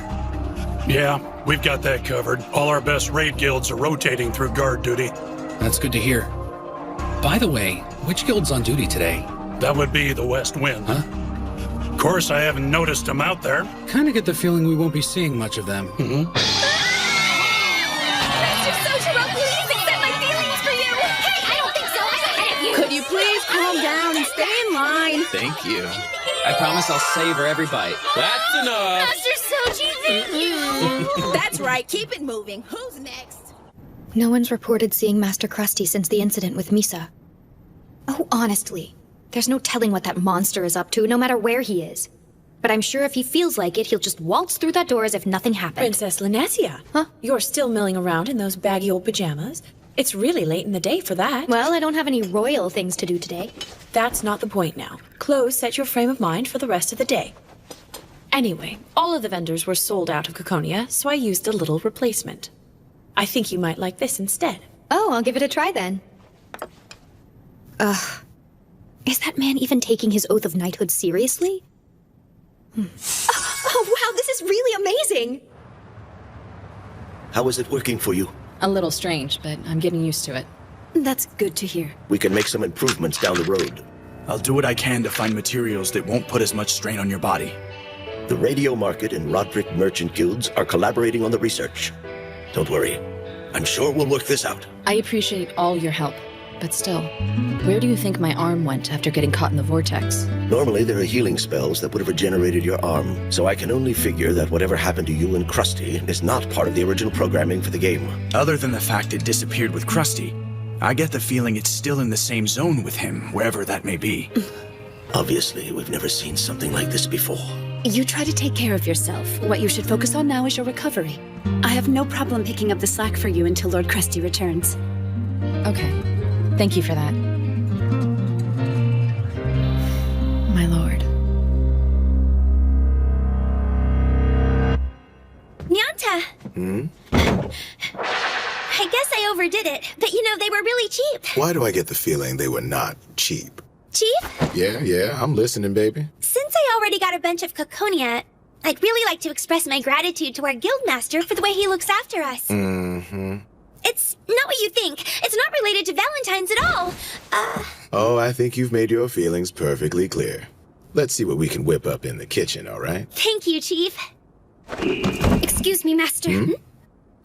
Yeah, we've got that covered. All our best raid guilds are rotating through guard duty. That's good to hear. By the way, which guild's on duty today? That would be the West Wind. Huh? Of course, I haven't noticed them out there. Kinda get the feeling we won't be seeing much of them. Master Sojiro, please accept my feelings for you! Hey, I don't think so! I'm ahead of you! Could you please calm down and stay in line? Thank you. I promise I'll savor every bite. That's enough! Master Soji, thank you! That's right, keep it moving. Who's next? No one's reported seeing Master Krusty since the incident with Misa. Oh, honestly, there's no telling what that monster is up to, no matter where he is. But I'm sure if he feels like it, he'll just waltz through that door as if nothing happened. Princess Linesia. Huh? You're still milling around in those baggy old pajamas? It's really late in the day for that. Well, I don't have any royal things to do today. That's not the point now. Clothes set your frame of mind for the rest of the day. Anyway, all of the vendors were sold out of Caconia, so I used a little replacement. I think you might like this instead. Oh, I'll give it a try then. Ugh. Is that man even taking his oath of knighthood seriously? Oh, wow, this is really amazing! How is it working for you? A little strange, but I'm getting used to it. That's good to hear. We can make some improvements down the road. I'll do what I can to find materials that won't put as much strain on your body. The Radio Market and Roderick Merchant Guilds are collaborating on the research. Don't worry. I'm sure we'll work this out. I appreciate all your help, but still, where do you think my arm went after getting caught in the vortex? Normally, there are healing spells that would have regenerated your arm, so I can only figure that whatever happened to you and Krusty is not part of the original programming for the game. Other than the fact it disappeared with Krusty, I get the feeling it's still in the same zone with him, wherever that may be. Obviously, we've never seen something like this before. You try to take care of yourself. What you should focus on now is your recovery. I have no problem picking up the slack for you until Lord Krusty returns. Okay. Thank you for that. My lord. Nyanta! I guess I overdid it, but you know, they were really cheap. Why do I get the feeling they were not cheap? Chief? Yeah, I'm listening, baby. Since I already got a bunch of Caconia, I'd really like to express my gratitude to our guildmaster for the way he looks after us. Mm-hmm. It's not what you think. It's not related to Valentine's at all. Oh, I think you've made your feelings perfectly clear. Let's see what we can whip up in the kitchen, all right? Thank you, Chief. Excuse me, Master.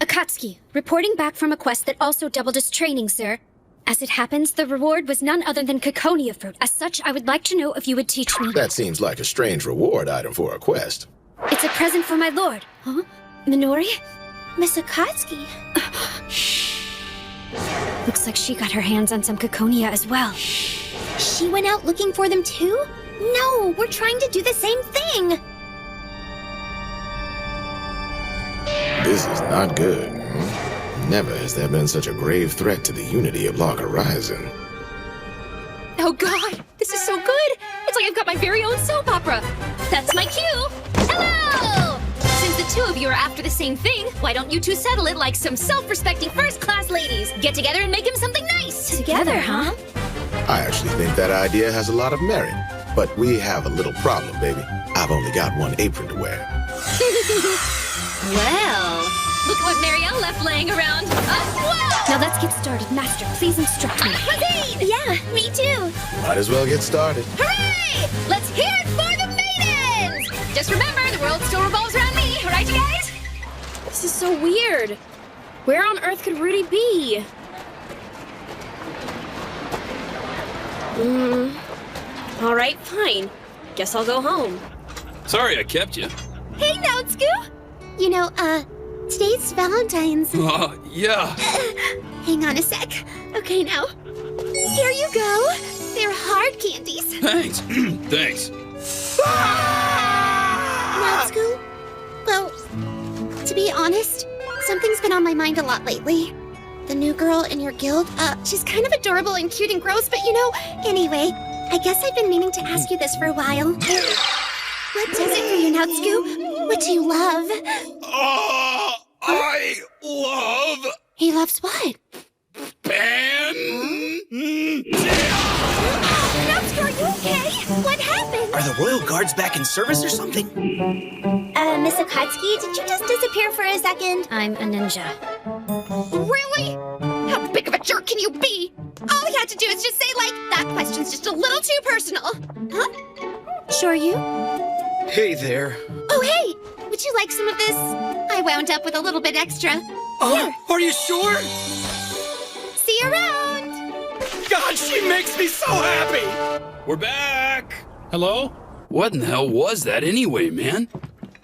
Akatsuki, reporting back from a quest that also doubled as training, sir. As it happens, the reward was none other than Caconia fruit. As such, I would like to know if you would teach me. That seems like a strange reward item for a quest. It's a present for my lord. Huh? Minori? Miss Akatsuki. Looks like she got her hands on some Caconia as well. She went out looking for them too? No, we're trying to do the same thing. This is not good. Never has there been such a grave threat to the unity of Lock Horizon. Oh god, this is so good! It's like I've got my very own soap opera! That's my cue! Hello! Since the two of you are after the same thing, why don't you two settle it like some self-respecting first-class ladies? Get together and make him something nice! Together, huh? I actually think that idea has a lot of merit. But we have a little problem, baby. I've only got one apron to wear. Well, look at what Marielle left laying around. Whoa! Now let's get started. Master, please instruct me. Rosine! Yeah, me too. Might as well get started. Hooray! Let's hear it for the maidens! Just remember, the world still revolves around me, right, you guys? This is so weird. Where on earth could Rudy be? All right, fine. Guess I'll go home. Sorry I kept you. Hey, Naotsuku! You know, today's Valentine's. Yeah. Hang on a sec. Okay, now. Here you go. They're hard candies. Thanks. Thanks. Naotsuku? Well, to be honest, something's been on my mind a lot lately. The new girl in your guild? She's kind of adorable and cute and gross, but anyway, I guess I've been meaning to ask you this for a while. What does it for you, Naotsku? What do you love? I love He loves what? Naotsku, are you okay? What happened? Are the royal guards back in service or something? Miss Akatsuki, did you just disappear for a second? I'm a ninja. Really? How big of a jerk can you be? All he had to do is just say, that question's just a little too personal. Huh? Sure you? Hey there. Oh, hey! Would you like some of this? I wound up with a little bit extra. Here. Are you sure? See you around! God, she makes me so happy! We're back! Hello? What in the hell was that anyway, man?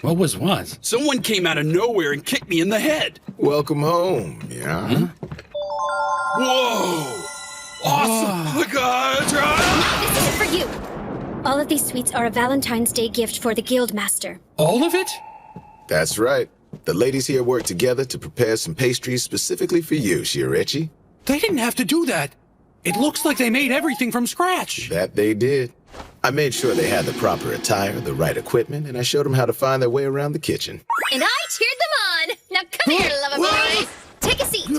What was what? Someone came out of nowhere and kicked me in the head. Welcome home, yeah? Huh? Whoa! Awesome! Look This isn't for you! All of these sweets are a Valentine's Day gift for the Guildmaster. All of it? That's right. The ladies here worked together to prepare some pastries specifically for you, Shirechi. They didn't have to do that. It looks like they made everything from scratch. That they did. I made sure they had the proper attire, the right equipment, and I showed them how to find their way around the kitchen. And I cheered them on. Now come here, lover boy. Take a seat.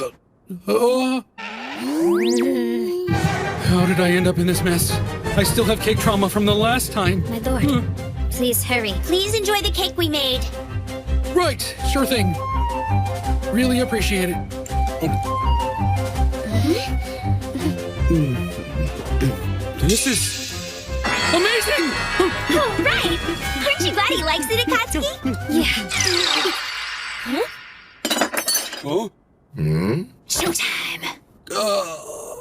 How did I end up in this mess? I still have cake trauma from the last time. My lord, please hurry. Please enjoy the cake we made. Right, sure thing. Really appreciate it. This is amazing! Oh, right! Aren't you glad he likes it, Akatsuki? Yeah. Huh? Showtime!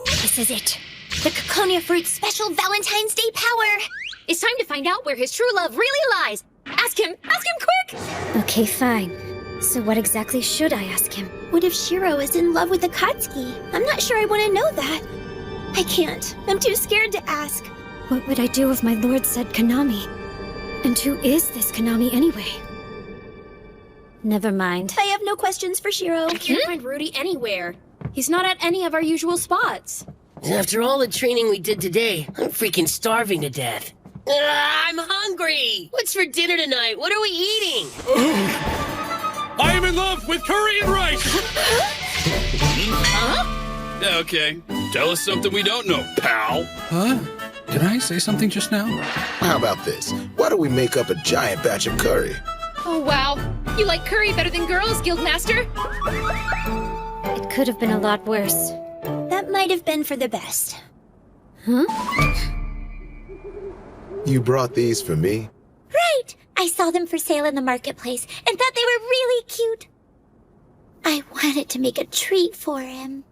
This is it. The Coconia Fruit's special Valentine's Day power! It's time to find out where his true love really lies. Ask him quick! Okay, fine. So what exactly should I ask him? What if Shiro is in love with Akatsuki? I'm not sure I want to know that. I can't. I'm too scared to ask. What would I do if my lord said Konami? And who is this Konami anyway? Never mind. I have no questions for Shiro. I can't find Rudy anywhere. He's not at any of our usual spots. After all the training we did today, I'm freaking starving to death. I'm hungry! What's for dinner tonight? What are we eating? I am in love with curry and rice! Yeah, okay. Tell us something we don't know, pal. Huh? Did I say something just now? How about this? Why don't we make up a giant batch of curry? Oh, wow. You like curry better than girls, Guildmaster? It could have been a lot worse. That might have been for the best. Huh? You brought these for me? Right! I saw them for sale in the marketplace and thought they were really cute. I wanted to make a treat for him.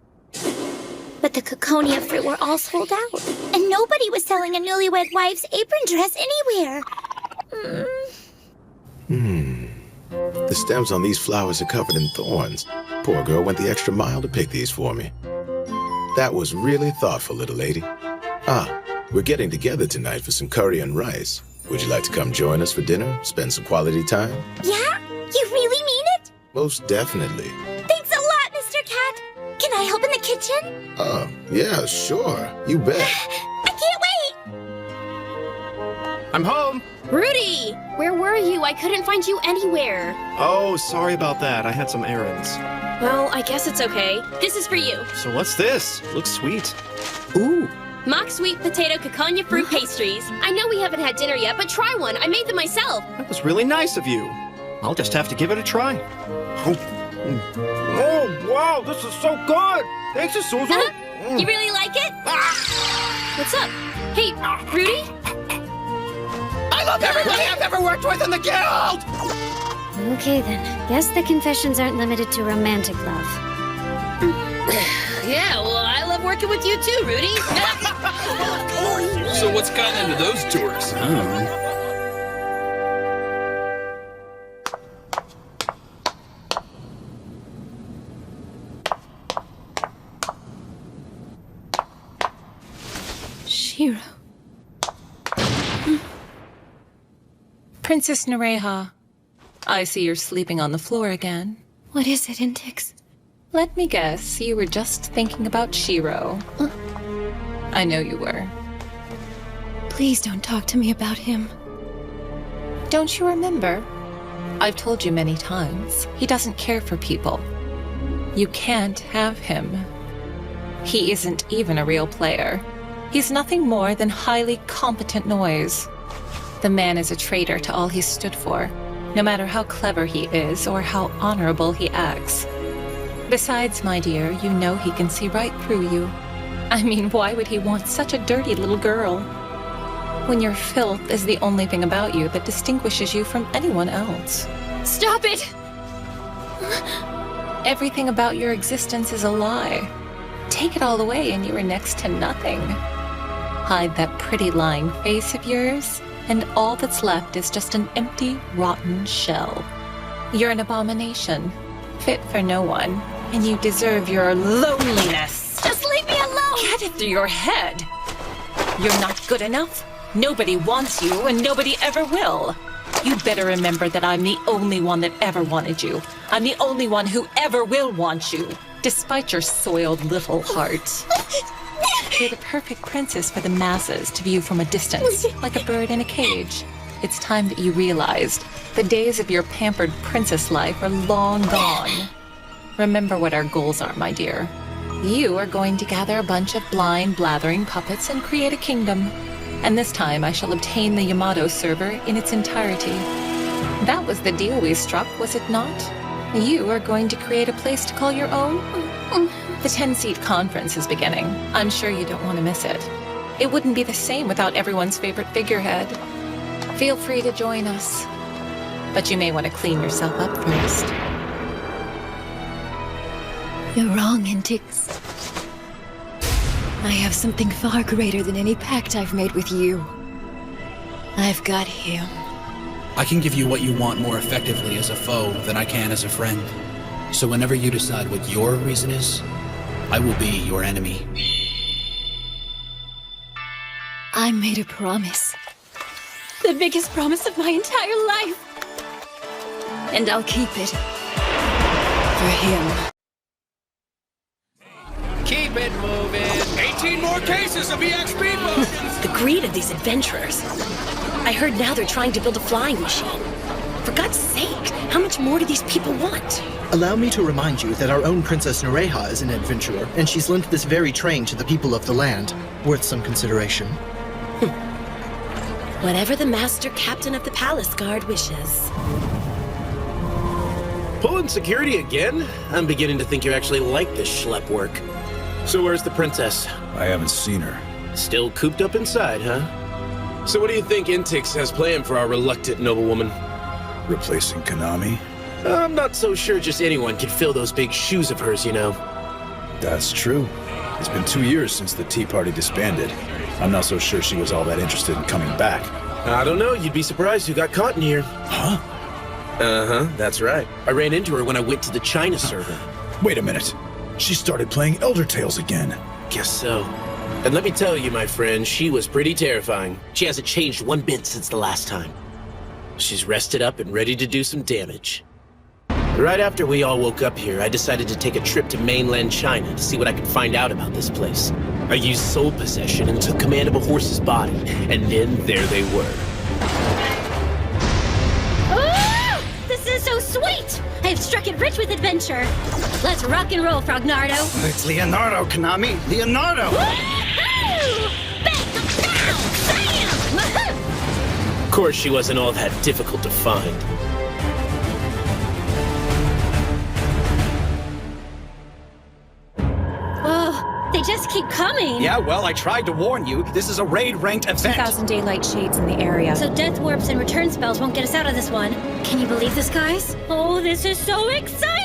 But the Coconia fruit were all sold out, and nobody was selling a newlywed wife's apron dress anywhere. The stems on these flowers are covered in thorns. Poor girl went the extra mile to pick these for me. That was really thoughtful, little lady. We're getting together tonight for some curry and rice. Would you like to come join us for dinner? Spend some quality time? Yeah? You really mean it? Most definitely. Thanks a lot, Mr. Cat. Can I help in the kitchen? Yeah, sure. You bet. I can't wait! I'm home! Rudy! Where were you? I couldn't find you anywhere. Oh, sorry about that. I had some errands. Well, I guess it's okay. This is for you. So what's this? Looks sweet. Ooh. Mock sweet potato Coconia fruit pastries. I know we haven't had dinner yet, but try one. I made them myself. That was really nice of you. I'll just have to give it a try. Oh, wow, this is so good! Thanks, Susan. You really like it? What's up? Hey, Rudy? I love everybody I've ever worked with in the guild! Okay then. Guess the confessions aren't limited to romantic love. Yeah, well, I love working with you too, Rudy. So what's gotten into those tours? Shiro. Princess Nereha, I see you're sleeping on the floor again. What is it, Intix? Let me guess, you were just thinking about Shiro. I know you were. Please don't talk to me about him. Don't you remember? I've told you many times, he doesn't care for people. You can't have him. He isn't even a real player. He's nothing more than highly competent noise. The man is a traitor to all he stood for, no matter how clever he is or how honorable he acts. Besides, my dear, you know he can see right through you. I mean, why would he want such a dirty little girl? When your filth is the only thing about you that distinguishes you from anyone else. Stop it! Everything about your existence is a lie. Take it all away and you are next to nothing. Hide that pretty lying face of yours, and all that's left is just an empty, rotten shell. You're an abomination, fit for no one, and you deserve your loneliness. Just leave me alone! Get it through your head! You're not good enough. Nobody wants you, and nobody ever will. You better remember that I'm the only one that ever wanted you. I'm the only one who ever will want you, despite your soiled little heart. You're the perfect princess for the masses to view from a distance, like a bird in a cage. It's time that you realized the days of your pampered princess life are long gone. Remember what our goals are, my dear. You are going to gather a bunch of blind, blathering puppets and create a kingdom. And this time I shall obtain the Yamato server in its entirety. That was the deal we struck, was it not? You are going to create a place to call your own? The 10-seat conference is beginning. I'm sure you don't want to miss it. It wouldn't be the same without everyone's favorite figurehead. Feel free to join us. But you may want to clean yourself up first. You're wrong, Intix. I have something far greater than any pact I've made with you. I've got him. I can give you what you want more effectively as a foe than I can as a friend. So whenever you decide what your reason is, I will be your enemy. I made a promise. The biggest promise of my entire life. And I'll keep it. For him. Keep it moving. 18 more cases of EXP potions. The greed of these adventurers. I heard now they're trying to build a flying machine. For God's sake, how much more do these people want? Allow me to remind you that our own Princess Nereha is an adventurer, and she's lent this very train to the people of the land. Worth some consideration. Whatever the master captain of the palace guard wishes. Pulling security again? I'm beginning to think you actually like this schlep work. So where's the princess? I haven't seen her. Still cooped up inside, huh? So what do you think Intix has planned for our reluctant noblewoman? Replacing Konami? I'm not so sure just anyone can fill those big shoes of hers, you know. That's true. It's been 2 years since the Tea Party disbanded. I'm not so sure she was all that interested in coming back. I don't know. You'd be surprised who got caught in here. Huh? Uh-huh, that's right. I ran into her when I went to the China server. Wait a minute. She started playing Elder Tales again. Guess so. And let me tell you, my friend, she was pretty terrifying. She hasn't changed one bit since the last time. She's rested up and ready to do some damage. Right after we all woke up here, I decided to take a trip to mainland China to see what I could find out about this place. I used soul possession and took command of a horse's body, and then there they were. Ah! This is so sweet! I have struck it rich with adventure. Let's rock and roll, Frognardo. It's Leonardo, Konami! Leonardo! Woohoo! Bang! Bam! Bam! Of course, she wasn't all that difficult to find. Oh, they just keep coming. Yeah, well, I tried to warn you. This is a raid-ranked event. 2,000 daylight shades in the area. So death warps and return spells won't get us out of this one. Can you believe this, guys? Oh, this is so exciting!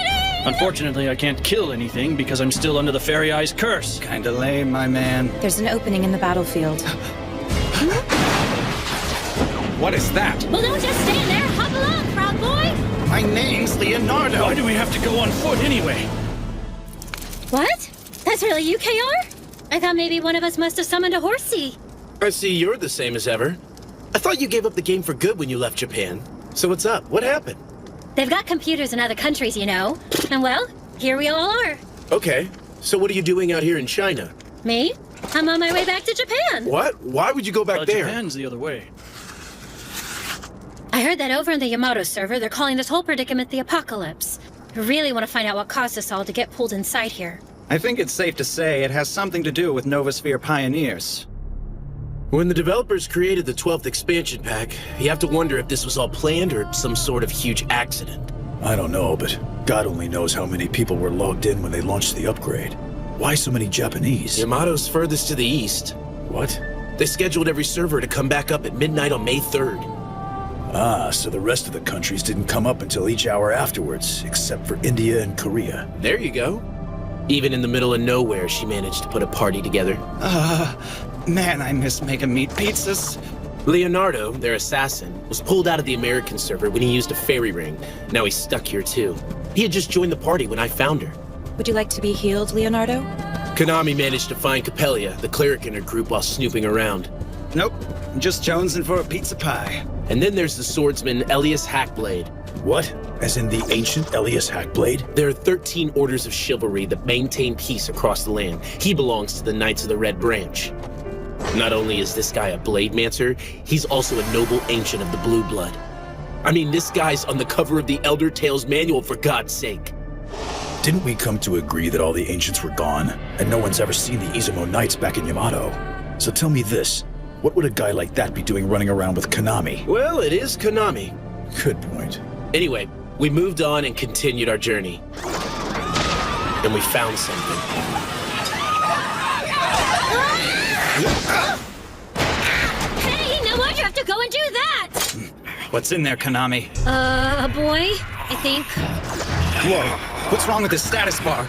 Unfortunately, I can't kill anything because I'm still under the Fairy Eye's curse. Kinda lame, my man. There's an opening in the battlefield. What is that? Well, don't just stand there. Hop along, Frog Boy. My name's Leonardo. Why do we have to go on foot anyway? What? That's really you, KR? I thought maybe one of us must have summoned a horsey. I see you're the same as ever. I thought you gave up the game for good when you left Japan. So what's up? What happened? They've got computers in other countries, you know. And well, here we all are. Okay, so what are you doing out here in China? Me? I'm on my way back to Japan. What? Why would you go back there? Japan's the other way. I heard that over in the Yamato server, they're calling this whole predicament the apocalypse. I really want to find out what caused us all to get pulled inside here. I think it's safe to say it has something to do with Novasphere pioneers. When the developers created the 12th expansion pack, you have to wonder if this was all planned or some sort of huge accident. I don't know, but God only knows how many people were logged in when they launched the upgrade. Why so many Japanese? Yamato's furthest to the east. What? They scheduled every server to come back up at midnight on May 3rd. Ah, so the rest of the countries didn't come up until each hour afterwards, except for India and Korea. There you go. Even in the middle of nowhere, she managed to put a party together. Man, I miss making meat pizzas. Leonardo, their assassin, was pulled out of the American server when he used a fairy ring. Now he's stuck here too. He had just joined the party when I found her. Would you like to be healed, Leonardo? Konami managed to find Capellia, the cleric in her group, while snooping around. Nope, just jonesing for a pizza pie. And then there's the swordsman Elias Hackblade. What? As in the ancient Elias Hackblade? There are 13 orders of chivalry that maintain peace across the land. He belongs to the Knights of the Red Branch. Not only is this guy a blade mancer, he's also a noble ancient of the Blue Blood. I mean, this guy's on the cover of the Elder Tales manual, for God's sake. Didn't we come to agree that all the ancients were gone, and no one's ever seen the Izumo Knights back in Yamato? So tell me this, what would a guy like that be doing running around with Konami? Well, it is Konami. Good point. Anyway, we moved on and continued our journey. And we found something. Hey, now why'd you have to go and do that? What's in there, Konami? A boy, I think. Whoa, what's wrong with this status bar?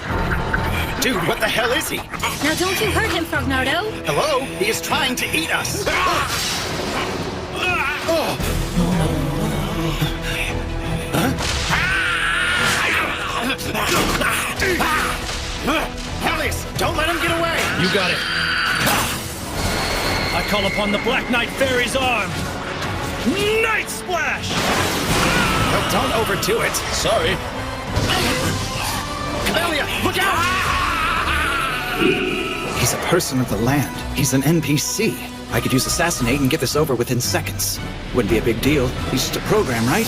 Dude, what the hell is he? Now don't you hurt him, Frognardo. Hello? He is trying to eat us. Helios, don't let him get away! You got it. I call upon the Black Knight Fairy's arm. Night Splash! No, don't overdo it. Sorry. Capellia, look out! He's a person of the land. He's an NPC. I could use Assassinate and get this over within seconds. Wouldn't be a big deal. He's just a program, right?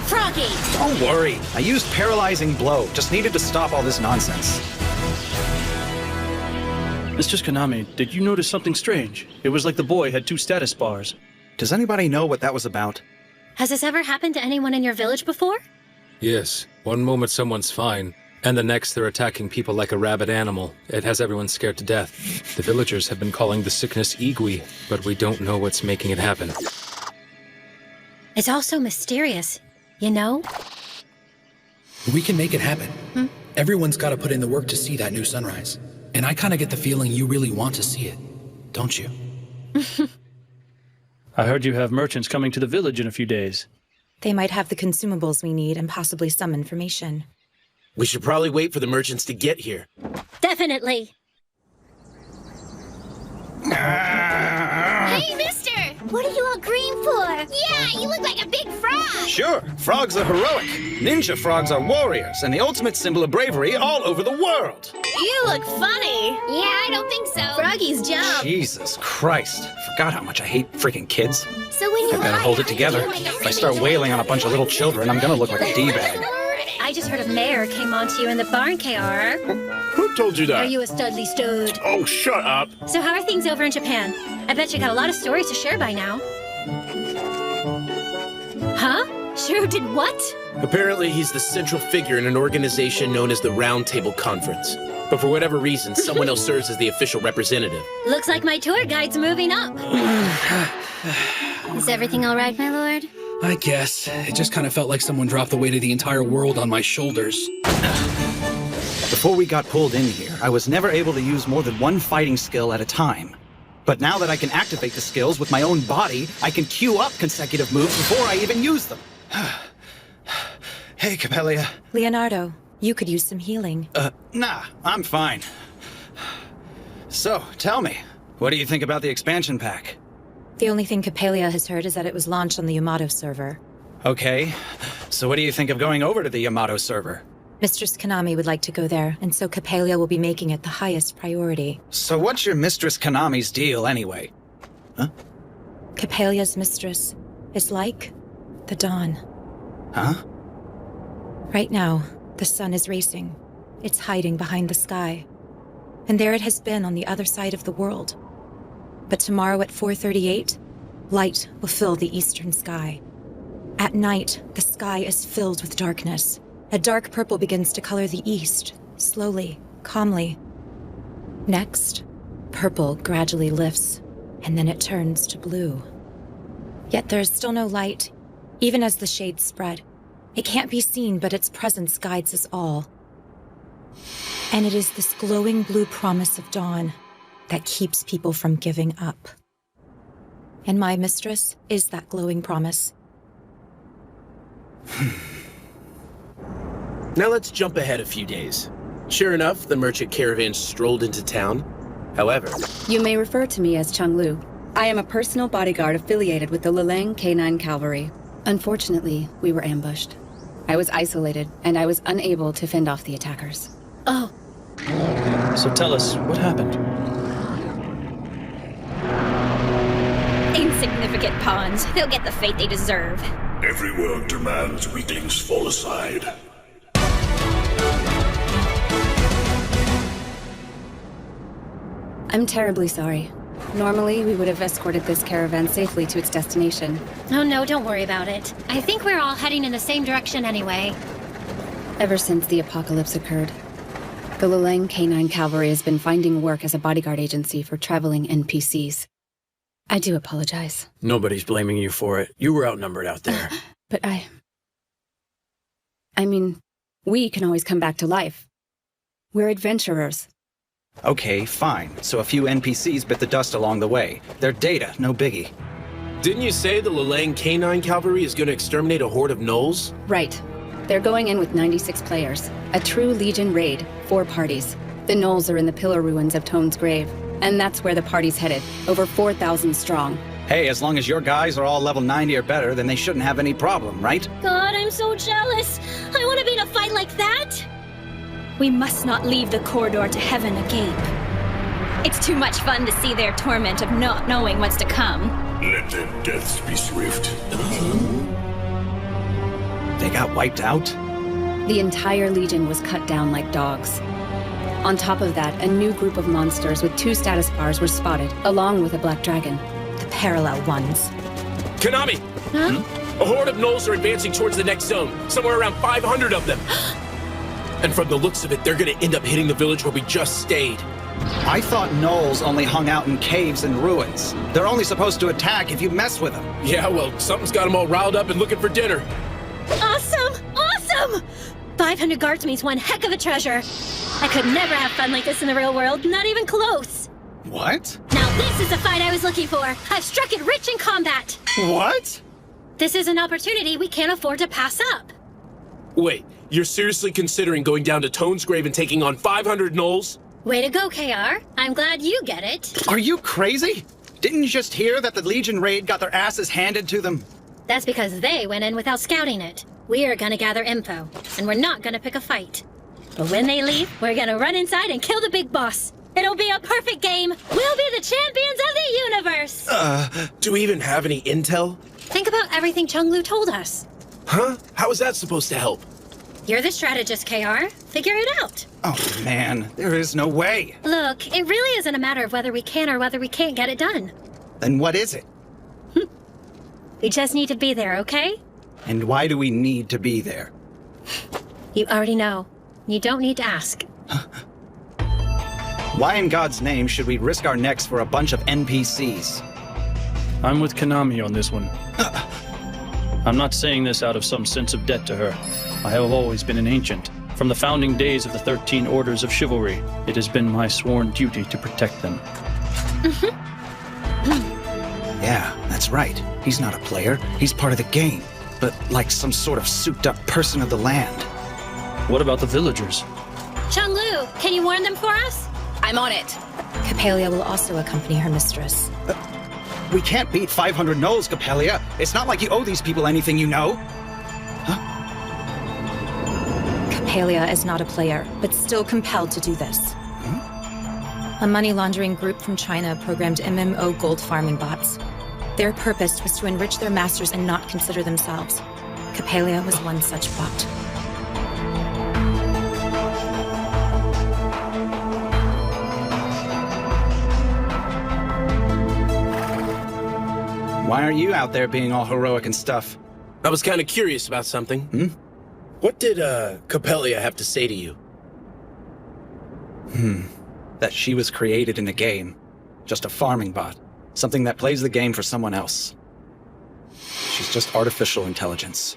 Froggy! Don't worry. I used Paralyzing Blow. Just needed to stop all this nonsense. Mr. Konami, did you notice something strange? It was like the boy had 2 status bars. Does anybody know what that was about? Has this ever happened to anyone in your village before? Yes. One moment someone's fine, and the next they're attacking people like a rabid animal. It has everyone scared to death. The villagers have been calling the sickness Igui, but we don't know what's making it happen. It's all so mysterious, you know? We can make it happen. Everyone's got to put in the work to see that new sunrise. And I kind of get the feeling you really want to see it, don't you? I heard you have merchants coming to the village in a few days. They might have the consumables we need and possibly some information. We should probably wait for the merchants to get here. Definitely. Hey, mister! What are you all green for? Yeah, you look like a big frog! Sure, frogs are heroic. Ninja frogs are warriors, and the ultimate symbol of bravery all over the world. You look funny. Yeah, I don't think so. Froggy's job. Jesus Christ. Forgot how much I hate freaking kids. So when you I better hold it together. If I start wailing on a bunch of little children, I'm gonna look like a D-bag. I just heard a mayor came on to you in the barn, KR. Who told you that? Are you a studly stud? Oh, shut up. So how are things over in Japan? I bet you got a lot of stories to share by now. Huh? Sure did what? Apparently, he's the central figure in an organization known as the Round Table Conference. But for whatever reason, someone else serves as the official representative. Looks like my tour guide's moving up. Is everything all right, my lord? I guess. It just kind of felt like someone dropped the weight of the entire world on my shoulders. Before we got pulled in here, I was never able to use more than one fighting skill at a time. But now that I can activate the skills with my own body, I can queue up consecutive moves before I even use them. Hey, Capellia. Leonardo, you could use some healing. Nah, I'm fine. So, tell me, what do you think about the expansion pack? The only thing Capellia has heard is that it was launched on the Yamato server. Okay, So what do you think of going over to the Yamato server? Mistress Konami would like to go there, and so Capelia will be making it the highest priority. So what's your Mistress Konami's deal, anyway? Huh? Capelia's mistress is like the dawn. Huh? Right now, the sun is racing. It's hiding behind the sky. And there it has been on the other side of the world. But tomorrow at 4:38, light will fill the eastern sky. At night, the sky is filled with darkness. A dark purple begins to color the east, slowly, calmly. Next, purple gradually lifts, and then it turns to blue. Yet there is still no light, even as the shades spread. It can't be seen, but its presence guides us all. And it is this glowing blue promise of dawn that keeps people from giving up. And my mistress is that glowing promise. Now let's jump ahead a few days. Sure enough, the merchant caravan strolled into town. However... You may refer to me as Chung Lu. I am a personal bodyguard affiliated with the Lilang K9 Cavalry. Unfortunately, we were ambushed. I was isolated, and I was unable to fend off the attackers. Oh. So tell us, what happened? Insignificant pawns. They'll get the fate they deserve. Every world demands weaklings fall aside. I'm terribly sorry. Normally, we would have escorted this caravan safely to its destination. Oh no, don't worry about it. I think we're all heading in the same direction anyway. Ever since the apocalypse occurred, the Lilang K9 Cavalry has been finding work as a bodyguard agency for traveling NPCs. I do apologize. Nobody's blaming you for it. You were outnumbered out there. But I mean, we can always come back to life. We're adventurers. Okay, fine. So a few NPCs bit the dust along the way. They're data, no biggie. Didn't you say the Lilang K9 Cavalry is going to exterminate a horde of gnolls? Right. They're going in with 96 players. A true Legion raid, 4 parties. The gnolls are in the pillar ruins of Tone's grave. And that's where the party's headed, over 4,000 strong. Hey, as long as your guys are all level 90 or better, then they shouldn't have any problem, right? God, I'm so jealous. I want to be in a fight like that. We must not leave the corridor to heaven agape. It's too much fun to see their torment of not knowing what's to come. Let their deaths be swift. They got wiped out? The entire Legion was cut down like dogs. On top of that, a new group of monsters with 2 status bars were spotted, along with a black dragon. The parallel ones. Konami! Huh? A horde of gnolls are advancing towards the next zone. Somewhere around 500 of them. And from the looks of it, they're gonna end up hitting the village where we just stayed. I thought gnolls only hung out in caves and ruins. They're only supposed to attack if you mess with them. Yeah, well, something's got them all riled up and looking for dinner. Awesome! Awesome! 500 guards means one heck of a treasure. I could never have fun like this in the real world, not even close. What? Now this is the fight I was looking for. I've struck it rich in combat. What? This is an opportunity we can't afford to pass up. Wait, you're seriously considering going down to Tone's grave and taking on 500 gnolls? Way to go, KR. I'm glad you get it. Are you crazy? Didn't you just hear that the Legion raid got their asses handed to them? That's because they went in without scouting it. We are gonna gather info, and we're not gonna pick a fight. But when they leave, we're gonna run inside and kill the big boss. It'll be a perfect game. We'll be the champions of the universe. Do we even have any intel? Think about everything Chung Lu told us. Huh? How is that supposed to help? You're the strategist, KR. Figure it out. Oh, man, there is no way. Look, it really isn't a matter of whether we can or whether we can't get it done. Then what is it? We just need to be there, okay? And why do we need to be there? You already know. You don't need to ask. Why in God's name should we risk our necks for a bunch of NPCs? I'm with Konami on this one. I'm not saying this out of some sense of debt to her. I have always been an ancient. From the founding days of the 13 Orders of Chivalry, it has been my sworn duty to protect them. Yeah, that's right. He's not a player. He's part of the game. But like some sort of souped-up person of the land. What about the villagers? Chung Lu, can you warn them for us? I'm on it. Capelia will also accompany her mistress. We can't beat 500 gnolls, Capelia. It's not like you owe these people anything, you know. Huh? Capalia is not a player, but still compelled to do this. A money laundering group from China programmed MMO gold farming bots. Their purpose was to enrich their masters and not consider themselves. Capalia was one such bot. Why aren't you out there being all heroic and stuff? I was kind of curious about something. What did, Capalia have to say to you? That she was created in a game. Just a farming bot. Something that plays the game for someone else. She's just artificial intelligence.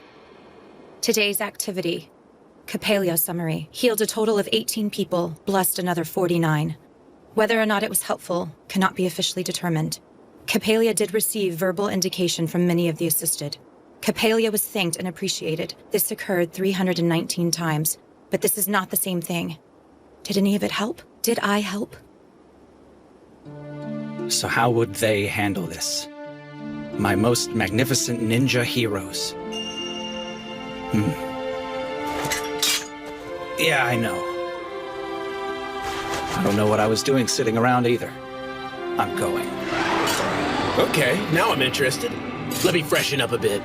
Today's activity. Capalia summary. Healed a total of 18 people, blessed another 49. Whether or not it was helpful cannot be officially determined. Capalia did receive verbal indication from many of the assisted. Capalia was thanked and appreciated. This occurred 319 times, but this is not the same thing. Did any of it help? Did I help? So how would they handle this? My most magnificent ninja heroes. Yeah, I know. I don't know what I was doing sitting around either. I'm going. Okay, now I'm interested. Let me freshen up a bit.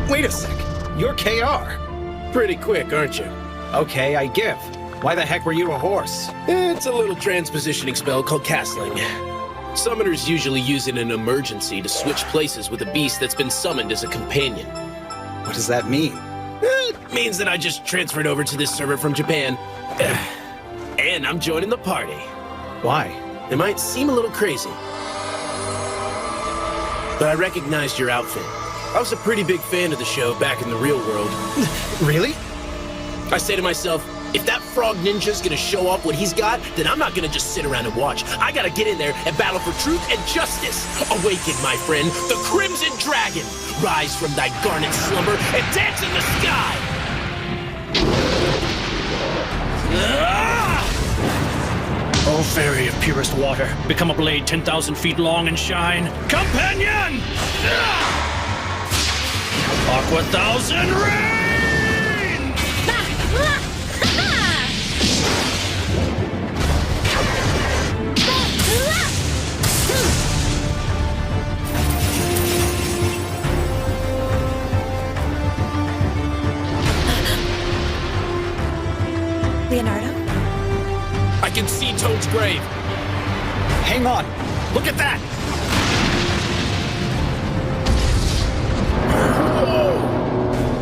Wait a sec. You're KR. Pretty quick, aren't you? Okay, I give. Why the heck were you a horse? It's a little transpositioning spell called castling. Summoners usually use it in an emergency to switch places with a beast that's been summoned as a companion. What does that mean? It means that I just transferred over to this server from Japan. And I'm joining the party. Why? It might seem a little crazy, but I recognized your outfit. I was a pretty big fan of the show back in the real world. Really? I say to myself, if that frog ninja's gonna show off what he's got, then I'm not gonna just sit around and watch. I gotta get in there and battle for truth and justice. Awaken, my friend, the Crimson Dragon. Rise from thy garnet slumber and dance in the sky. O fairy of purest water, become a blade 10,000 feet long and shine. Companion! Aqua Thousand Rain! Leonardo? I can see Toad's grave. Hang on. Look at that!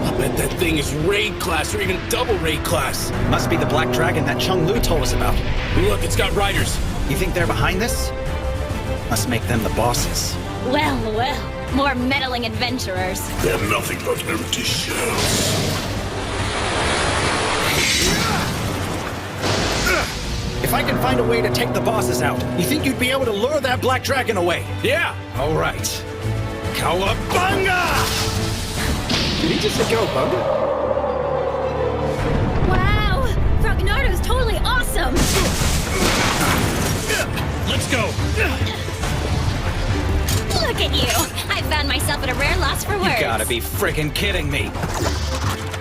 I bet that thing is raid class or even double raid class. Must be the black dragon that Chung Lu told us about. Look, it's got riders. You think they're behind this? Must make them the bosses. Well, well. More meddling adventurers. They're nothing but empty shells. If I can find a way to take the bosses out, you think you'd be able to lure that black dragon away? Yeah! All right. Cowabunga! Did he just say cowabunga? Wow! Frognardo's totally awesome! Let's go! Look at you! I found myself at a rare loss for words. You gotta be friggin' kidding me.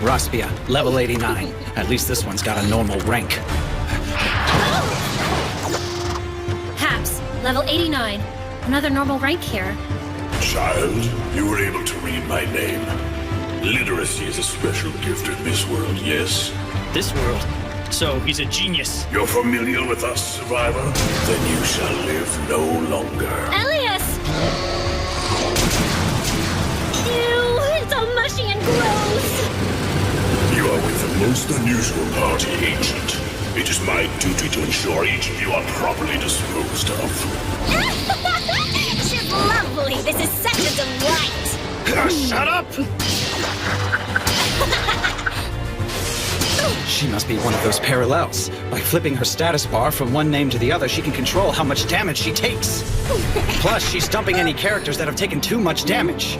Raspia, level 89. At least this one's got a normal rank. Haps, level 89. Another normal rank here. Child, you were able to read my name. Literacy is a special gift in this world, yes? This world? So he's a genius. You're familiar with us, survivor? Then you shall live no longer. Elias! Ew, it's all mushy and gross! You are with the most unusual party, Ancient. It is my duty to ensure each of you are properly disposed of. She's lovely! This is such a delight! Shut up! She must be one of those parallels. By flipping her status bar from one name to the other, she can control how much damage she takes. Plus, she's dumping any characters that have taken too much damage.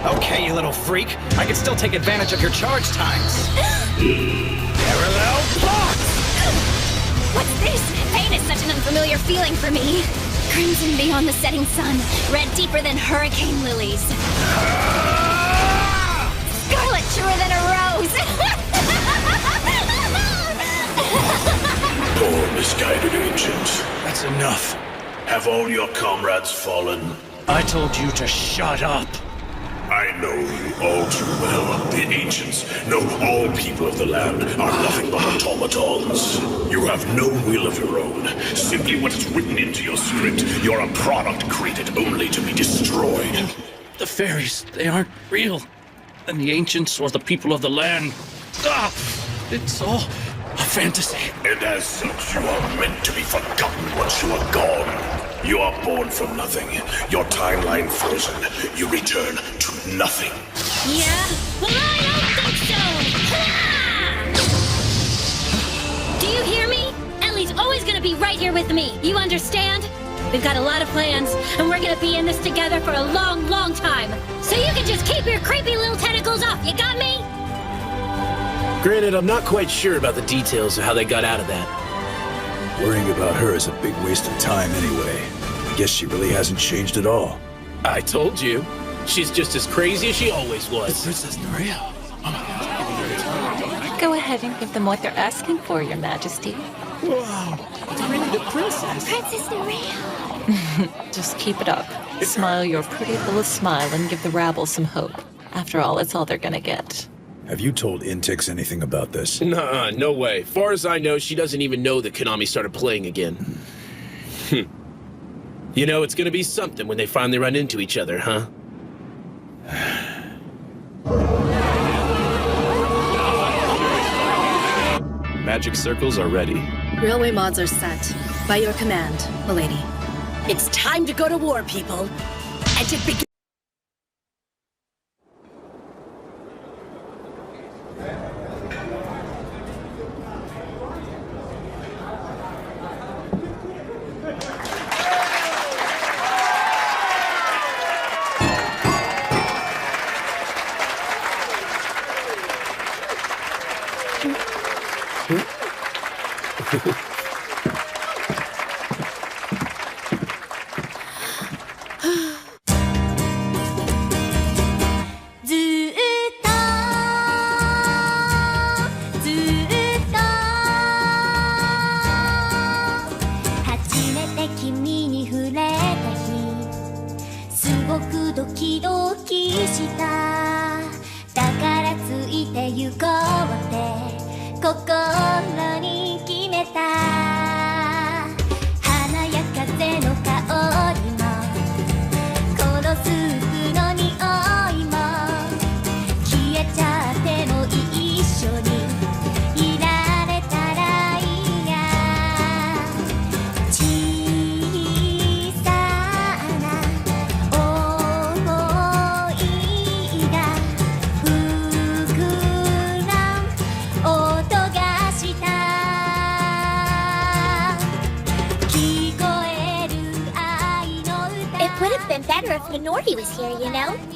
Okay, you little freak. I can still take advantage of your charge times. Parallel blocks! What's this? Pain is such an unfamiliar feeling for me. Crimson beyond the setting sun, red deeper than hurricane lilies. treacherer than a rose! Poor misguided ancient. That's enough. Have all your comrades fallen? I told you to shut up. I know you all too well. The ancients, no, all people of the land are nothing but automatons. You have no will of your own. Simply what is written into your script. You're a product created only to be destroyed. The fairies, they aren't real. And the ancients or the people of the land. It's all a fantasy. And as such, you are meant to be forgotten once you are gone. You are born from nothing. Your timeline frozen. You return to nothing. Yeah? Well, I don't think so! Do you hear me? Ellie's always gonna be right here with me. You understand? We've got a lot of plans, and we're gonna be in this together for a long, long time. So you can just keep your creepy little tentacles off. You got me? Granted, I'm not quite sure about the details of how they got out of that. Worrying about her is a big waste of time anyway. I guess she really hasn't changed at all. I told you. She's just as crazy as she always was. Princess Norea. Go ahead and give them what they're asking for, Your Majesty. Wow. It's really the princess. Princess Norea. Just keep it up. Smile your pretty little smile and give the rabble some hope. After all, it's all they're gonna get. Have you told Intix anything about this? Nah, no way. Far as I know, she doesn't even know that Konami started playing again. You know, it's gonna be something when they finally run into each other, huh? Magic circles are ready. Railway mods are set. By your command, milady. It's time to go to war, people. And to begin.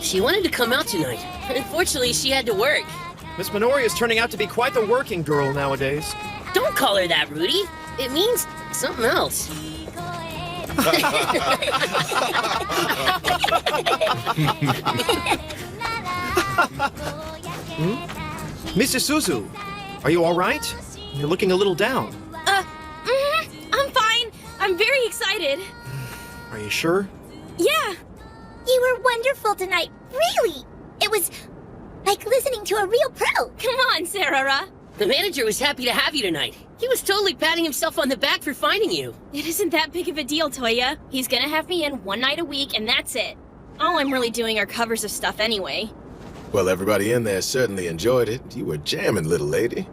She wanted to come out tonight. Unfortunately, she had to work. Miss Minori is turning out to be quite the working girl nowadays. Don't call her that, Rudy. It means something else. Mrs. Suzu, are you all right? You're looking a little down. I'm fine. I'm very excited. Are you sure? Yeah. You were wonderful tonight. Really. It was like listening to a real pro. Come on, Sarah. The manager was happy to have you tonight. He was totally patting himself on the back for finding you. It isn't that big of a deal, Toya. He's gonna have me in one night a week, and that's it. All I'm really doing are covers of stuff anyway. Well, everybody in there certainly enjoyed it. You were jamming, little lady.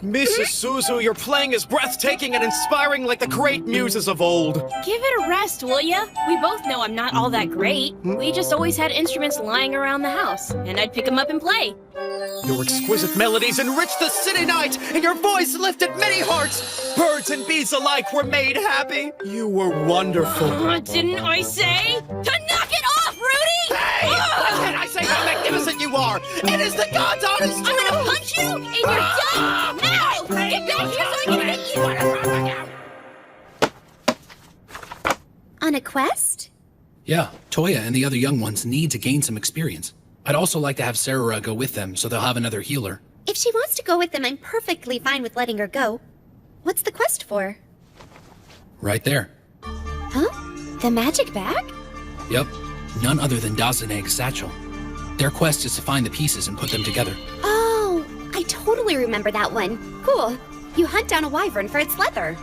Mrs. Suzu, your playing is breathtaking and inspiring like the great muses of old. Give it a rest, will ya? We both know I'm not all that great. We just always had instruments lying around the house, and I'd pick them up and play. Your exquisite melodies enriched the city night, and your voice lifted many hearts. Birds and bees alike were made happy. You were wonderful. Didn't I say to knock it off, Rudy? Hey! Why can't I say how magnificent you are? It is the God's honest truth! I'm gonna punch you, and you're done! Now! Get back here so I can hit you! On a quest? Yeah, Toya and the other young ones need to gain some experience. I'd also like to have Sarah go with them, so they'll have another healer. If she wants to go with them, I'm perfectly fine with letting her go. What's the quest for? Right there. Huh? The magic bag? Yep. None other than Dazaneg's satchel. Their quest is to find the pieces and put them together. Oh, I totally remember that one. Cool. You hunt down a wyvern for its leather.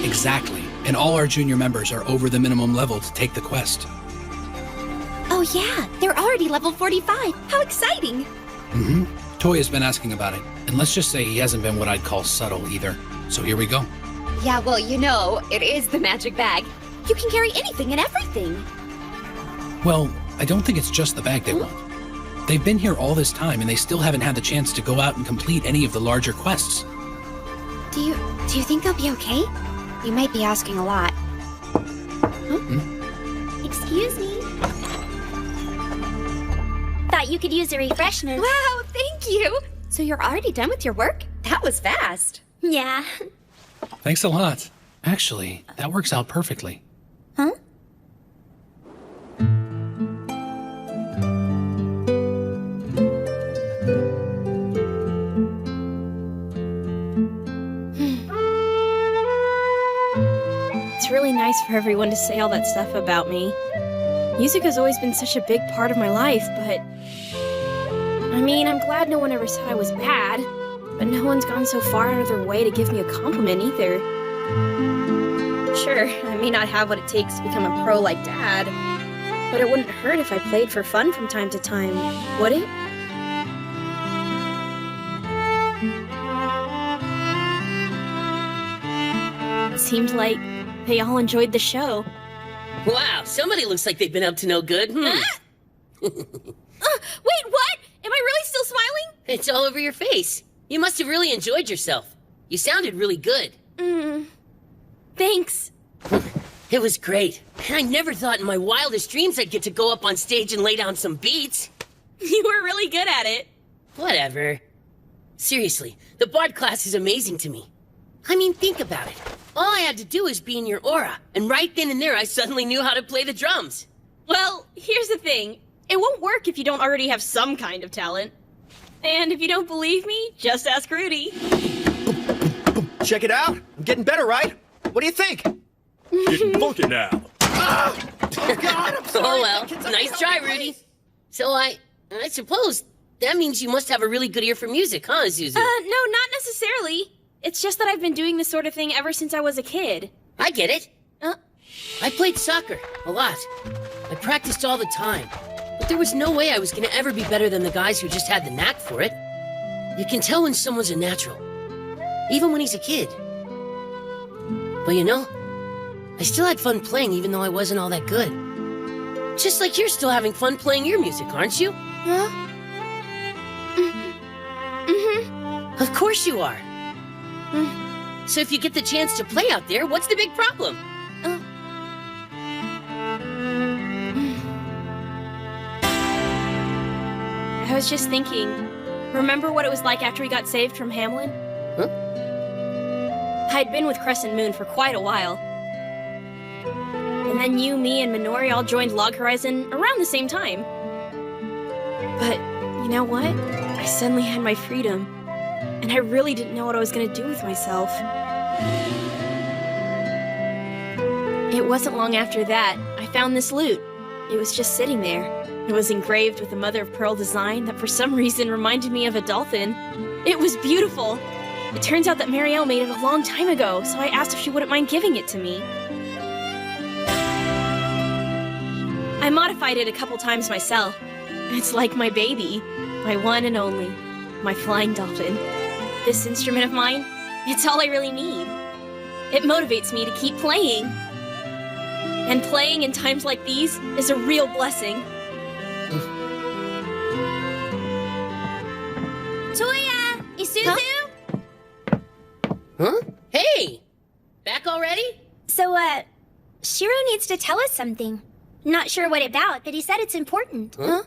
Exactly. And all our junior members are over the minimum level to take the quest. Oh yeah, they're already level 45. How exciting! Mm-hmm. Toya's been asking about it, and let's just say he hasn't been what I'd call subtle either. So here we go. Yeah, well, you know, it is the magic bag. You can carry anything and everything. Well, I don't think it's just the bag they want. They've been here all this time, and they still haven't had the chance to go out and complete any of the larger quests. Do you think they'll be okay? You might be asking a lot. Excuse me. Thought you could use a refreshment. Wow, thank you. So you're already done with your work? That was fast. Yeah. Thanks a lot. Actually, that works out perfectly. Huh? It's really nice for everyone to say all that stuff about me. Music has always been such a big part of my life, but... I mean, I'm glad no one ever said I was bad, but no one's gone so far out of their way to give me a compliment either. Sure, I may not have what it takes to become a pro like Dad, but it wouldn't hurt if I played for fun from time to time, would it? It seemed like they all enjoyed the show. Wow, somebody looks like they've been up to no good. Wait, what? Am I really still smiling? It's all over your face. You must have really enjoyed yourself. You sounded really good. Thanks. It was great. And I never thought in my wildest dreams I'd get to go up on stage and lay down some beats. You were really good at it. Whatever. Seriously, the Bard class is amazing to me. I mean, think about it. All I had to do was be in your aura, and right then and there I suddenly knew how to play the drums. Well, here's the thing. It won't work if you don't already have some kind of talent. And if you don't believe me, just ask Rudy. Check it out. I'm getting better, right? What do you think? Getting funky now. Oh God, I'm sorry. Oh well, nice try, Rudy. So I suppose that means you must have a really good ear for music, huh, Zuzu? No, not necessarily. It's just that I've been doing this sort of thing ever since I was a kid. I get it. I played soccer, a lot. I practiced all the time. But there was no way I was gonna ever be better than the guys who just had the knack for it. You can tell when someone's a natural, even when he's a kid. But you know, I still had fun playing even though I wasn't all that good. Just like you're still having fun playing your music, aren't you? Huh? Of course you are. So if you get the chance to play out there, what's the big problem? I was just thinking, remember what it was like after we got saved from Hamlin? Huh? I'd been with Crescent Moon for quite a while. And then you, me, and Minori all joined Log Horizon around the same time. But, you know what? I suddenly had my freedom, and I really didn't know what I was gonna do with myself. It wasn't long after that, I found this lute. It was just sitting there. It was engraved with a mother-of-pearl design that for some reason reminded me of a dolphin. It was beautiful. It turns out that Marielle made it a long time ago, so I asked if she wouldn't mind giving it to me. I modified it a couple times myself. It's like my baby, my one and only, my flying dolphin. This instrument of mine, it's all I really need. It motivates me to keep playing. And playing in times like these is a real blessing. Toya! Isuzu? Huh? Hey! Back already? So, Shiro needs to tell us something. Not sure what about, but he said it's important. Huh?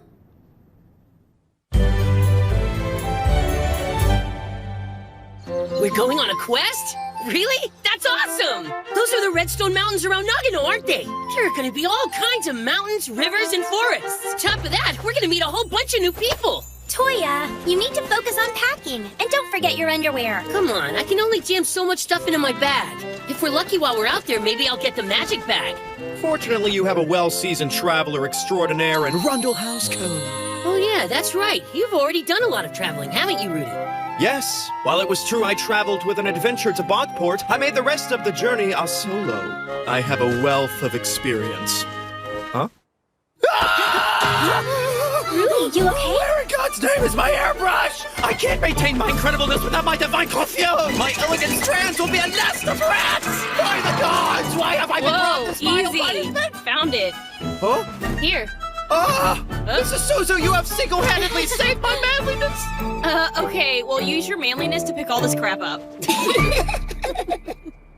We're going on a quest? Really? That's awesome! Those are the Redstone Mountains around Nagano, aren't they? There are gonna be all kinds of mountains, rivers, and forests. Top of that, we're gonna meet a whole bunch of new people. Toya, you need to focus on packing. And don't forget your underwear. Come on, I can only jam so much stuff into my bag. If we're lucky while we're out there, maybe I'll get the magic bag. Fortunately, you have a well-seasoned traveler extraordinaire in Rundle Housecone. Oh yeah, that's right. You've already done a lot of traveling, haven't you, Rudy? Yes, while it was true I traveled with an adventure to Bogport, I made the rest of the journey a solo. I have a wealth of experience. Huh? Rudy, you okay? Where in God's name is my airbrush? I can't maintain my incredibleness without my divine coiffure! My elegant strands will be a nest of rats! By the gods, why have I been brought this vile Easy. punishment? Found it. Huh? Here. Ah! Mrs. Suzu, you have single-handedly saved my manliness! Okay, well, use your manliness to pick all this crap up.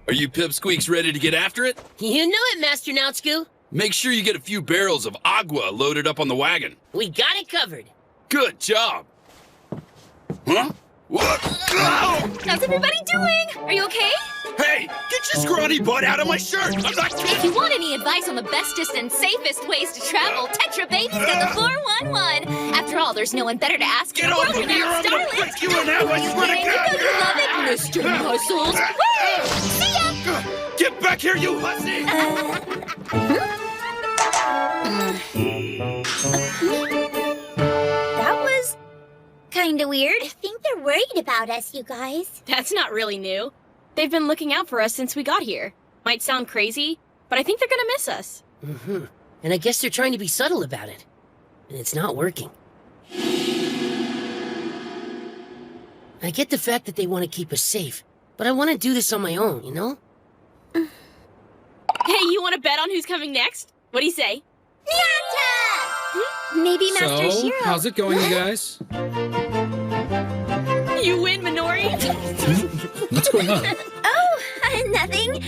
Are you pipsqueaks ready to get after it? You know it, Master Naotsku. Make sure you get a few barrels of agua loaded up on the wagon. We got it covered. Good job. Huh? What? Ow! How's everybody doing? Are you okay? Hey, get your scrawny butt out of my shirt! I'm not If kidding! you want any advice on the bestest and safest ways to travel, Tetra Baby's got the 411. After all, there's no one better to ask. Get over here! I'm gonna break you in half! I swear to You God! love it, Mr. Muscles. Woo! See ya! Get back here, you hussy! That was kinda weird. I think they're worried about us, you guys. That's not really new. They've been looking out for us since we got here. Might sound crazy, but I think they're gonna miss us. Mm-hmm. And I guess they're trying to be subtle about it. And it's not working. I get the fact that they want to keep us safe, but I want to do this on my own, you know? Hey, you want to bet on who's coming next? What do you say? Nyata! Maybe Master So, Shiro. how's it going, you guys? You win, Minori. What's going on? Oh, nothing.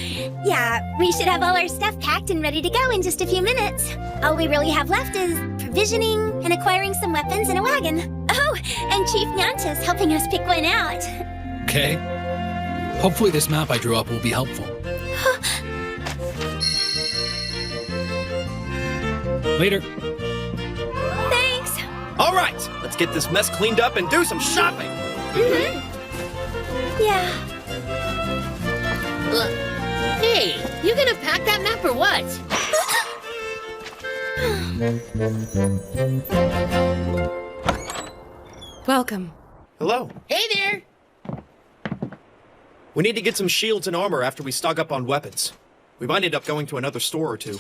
Yeah, we should have all our stuff packed and ready to go in just a few minutes. All we really have left is provisioning and acquiring some weapons and a wagon. Oh, and Chief Nyanta's helping us pick one out. Okay. Hopefully this map I drew up will be helpful. Later. Thanks. All right, let's get this mess cleaned up and do some shopping! Yeah. Hey, you gonna pack that map or what? Welcome. Hello. Hey there! We need to get some shields and armor after we stock up on weapons. We might end up going to another store or two.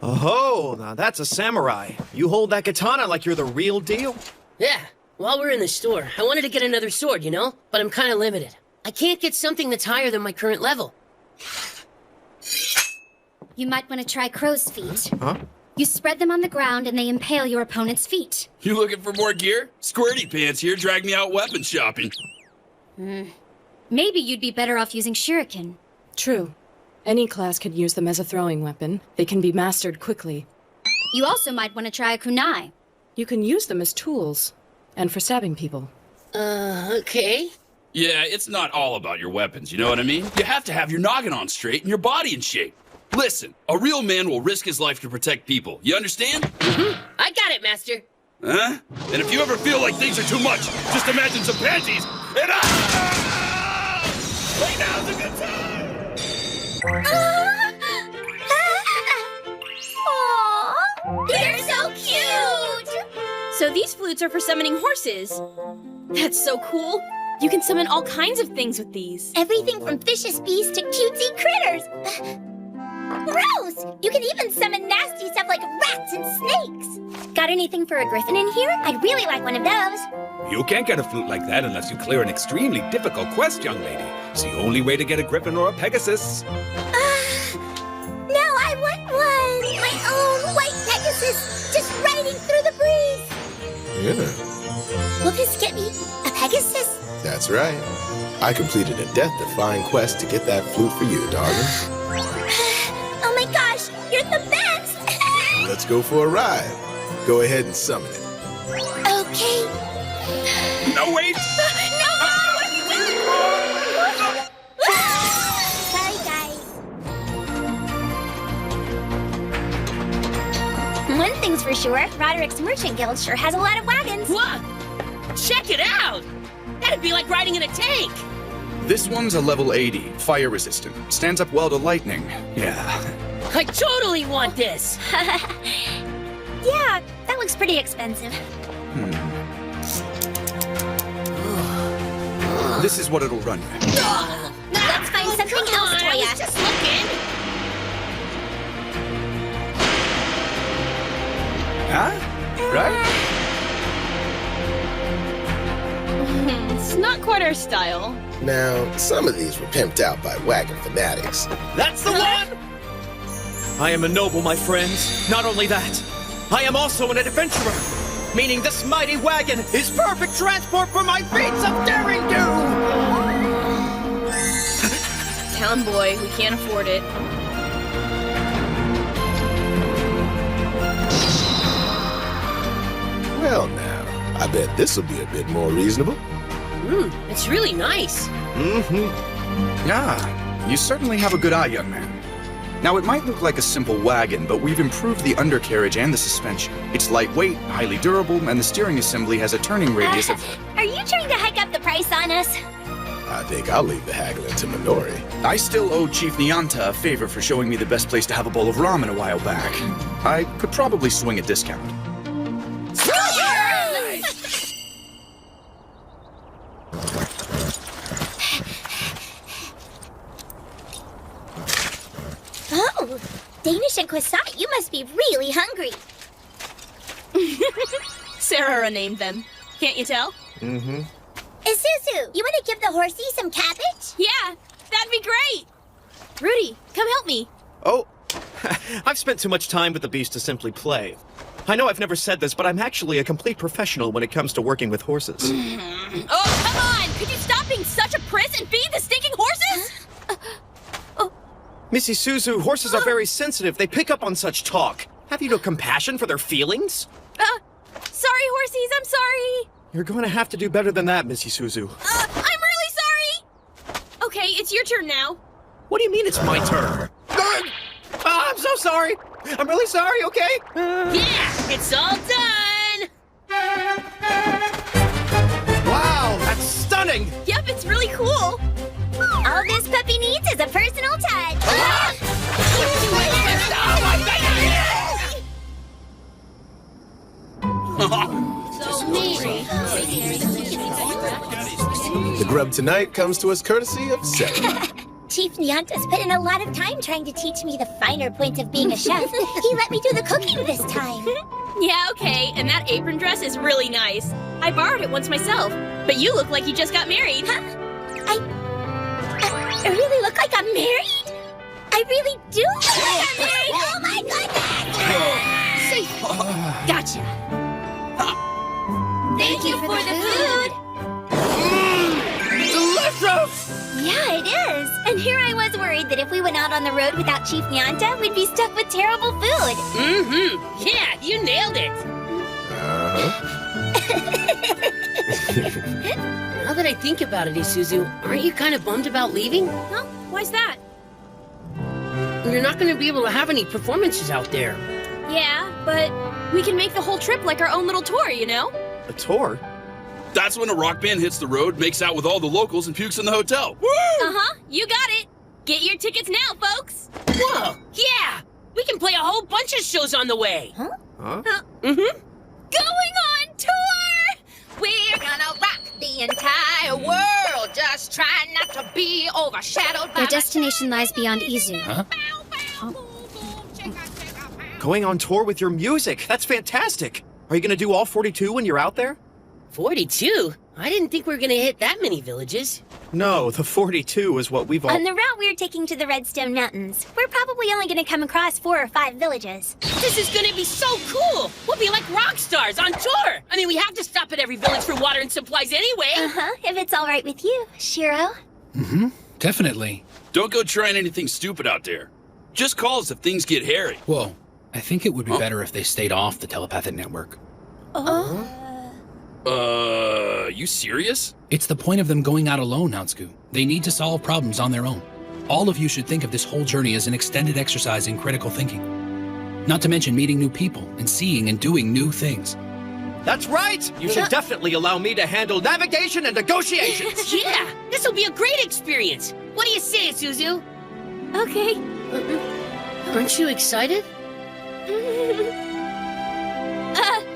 Oh, now that's a samurai. You hold that katana like you're the real deal? Yeah, while we're in the store, I wanted to get another sword, you know? But I'm kind of limited. I can't get something that's higher than my current level. You might want to try crow's feet. Huh? You spread them on the ground and they impale your opponent's feet. You looking for more gear? Squirty Pants here drag me out weapon shopping. Maybe you'd be better off using shuriken. True. Any class could use them as a throwing weapon. They can be mastered quickly. You also might want to try a kunai. You can use them as tools, and for stabbing people. Okay. Yeah, it's not all about your weapons, you know what I mean? You have to have your noggin on straight and your body in shape. Listen, a real man will risk his life to protect people. You understand? I got it, Master. Huh? And if you ever feel like things are too much, just imagine some panties and right now's a good time! Aww, they're so cute! So these flutes are for summoning horses. That's so cool. You can summon all kinds of things with these. Everything from vicious beasts to cutesy critters. Gross! You can even summon nasty stuff like rats and snakes. Got anything for a griffin in here? I'd really like one of those. You can't get a flute like that unless you clear an extremely difficult quest, young lady. It's the only way to get a griffin or a pegasus. No, I want one! My own white Pegasus, just riding through the breeze. Yeah, Will this get me a Pegasus? that's right. I completed a death-defying quest to get that flute for you, darling. Oh my gosh, you're the best! Let's go for a ride. Go ahead and summon it. Okay. No, wait! No! What are you doing? for sure. Roderick's Merchant Guild sure has a lot of wagons. What? Check it out! That'd be like riding in a tank! This one's a level 80, fire resistant. Stands up well to lightning. Yeah. I totally want this! Yeah, that looks pretty expensive. This is what it'll run you. Let's find something else, Toya. I was just looking! Huh? Right? It's not quite our style. Now, some of these were pimped out by wagon fanatics. That's the one! I am a noble, my friends. Not only that, I am also an adventurer, meaning this mighty wagon is perfect transport for my feats of daring do! Town boy, we can't afford it. Well now, I bet this'll be a bit more reasonable. It's really nice. Yeah, you certainly have a good eye, young man. Now, it might look like a simple wagon, but we've improved the undercarriage and the suspension. It's lightweight, highly durable, and the steering assembly has a turning radius of... Are you trying to hike up the price on us? I think I'll leave the haggling to Minori. I still owe Chief Nyanta a favor for showing me the best place to have a bowl of ramen a while back. I could probably swing a discount. Oh, Danish and croissant, you must be really hungry. Sarah named them. Can't you tell? Isuzu, you want to give the horsey some cabbage? Yeah, that'd be great. Rudy, come help me. Oh, I've spent too much time with the beast to simply play. I know I've never said this, but I'm actually a complete professional when it comes to working with horses. Oh, come on! Could you stop being such a priss and feed the stinking horses? Missy Suzu, horses are very sensitive. They pick up on such talk. Have you no compassion for their feelings? Sorry, horsies, I'm sorry. You're going to have to do better than that, Missy Suzu. I'm really sorry. Okay, it's your turn now. What do you mean it's my turn? I'm so sorry. I'm really sorry, okay? Yeah, it's all done! Wow, that's stunning! Yep, it's really cool. All this puppy needs is a personal touch. The grub tonight comes to us courtesy of Sarah. Chief Nyanta's put in a lot of time trying to teach me the finer points of being a chef. He let me do the cooking this time. Yeah, okay, and that apron dress is really nice. I borrowed it once myself, but you look like you just got married. Huh? I really look like I'm married? I really do look like I'm married! Oh my goodness! Gotcha. Thank you for the food! Delicious! Yeah, it is. And here I was worried that if we went out on the road without Chief Nyanta, we'd be stuck with terrible food. Yeah, you nailed it! Now that I think about it, Isuzu, aren't you kind of bummed about leaving? Huh? Why's that? You're not going to be able to have any performances out there. Yeah, but we can make the whole trip like our own little tour, you know? A tour? That's when a rock band hits the road, makes out with all the locals, and pukes in the hotel. Woo! Uh-huh, you got it. Get your tickets now, folks. Whoa, yeah! We can play a whole bunch of shows on the way. Huh? Going on tour! We're gonna rock the entire world. Just try not to be overshadowed by Their destination lies beyond Izu. Huh? Going on tour with your music. That's fantastic. Are you going to do all 42 when you're out there? 42? I didn't think we were going to hit that many villages. No, the 42 is what we've all... On the route we're taking to the Redstone Mountains, we're probably only going to come across 4 or 5 villages. This is going to be so cool! We'll be like rock stars on tour! I mean, we have to stop at every village for water and supplies anyway! Uh-huh, if it's all right with you, Shiro. Definitely. Don't go trying anything stupid out there. Just call us if things get hairy. Whoa. I think it would be better if they stayed off the telepathic network. You serious? It's the point of them going out alone, Naotsku. They need to solve problems on their own. All of you should think of this whole journey as an extended exercise in critical thinking. Not to mention meeting new people and seeing and doing new things. That's right! You should definitely allow me to handle navigation and negotiations! Yeah, this will be a great experience. What do you say, Suzu? Okay. Aren't you excited?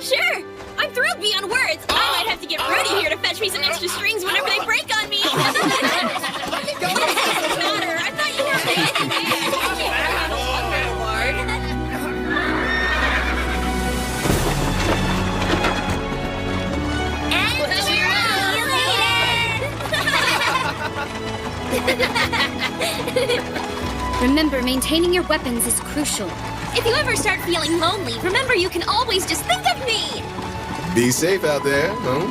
Sure. I'm thrilled beyond words. I might have to get Rudy here to fetch me some extra strings whenever they break on me. What does it matter? I thought you were Remember, maintaining your weapons is crucial. If you ever start feeling lonely, remember you can always just think of me! Be safe out there, huh?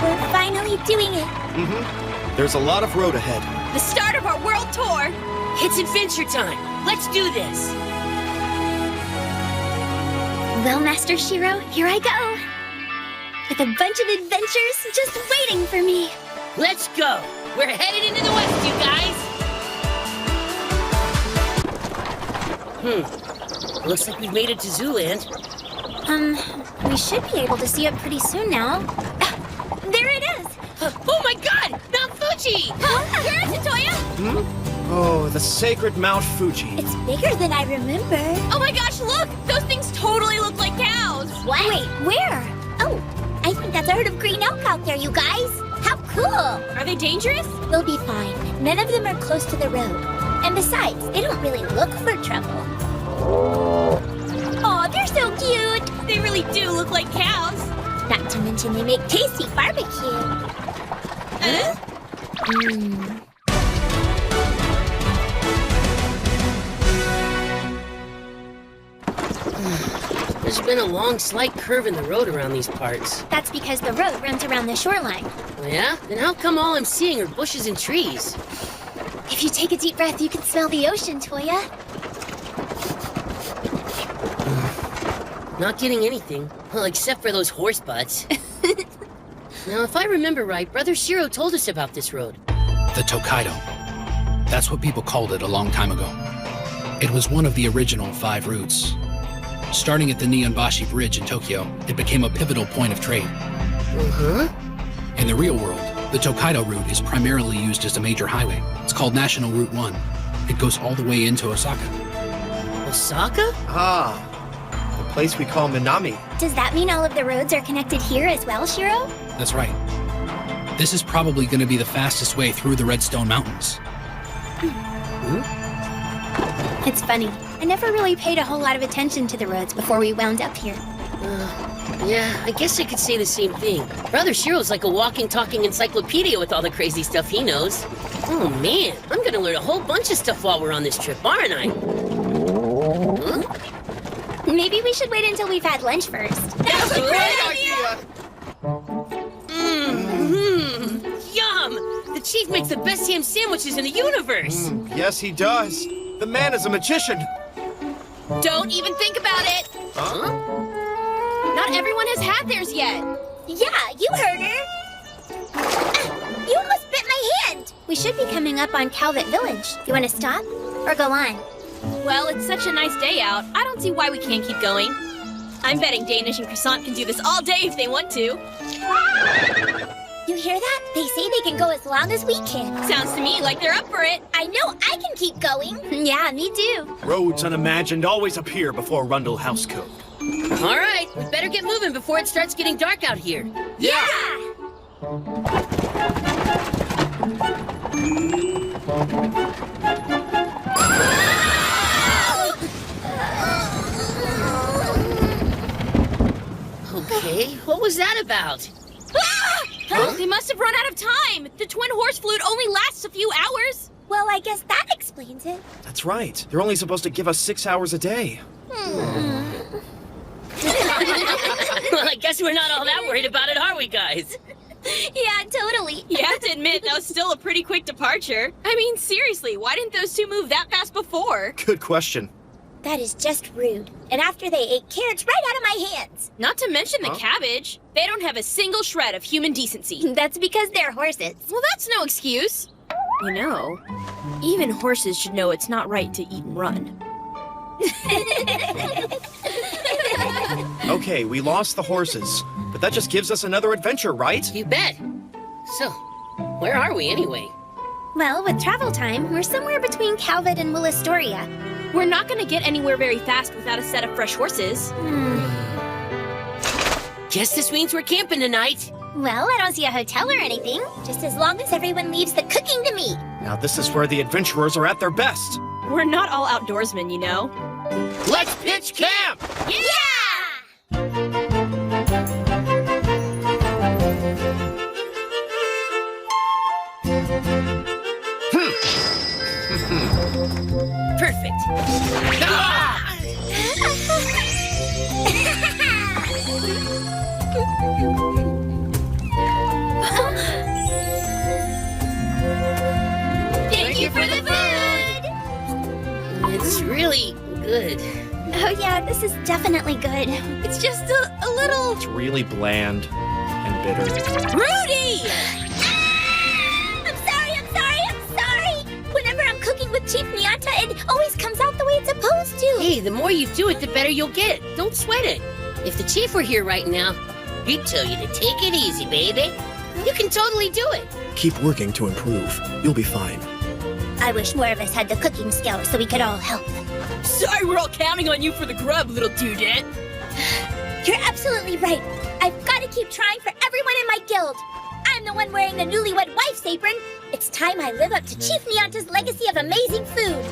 We're finally doing it. There's a lot of road ahead. the start of our world tour. It's adventure time. Let's do this. Well, Master Shiro, here I go. With a bunch of adventures just waiting for me. Let's go. We're headed into the west, you guys. Looks like we've made it to Zooland. We should be able to see it pretty soon now. There it is! Oh my god! Mount Fuji! Where is it, Toya? Oh, the sacred Mount Fuji. It's bigger than I remember. Oh my gosh, look! Those things totally look like cows! What? Wait, where? Oh, I think that's a herd of green elk out there, you guys. How cool! Are they dangerous? We'll be fine. None of them are close to the road. And besides, they don't really look for trouble. Aw, they're so cute! They really do look like cows. Not to mention they make tasty barbecue. There's been a long, slight curve in the road around these parts. That's because the road runs around the shoreline. Oh, yeah? Then how come all I'm seeing are bushes and trees? If you take a deep breath, you can smell the ocean, Toya. Not getting anything. Well, except for those horse butts. Now, if I remember right, Brother Shiro told us about this road. The Tokaido. That's what people called it a long time ago. It was one of the original 5 routes. Starting at the Nihonbashi Bridge in Tokyo, it became a pivotal point of trade. In the real world, the Tokaido route is primarily used as a major highway. It's called National Route 1. It goes all the way into Osaka. Osaka? Ah, the place we call Minami. Does that mean all of the roads are connected here as well, Shiro? That's right. This is probably going to be the fastest way through the Redstone Mountains. It's funny. I never really paid a whole lot of attention to the roads before we wound up here. Yeah, I guess I could say the same thing. Brother Shiro's like a walking, talking encyclopedia with all the crazy stuff he knows. Oh man, I'm gonna learn a whole bunch of stuff while we're on this trip, aren't I? Maybe we should wait until we've had lunch first. That's a great idea! Yum! The chief makes the best ham sandwiches in the universe! Yes, he does. The man is a magician. Don't even think about it! Huh? Not everyone has had theirs yet. Yeah, you heard her. You almost bit my hand. We should be coming up on Calvet Village. You want to stop or go on? Well, it's such a nice day out. I don't see why we can't keep going. I'm betting Danish and Croissant can do this all day if they want to. You hear that? They say they can go as long as we can. Sounds to me like they're up for it. I know I can keep going. Yeah, me too. Roads unimagined always appear before Rundle House Code. All right, we better get moving before it starts getting dark out here. Yeah! Okay, what was that about? Huh? They must have run out of time. The twin horse flute only lasts a few hours. Well, I guess that explains it. That's right. They're only supposed to give us 6 hours a day. Well, I guess we're not all that worried about it, are we, guys? Yeah, totally. You have to admit, that was still a pretty quick departure. I mean, seriously, why didn't those two move that fast before? Good question. That is just rude. And after they ate carrots right out of my hands. Not to mention the cabbage. They don't have a single shred of human decency. That's because they're horses. Well, that's no excuse. You know, even horses should know it's not right to eat and run. Okay, we lost the horses, but that just gives us another adventure, right? You bet. So, where are we anyway? Well, with travel time, we're somewhere between Calvet and Willistoria. We're not gonna get anywhere very fast without a set of fresh horses. Guess this means we're camping tonight. Well, I don't see a hotel or anything. Just as long as everyone leaves the cooking to me. Now this is where the adventurers are at their best. We're not all outdoorsmen, you know. Let's pitch camp! Perfect. Thank you for the food! It's really good. Oh yeah, this is definitely good. It's just a little... It's really bland and bitter. Rudy! I'm sorry! Whenever I'm cooking with Chief Nianta, it always comes out the way it's supposed to. Hey, the more you do it, the better you'll get. Don't sweat it. If the chief were here right now, he'd tell you to take it easy, baby. You can totally do it. Keep working to improve. You'll be fine. I wish more of us had the cooking skill so we could all help. Sorry we're all counting on you for the grub, little dudette. You're absolutely right. I've got to keep trying for everyone in my guild. I'm the one wearing the newlywed wife's apron. It's time I live up to Chief Nianta's legacy of amazing food.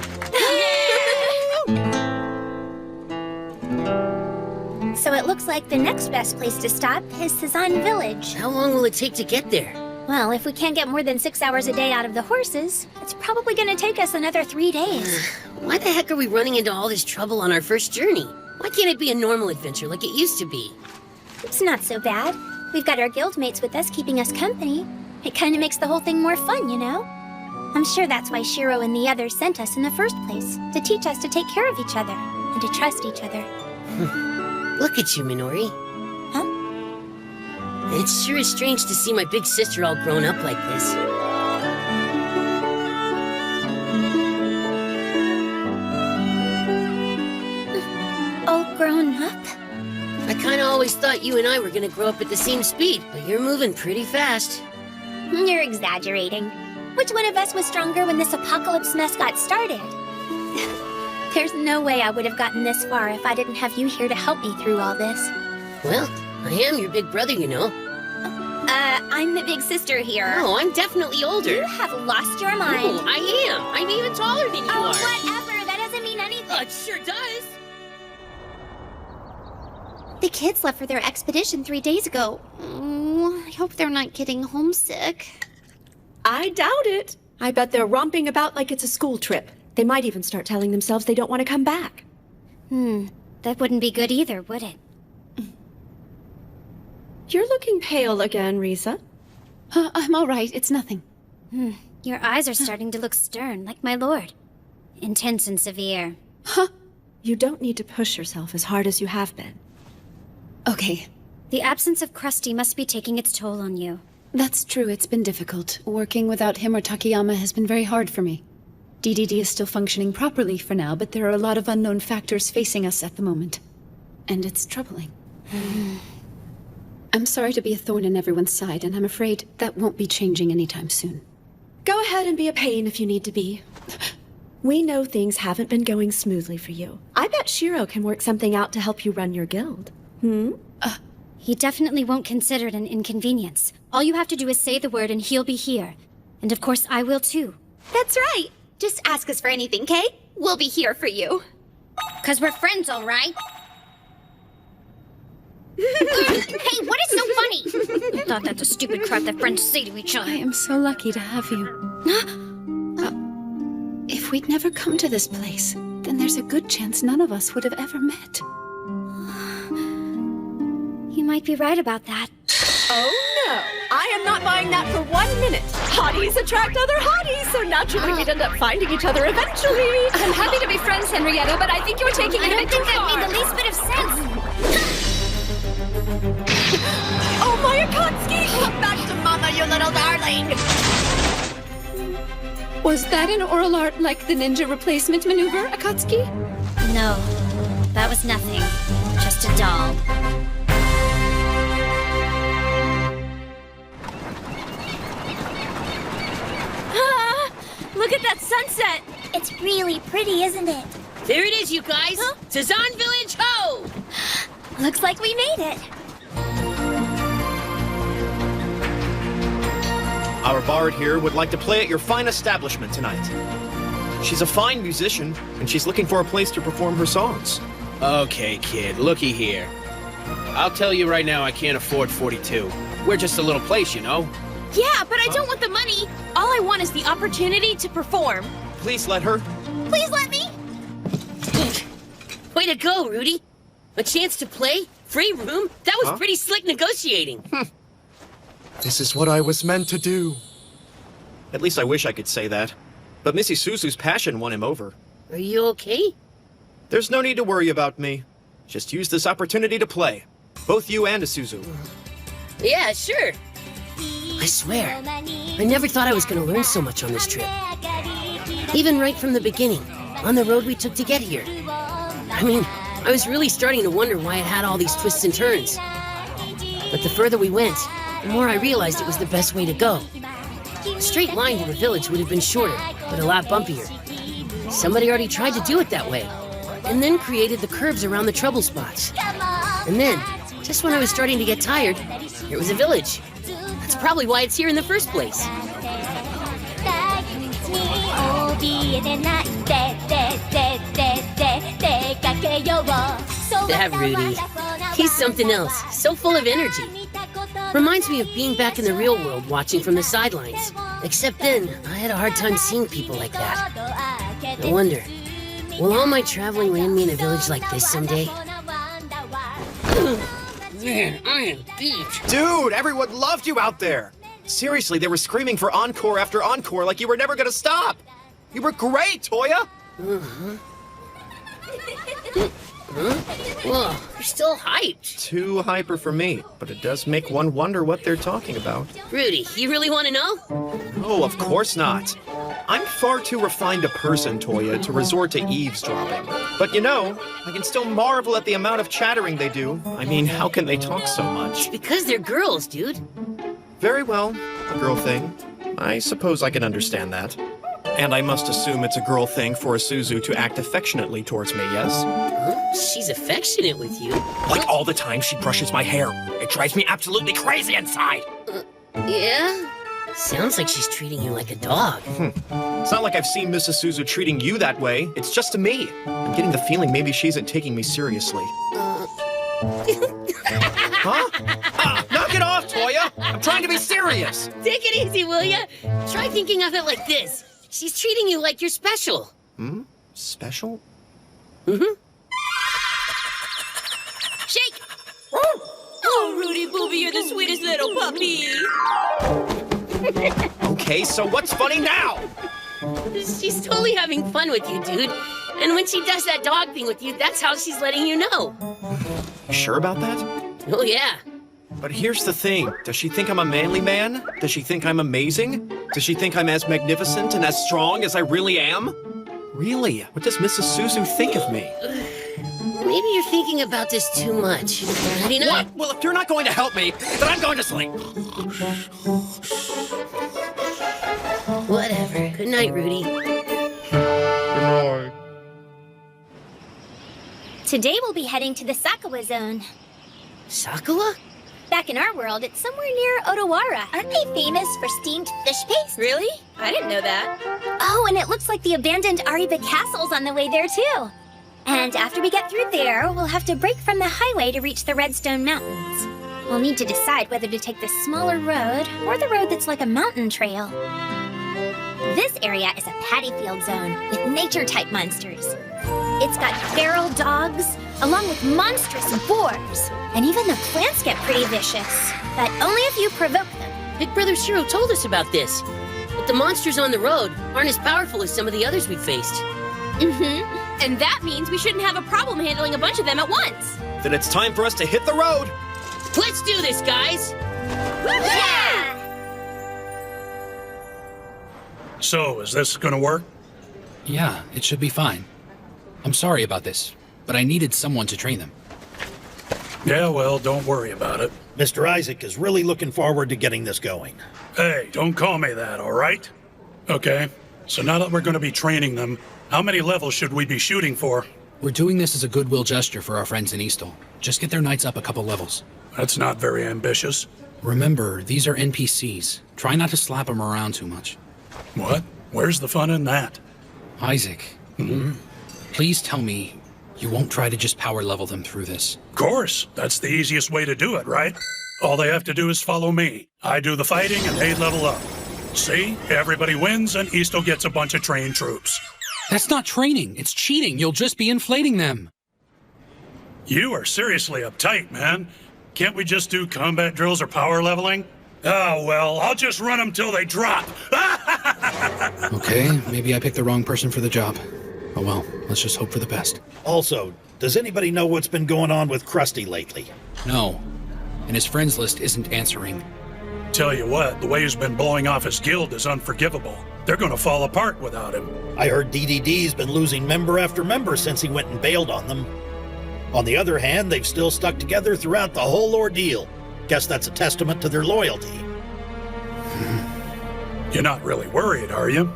So it looks like the next best place to stop is Cezanne Village. How long will it take to get there? Well, if we can't get more than 6 hours a day out of the horses, it's probably going to take us another 3 days. Why the heck are we running into all this trouble on our first journey? Why can't it be a normal adventure like it used to be? It's not so bad. We've got our guildmates with us keeping us company. It kind of makes the whole thing more fun, you know? I'm sure that's why Shiro and the others sent us in the first place, to teach us to take care of each other and to trust each other. Look at you, Minori. Huh? It sure is strange to see my big sister all grown up like this. All grown up? I kinda always thought you and I were gonna grow up at the same speed, but you're moving pretty fast. You're exaggerating. Which one of us was stronger when this apocalypse mess got started? There's no way I would have gotten this far if I didn't have you here to help me through all this. Well, I am your big brother, you know. I'm the big sister here. Oh, I'm definitely older. You have lost your mind. No, I am. I'm even taller than you are. Whatever. That doesn't mean anything. It sure does. The kids left for their expedition 3 days ago. Oh, I hope they're not getting homesick. I doubt it. I bet they're romping about like it's a school trip. They might even start telling themselves they don't want to come back. That wouldn't be good either, would it? You're looking pale again, Risa. I'm all right. It's nothing. Your eyes are starting to look stern, like my lord. Intense and severe. You don't need to push yourself as hard as you have been. Okay. The absence of Krusty must be taking its toll on you. That's true. It's been difficult. Working without him or Takayama has been very hard for me. DDD is still functioning properly for now, but there are a lot of unknown factors facing us at the moment. And it's troubling. I'm sorry to be a thorn in everyone's side, and I'm afraid that won't be changing anytime soon. Go ahead and be a pain if you need to be. We know things haven't been going smoothly for you. I bet Shiro can work something out to help you run your guild. He definitely won't consider it an inconvenience. All you have to do is say the word and he'll be here. And of course I will too. That's right. Just ask us for anything, Kay? We'll be here for you. 'Cause we're friends, all right? Hey, what is so funny? I thought that's a stupid crap that friends say to each other. I am so lucky to have you. If we'd never come to this place, then there's a good chance none of us would have ever met. You might be right about that. Oh no! I am not buying that for 1 minute. Hotties attract other hotties, so naturally we'd end up finding each other eventually. I'm happy to be friends, Henrietta, but I think you're taking it a bit too far. I don't think that made the least bit of sense. Oh, my Akatsuki! Come back to Mama, you little darling! Was that an oral art like the ninja replacement maneuver, Akatsuki? No, that was nothing. Just a doll. Ah, look at that sunset! It's really pretty, isn't it? There it is, you guys! Tazan Village Ho! Looks like we made it. Our bard here would like to play at your fine establishment tonight. She's a fine musician, and she's looking for a place to perform her songs. Okay, kid, looky here. I'll tell you right now I can't afford 42. We're just a little place, you know? Yeah, but I don't want the money. All I want is the opportunity to perform. Please let her. Please let me. Way to go, Rudy. A chance to play? Free room? That was Huh? pretty slick negotiating. This is what I was meant to do. At least I wish I could say that. But Missy Suzu's passion won him over. Are you okay? There's no need to worry about me. Just use this opportunity to play. Both you and Isuzu. Yeah, sure. I swear, I never thought I was going to learn so much on this trip. Even right from the beginning, on the road we took to get here. I mean, I was really starting to wonder why it had all these twists and turns. But the further we went, the more I realized it was the best way to go. A straight line to the village would have been shorter, but a lot bumpier. Somebody already tried to do it that way, and then created the curves around the trouble spots. And then, just when I was starting to get tired, there was a village. That's probably why it's here in the first place. That Rudy. He's something else, so full of energy. Reminds me of being back in the real world watching from the sidelines. Except then, I had a hard time seeing people like that. I wonder, will all my traveling land me in a village like this someday? Man, I am beat. Dude, everyone loved you out there. Seriously, they were screaming for encore after encore like you were never gonna stop. You were great, Toya. Whoa, you're still hyped. Too hyper for me, but it does make one wonder what they're talking about. Rudy, you really want to know? Oh, of course not. I'm far too refined a person, Toya, to resort to eavesdropping. But you know, I can still marvel at the amount of chattering they do. I mean, how can they talk so much? Because they're girls, dude. Very well, a girl thing. I suppose I can understand that. And I must assume it's a girl thing for a Suzu to act affectionately towards me, yes? Huh? She's affectionate with you. Like all the time she brushes my hair. It drives me absolutely crazy inside. Yeah? Sounds like she's treating you like a dog. It's not like I've seen Mrs. Suzu treating you that way. It's just to me. I'm getting the feeling maybe she isn't taking me seriously. Huh? Knock it off, Toya! I'm trying to be serious! Take it easy, will ya? Try thinking of it like this. She's treating you like you're special. Special? Shake! Oh, Rudy Booby, you're the sweetest little puppy. Okay, so what's funny now? She's totally having fun with you, dude. And when she does that dog thing with you, that's how she's letting you know. You sure about that? Oh, yeah. But here's the thing. Does she think I'm a manly man? Does she think I'm amazing? Does she think I'm as magnificent and as strong as I really am? Really? What does Mrs. Suzu think of me? Maybe you're thinking about this too much. Ready now? What? Well, if you're not going to help me, then I'm going to sleep. Whatever. Good night, Rudy. Today we'll be heading to the Sakawa Zone. Sakawa? Back in our world, it's somewhere near Odawara. Aren't they famous for steamed fish paste? Really? I didn't know that. Oh, and it looks like the abandoned Ariba Castle's on the way there, too. And after we get through there, we'll have to break from the highway to reach the Redstone Mountains. We'll need to decide whether to take the smaller road or the road that's like a mountain trail. This area is a paddy field zone with nature-type monsters. It's got feral dogs, along with monstrous boars. And even the plants get pretty vicious, but only if you provoke them. Big Brother Shiro told us about this. But the monsters on the road aren't as powerful as some of the others we faced. Mm-hmm. And that means we shouldn't have a problem handling a bunch of them at once. Then it's time for us to hit the road! Let's do this, guys! Yeah! So, is this gonna work? Yeah, it should be fine. I'm sorry about this, but I needed someone to train them. Yeah, well, don't worry about it. Mr. Isaac is really looking forward to getting this going. Hey, don't call me that, all right? Okay, so now that we're gonna be training them, how many levels should we be shooting for? We're doing this as a goodwill gesture for our friends in Eastle. Just get their knights up a couple levels. That's not very ambitious. Remember, these are NPCs. Try not to slap them around too much. What? Where's the fun in that? Isaac, please tell me you won't try to just power level them through this. Of course, that's the easiest way to do it, right? All they have to do is follow me. I do the fighting and they level up. See? Everybody wins and Eastle gets a bunch of trained troops. That's not training, it's cheating. You'll just be inflating them. You are seriously uptight, man. Can't we just do combat drills or power leveling? Oh, well, I'll just run them till they drop. Okay, maybe I picked the wrong person for the job. Oh well, let's just hope for the best. Also, does anybody know what's been going on with Krusty lately? No, and his friends list isn't answering. Tell you what, the way he's been blowing off his guild is unforgivable. They're gonna fall apart without him. I heard DDD's been losing member after member since he went and bailed on them. On the other hand, they've still stuck together throughout the whole ordeal. Guess that's a testament to their loyalty. You're not really worried, are you?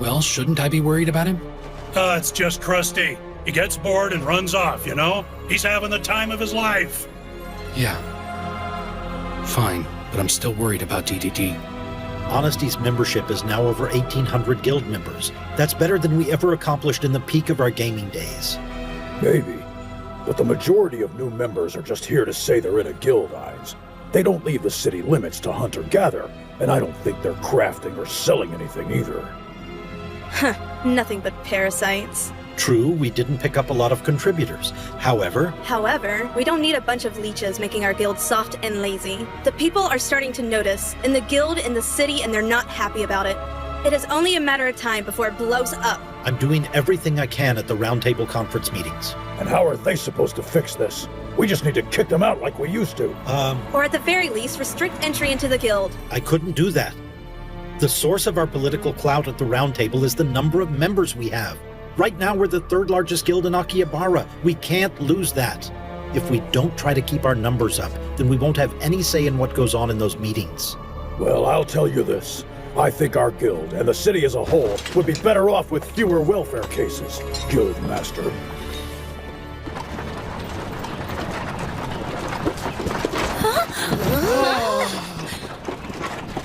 Well, shouldn't I be worried about him? It's just Krusty. He gets bored and runs off, you know? He's having the time of his life. Yeah. Fine, but I'm still worried about DDD. Honesty's membership is now over 1,800 guild members. That's better than we ever accomplished in the peak of our gaming days. Maybe. But the majority of new members are just here to say they're in a guild, Eyes. They don't leave the city limits to hunt or gather, and I don't think they're crafting or selling anything either. Huh, nothing but parasites. True, we didn't pick up a lot of contributors. However, we don't need a bunch of leeches making our guild soft and lazy. The people are starting to notice, in the guild, in the city, and they're not happy about it. It is only a matter of time before it blows up. I'm doing everything I can at the Roundtable Conference meetings. And how are they supposed to fix this? We just need to kick them out like we used to. Or at the very least, restrict entry into the guild. I couldn't do that. The source of our political clout at the Roundtable is the number of members we have. Right now, we're the third largest guild in Akihabara. We can't lose that. If we don't try to keep our numbers up, then we won't have any say in what goes on in those meetings. Well, I'll tell you this. I think our guild, and the city as a whole, would be better off with fewer welfare cases, Guildmaster.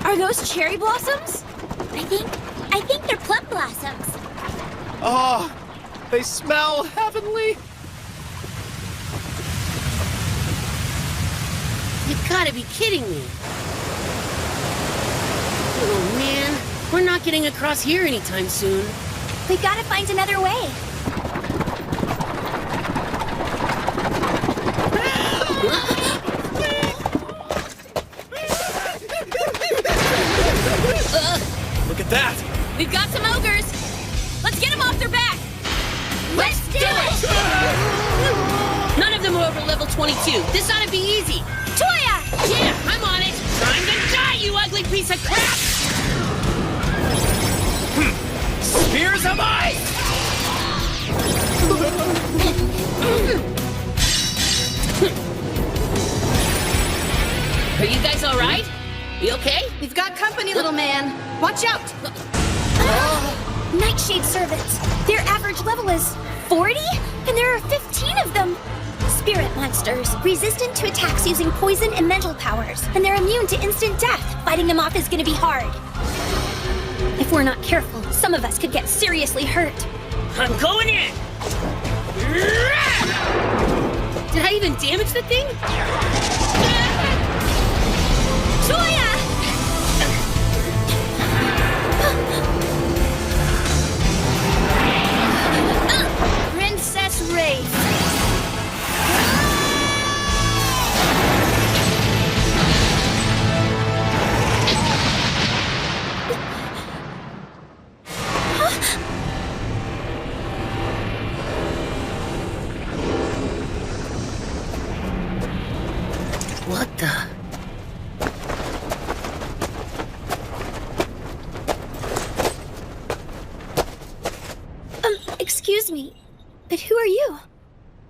Are those cherry blossoms? I think they're plum blossoms. Oh, they smell heavenly. You gotta be kidding me. Oh man, we're not getting across here anytime soon. We gotta find another way. Look at that! We've got some ogres. Let's get them off their back. Let's do it! None of them are over level 22. This ought to be easy. Toya! Yeah, I'm on it. Time to die, you ugly piece of crap! Spears of ice! Are you guys all right? You okay? We've got company, little man. Watch out! Nightshade servants. Their average level is 40? And there are 15 of them. Spirit monsters, resistant to attacks using poison and mental powers. And they're immune to instant death. Fighting them off is gonna be hard. If we're not careful, some of us could get seriously hurt. I'm going in! Did I even damage the thing? Toya! Princess Wraith. Excuse me, but who are you?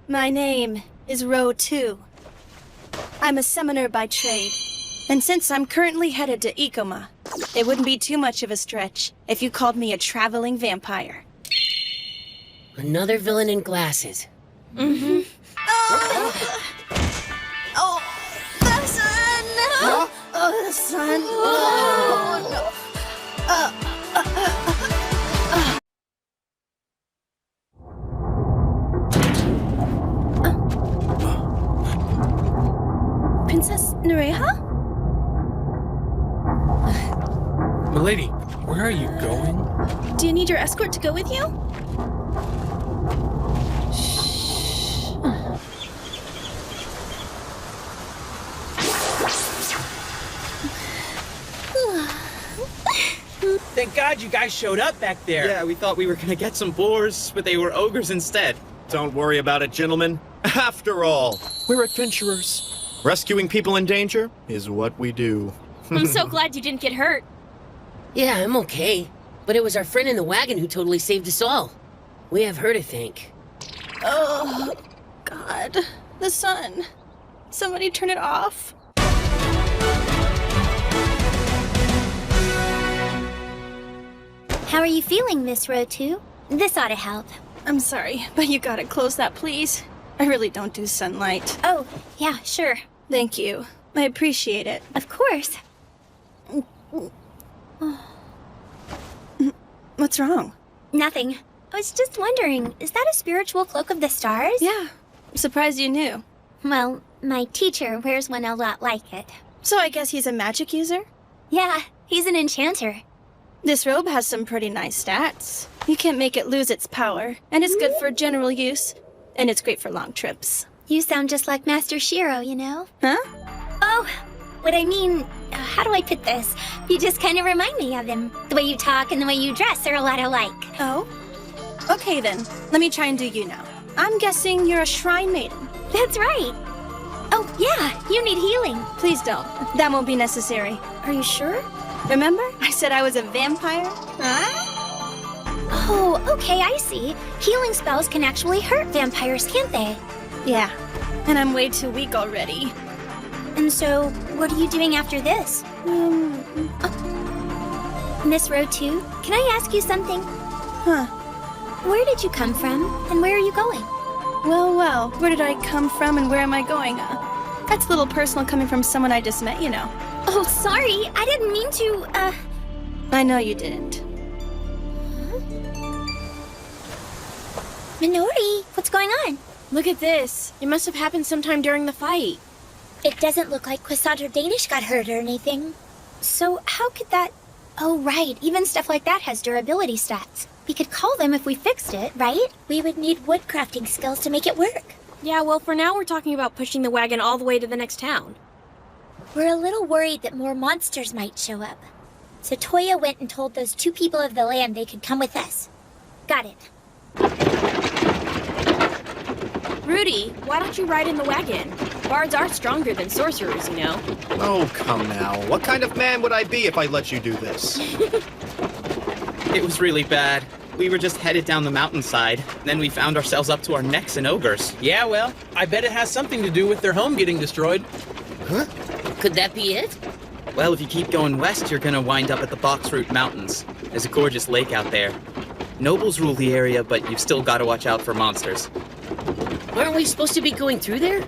My name is Row 2. I'm a summoner by trade. And since I'm currently headed to Ikoma, it wouldn't be too much of a stretch if you called me a traveling vampire. Another villain in glasses. Mm-hmm. Oh, the sun! Huh? Oh, the sun! Oh, no. Princess Nureha? Milady, where are you going? Do you need your escort to go with you? Thank God you guys showed up back there. Yeah, we thought we were gonna get some boars, but they were ogres instead. Don't worry about it, gentlemen. After all, we're adventurers. Rescuing people in danger is what we do. I'm so glad you didn't get hurt. Yeah, I'm okay. But it was our friend in the wagon who totally saved us all. We have her to thank. Oh, God. The sun. Somebody turn it off. How are you feeling, Miss Row 2? This ought to help. I'm sorry, but you gotta close that, please. I really don't do sunlight. Oh, yeah, sure. Thank you. I appreciate it. Of course. What's wrong? Nothing. I was just wondering, is that a spiritual cloak of the stars? Yeah. I'm surprised you knew. Well, my teacher wears one a lot like it. So I guess he's a magic user? Yeah, he's an enchanter. This robe has some pretty nice stats. You can't make it lose its power, and it's good for general use, and it's great for long trips. You sound just like Master Shiro, you know? Huh? Oh, what I mean, how do I put this? You just kind of remind me of him. The way you talk and the way you dress are a lot alike. Oh? Okay then, let me try and do you now. I'm guessing you're a shrine maiden. That's right. Oh, yeah, you need healing. Please don't. That won't be necessary. Are you sure? Remember? I said I was a vampire? Huh? Oh, okay, I see. Healing spells can actually hurt vampires, can't they? Yeah, and I'm way too weak already. And so, what are you doing after this? Miss Row 2, can I ask you something? Huh. Where did you come from, and where are you going? Well, where did I come from and where am I going? That's a little personal coming from someone I just met, you know. Oh, sorry, I didn't mean to, I know you didn't. Minori, what's going on? Look at this. It must have happened sometime during the fight. It doesn't look like Quissant or Danish got hurt or anything. So how could that... Oh, right, even stuff like that has durability stats. We could call them if we fixed it, right? We would need woodcrafting skills to make it work. Yeah, well, for now we're talking about pushing the wagon all the way to the next town. We're a little worried that more monsters might show up. So Toya went and told those 2 people of the land they could come with us. Got it. Rudy, why don't you ride in the wagon? Bards are stronger than sorcerers, you know. Oh, come now. What kind of man would I be if I let you do this? It was really bad. We were just headed down the mountainside. Then we found ourselves up to our necks in ogres. Yeah, well, I bet it has something to do with their home getting destroyed. Huh? Could that be it? Well, if you keep going west, you're gonna wind up at the Boxroot Mountains. There's a gorgeous lake out there. Nobles rule the area, but you've still got to watch out for monsters. Aren't we supposed to be going through there?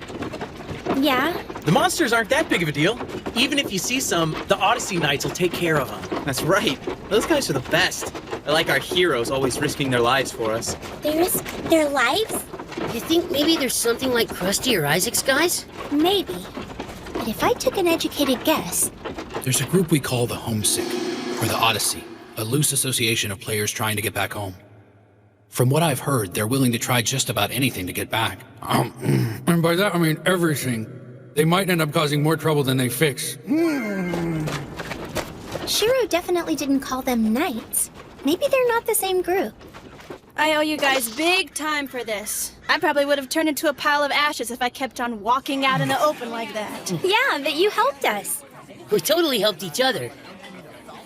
Yeah. The monsters aren't that big of a deal. Even if you see some, the Odyssey Knights will take care of them. That's right. Those guys are the best. They're like our heroes, always risking their lives for us. They risk their lives? You think maybe there's something like Krusty or Isaac's guys? Maybe. But if I took an educated guess... There's a group we call the Homesick, or the Odyssey, a loose association of players trying to get back home. From what I've heard, they're willing to try just about anything to get back. And by that I mean everything. They might end up causing more trouble than they fix. Shiro definitely didn't call them knights. Maybe they're not the same group. I owe you guys big time for this. I probably would have turned into a pile of ashes if I kept on walking out in the open like that. Yeah, but you helped us. We totally helped each other.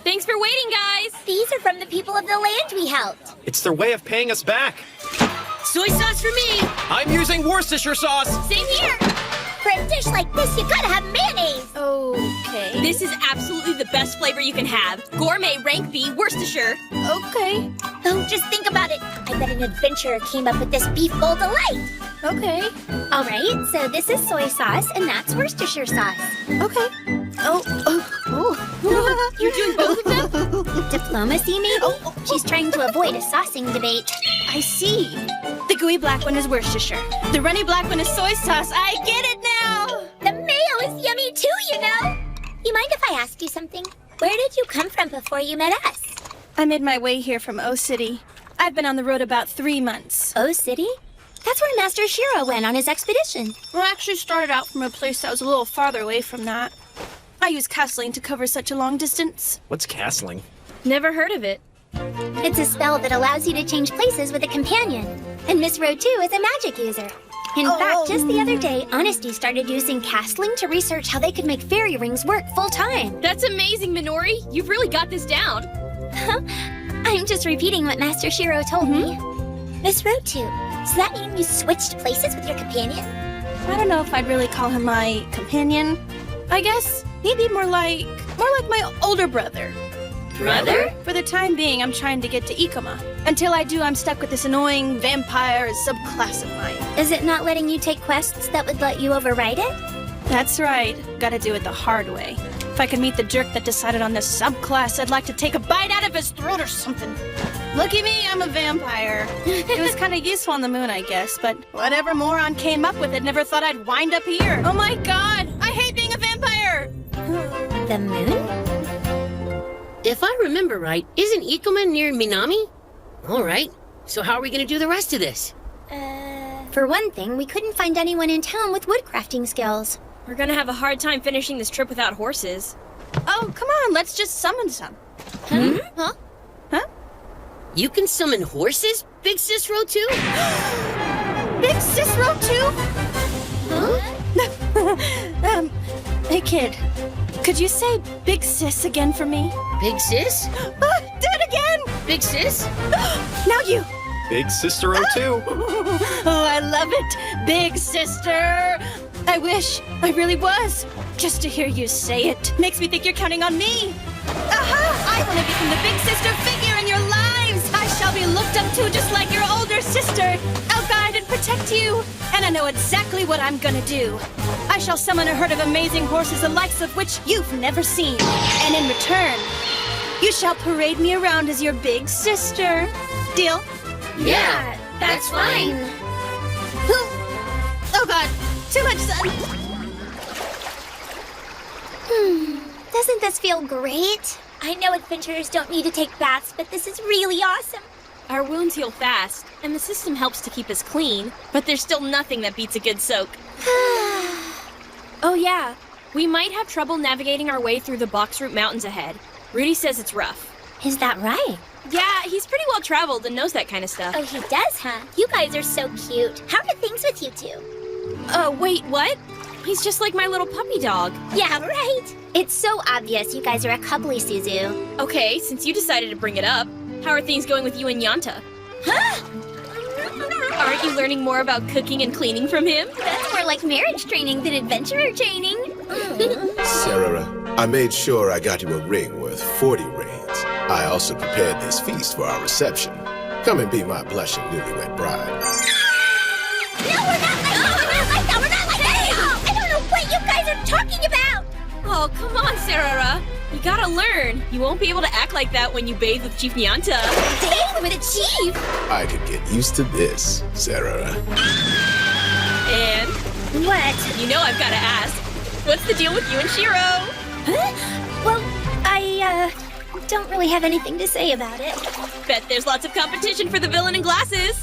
Thanks for waiting, guys! These are from the people of the land we helped. It's their way of paying us back. Soy sauce for me! I'm using Worcestershire sauce. Same here. For a dish like this, you gotta have mayonnaise. Okay. This is absolutely the best flavor you can have. Gourmet rank B Worcestershire. Okay. Oh, just think about it. I bet an adventurer came up with this beef bowl delight. Okay. All right, so this is soy sauce, and that's Worcestershire sauce. Okay. Oh. You're doing both of them? Diplomacy, maybe? She's trying to avoid a saucing debate. I see. The gooey black one is Worcestershire. The runny black one is soy sauce. I get it now. The mayo is yummy too, you know. You mind if I ask you something? Where did you come from before you met us? I made my way here from O City. I've been on the road about 3 months. O City? That's where Master Shiro went on his expedition. Well, I actually started out from a place that was a little farther away from that. I use castling to cover such a long distance. What's castling? Never heard of it. It's a spell that allows you to change places with a companion. And Miss Rowe, too, is a magic user. In fact, just the other day, Honesty started using castling to research how they could make fairy rings work full-time. That's amazing, Minori. You've really got this down. I'm just repeating what Master Shiro told me. Miss Rowe, too, does that mean you switched places with your companion? I don't know if I'd really call him my companion. I guess he'd be more like my older brother. Brother? For the time being, I'm trying to get to Ikoma. Until I do, I'm stuck with this annoying vampire subclass of mine. Is it not letting you take quests that would let you override it? That's right. Gotta do it the hard way. If I could meet the jerk that decided on this subclass, I'd like to take a bite out of his throat or something. Look at me, I'm a vampire. It was kind of useful on the moon, I guess, but whatever moron came up with it never thought I'd wind up here. Oh my god, I hate being a vampire! The moon? If I remember right, isn't Ikoma near Minami? All right, so how are we gonna do the rest of this? For one thing, we couldn't find anyone in town with woodcrafting skills. We're gonna have a hard time finishing this trip without horses. Oh, come on, let's just summon some. Huh? You can summon horses, Big Sis Row 2? Big Sis Row 2? Hey kid, could you say Big Sis again for me? Big Sis? Do it again! Big Sis? Now you! Big Sister O2. Oh, I love it! Big sister! I wish I really was. Just to hear you say it makes me think you're counting on me. Aha! I want to become the big sister figure in your lives! I shall be looked up to just like your older sister. I'll guide and protect you. And I know exactly what I'm gonna do. I shall summon a herd of amazing horses, the likes of which you've never seen. And in return, you shall parade me around as your big sister. Deal? Yeah, that's fine. Oh god, too much sun. Doesn't this feel great? I know adventurers don't need to take baths, but this is really awesome. Our wounds heal fast, and the system helps to keep us clean, but there's still nothing that beats a good soak. Oh yeah, we might have trouble navigating our way through the Boxroot Mountains ahead. Rudy says it's rough. Is that right? Yeah, he's pretty well traveled and knows that kind of stuff. Oh, he does, huh? You guys are so cute. How are things with you two? Wait, what? He's just like my little puppy dog. Yeah, right. It's so obvious you guys are a couple, Suzu. Okay, since you decided to bring it up, how are things going with you and Yanta? Aren't you learning more about cooking and cleaning from him? That's more like marriage training than adventurer training. Sarah, I made sure I got you a ring worth 40 reins. I also prepared this feast for our reception. Come and be my blushing newlywed bride. No, we're not like that! We're not like that! I don't know what you guys are talking about! Oh, come on, Sarara. You gotta learn. You won't be able to act like that when you bathe with Chief Nyanta. Bathe with a chief? I could get used to this, Sarah. And? What? You know I've gotta ask. What's the deal with you and Shiro? Well, I, don't really have anything to say about it. Bet there's lots of competition for the villain in glasses.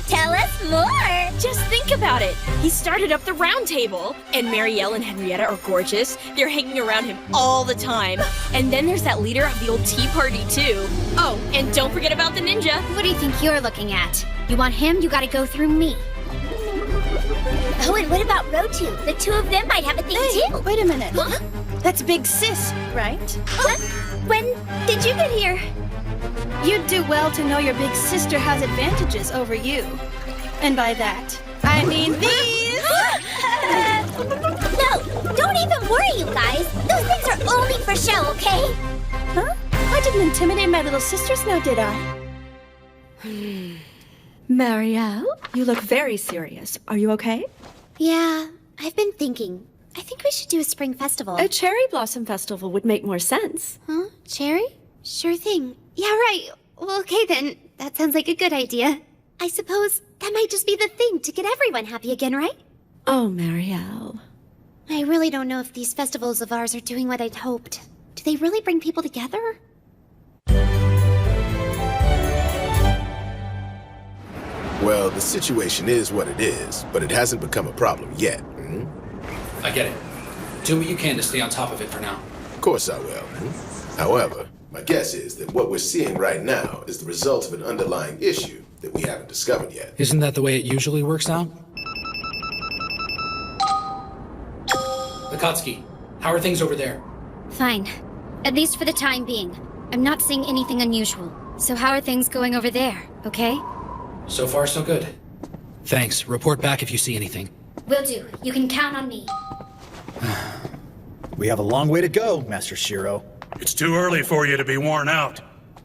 Tell us more! Just think about it. He started up the round table, and Marielle and Henrietta are gorgeous. They're hanging around him all the time. And then there's that leader of the old tea party, too. Oh, and don't forget about the ninja. What do you think you're looking at? You want him, you gotta go through me. Oh, and what about Rotu? The two of them might have a thing, too. Wait a minute. Huh? That's Big Sis, right? What? When did you get here? You'd do well to know your big sister has advantages over you. And by that, I mean these! No, don't even worry, you guys. Those things are only for show, okay? Huh? I didn't intimidate my little sisters now, did I? Marielle, you look very serious. Are you okay? Yeah, I've been thinking. I think we should do a spring festival. A cherry blossom festival would make more sense. Huh? Cherry? Sure thing. Yeah, right. Well, okay then. That sounds like a good idea. I suppose that might just be the thing to get everyone happy again, right? Oh, Marielle. I really don't know if these festivals of ours are doing what I'd hoped. Do they really bring people together? Well, the situation is what it is, but it hasn't become a problem yet. I get it. Do what you can to stay on top of it for now. Of course I will. However, my guess is that what we're seeing right now is the result of an underlying issue that we haven't discovered yet. Isn't that the way it usually works out? Akatsuki, how are things over there? Fine. At least for the time being. I'm not seeing anything unusual. So how are things going over there, okay? So far, so good. Thanks. Report back if you see anything. Will do. You can count on me. We have a long way to go, Master Shiro. It's too early for you to be worn out.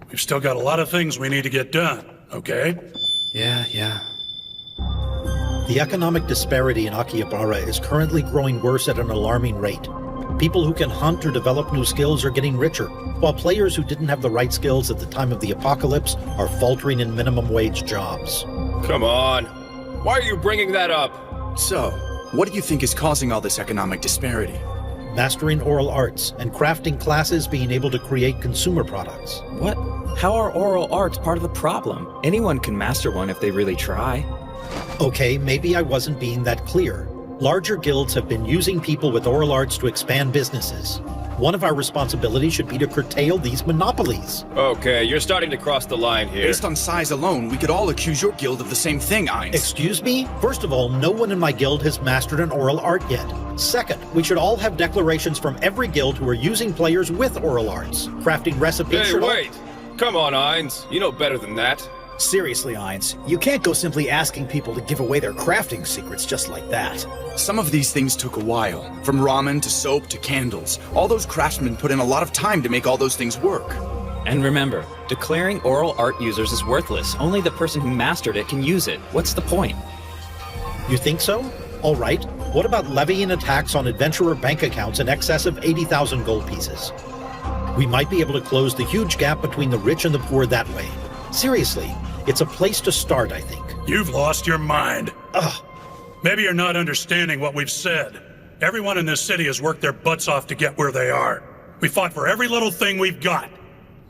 We've still got a lot of things we need to get done, okay? Yeah. The economic disparity in Akihabara is currently growing worse at an alarming rate. People who can hunt or develop new skills are getting richer, while players who didn't have the right skills at the time of the apocalypse are faltering in minimum wage jobs. Come on. Why are you bringing that up? So, what do you think is causing all this economic disparity? Mastering oral arts and crafting classes being able to create consumer products. What? How are oral arts part of the problem? Anyone can master one if they really try. Okay, maybe I wasn't being that clear. Larger guilds have been using people with oral arts to expand businesses. One of our responsibilities should be to curtail these monopolies. Okay, you're starting to cross the line here. Based on size alone, we could all accuse your guild of the same thing, Ainz. Excuse me? First of all, no one in my guild has mastered an oral art yet. Second, we should all have declarations from every guild who are using players with oral arts. Crafting recipes Hey, wait! Come on, Ainz. You know better than that. Seriously, Ainz, you can't go simply asking people to give away their crafting secrets just like that. Some of these things took a while. From ramen to soap to candles. All those craftsmen put in a lot of time to make all those things work. And remember, declaring oral art users is worthless. Only the person who mastered it can use it. What's the point? You think so? All right. What about levying a tax on adventurer bank accounts in excess of 80,000 gold pieces? We might be able to close the huge gap between the rich and the poor that way. Seriously, it's a place to start, I think. You've lost your mind. Ugh. Maybe you're not understanding what we've said. Everyone in this city has worked their butts off to get where they are. We fought for every little thing we've got.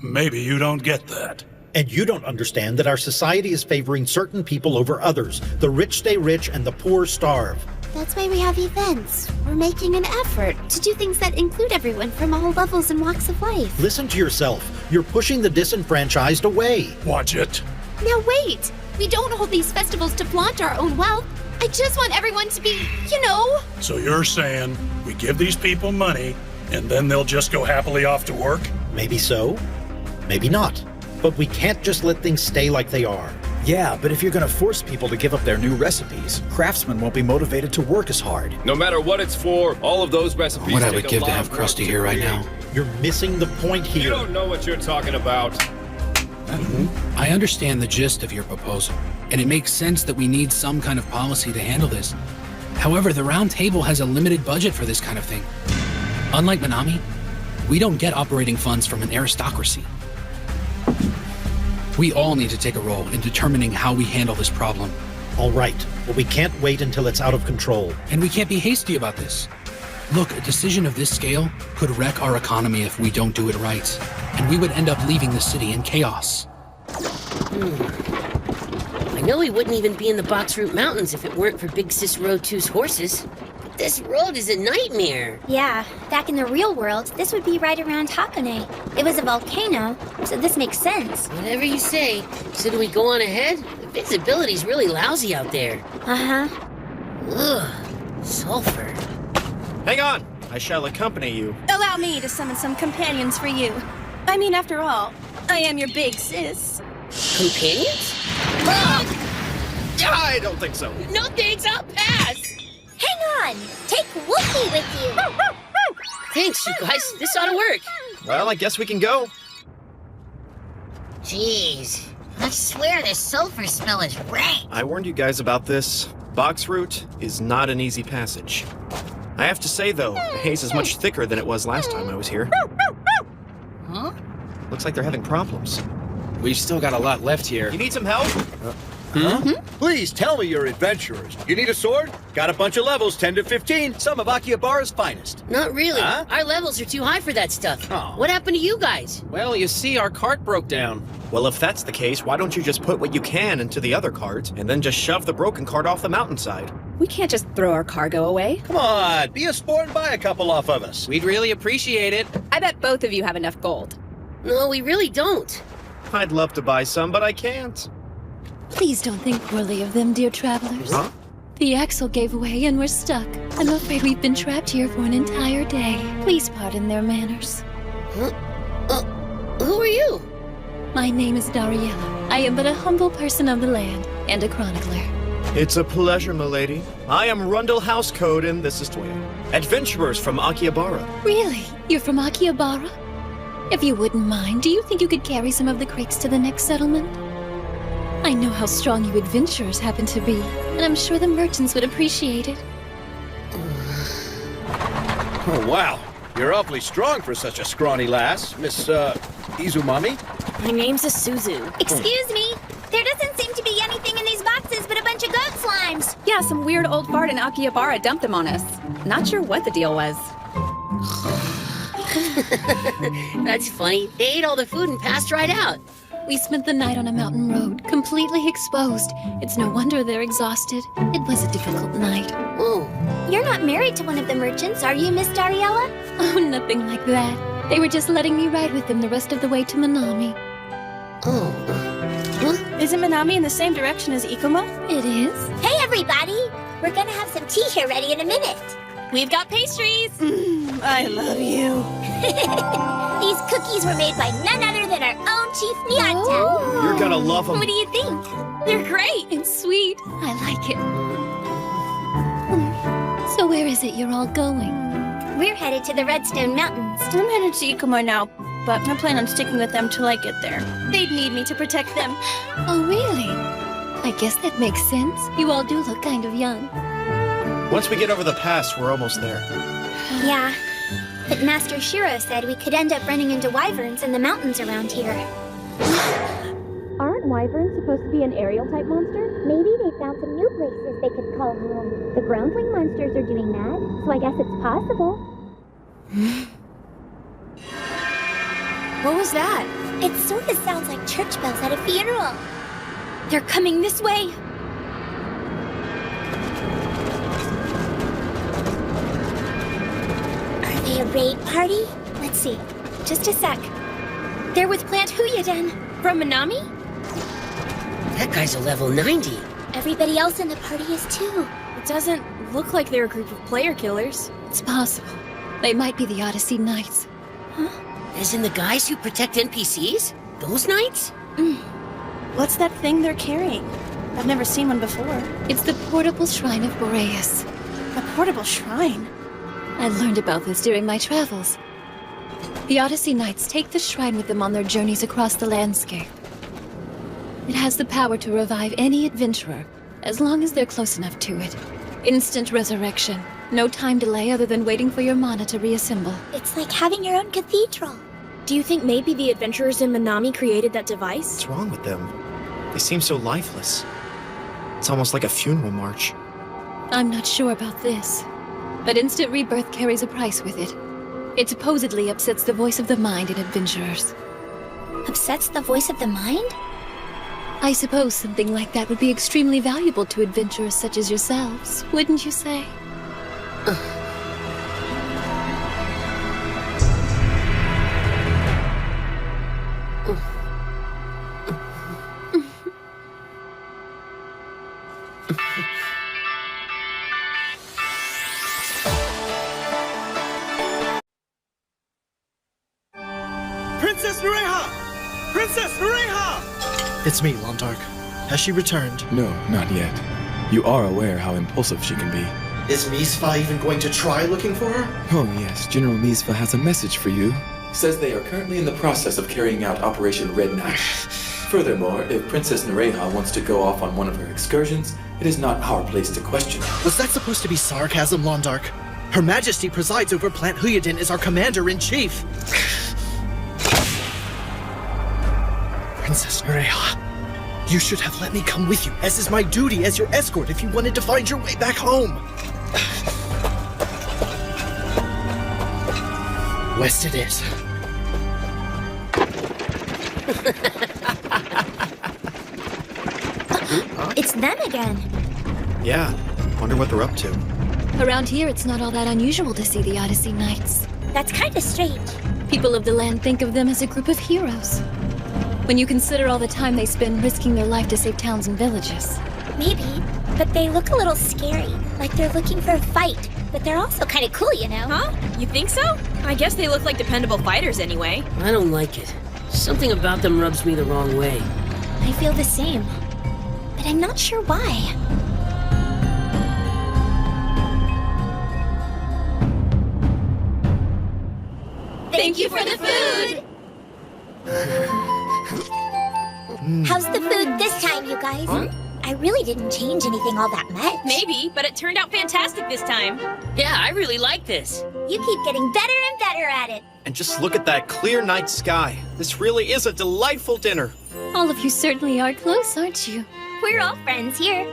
Maybe you don't get that. And you don't understand that our society is favoring certain people over others. The rich stay rich and the poor starve. That's why we have events. We're making an effort to do things that include everyone from all levels and walks of life. Listen to yourself. You're pushing the disenfranchised away. Watch it. Now wait! We don't hold these festivals to flaunt our own wealth. I just want everyone to be, you know... So you're saying we give these people money and then they'll just go happily off to work? Maybe so. Maybe not. But we can't just let things stay like they are. Yeah, but if you're gonna force people to give up their new recipes, craftsmen won't be motivated to work as hard. No matter what it's for, all of those recipes What I take would a give to lot have of work Krusty to here right create. now. You're missing the point here. You don't know what you're talking about. I understand the gist of your proposal, and it makes sense that we need some kind of policy to handle this. However, the Round Table has a limited budget for this kind of thing. Unlike Minami, we don't get operating funds from an aristocracy. We all need to take a role in determining how we handle this problem. All right, but we can't wait until it's out of control. And we can't be hasty about this. Look, a decision of this scale could wreck our economy if we don't do it right, and we would end up leaving the city in chaos. I know we wouldn't even be in the Boxroot Mountains if it weren't for Big Sis Road 2's horses. But this road is a nightmare. Yeah, back in the real world, this would be right around Hakone. It was a volcano, so this makes sense. Whatever you say. So do we go on ahead? The visibility's really lousy out there. Uh-huh. Ugh, sulfur. Hang on! I shall accompany you. Allow me to summon some companions for you. I mean, after all, I am your big sis. Companions? I don't think so. No thanks, I'll pass! Hang on! Take Wookie with you! Thanks, you guys. This ought to work. Well, I guess we can go. Jeez, I swear this sulfur smell is rank. I warned you guys about this. Box route is not an easy passage. I have to say, though, the haze is much thicker than it was last time I was here. Huh? Looks like they're having problems. We've still got a lot left here. You need some help? Please tell me you're adventurers. You need a sword? Got a bunch of levels, 10 to 15, some of Akihabara's finest. Not really. Huh? Our levels are too high for that stuff. Oh. What happened to you guys? Well, you see, our cart broke down. Well, if that's the case, why don't you just put what you can into the other cart and then just shove the broken cart off the mountainside? We can't just throw our cargo away. Come on, be a sport and buy a couple off of us. We'd really appreciate it. I bet both of you have enough gold. No, we really don't. I'd love to buy some, but I can't. Please don't think poorly of them, dear travelers. Huh? The axle gave way and we're stuck. I'm afraid we've been trapped here for an entire day. Please pardon their manners. Who are you? My name is Dariella. I am but a humble person of the land and a chronicler. It's a pleasure, milady. I am Rundle Housecode, and this is Toya. Adventurers from Akihabara. Really? You're from Akihabara? If you wouldn't mind, do you think you could carry some of the crates to the next settlement? I know how strong you adventurers happen to be, and I'm sure the merchants would appreciate it. Oh, wow. You're awfully strong for such a scrawny lass, Miss, Izumami. My name's Isuzu. Excuse me? There doesn't seem to be anything in these boxes but a bunch of goat slimes. Yeah, some weird old fart in Akihabara dumped them on us. Not sure what the deal was. That's funny. They ate all the food and passed right out. We spent the night on a mountain road, completely exposed. It's no wonder they're exhausted. It was a difficult night. Oh. You're not married to one of the merchants, are you, Miss Dariella? Oh, nothing like that. They were just letting me ride with them the rest of the way to Minami. Oh. Isn't Minami in the same direction as Ikoma? It is. Hey, everybody! We're gonna have some tea here ready in a minute. We've got pastries. I love you. These cookies were made by none other than our own Chief Neontown. You're gonna love them. What do you think? They're great and sweet. I like it. So where is it you're all going? We're headed to the Redstone Mountains. I'm headed to Ikoma now, but I plan on sticking with them till I get there. They'd need me to protect them. Oh, really? I guess that makes sense. You all do look kind of young. Once we get over the pass, we're almost there. Yeah, but Master Shiro said we could end up running into wyverns in the mountains around here. Aren't wyverns supposed to be an aerial-type monster? Maybe they found some new places they could call home. The groundling monsters are doing that, so I guess it's possible. What was that? It sort of sounds like church bells at a funeral. They're coming this way. Are they a raid party? Let's see. Just a sec. They're with Plant Huyuden. From Minami? That guy's a level 90. Everybody else in the party is too. It doesn't look like they're a group of player killers. It's possible. They might be the Odyssey Knights. As in the guys who protect NPCs? Those knights? What's that thing they're carrying? I've never seen one before. It's the portable shrine of Boreas. A portable shrine? I learned about this during my travels. The Odyssey Knights take the shrine with them on their journeys across the landscape. It has the power to revive any adventurer, as long as they're close enough to it. Instant resurrection. No time delay other than waiting for your mana to reassemble. It's like having your own cathedral. Do you think maybe the adventurers in Minami created that device? What's wrong with them? They seem so lifeless. It's almost like a funeral march. I'm not sure about this, but instant rebirth carries a price with it. It supposedly upsets the voice of the mind in adventurers. Upsets the voice of the mind? I suppose something like that would be extremely valuable to adventurers such as yourselves, wouldn't you say? Princess It's me, Londark. Has she returned? No, not yet. You are aware how impulsive she can be. Is Misfa even going to try looking for her? Oh yes, General Misfa has a message for you. Says they are currently in the process of carrying out Operation Red Knight. Furthermore, if Princess Nereha wants to go off on one of her excursions, it is not our place to question her. Was that supposed to be sarcasm, Londark? Her Majesty presides over Plant Huyadin as our commander-in-chief. Princess Nereha, you should have let me come with you, as is my duty as your escort if you wanted to find your way back home. West it is. It's them again. Yeah, wonder what they're up to. Around here, it's not all that unusual to see the Odyssey Knights. That's kind of strange. People of the land think of them as a group of heroes. When you consider all the time they spend risking their life to save towns and villages. Maybe, but they look a little scary. Like they're looking for a fight. But they're also kind of cool, you know? Huh? You think so? I guess they look like dependable fighters anyway. I don't like it. Something about them rubs me the wrong way. I feel the same. But I'm not sure why. Thank you for the food! How's the food this time, you guys? I really didn't change anything all that much. Maybe, but it turned out fantastic this time. Yeah, I really like this. You keep getting better and better at it. And just look at that clear night sky. This really is a delightful dinner. All of you certainly are close, aren't you? We're all friends here.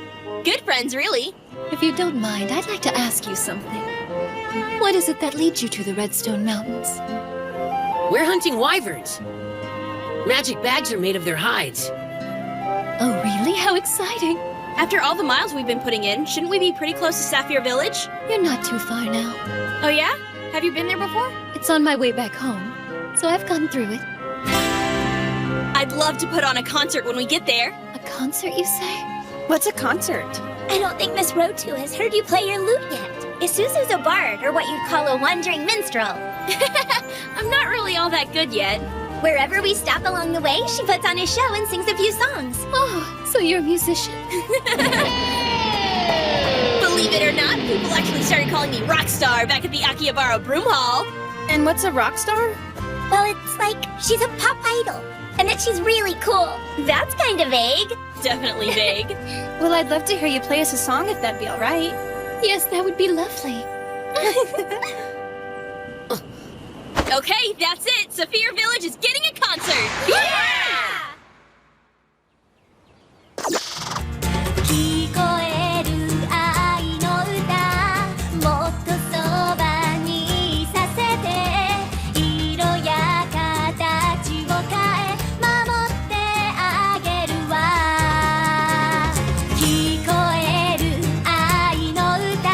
Good friends, really. If you don't mind, I'd like to ask you something. What is it that leads you to the Redstone Mountains? We're hunting wyverns. Magic bags are made of their hides. Oh, really? How exciting! After all the miles we've been putting in, shouldn't we be pretty close to Sapphire Village? You're not too far now. Oh yeah? Have you been there before? It's on my way back home, so I've gone through it. I'd love to put on a concert when we get there. A concert, you say? What's a concert? I don't think Miss Road 2 has heard you play your lute yet. Isuzu's a bard, or what you'd call a wandering minstrel. I'm not really all that good yet. Wherever we stop along the way, she puts on a show and sings a few songs. Oh, so you're a musician. Believe it or not, people actually started calling me Rockstar back at the Akihabara Broom Hall. And what's a rock star? Well, it's like she's a pop idol, and that she's really cool. That's kind of vague. Definitely vague. Well, I'd love to hear you play us a song if that'd be all right. Yes, that would be lovely. Okay, that's it. Sapphire Village is getting a concert. Yeah! 聞こえる愛の歌もっとそばにいさせて色や形を変え守ってあげるわ聞こえる愛の歌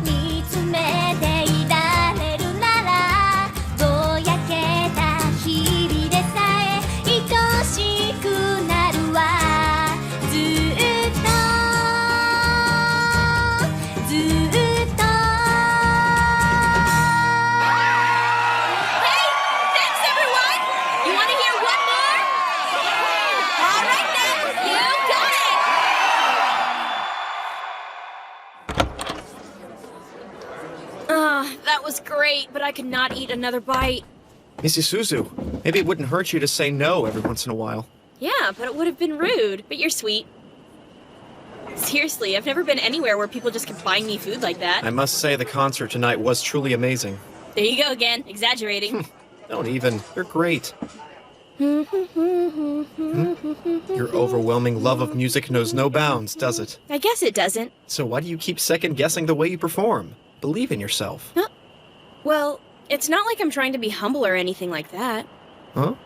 見つめていられるならぼやけた日々でさえ愛しくなるわずっと Hey, thanks everyone. You want to hear one more? All right then, you got it. That was great, but I could not eat another bite. Miss Isuzu, maybe it wouldn't hurt you to say no every once in a while. Yeah, but it would have been rude. But you're sweet. Seriously, I've never been anywhere where people just keep buying me food like that. I must say the concert tonight was truly amazing. There you go again, exaggerating. Don't even. You're great. Your overwhelming love of music knows no bounds, does it? I guess it doesn't. So why do you keep second-guessing the way you perform? Believe in yourself. Well, it's not like I'm trying to be humble or anything like that. Huh?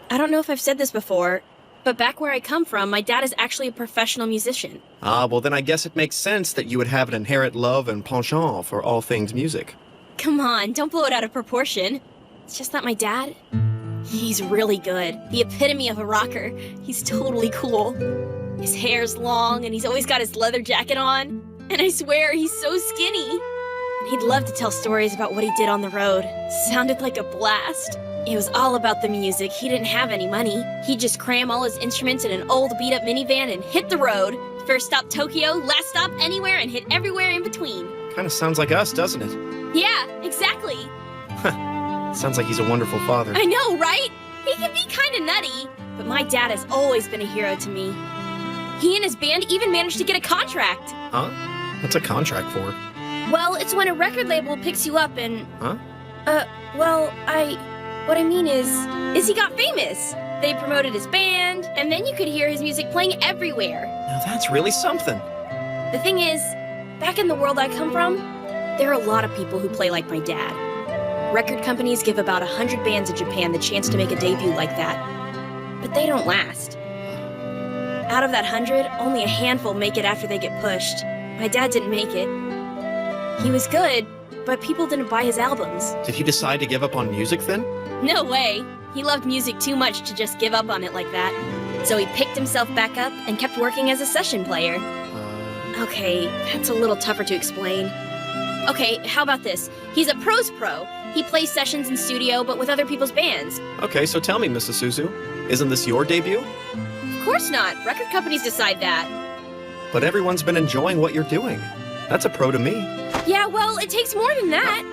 I don't know if I've said this before, but back where I come from, my dad is actually a professional musician. Ah, well then I guess it makes sense that you would have an inherent love and penchant for all things music. Come on, don't blow it out of proportion. It's just that my dad, he's really good. The epitome of a rocker. He's totally cool. His hair's long and he's always got his leather jacket on. And I swear, he's so skinny. And he'd love to tell stories about what he did on the road. Sounded like a blast. It was all about the music. He didn't have any money. He'd just cram all his instruments in an old beat-up minivan and hit the road. First stop Tokyo, last stop anywhere, and hit everywhere in between. Kind of sounds like us, doesn't it? Yeah, exactly. Sounds like he's a wonderful father. I know, right? He can be kind of nutty, but my dad has always been a hero to me. He and his band even managed to get a contract. Huh? What's a contract for? Well, it's when a record label picks you up and... Huh? What I mean is he got famous. They promoted his band, and then you could hear his music playing everywhere. Now that's really something. The thing is, back in the world I come from, there are a lot of people who play like my dad. Record companies give about 100 bands in Japan the chance to make a debut like that. But they don't last. Out of that 100, only a handful make it after they get pushed. My dad didn't make it. He was good, but people didn't buy his albums. Did he decide to give up on music then? No way. He loved music too much to just give up on it like that. So he picked himself back up and kept working as a session player. Okay, that's a little tougher to explain. Okay, how about this? He's a pro's pro. He plays sessions in studio, but with other people's bands. Okay, so tell me, Mrs. Suzu, isn't this your debut? Of course not. Record companies decide that. But everyone's been enjoying what you're doing. That's a pro to me. Yeah, well, it takes more than that.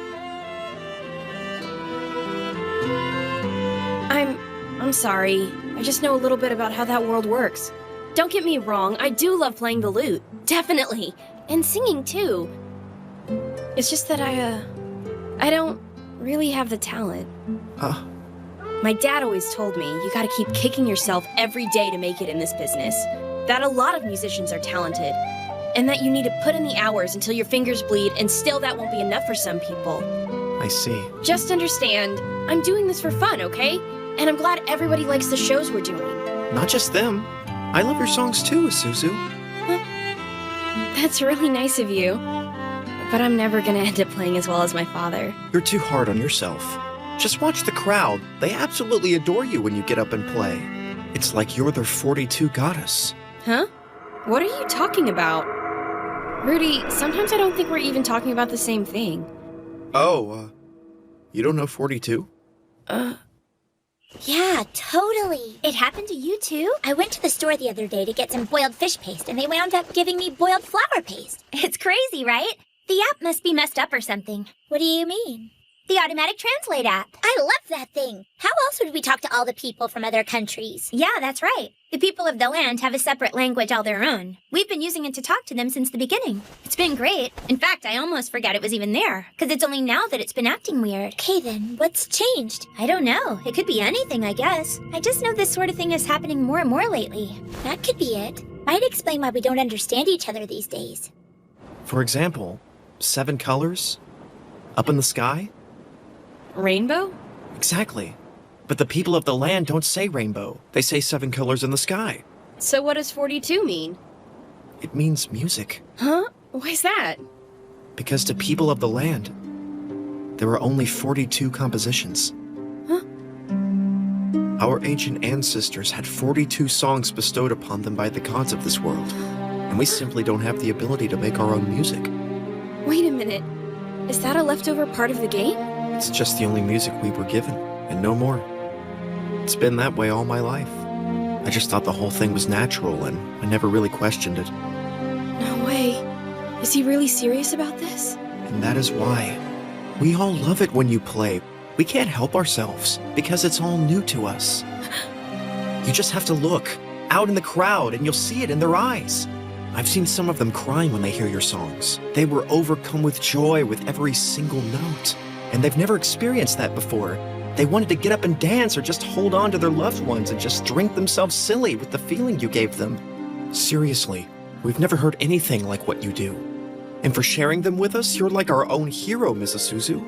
I'm sorry. I just know a little bit about how that world works. Don't get me wrong, I do love playing the lute. Definitely. And singing, too. It's just that I don't really have the talent. Huh? My dad always told me you gotta keep kicking yourself every day to make it in this business. That a lot of musicians are talented. And that you need to put in the hours until your fingers bleed, and still that won't be enough for some people. I see. Just understand, I'm doing this for fun, okay? And I'm glad everybody likes the shows we're doing. Not just them. I love your songs too, Suzu. That's really nice of you. But I'm never gonna end up playing as well as my father. You're too hard on yourself. Just watch the crowd. They absolutely adore you when you get up and play. It's like you're their 42 goddess. Huh? What are you talking about? Rudy, sometimes I don't think we're even talking about the same thing. Oh, you don't know 42? Yeah, totally. It happened to you too? I went to the store the other day to get some boiled fish paste, and they wound up giving me boiled flour paste. It's crazy, right? The app must be messed up or something. What do you mean? The automatic translate app. I love that thing. How else would we talk to all the people from other countries? Yeah, that's right. The people of the land have a separate language all their own. We've been using it to talk to them since the beginning. It's been great. In fact, I almost forgot it was even there, because it's only now that it's been acting weird. Okay then, what's changed? I don't know. It could be anything, I guess. I just know this sort of thing is happening more and more lately. That could be it. Might explain why we don't understand each other these days. For example, 7 colors? Up in the sky? Rainbow? Exactly. But the people of the land don't say rainbow. They say 7 colors in the sky. So what does 42 mean? It means music. Huh? Why's that? Because to people of the land, there are only 42 compositions. Huh? Our ancient ancestors had 42 songs bestowed upon them by the gods of this world. And we simply don't have the ability to make our own music. Wait a minute. Is that a leftover part of the game? It's just the only music we were given, and no more. It's been that way all my life. I just thought the whole thing was natural, and I never really questioned it. No way. Is he really serious about this? And that is why. We all love it when you play. We can't help ourselves, because it's all new to us. You just have to look, out in the crowd, and you'll see it in their eyes. I've seen some of them crying when they hear your songs. They were overcome with joy with every single note. And they've never experienced that before. They wanted to get up and dance or just hold on to their loved ones and just drink themselves silly with the feeling you gave them. Seriously, we've never heard anything like what you do. And for sharing them with us, you're like our own hero, Mrs. Suzu.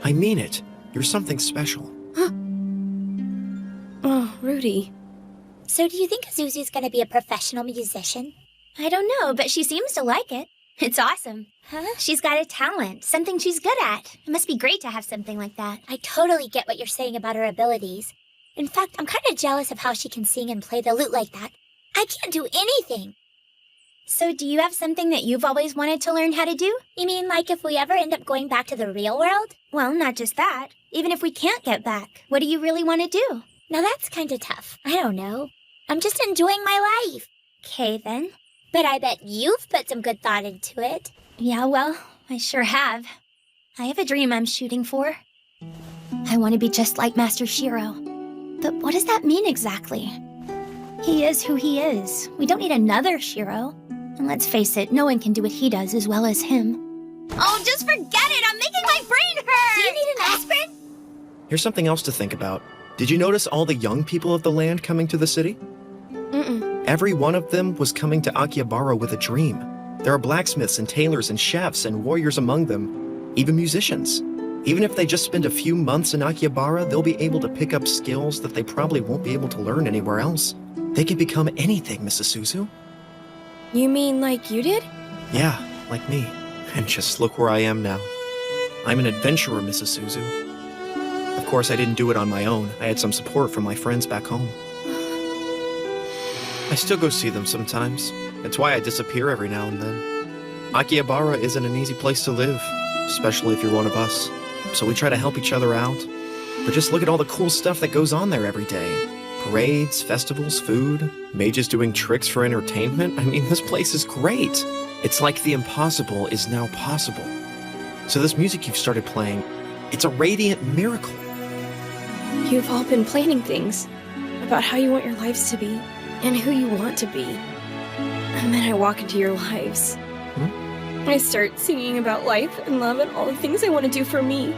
I mean it. You're something special. Huh? Oh, Rudy. So do you think Azuzu's gonna be a professional musician? I don't know, but she seems to like it. It's awesome. Huh? She's got a talent, something she's good at. It must be great to have something like that. I totally get what you're saying about her abilities. In fact, I'm kind of jealous of how she can sing and play the lute like that. I can't do anything. So do you have something that you've always wanted to learn how to do? You mean like if we ever end up going back to the real world? Well, not just that. Even if we can't get back, what do you really want to do? Now that's kinda tough. I don't know. I'm just enjoying my life. Okay then. But I bet you've put some good thought into it. Yeah, well, I sure have. I have a dream I'm shooting for. I want to be just like Master Shiro. But what does that mean exactly? He is who he is. We don't need another Shiro. And let's face it, no one can do what he does as well as him. Oh, just forget it! I'm making my brain hurt! Do you need an aspirin? Here's something else to think about. Did you notice all the young people of the land coming to the city? Mm-mm. Every one of them was coming to Akihabara with a dream. There are blacksmiths and tailors and chefs and warriors among them, even musicians. Even if they just spend a few months in Akihabara, they'll be able to pick up skills that they probably won't be able to learn anywhere else. They can become anything, Mrs. Suzu. You mean like you did? Yeah, like me. And just look where I am now. I'm an adventurer, Mrs. Suzu. Of course, I didn't do it on my own. I had some support from my friends back home. I still go see them sometimes. It's why I disappear every now and then. Akihabara isn't an easy place to live, especially if you're one of us. So we try to help each other out. But just look at all the cool stuff that goes on there every day. Parades, festivals, food, mages doing tricks for entertainment. I mean, this place is great. It's like the impossible is now possible. So this music you've started playing, it's a radiant miracle. You've all been planning things about how you want your lives to be and who you want to be. And then I walk into your lives. I start singing about life and love and all the things I want to do for me.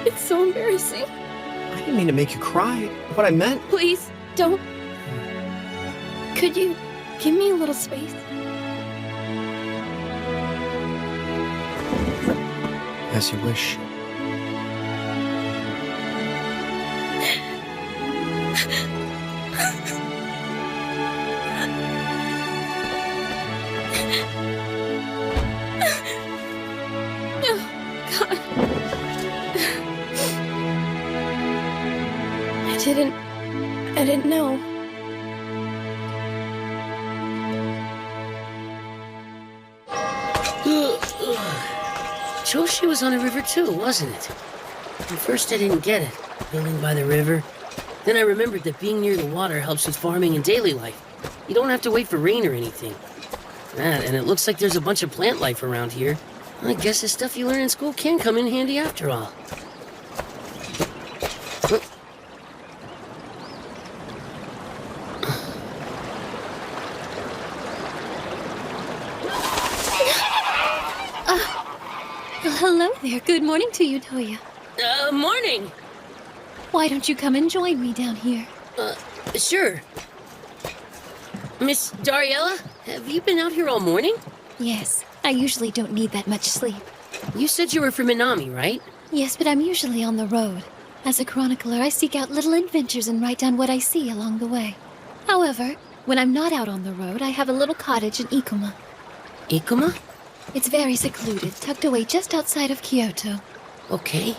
It's so embarrassing. I didn't mean to make you cry. What I meant... Please, don't. Could you give me a little space? As you wish. I didn't know. Choshi was on a river too, wasn't it? At first I didn't get it, building by the river. Then I remembered that being near the water helps with farming and daily life. You don't have to wait for rain or anything. And it looks like there's a bunch of plant life around here. I guess the stuff you learn in school can come in handy after all. Hello there. Good morning to you, Toya. Morning! Why don't you come and join me down here? Sure. Miss Dariella, have you been out here all morning? Yes. I usually don't need that much sleep. You said you were from Minami, right? Yes, but I'm usually on the road. As a chronicler, I seek out little adventures and write down what I see along the way. However, when I'm not out on the road, I have a little cottage in Ikoma. Ikoma? It's very secluded, tucked away just outside of Kyoto. Okay.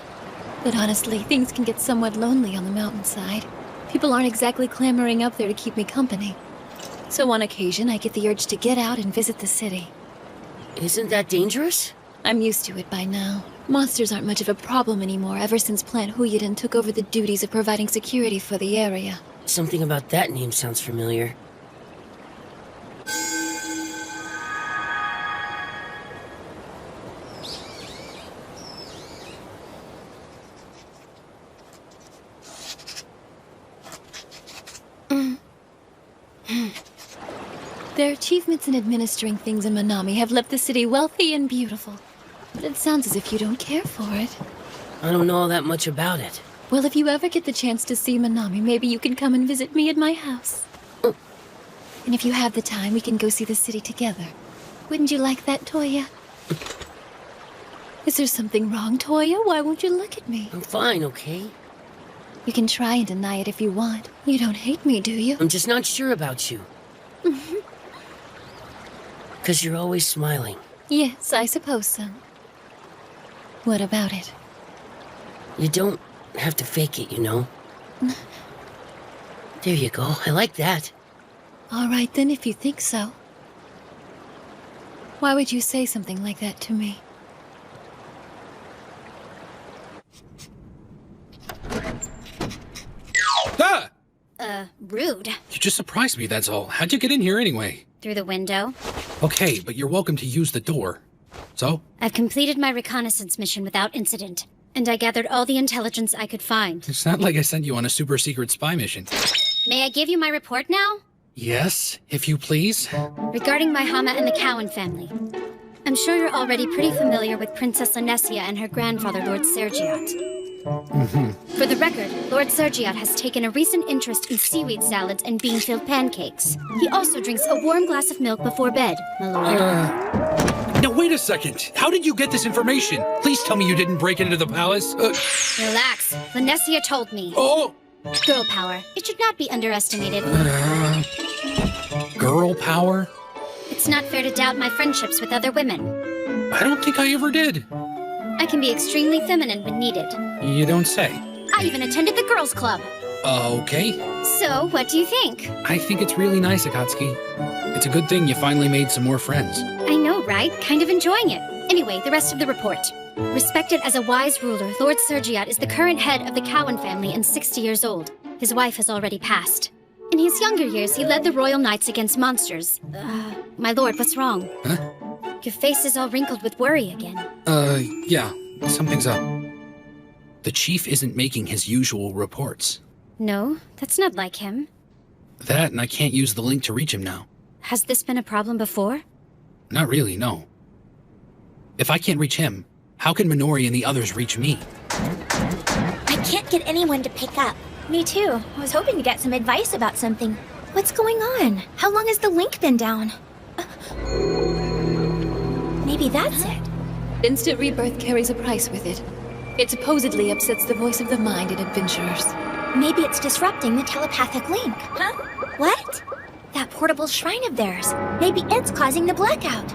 But honestly, things can get somewhat lonely on the mountainside. People aren't exactly clamoring up there to keep me company. So on occasion, I get the urge to get out and visit the city. Isn't that dangerous? I'm used to it by now. Monsters aren't much of a problem anymore ever since Plant Huyuden took over the duties of providing security for the area. Something about that name sounds familiar. Their achievements in administering things in Minami have left the city wealthy and beautiful. But it sounds as if you don't care for it. I don't know all that much about it. Well, if you ever get the chance to see Minami, maybe you can come and visit me at my house. And if you have the time, we can go see the city together. Wouldn't you like that, Toya? Is there something wrong, Toya? Why won't you look at me? I'm fine, okay? You can try and deny it if you want. You don't hate me, do you? I'm just not sure about you. Because you're always smiling. Yes, I suppose so. What about it? You don't have to fake it, you know? There you go. I like that. All right then, if you think so. Why would you say something like that to me? Ah! Rude. You just surprised me, that's all. How'd you get in here anyway? Through the window. Okay, but you're welcome to use the door. So? I've completed my reconnaissance mission without incident, and I gathered all the intelligence I could find. It's not like I sent you on a super secret spy mission. May I give you my report now? Yes, if you please. Regarding my Hama and the Cowan family. I'm sure you're already pretty familiar with Princess Lanessia and her grandfather, Lord Sergiat. For the record, Lord Sergiat has taken a recent interest in seaweed salads and bean-filled pancakes. He also drinks a warm glass of milk before bed, my lord. Now wait a second. How did you get this information? Please tell me you didn't break into the palace. Relax. Lanessia told me. Oh! Girl power. It should not be underestimated. Girl power? It's not fair to doubt my friendships with other women. I don't think I ever did. I can be extremely feminine when needed. You don't say. I even attended the girls' club. Okay. So, what do you think? I think it's really nice, Akatsuki. It's a good thing you finally made some more friends. I know, right? Kind of enjoying it. Anyway, the rest of the report. Respected as a wise ruler, Lord Sergiat is the current head of the Cowan family and 60 years old. His wife has already passed. In his younger years, he led the Royal Knights against monsters. My lord, what's wrong? Huh? Your face is all wrinkled with worry again. Yeah. Something's up. The chief isn't making his usual reports. No, that's not like him. That, and I can't use the link to reach him now. Has this been a problem before? Not really, no. If I can't reach him, how can Minori and the others reach me? I can't get anyone to pick up. Me too. I was hoping to get some advice about something. What's going on? How long has the link been down? Maybe that's it. Instant rebirth carries a price with it. It supposedly upsets the voice of the mind in adventurers. Maybe it's disrupting the telepathic link. Huh? What? That portable shrine of theirs. Maybe it's causing the blackout.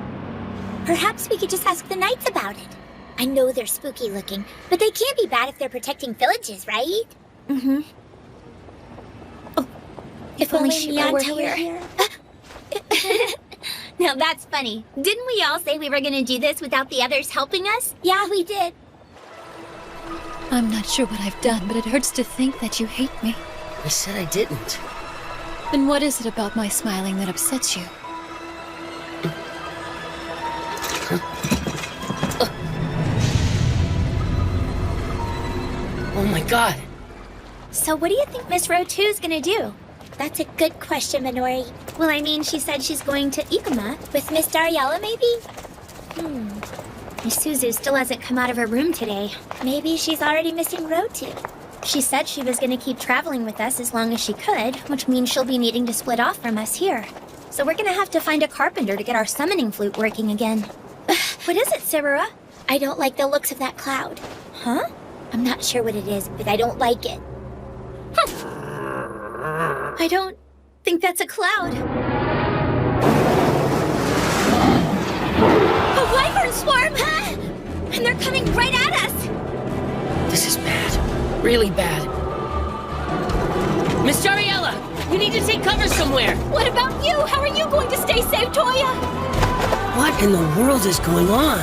Perhaps we could just ask the knights about it. I know they're spooky looking, but they can't be bad if they're protecting villages, right? Mm-hmm. Oh, if only Shion were here. Now that's funny. Didn't we all say we were gonna do this without the others helping us? Yeah, we did. I'm not sure what I've done, but it hurts to think that you hate me. I said I didn't. Then what is it about my smiling that upsets you? Oh my god. So what do you think Miss Row 2 is gonna do? That's a good question, Minori. Well, I mean, she said she's going to Ikuma with Miss Dariella, maybe? Miss Suzu still hasn't come out of her room today. Maybe she's already missing Row 2. She said she was gonna keep traveling with us as long as she could, which means she'll be needing to split off from us here. So we're gonna have to find a carpenter to get our summoning flute working again. What is it, Sarura? I don't like the looks of that cloud. Huh? I'm not sure what it is, but I don't like it. I don't think that's a cloud. A wyvern swarm, huh? And they're coming right at us. This is bad. Really bad. Miss Dariella, you need to take cover somewhere. What about you? How are you going to stay safe, Toya? What in the world is going on?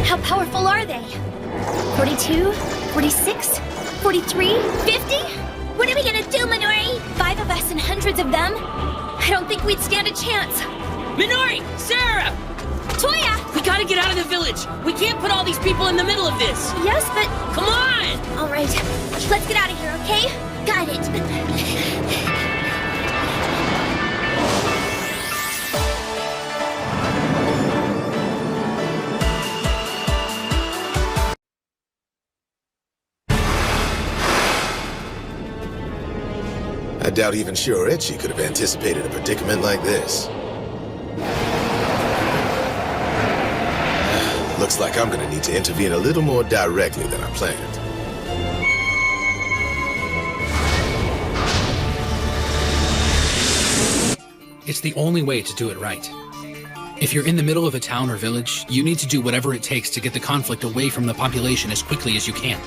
How powerful are they? 42? 46? 43? 50? What are we gonna do, Minori? 5 of us and hundreds of them? I don't think we'd stand a chance. Minori! Sarah! Toya! We gotta get out of the village! We can't put all these people in the middle of this! Yes, but... Come on! All right, let's get out of here, okay? Got it. I doubt even Shurechi could have anticipated a predicament like this. Looks like I'm gonna need to intervene a little more directly than I planned. It's the only way to do it right. If you're in the middle of a town or village, you need to do whatever it takes to get the conflict away from the population as quickly as you can.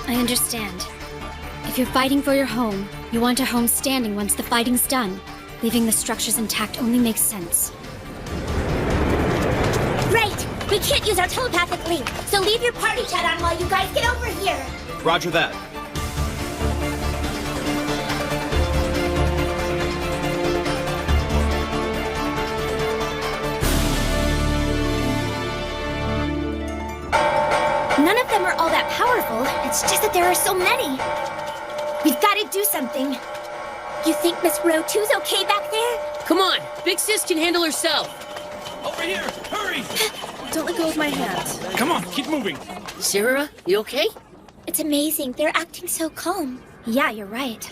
I understand. If you're fighting for your home, you want a home standing once the fighting's done. Leaving the structures intact only makes sense. Right! We can't use our telepathic link, so leave your party chat on while you guys get over here! Roger that. None of them are all that powerful, it's just that there are so many. We've got to do something. You think Miss Row 2's okay back there? Come on, Big Sis can handle herself. Over here! Hurry! Don't let go of my hand. Come on, keep moving. Sarah, you okay? It's amazing, they're acting so calm. Yeah, you're right.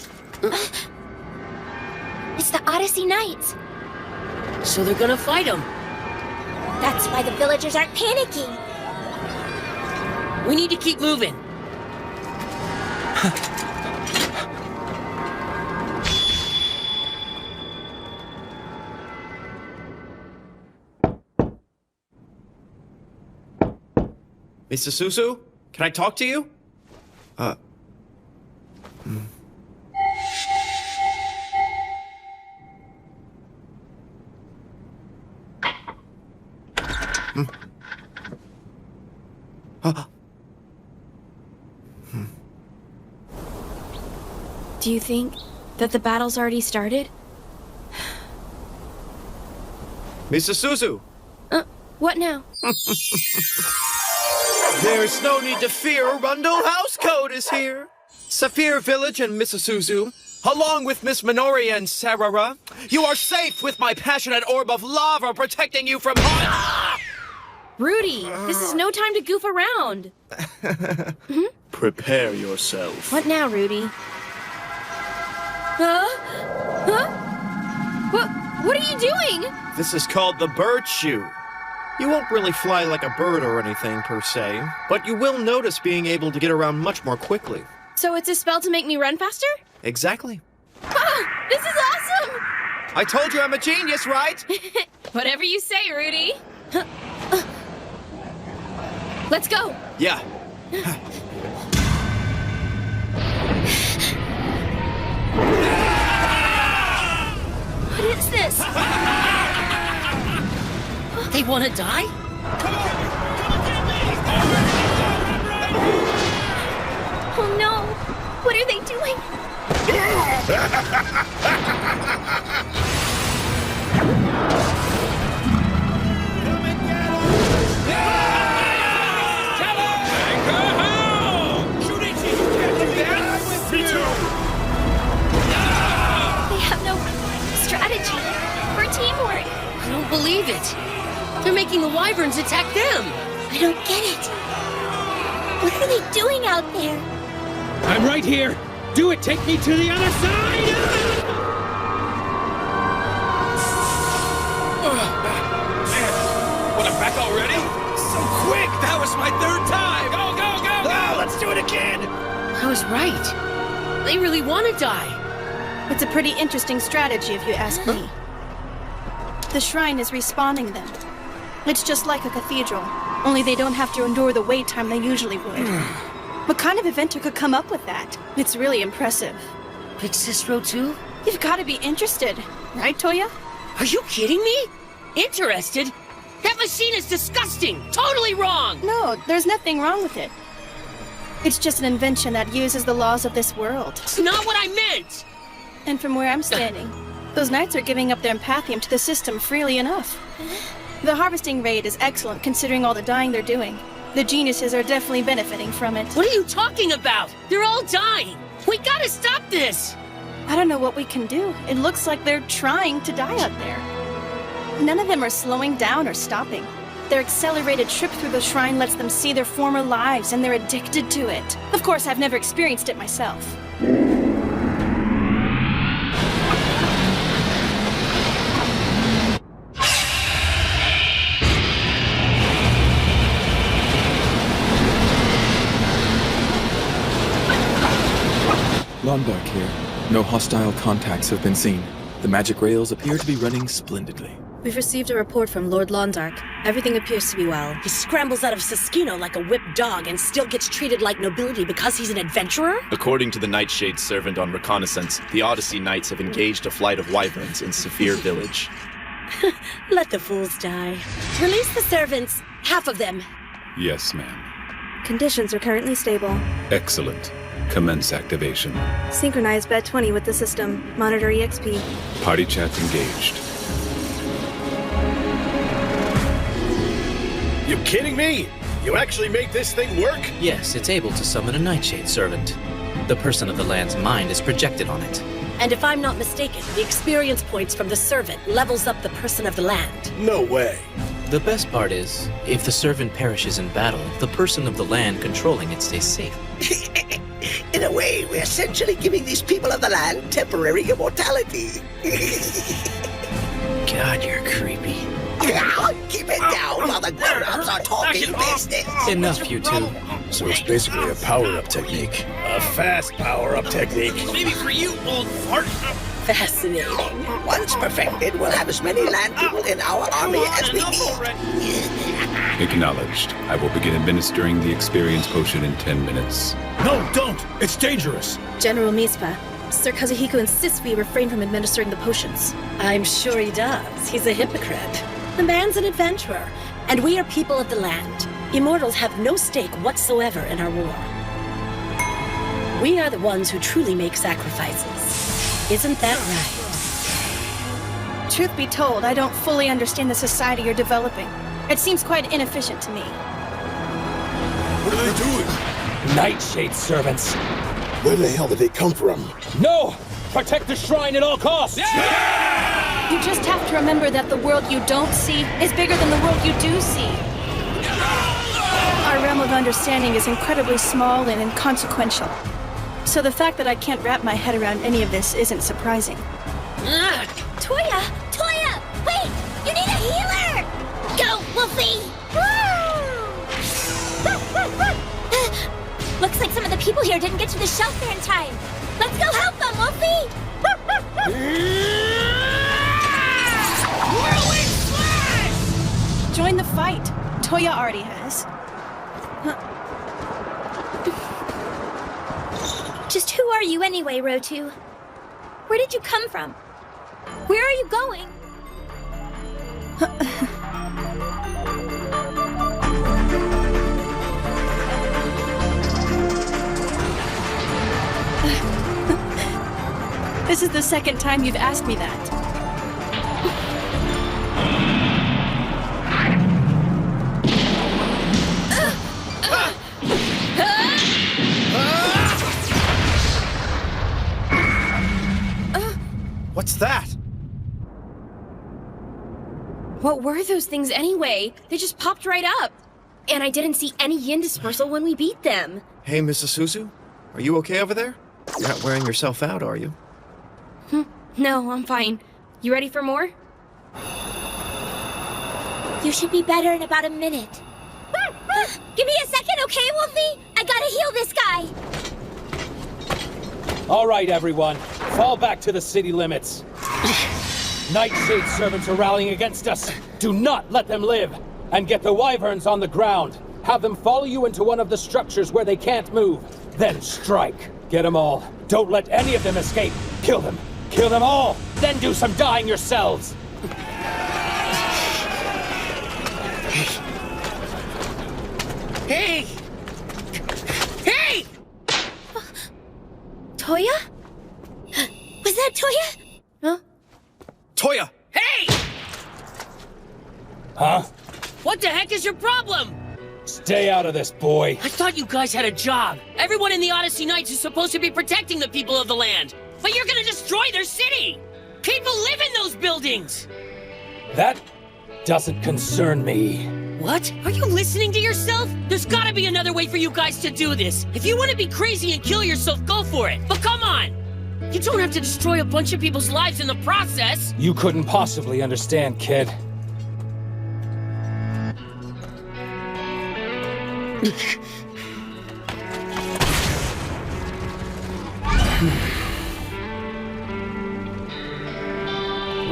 It's the Odyssey Knights. So they're gonna fight them. That's why the villagers aren't panicking. We need to keep moving. Mr. Susu, can I talk to you? Do you think that the battle's already started? Mr. Susu! What now? There's no need to fear, Rundle Housecode is here! Saphir Village and Mrs. Suzu, along with Miss Minori and Sarara, you are safe with my passionate orb of lava protecting you from harm! Rudy, this is no time to goof around. Prepare yourself. What now, Rudy? Huh? What are you doing? This is called the bird shoe. You won't really fly like a bird or anything, per se, but you will notice being able to get around much more quickly. So it's a spell to make me run faster? Exactly. Ah, this is awesome! I told you I'm a genius, right? Whatever you say, Rudy. Let's go. Yeah. What is this? They want to die? Oh no! What are they doing? They have no strategy or teamwork. I don't believe it. They're making the wyverns attack them. I don't get it. What are they doing out there? I'm right here. Do it. Take me to the other side. What, I'm back already? So quick. That was my third time. Go, go, go, go. Let's do it again. I was right. They really want to die. It's a pretty interesting strategy if you ask me. The shrine is respawning them. It's just like a cathedral, only they don't have to endure the wait time they usually would. What kind of inventor could come up with that? It's really impressive. Big Sis Row 2? You've got to be interested, right, Toya? Are you kidding me? Interested? That machine is disgusting! Totally wrong! No, there's nothing wrong with it. It's just an invention that uses the laws of this world. It's not what I meant! And from where I'm standing, those knights are giving up their empathium to the system freely enough. The harvesting raid is excellent considering all the dying they're doing. The geniuses are definitely benefiting from it. What are you talking about? They're all dying! We gotta stop this! I don't know what we can do. It looks like they're trying to die out there. None of them are slowing down or stopping. Their accelerated trip through the shrine lets them see their former lives, and they're addicted to it. Of course, I've never experienced it myself. Lombark here. No hostile contacts have been seen. The magic rails appear to be running splendidly. We've received a report from Lord Londark. Everything appears to be well. He scrambles out of Siskino like a whipped dog and still gets treated like nobility because he's an adventurer? According to the Nightshade servant on reconnaissance, the Odyssey Knights have engaged a flight of wyverns in Saphir Village. Let the fools die. Release the servants. Half of them. Yes, ma'am. Conditions are currently stable. Excellent. Commence activation. Synchronize Bed 20 with the system. Monitor EXP. Party chat engaged. You kidding me? You actually made this thing work? Yes, it's able to summon a Nightshade servant. The person of the land's mind is projected on it. And if I'm not mistaken, the experience points from the servant levels up the person of the land. No way. The best part is, if the servant perishes in battle, the person of the land controlling it stays safe. In a way, we're essentially giving these people of the land temporary immortality. God, you're creepy. Keep it down while the grown-ups are talking business. Enough, you two. So it's basically a power-up technique. A fast power-up technique. Maybe for you, old fart. Fascinating. Once perfected, we'll have as many land people in our army as we need. Acknowledged. I will begin administering the experience potion in 10 minutes. No, don't! It's dangerous! General Mispa, Sir Kazuhiko insists we refrain from administering the potions. I'm sure he does. He's a hypocrite. The man's an adventurer, and we are people of the land. Immortals have no stake whatsoever in our war. We are the ones who truly make sacrifices. Isn't that right? Truth be told, I don't fully understand the society you're developing. It seems quite inefficient to me. What are they doing? Nightshade servants. Where the hell did they come from? No! Protect the shrine at all costs! You just have to remember that the world you don't see is bigger than the world you do see. Our realm of understanding is incredibly small and inconsequential. So the fact that I can't wrap my head around any of this isn't surprising. Toya! Toya! Wait! You need a healer! Go, Wolfie! Looks like some of the people here didn't get to the shelter in time. Let's go help them, Wolfie! Whirling Slash! Join the fight. Toya already has. Just who are you anyway, Rotu? Where did you come from? Where are you going? This is the second time you've asked me that. What's that? What were those things anyway? They just popped right up. And I didn't see any yin dispersal when we beat them. Hey, Mrs. Suzu, are you okay over there? You're not wearing yourself out, are you? No, I'm fine. You ready for more? You should be better in about a minute. Give me a second, okay, Wolfie? I gotta heal this guy. All right, everyone. Fall back to the city limits. Nightshade servants are rallying against us. Do not let them live. And get the wyverns on the ground. Have them follow you into one of the structures where they can't move. Then strike. Get them all. Don't let any of them escape. Kill them. Kill them all. Then do some dying yourselves. Hey! Hey! Toya? Was that Toya? Huh? Toya! Hey! Huh? What the heck is your problem? Stay out of this, boy. I thought you guys had a job. Everyone in the Odyssey Knights is supposed to be protecting the people of the land. But you're gonna destroy their city! People live in those buildings! That doesn't concern me. What? Are you listening to yourself? There's gotta be another way for you guys to do this. If you want to be crazy and kill yourself, go for it. But come on! You don't have to destroy a bunch of people's lives in the process. You couldn't possibly understand, kid.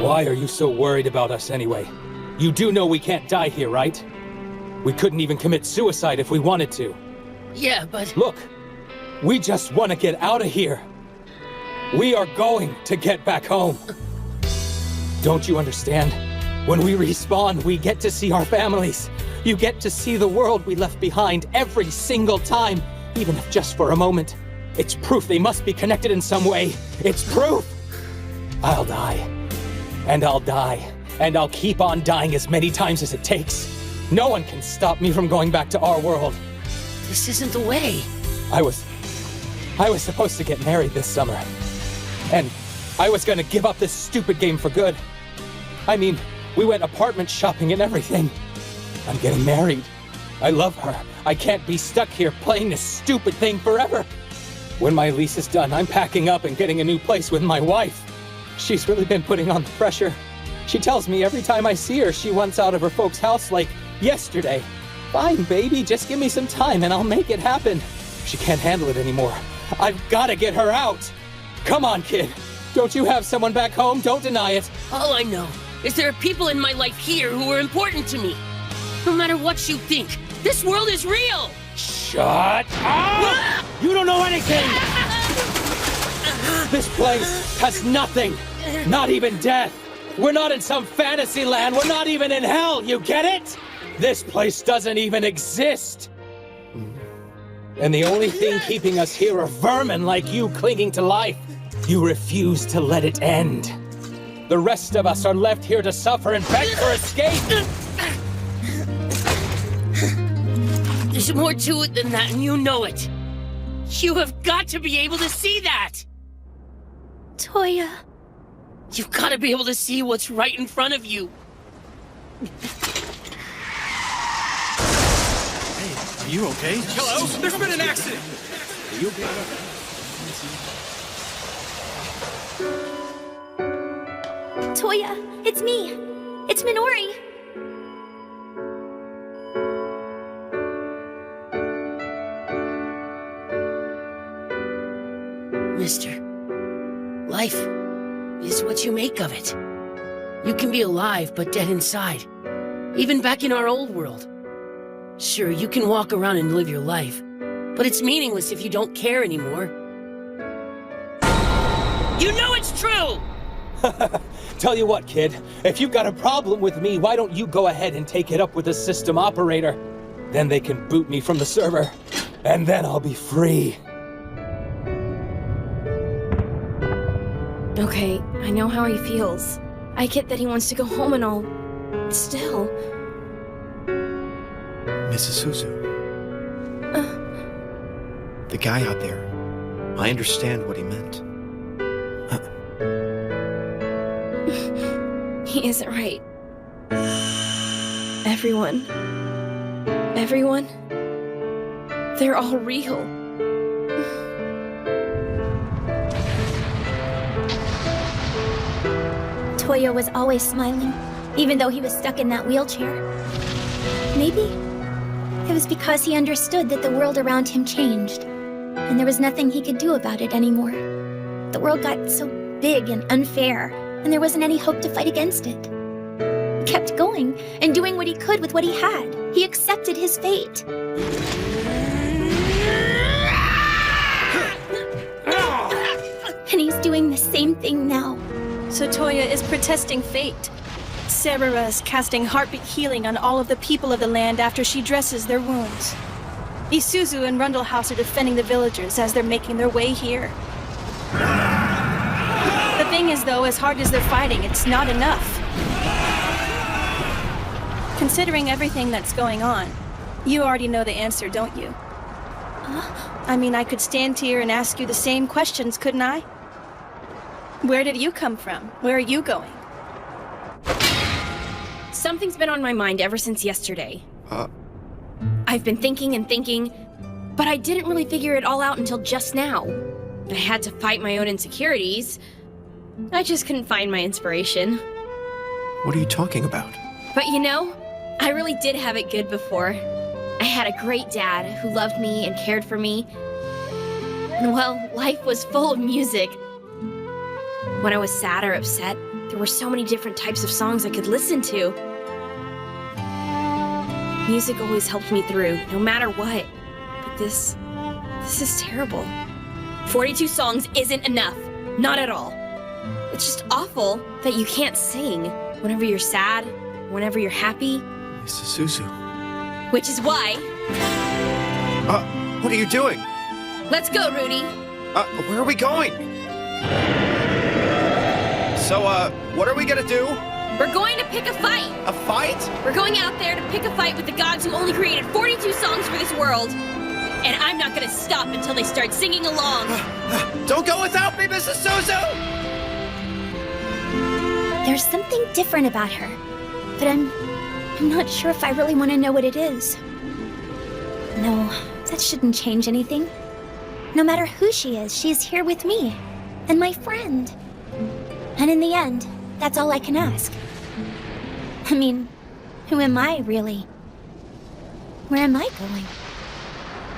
Why are you so worried about us anyway? You do know we can't die here, right? We couldn't even commit suicide if we wanted to. Yeah, but... Look, we just want to get out of here. We are going to get back home. Don't you understand? When we respawn, we get to see our families. You get to see the world we left behind every single time, even if just for a moment. It's proof they must be connected in some way. It's proof! I'll die. And I'll die. And I'll keep on dying as many times as it takes. No one can stop me from going back to our world. This isn't the way. I was supposed to get married this summer. And I was gonna give up this stupid game for good. I mean, we went apartment shopping and everything. I'm getting married. I love her. I can't be stuck here playing this stupid thing forever. When my lease is done, I'm packing up and getting a new place with my wife. She's really been putting on the pressure. She tells me every time I see her, she wants out of her folks' house like yesterday. Fine, baby, just give me some time and I'll make it happen. She can't handle it anymore. I've gotta get her out. Come on, kid. Don't you have someone back home? Don't deny it. All I know is there are people in my life here who are important to me. No matter what you think, this world is real! Shut up! You don't know anything! This place has nothing. Not even death. We're not in some fantasy land. We're not even in hell. You get it? This place doesn't even exist. And the only thing keeping us here are vermin like you clinging to life. You refuse to let it end. The rest of us are left here to suffer and beg for escape. There's more to it than that, and you know it. You have got to be able to see that! Toya. You've got to be able to see what's right in front of you. Hey, are you okay? Hello? There's been an accident! Are you okay? Toya, it's me. It's Minori. Mister, life is what you make of it. You can be alive, but dead inside. Even back in our old world. Sure, you can walk around and live your life, but it's meaningless if you don't care anymore. You know it's true! Tell you what, kid. If you've got a problem with me, why don't you go ahead and take it up with the system operator? Then they can boot me from the server, and then I'll be free. Okay, I know how he feels. I get that he wants to go home and all. Still... Mrs. Suzu. The guy out there. I understand what he meant. He isn't right. Everyone, they're all real. Toya was always smiling, even though he was stuck in that wheelchair. Maybe it was because he understood that the world around him changed, and there was nothing he could do about it anymore. The world got so big and unfair, and there wasn't any hope to fight against it. He kept going and doing what he could with what he had. He accepted his fate. And he's doing the same thing now. So Toya is protesting fate. Sarara is casting heartbeat healing on all of the people of the land after she dresses their wounds. Isuzu and Rundlehouse are defending the villagers as they're making their way here. The thing is, though, as hard as they're fighting, it's not enough. Considering everything that's going on, you already know the answer, don't you? I mean, I could stand here and ask you the same questions, couldn't I? Where did you come from? Where are you going? Something's been on my mind ever since yesterday. I've been thinking and thinking, but I didn't really figure it all out until just now. I had to fight my own insecurities. I just couldn't find my inspiration. What are you talking about? But you know, I really did have it good before. I had a great dad who loved me and cared for me. And well, life was full of music. When I was sad or upset, There were so many different types of songs I could listen to. Music always helped me through, no matter what. But this is terrible. 42 songs isn't enough. Not at all. It's just awful that you can't sing whenever you're sad, whenever you're happy. Suzu. Which is why... What are you doing? Let's go, Rudy. Where are we going? So, what are we gonna do? We're going to pick a fight. A fight? We're going out there to pick a fight with the gods who only created 42 songs for this world. And I'm not gonna stop until they start singing along. Don't go without me, Mrs. Suzu! There's something different about her, but I'm not sure if I really want to know what it is. No, that shouldn't change anything. No matter who she is here with me, and my friend. And in the end, that's all I can ask. I mean, who am I, really? Where am I going?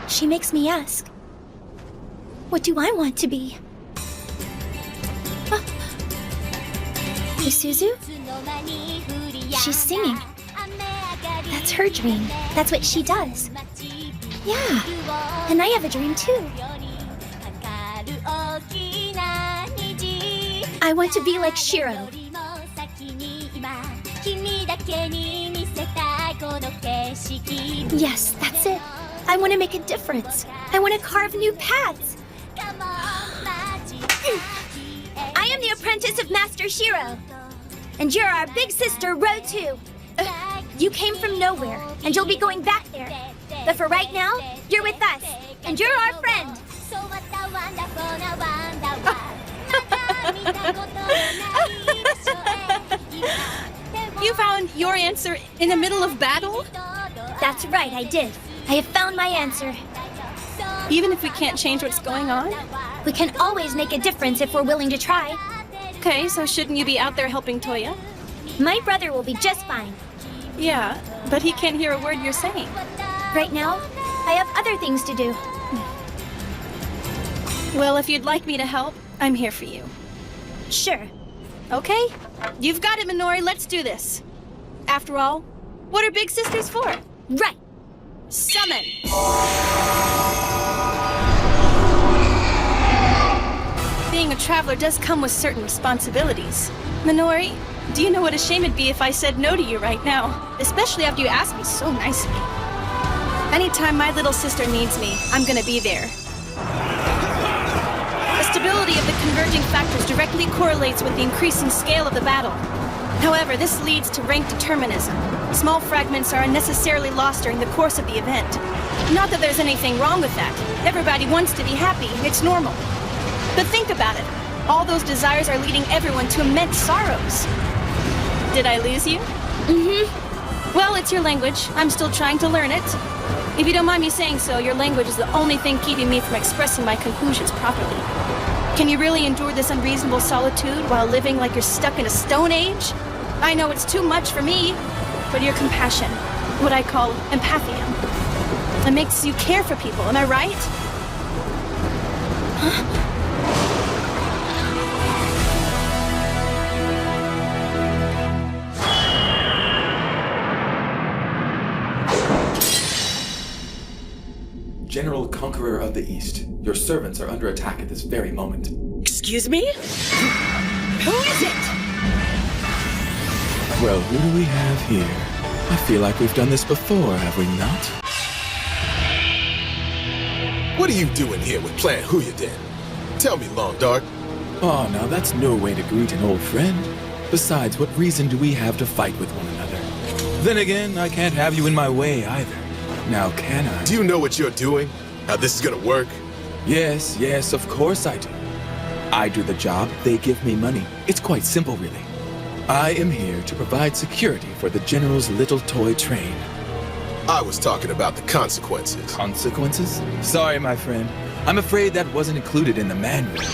She makes me ask, what do I want to be? Hey, Suzu? She's singing. That's her dream. That's what she does. Yeah, and I have a dream too. I want to be like Shiro. Yes, that's it. I want to make a difference. I want to carve new paths. I am the apprentice of Master Shiro. And you're our big sister, Ro 2. You came from nowhere, and you'll be going back there. But for right now, you're with us, and you're our friend. You found your answer in the middle of battle? That's right, I did. I have found my answer. Even if we can't change what's going on? We can always make a difference if we're willing to try. Okay, so shouldn't you be out there helping Toya? My brother will be just fine. Yeah, but he can't hear a word you're saying. Right now, I have other things to do. Well, if you'd like me to help, I'm here for you. Sure. Okay, you've got it, Minori. Let's do this. After all, what are big sisters for? Right. Summon! Being a traveler does come with certain responsibilities. Minori, do you know what a shame it'd be if I said no to you right now? Especially after you asked me so nicely. Anytime my little sister needs me, I'm gonna be there. The stability of the converging factors directly correlates with the increasing scale of the battle. However, this leads to rank determinism. Small fragments are unnecessarily lost during the course of the event. Not that there's anything wrong with that. Everybody wants to be happy, it's normal. But think about it. All those desires are leading everyone to immense sorrows. Did I lose you? Mm-hmm. Well, it's your language. I'm still trying to learn it. If you don't mind me saying so, your language is the only thing keeping me from expressing my conclusions properly. Can you really endure this unreasonable solitude while living like you're stuck in a stone age? I know it's too much for me, but your compassion, what I call empathium, it makes you care for people, am I right? Huh? General Conqueror of the East, your servants are under attack at this very moment. Excuse me? Who is it? Well, who do we have here? I feel like we've done this before, have we not? What are you doing here with Plan Huyuden? Tell me, Long Dark. Oh, now that's no way to greet an old friend. Besides, what reason do we have to fight with one another? Then again, I can't have you in my way either. Now, can I? Do you know what you're doing? How this is gonna work? Yes, of course I do. I do the job, they give me money. It's quite simple, really. I am here to provide security for the General's little toy train. I was talking about the consequences. Consequences? Sorry, my friend. I'm afraid that wasn't included in the manual.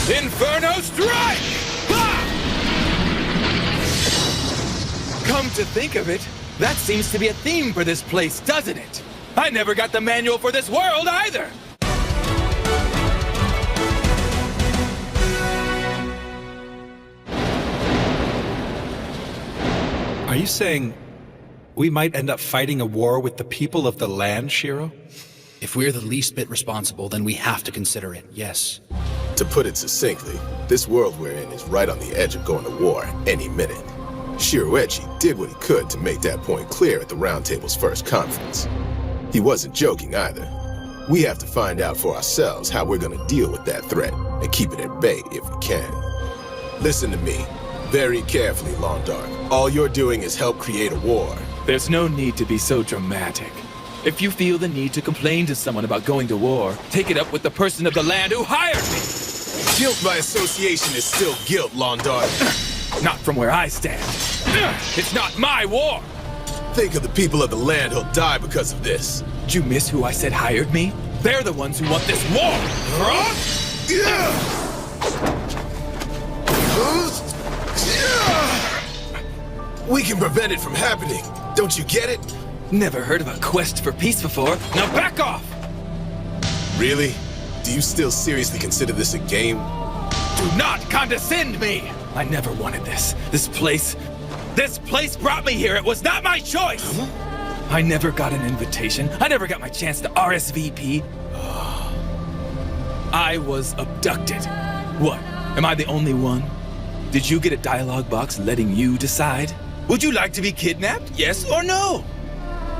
Inferno Strike! Ha! Come to think of it, that seems to be a theme for this place, doesn't it? I never got the manual for this world either! Are you saying we might end up fighting a war with the people of the land, Shiro? If we're the least bit responsible, then we have to consider it, yes. To put it succinctly, this world we're in is right on the edge of going to war any minute. Shiroechi did what he could to make that point clear at the Round Table's first conference. He wasn't joking either. We have to find out for ourselves how we're gonna deal with that threat and keep it at bay if we can. Listen to me very carefully, Long Dark. All you're doing is help create a war. There's no need to be so dramatic. If you feel the need to complain to someone about going to war, take it up with the person of the land who hired me! Guilt by association is still guilt, Long Dark. Not from where I stand. It's not my war! Think of the people of the land who'll die because of this. Did you miss who I said hired me? They're the ones who want this war! We can prevent it from happening. Don't you get it? Never heard of a quest for peace before. Now back off! Really? Do you still seriously consider this a game? Do not condescend me! I never wanted this. This place brought me here. It was not my choice! I never got an invitation. I never got my chance to RSVP. I was abducted. What? Am I the only one? Did you get a dialogue box letting you decide? Would you like to be kidnapped? Yes or no?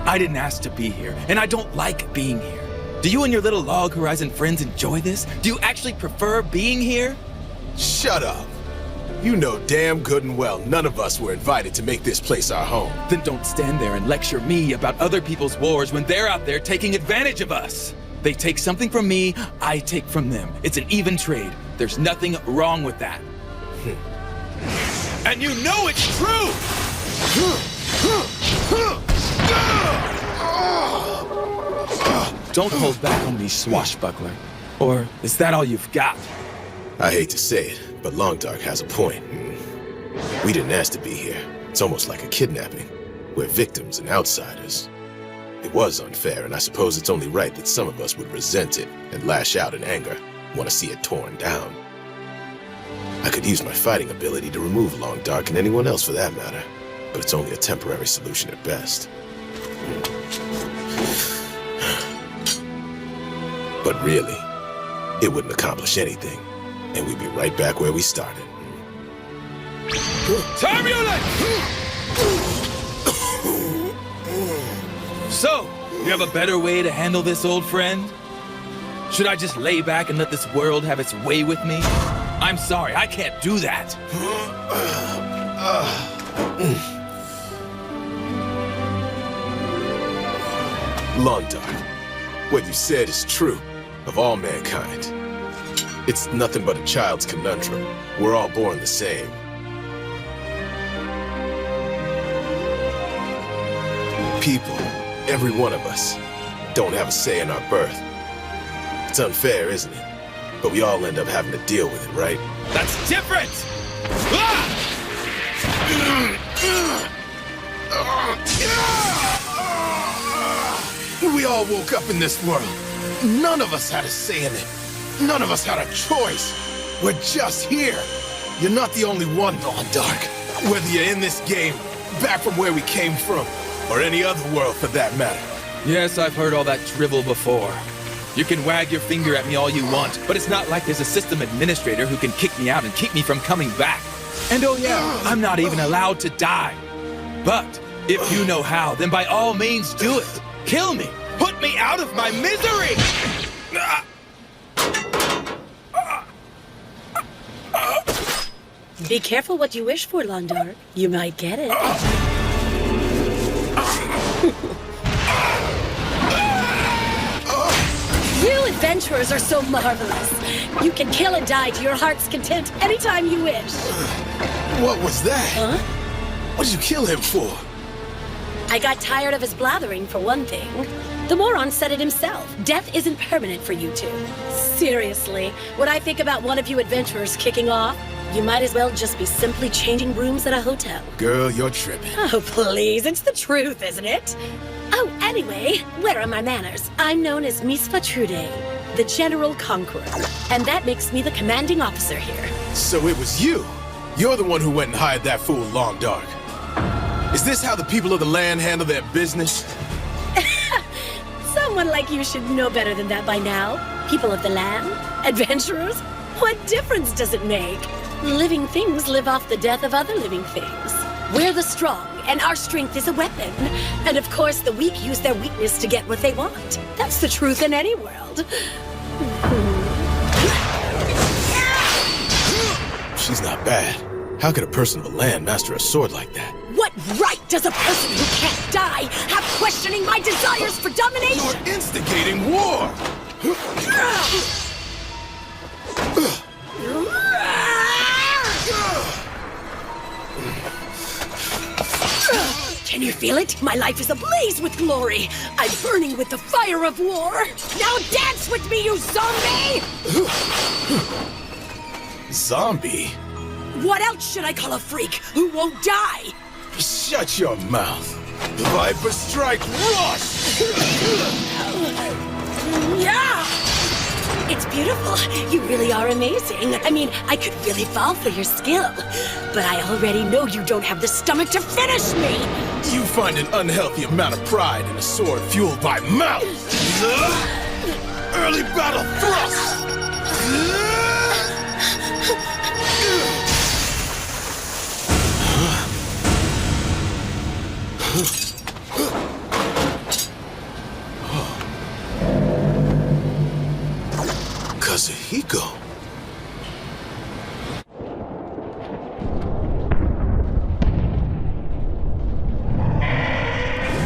I didn't ask to be here, and I don't like being here. Do you and your little Log Horizon friends enjoy this? Do you actually prefer being here? Shut up. You know damn good and well none of us were invited to make this place our home. Then don't stand there and lecture me about other people's wars when they're out there taking advantage of us. They take something from me, I take from them. It's an even trade. There's nothing wrong with that. And you know it's true! Don't hold back on me, swashbuckler. Or is that all you've got? I hate to say it, but Long Dark has a point. We didn't ask to be here. It's almost like a kidnapping. We're victims and outsiders. It was unfair, and I suppose it's only right that some of us would resent it and lash out in anger, want to see it torn down. I could use my fighting ability to remove Long Dark and anyone else for that matter, but it's only a temporary solution at best. But really, it wouldn't accomplish anything, and we'd be right back where we started. Turbulent! So, you have a better way to handle this, old friend? Should I just lay back and let this world have its way with me? I'm sorry, I can't do that. Long Dark, what you said is true of all mankind. It's nothing but a child's conundrum. We're all born the same. People, every one of us, don't have a say in our birth. It's unfair, isn't it? But we all end up having to deal with it, right? That's different! We all woke up in this world. None of us had a say in it. None of us had a choice. We're just here. You're not the only one, Long Dark. Whether you're in this game, back from where we came from, or any other world for that matter. Yes, I've heard all that drivel before. You can wag your finger at me all you want, but it's not like there's a system administrator who can kick me out and keep me from coming back. And oh yeah, I'm not even allowed to die. But if you know how, then by all means do it. Kill me. Put me out of my misery! Be careful what you wish for, Long Dark. You might get it. You adventurers are so marvelous. You can kill and die to your heart's content anytime you wish. What was that? Huh? What did you kill him for? I got tired of his blathering, for one thing. The moron said it himself. Death isn't permanent for you two. Seriously, when I think about one of you adventurers kicking off, you might as well just be simply changing rooms at a hotel. Girl, you're tripping. Oh, please, it's the truth, isn't it? Oh, anyway, where are my manners? I'm known as Misfa Trude, the General Conqueror, and that makes me the commanding officer here. So it was you. You're the one who went and hired that fool Long Dark. Is this how the people of the land handle their business? Someone like you should know better than that by now. People of the land? Adventurers? What difference does it make? Living things live off the death of other living things. We're the strong, and our strength is a weapon. And of course, the weak use their weakness to get what they want. That's the truth in any world. She's not bad. How could a person of the land master a sword like that? What right does a person who can't die have questioning my desires for domination? You're instigating war! Can you feel it? My life is ablaze with glory. I'm burning with the fire of war. Now dance with me, you zombie! Zombie? What else should I call a freak who won't die? Shut your mouth. Viper Strike Rush! Yeah! It's beautiful. You really are amazing. I mean, I could really fall for your skill. But I already know you don't have the stomach to finish me! You find an unhealthy amount of pride in a sword fueled by malice. Early battle thrust! Kazuhiko.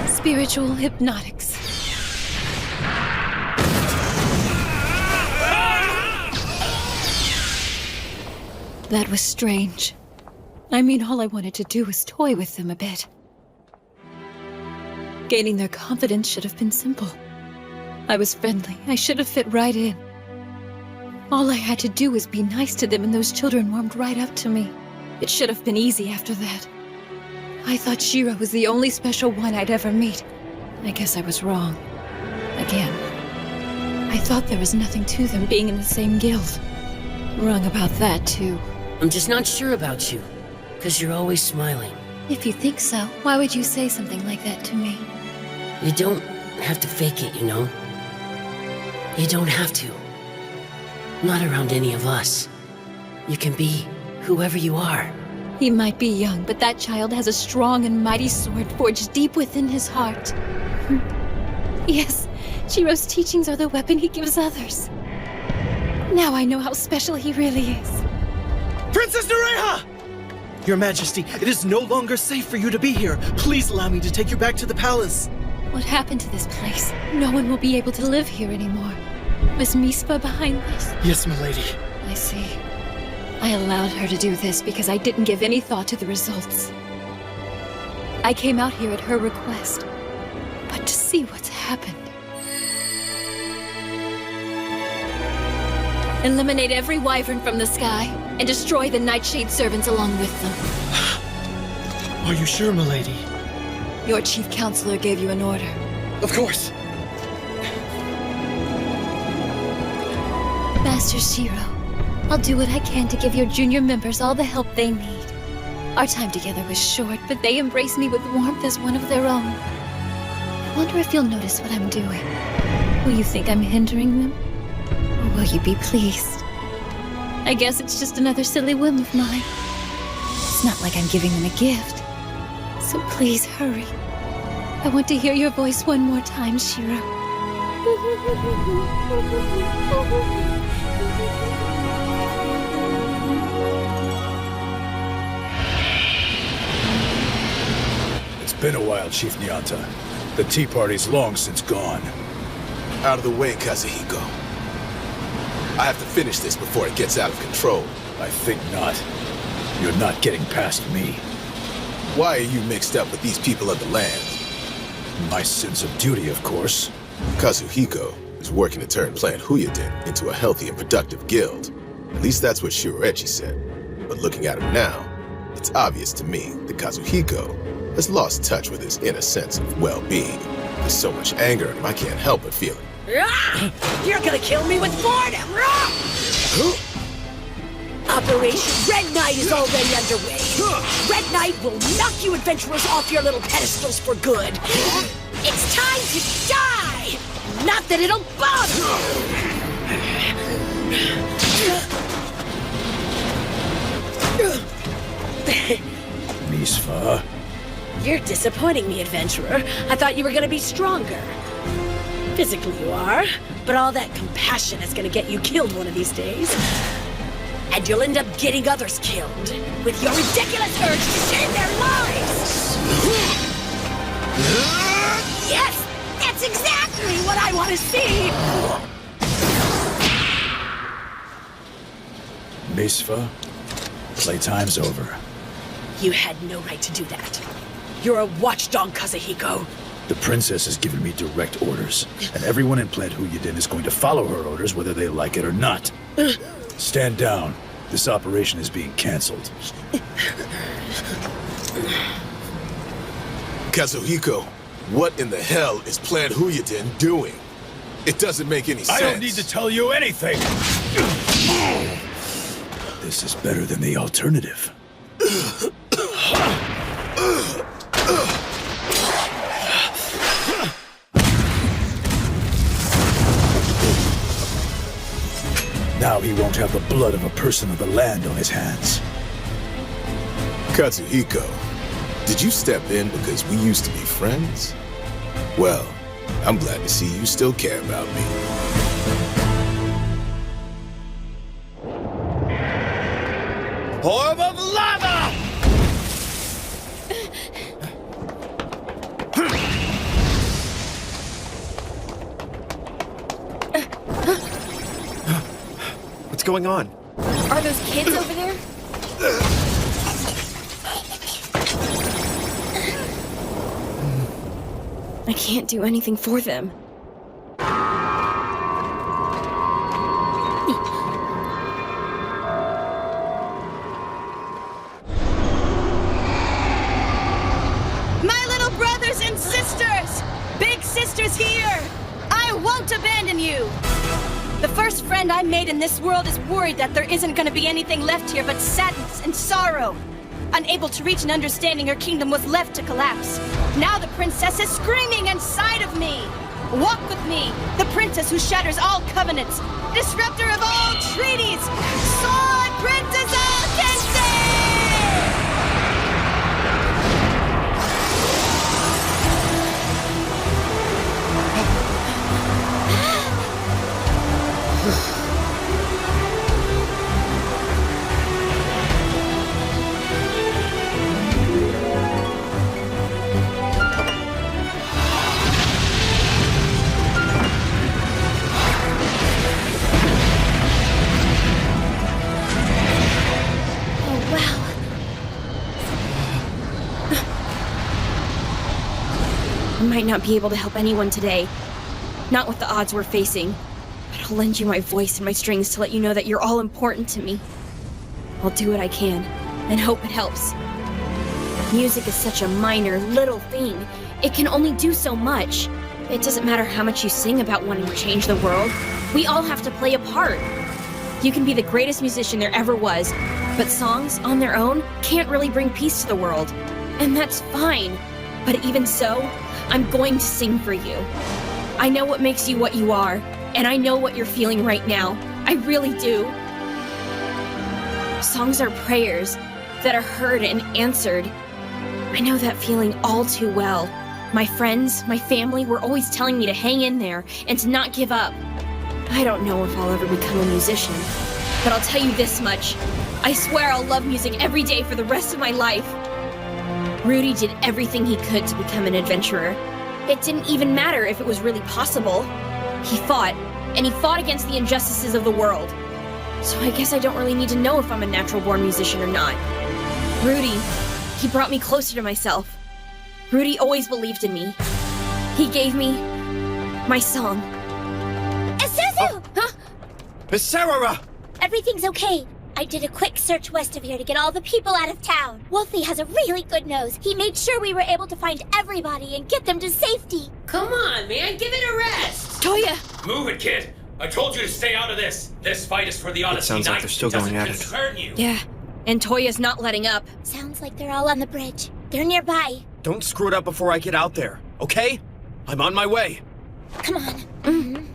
Spiritual hypnotics. That was strange. I mean, all I wanted to do was toy with them a bit. Gaining their confidence should have been simple. I was friendly. I should have fit right in. All I had to do was be nice to them, and those children warmed right up to me. It should have been easy after that. I thought Shiro was the only special one I'd ever meet. I guess I was wrong. Again. I thought there was nothing to them being in the same guild. Wrong about that, too. I'm just not sure about you, because you're always smiling. If you think so, why would you say something like that to me? You don't have to fake it, you know? You don't have to. Not around any of us. You can be whoever you are. He might be young, but that child has a strong and mighty sword forged deep within his heart. Yes, Shiro's teachings are the weapon he gives others. Now I know how special he really is. Princess Nereha! Your Majesty, it is no longer safe for you to be here. Please allow me to take you back to the palace. What happened to this place? No one will be able to live here anymore. Was Mispa behind this? Yes, milady. I see. I allowed her to do this because I didn't give any thought to the results. I came out here at her request. But to see what's happened. Eliminate every wyvern from the sky, and destroy the Nightshade servants along with them. Are you sure, milady? Your chief counselor gave you an order. Of course. Master Shiro, I'll do what I can to give your junior members all the help they need. Our time together was short, but they embrace me with warmth as one of their own. I wonder if you'll notice what I'm doing. Will you think I'm hindering them? Or will you be pleased? I guess it's just another silly whim of mine. It's not like I'm giving them a gift. So please hurry. I want to hear your voice one more time, Shiro. It's been a while, Chief Nyata. The tea party's long since gone. Out of the way, Kazuhiko. I have to finish this before it gets out of control. I think not. You're not getting past me. Why are you mixed up with these people of the land? My sense of duty, of course. Kazuhiko is working to turn Plant Huyuden into a healthy and productive guild. At least that's what Shiroechi said. But looking at him now, it's obvious to me that Kazuhiko has lost touch with his inner sense of well-being. There's so much anger in him, I can't help but feel it. You're gonna kill me with boredom! Operation Red Knight is already underway. Red Knight will knock you adventurers off your little pedestals for good. It's time to die! Not that it'll bother you! Misfa. You're disappointing me, adventurer. I thought you were gonna be stronger. Physically you are, but all that compassion is gonna get you killed one of these days. And you'll end up getting others killed with your ridiculous urge to save their lives! Yes! That's exactly what I want to see! Misfa, playtime's over. You had no right to do that. You're a watchdog, Kazuhiko. The princess has given me direct orders, and everyone in Plant Huyadin is going to follow her orders whether they like it or not. Stand down. This operation is being cancelled. Kazuhiko, what in the hell is Plant Huyadin doing? It doesn't make any sense. I don't need to tell you anything! This is better than the alternative. Now he won't have the blood of a person of the land on his hands. Kazuhiko, did you step in because we used to be friends? Well, I'm glad to see you still care about me. Orb of lava! What's going on? Are those kids over there? I can't do anything for them. My little brothers and sisters! Big sisters here! I won't abandon you! The first friend I made in this world is worried that there isn't gonna be anything left here but sadness and sorrow. Unable to reach an understanding, her kingdom was left to collapse. Now the princess is screaming inside of me! Walk with me, the princess who shatters all covenants, disruptor of all treaties, Sword Princess Alkense! I might not be able to help anyone today. Not with the odds we're facing. But I'll lend you my voice and my strings to let you know that you're all important to me. I'll do what I can, and hope it helps. Music is such a minor, little thing. It can only do so much. It doesn't matter how much you sing about wanting to change the world. We all have to play a part. You can be the greatest musician there ever was, but songs, on their own, can't really bring peace to the world. And that's fine. But even so, I'm going to sing for you. I know what makes you what you are, and I know what you're feeling right now. I really do. Songs are prayers that are heard and answered. I know that feeling all too well. My friends, my family were always telling me to hang in there and to not give up. I don't know if I'll ever become a musician, but I'll tell you this much. I swear I'll love music every day for the rest of my life. Rudy did everything he could to become an adventurer. It didn't even matter if it was really possible. He fought, and he fought against the injustices of the world. So I guess I don't really need to know if I'm a natural-born musician or not. Rudy, he brought me closer to myself. Rudy always believed in me. He gave me my song. Isuzu! Huh? Sarah! Everything's okay. I did a quick search west of here to get all the people out of town. Wolfie has a really good nose. He made sure we were able to find everybody and get them to safety. Come on, man, give it a rest! Toya! Move it, kid! I told you to stay out of this! This fight is for the Odyssey sounds like Knights. they're still going at it. Concern you. Yeah, and Toya's not letting up. Sounds like they're all on the bridge. They're nearby. Don't screw it up before I get out there, okay? I'm on my way. Come on.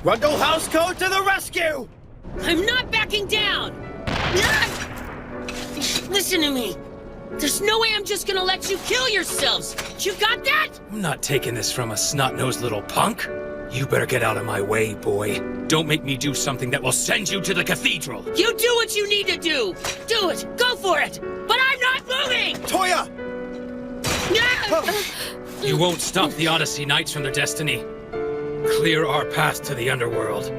Rundle House Code to the rescue! I'm not backing down! Listen to me. There's no way I'm just gonna let you kill yourselves. You got that? I'm not taking this from a snot-nosed little punk. You better get out of my way, boy. Don't make me do something that will send you to the cathedral. You do what you need to do. Do it. Go for it. But I'm not moving. Toya! You won't stop the Odyssey Knights from their destiny. Clear our path to the underworld.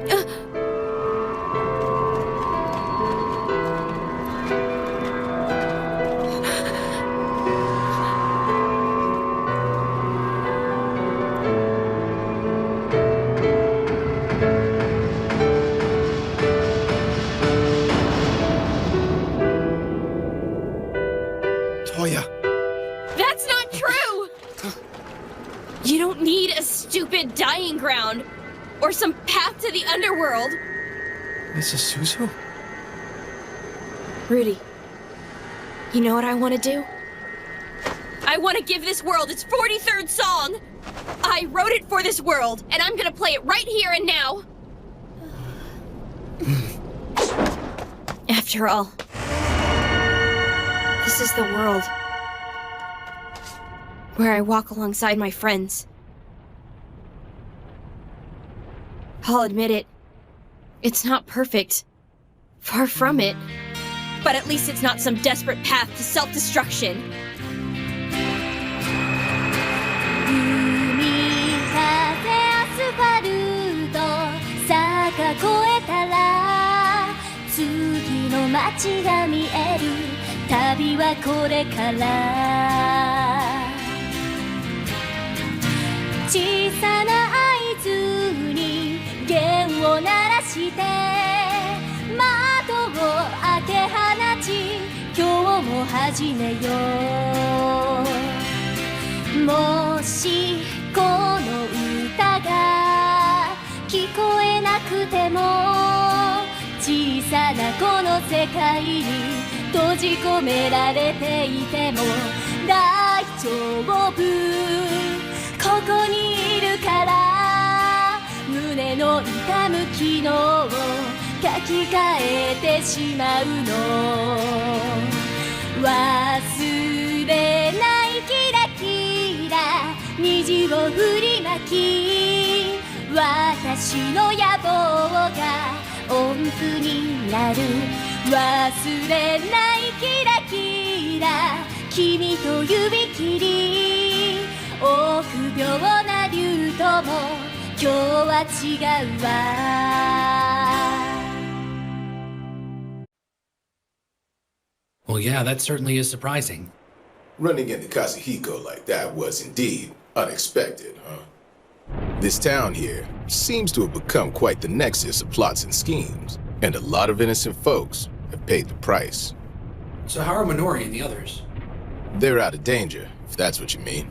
Toya. That's not true! You don't need a stupid dying ground or some path to the underworld. This is Suzu? Rudy, you know what I want to do? I want to give this world its 43rd song! I wrote it for this world, and I'm gonna play it right here and now! After all, this is the world where I walk alongside my friends. I'll admit it. It's not perfect. Far from it. But at least it's not some desperate path to self-destruction. 次の街が見える旅はこれから小さな合図に弦を鳴らして窓を開け放ち今日も始めようもしこの歌が聞こえなくても小さなこの世界に閉じ込められていても大丈夫ここにいるから胸の痛む昨日を書き換えてしまうの忘れないキラキラ虹を振りまき私の野望が音符になる忘れないキラキラ君と指切り臆病な竜とも今日は違うわ Well, yeah, that certainly is surprising. Running into Kazuhiko like that was indeed unexpected, huh? This town here seems to have become quite the nexus of plots and schemes, and a lot of innocent folks have paid the price. So how are Minori and the others? They're out of danger, if that's what you mean.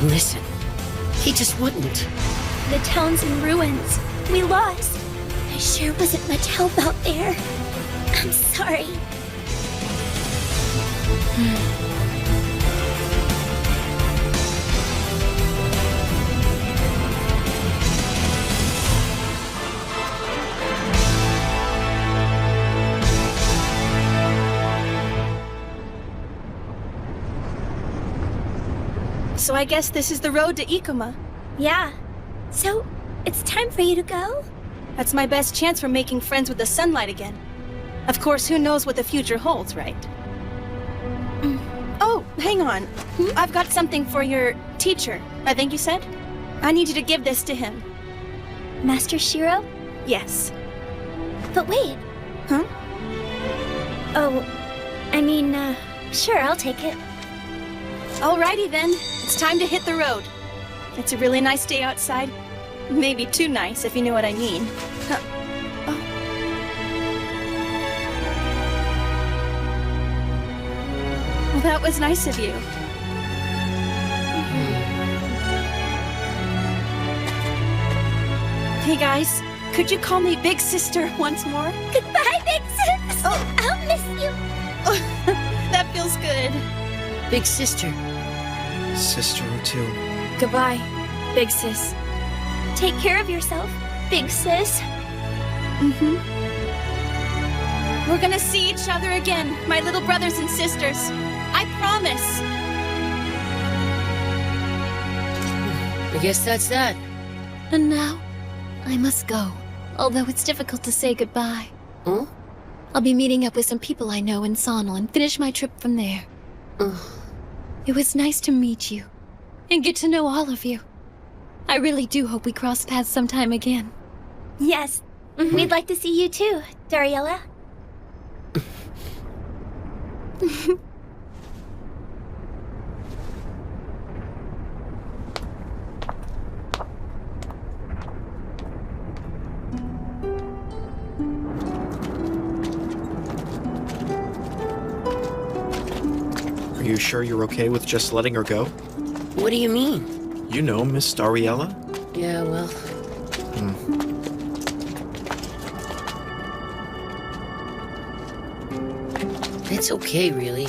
Listen. He just wouldn't. The town's in ruins. We lost. There sure wasn't much help out there. I'm sorry. So I guess this is the road to Ikoma. Yeah. So, it's time for you to go? That's my best chance for making friends with the sunlight again. Of course, who knows what the future holds, right? Oh, hang on. I've got something for your teacher, I think you said? I need you to give this to him. Master Shiro? Yes. But wait. Huh? Oh, I mean, sure, I'll take it. Alrighty then. It's time to hit the road. It's a really nice day outside. Maybe too nice, if you know what I mean. Huh. Oh. Well, that was nice of you. Hey guys, could you call me Big Sister once more? Goodbye, Big Sis! Oh. I'll miss you! That feels good. Big Sister. Sister O'Toole. Goodbye, Big Sis. Take care of yourself, Big Sis. We're gonna see each other again, my little brothers and sisters. I promise. I guess that's that. And now, I must go. Although it's difficult to say goodbye. Huh? I'll be meeting up with some people I know in Sonal and finish my trip from there. It was nice to meet you. And get to know all of you. I really do hope we cross paths sometime again. Yes. We'd like to see you too, Dariella. Are you sure you're okay with just letting her go? What do you mean? You know, Miss Dariella? Yeah, well... It's okay, really.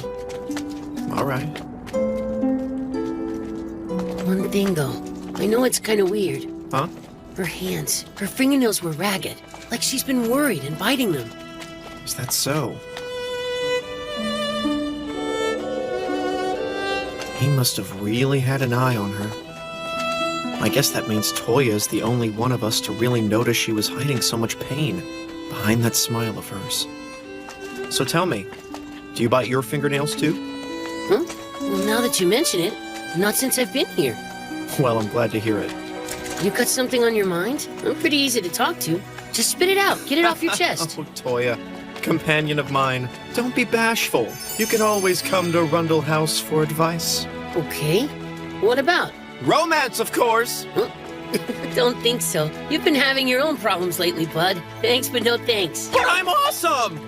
All right. One thing, though. I know it's kind of weird. Huh? Her hands, her fingernails were ragged. Like she's been worried and biting them. Is that so? He must have really had an eye on her. I guess that means Toya is the only one of us to really notice she was hiding so much pain behind that smile of hers. So tell me, do you bite your fingernails too? Huh? Well, now that you mention it, not since I've been here. Well, I'm glad to hear it. You got something on your mind? I'm pretty easy to talk to. Just spit it out. Get it off your chest. Oh, Toya, companion of mine, don't be bashful. You can always come to Rundle House for advice. Okay. What about? Romance, of course! Huh? Don't think so. You've been having your own problems lately, bud. Thanks, but no thanks. But I'm awesome!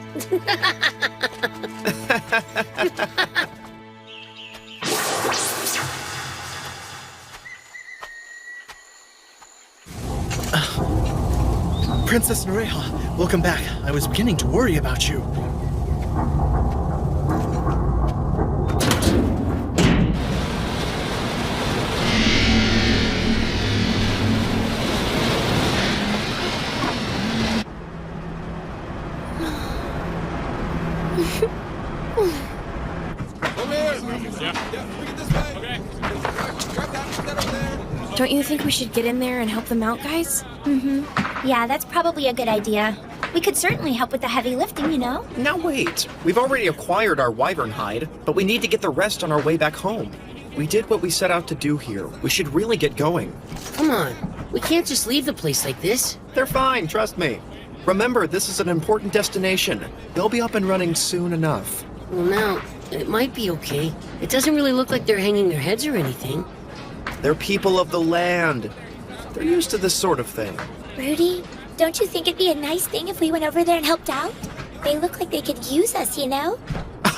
Princess Nereha, welcome back. I was beginning to worry about you. Don't you think we should get in there and help them out, guys? Yeah, that's probably a good idea. We could certainly help with the heavy lifting, you know? Now wait, we've already acquired our wyvern hide, but we need to get the rest on our way back home. We did what we set out to do here. We should really get going. Come on, we can't just leave the place like this. They're fine, trust me. Remember, this is an important destination. They'll be up and running soon enough. Well, now, it might be okay. It doesn't really look like they're hanging their heads or anything. They're people of the land. They're used to this sort of thing. Rudy, don't you think it'd be a nice thing if we went over there and helped out? They look like they could use us, you know?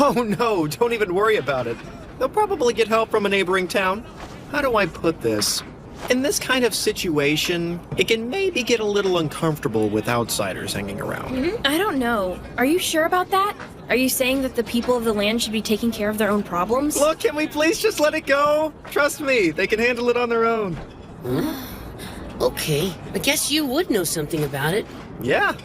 Oh no, don't even worry about it. They'll probably get help from a neighboring town. How do I put this? In this kind of situation, it can maybe get a little uncomfortable with outsiders hanging around. I don't know. Are you sure about that? Are you saying that the people of the land should be taking care of their own problems? Look, can we please just let it go? Trust me, they can handle it on their own. Okay, I guess you would know something about it. Yeah.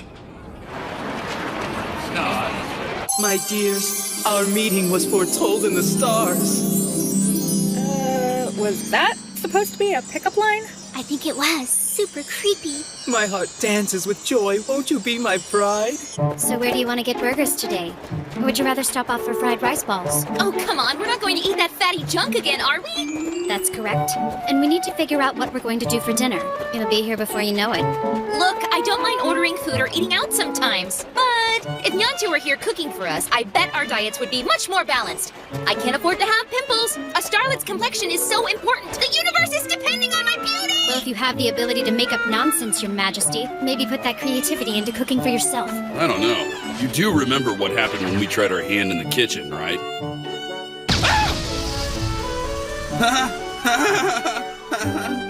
My dears, our meeting was foretold in the stars. Was that supposed to be a pickup line? I think it was. Super creepy. My heart dances with joy. Won't you be my bride? So where do you want to get burgers today? Or would you rather stop off for fried rice balls? Oh, come on. We're not going to eat that fatty junk again, are we? That's correct. And we need to figure out what we're going to do for dinner. It'll be here before you know it. Look, I don't mind ordering food or eating out sometimes. But if Nyantu were here cooking for us, I bet our diets would be much more balanced. I can't afford to have pimples. A starlet's complexion is so important. The universe is depending on my beauty. Well, if you have the ability to make up nonsense, Your Majesty, maybe put that creativity into cooking for yourself. I don't know. You do remember what happened when we tried our hand in the kitchen, right?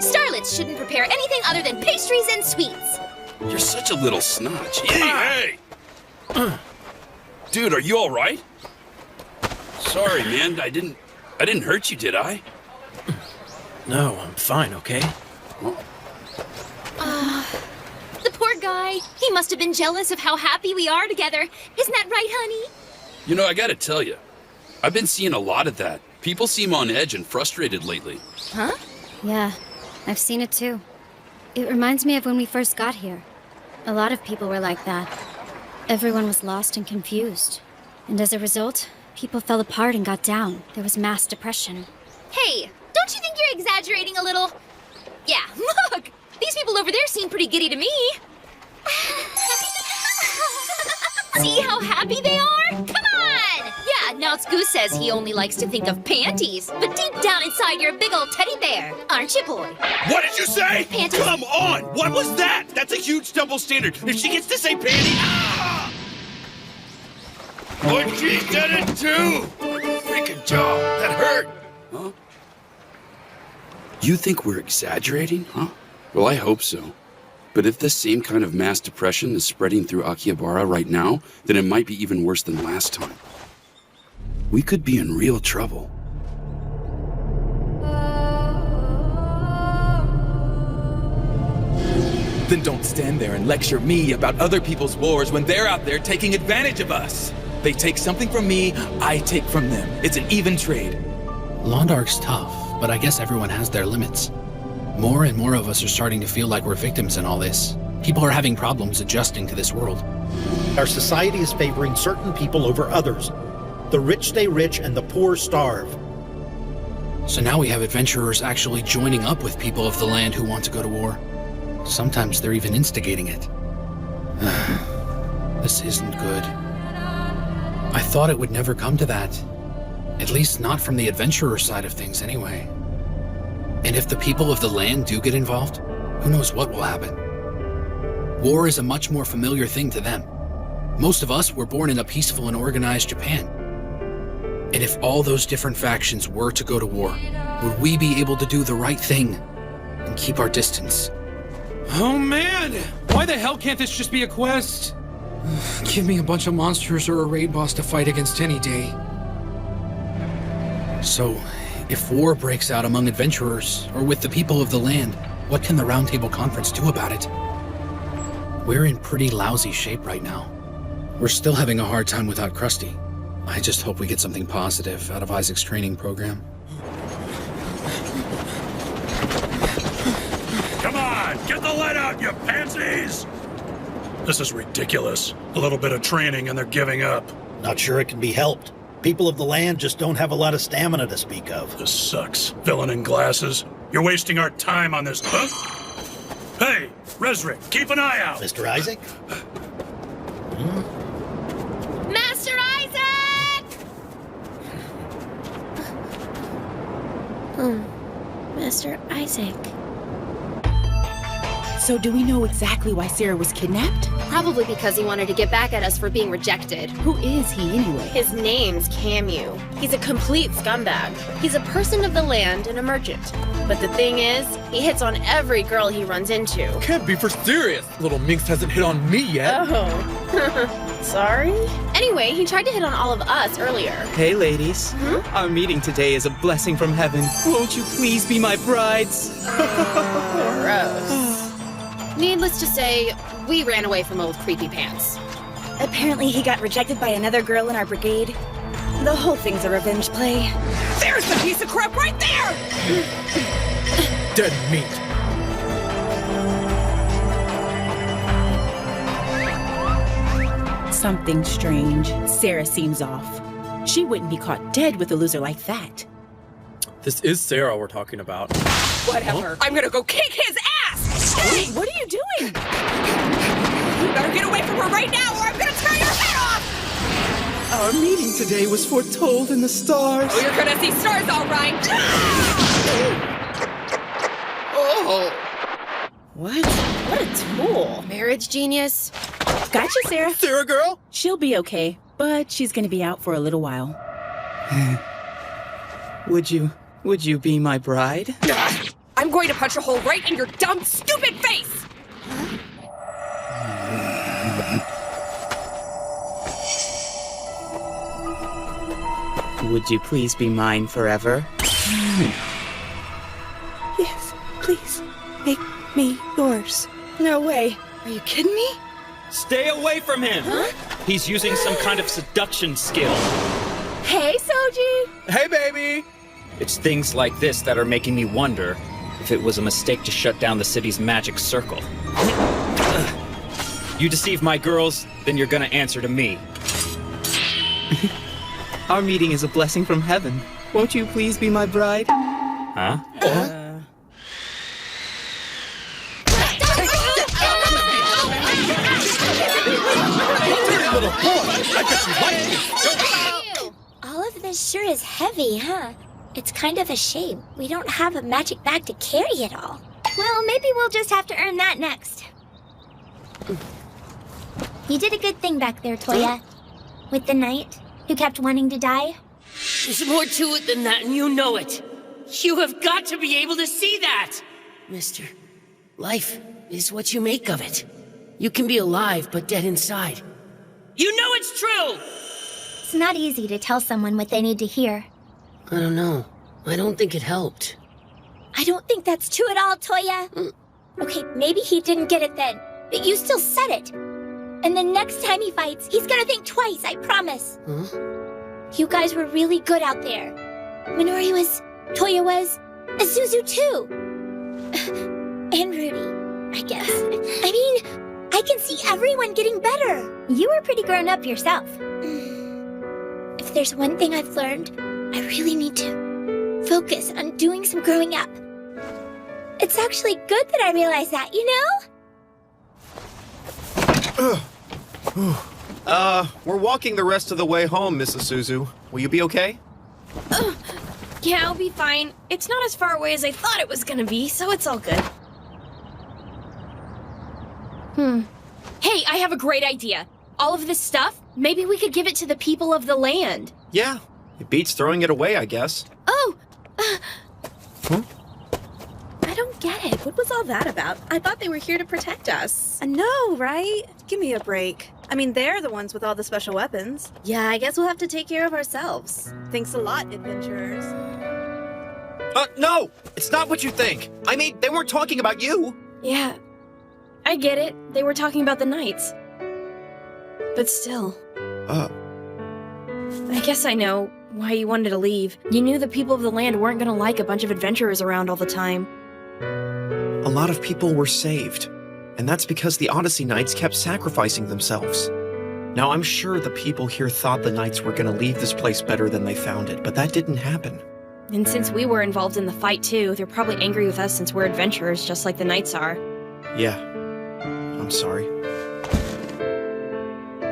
Starlets shouldn't prepare anything other than pastries and sweets. You're such a little snotch. Hey! Dude, are you all right? Sorry, man. I didn't hurt you, did I? No, I'm fine, okay? The poor guy. He must have been jealous of how happy we are together. Isn't that right, honey? You know, I gotta tell you, I've been seeing a lot of that. People seem on edge and frustrated lately. Huh? Yeah, I've seen it too. It reminds me of when we first got here. A lot of people were like that. Everyone was lost and confused. And as a result, people fell apart and got down. There was mass depression. Hey, don't you think you're exaggerating a little? Yeah, look! These people over there seem pretty giddy to me. See how happy they are? Come on! Yeah, Nouts Goose says he only likes to think of panties. But deep down inside, you're a big old teddy bear. Aren't you, boy? What did you say? Panties. Come on! What was that? That's a huge double standard. If she gets to say panty... Ah! But she said it too! Freaking jaw. That hurt. Huh? You think we're exaggerating, huh? Well, I hope so. But if this same kind of mass depression is spreading through Akihabara right now, then it might be even worse than last time. We could be in real trouble. Then don't stand there and lecture me about other people's wars when they're out there taking advantage of us. They take something from me, I take from them. It's an even trade. Londark's tough, but I guess everyone has their limits. More and more of us are starting to feel like we're victims in all this. People are having problems adjusting to this world. Our society is favoring certain people over others. The rich stay rich and the poor starve. So now we have adventurers actually joining up with people of the land who want to go to war. Sometimes they're even instigating it. This isn't good. I thought it would never come to that. At least not from the adventurer side of things, anyway. And if the people of the land do get involved, who knows what will happen? War is a much more familiar thing to them. Most of us were born in a peaceful and organized Japan. And if all those different factions were to go to war, would we be able to do the right thing and keep our distance? Oh man! Why the hell can't this just be a quest? Give me a bunch of monsters or a raid boss to fight against any day. So, if war breaks out among adventurers, or with the people of the land, what can the Round Table Conference do about it? We're in pretty lousy shape right now. We're still having a hard time without Krusty. I just hope we get something positive out of Isaac's training program. Come on, get the lead out, you pansies! This is ridiculous. A little bit of training and they're giving up. Not sure it can be helped. People of the land just don't have a lot of stamina to speak of. This sucks. Villain in glasses. You're wasting our time on this, huh? Hey, Resrick, keep an eye out. Mr. Isaac? Master Isaac! Master Isaac. So do we know exactly why Sarah was kidnapped? Probably because he wanted to get back at us for being rejected. Who is he anyway? His name's Camu. He's a complete scumbag. He's a person of the land and a merchant. But the thing is, he hits on every girl he runs into. Can't be for serious. Little Minx hasn't hit on me yet. Oh. Sorry? Anyway, he tried to hit on all of us earlier. Hey, ladies. Our meeting today is a blessing from heaven. Won't you please be my brides? Gross. Needless to say, we ran away from old Creepy Pants. Apparently he got rejected by another girl in our brigade. The whole thing's a revenge play. There's the piece of crap right there! Dead meat. Something strange. Sarah seems off. She wouldn't be caught dead with a loser like that. This is Sarah we're talking about. Whatever. I'm gonna go kick his ass! Hey, what are you doing? You better get away from her right now or I'm gonna tear your head off! Our meeting today was foretold in the stars. Oh, you're gonna see stars all right! Oh! What? What a tool. Marriage genius. Gotcha, Sarah. Sarah girl? She'll be okay, but she's gonna be out for a little while. Would you be my bride? I'm going to punch a hole right in your dumb, stupid face! Would you please be mine forever? Yes, please. Make me yours. No way. Are you kidding me? Stay away from him! Huh? He's using some kind of seduction skill. Hey, Soji! Hey, baby! It's things like this that are making me wonder if it was a mistake to shut down the city's magic circle. You deceive my girls, then you're gonna answer to me. Our meeting is a blessing from heaven. Won't you please be my bride? Huh? Little boy, I bet you like it. All of this sure is heavy, huh? It's kind of a shame. We don't have a magic bag to carry it all. Well, maybe we'll just have to earn that next. You did a good thing back there, Toya. With the knight who kept wanting to die. There's more to it than that, and you know it. You have got to be able to see that! Mister, life is what you make of it. You can be alive, but dead inside. You know it's true! It's not easy to tell someone what they need to hear. I don't know. I don't think it helped. I don't think that's true at all, Toya. Okay, maybe he didn't get it then, but you still said it. And the next time he fights, he's gonna think twice, I promise. Huh? You guys were really good out there. Minori was, Toya was, Azuzu too. And Rudy, I guess. I mean, I can see everyone getting better. You were pretty grown up yourself. If there's one thing I've learned, I really need to focus on doing some growing up. It's actually good that I realized that, you know? We're walking the rest of the way home, Mrs. Suzu. Will you be okay? Yeah, I'll be fine. It's not as far away as I thought it was gonna be, so it's all good. Hey, I have a great idea. All of this stuff, maybe we could give it to the people of the land. Yeah. It beats throwing it away, I guess. Oh! I don't get it. What was all that about? I thought they were here to protect us. I know, right? Give me a break. I mean, they're the ones with all the special weapons. Yeah, I guess we'll have to take care of ourselves. Thanks a lot, adventurers. No! It's not what you think. I mean, they weren't talking about you. Yeah, I get it. They were talking about the knights. But still. I guess I know why you wanted to leave. You knew the people of the land weren't gonna like a bunch of adventurers around all the time. A lot of people were saved, and that's because the Odyssey Knights kept sacrificing themselves. Now, I'm sure the people here thought the Knights were gonna leave this place better than they found it, but that didn't happen. And since we were involved in the fight too, they're probably angry with us since we're adventurers just like the knights are. Yeah. I'm sorry.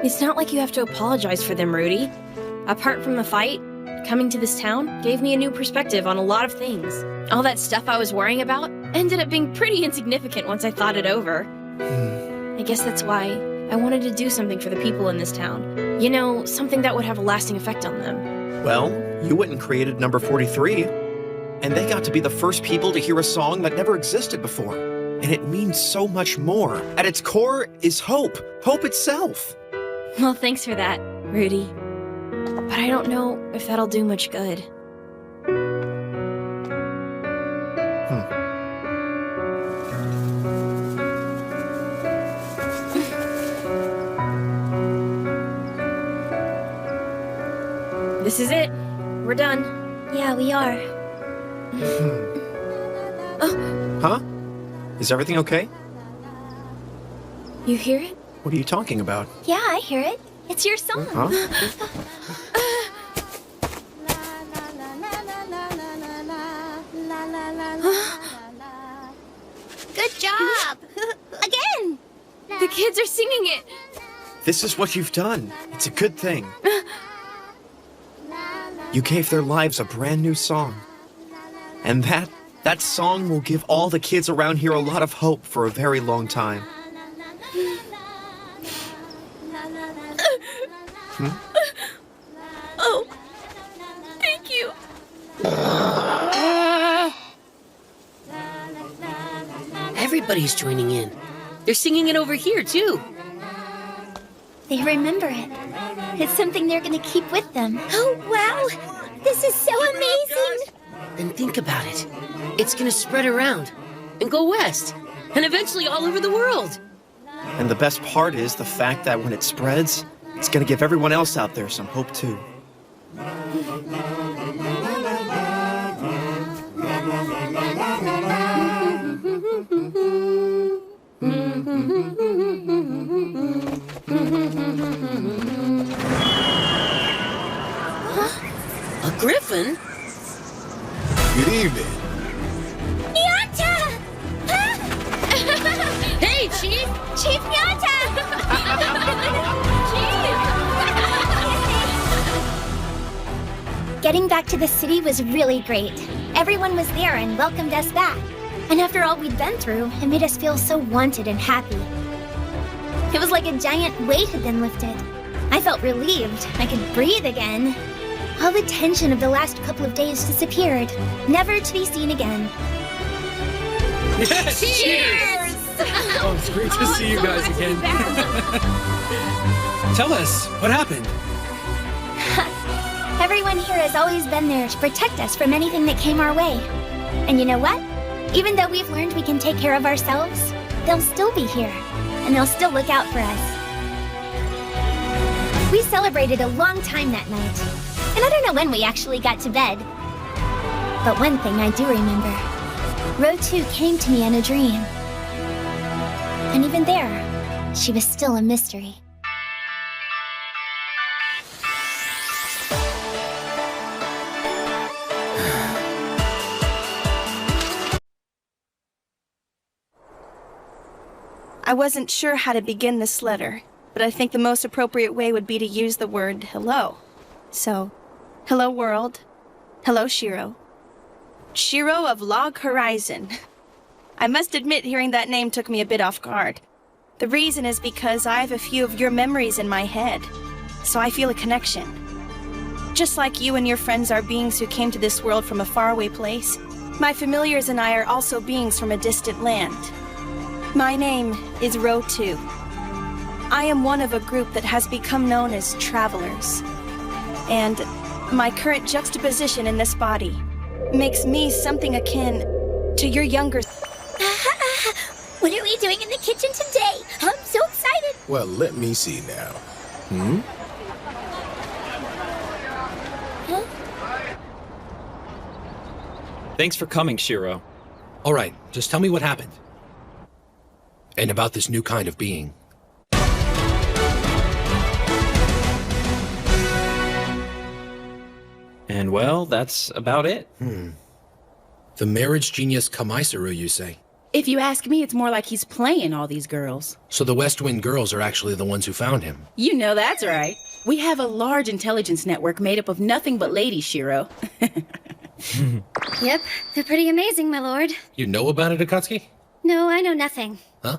It's not like you have to apologize for them, Rudy. Apart from the fight, coming to this town gave me a new perspective on a lot of things. All that stuff I was worrying about ended up being pretty insignificant once I thought it over. I guess that's why I wanted to do something for the people in this town. You know, something that would have a lasting effect on them. Well, you went and created number 43, and they got to be the first people to hear a song that never existed before. And it means so much more. At its core is hope. Hope itself. Well, thanks for that, Rudy. But I don't know if that'll do much good. This is it. We're done. Yeah, we are. Huh? Is everything okay? You hear it? What are you talking about? Yeah, I hear it. It's your song. Huh? Good job! Again! The kids are singing it. This is what you've done. It's a good thing. You gave their lives a brand new song. And that song will give all the kids around here a lot of hope for a very long time. Oh, thank you. Everybody's joining in. They're singing it over here, too. They remember it. It's something they're gonna keep with them. Oh, wow! This is so amazing! And think about it. It's gonna spread around and go west and eventually all over the world. And the best part is the fact that when it spreads, it's gonna give everyone else out there some hope too. A griffin? Good evening. Nyata! Hey, Chief! Chief Nyata! Getting back to the city was really great. Everyone was there and welcomed us back. And after all we'd been through, it made us feel so wanted and happy. It was like a giant weight had been lifted. I felt relieved. I could breathe again. All the tension of the last couple of days disappeared, never to be seen again. Yes! Cheers! Oh, it's great to see you guys again. Tell us, what happened? Everyone here has always been there to protect us from anything that came our way. And you know what? Even though we've learned we can take care of ourselves, they'll still be here, and they'll still look out for us. We celebrated a long time that night, and I don't know when we actually got to bed. But one thing I do remember. Row 2 came to me in a dream. And even there, she was still a mystery. I wasn't sure how to begin this letter, but I think the most appropriate way would be to use the word hello. So, hello world. Hello Shiro. Shiro of Log Horizon. I must admit hearing that name took me a bit off guard. The reason is because I have a few of your memories in my head, so I feel a connection. Just like you and your friends are beings who came to this world from a faraway place, my familiars and I are also beings from a distant land. My name is Row 2. I am one of a group that has become known as Travelers. And my current juxtaposition in this body makes me something akin to your younger... What are we doing in the kitchen today? I'm so excited! Well, let me see now. Thanks for coming, Shiro. All right, just tell me what happened. And about this new kind of being. And well, that's about it. The marriage genius Kamaisuru, you say? If you ask me, it's more like he's playing all these girls. So the West Wind girls are actually the ones who found him. You know that's right. We have a large intelligence network made up of nothing but ladies, Shiro. Yep, they're pretty amazing, my lord. You know about it, Akatsuki? No, I know nothing. Huh?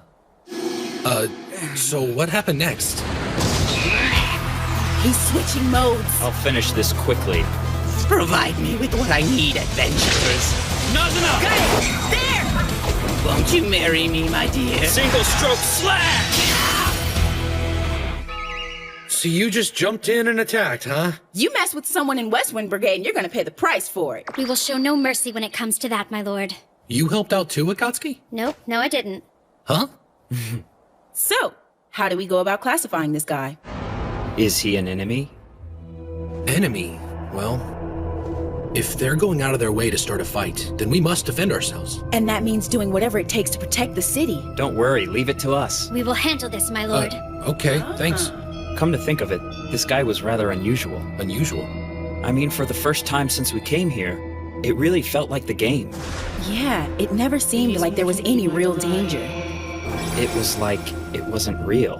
So what happened next? He's switching modes. I'll finish this quickly. Provide me with what I need, adventurers. Nazuna! Got it! There! Won't you marry me, my dear? Single stroke slash! So you just jumped in and attacked, huh? You mess with someone in Westwind Brigade and you're gonna pay the price for it. We will show no mercy when it comes to that, my lord. You helped out too, Akatsuki? Nope, no I didn't. Huh? So, how do we go about classifying this guy? Is he an enemy? Enemy? Well, if they're going out of their way to start a fight, then we must defend ourselves. And that means doing whatever it takes to protect the city. Don't worry, leave it to us. We will handle this, my lord. Okay, thanks. Come to think of it, this guy was rather unusual. Unusual? I mean, for the first time since we came here, it really felt like the game. Yeah, it never seemed like there was any real danger. It was like it wasn't real.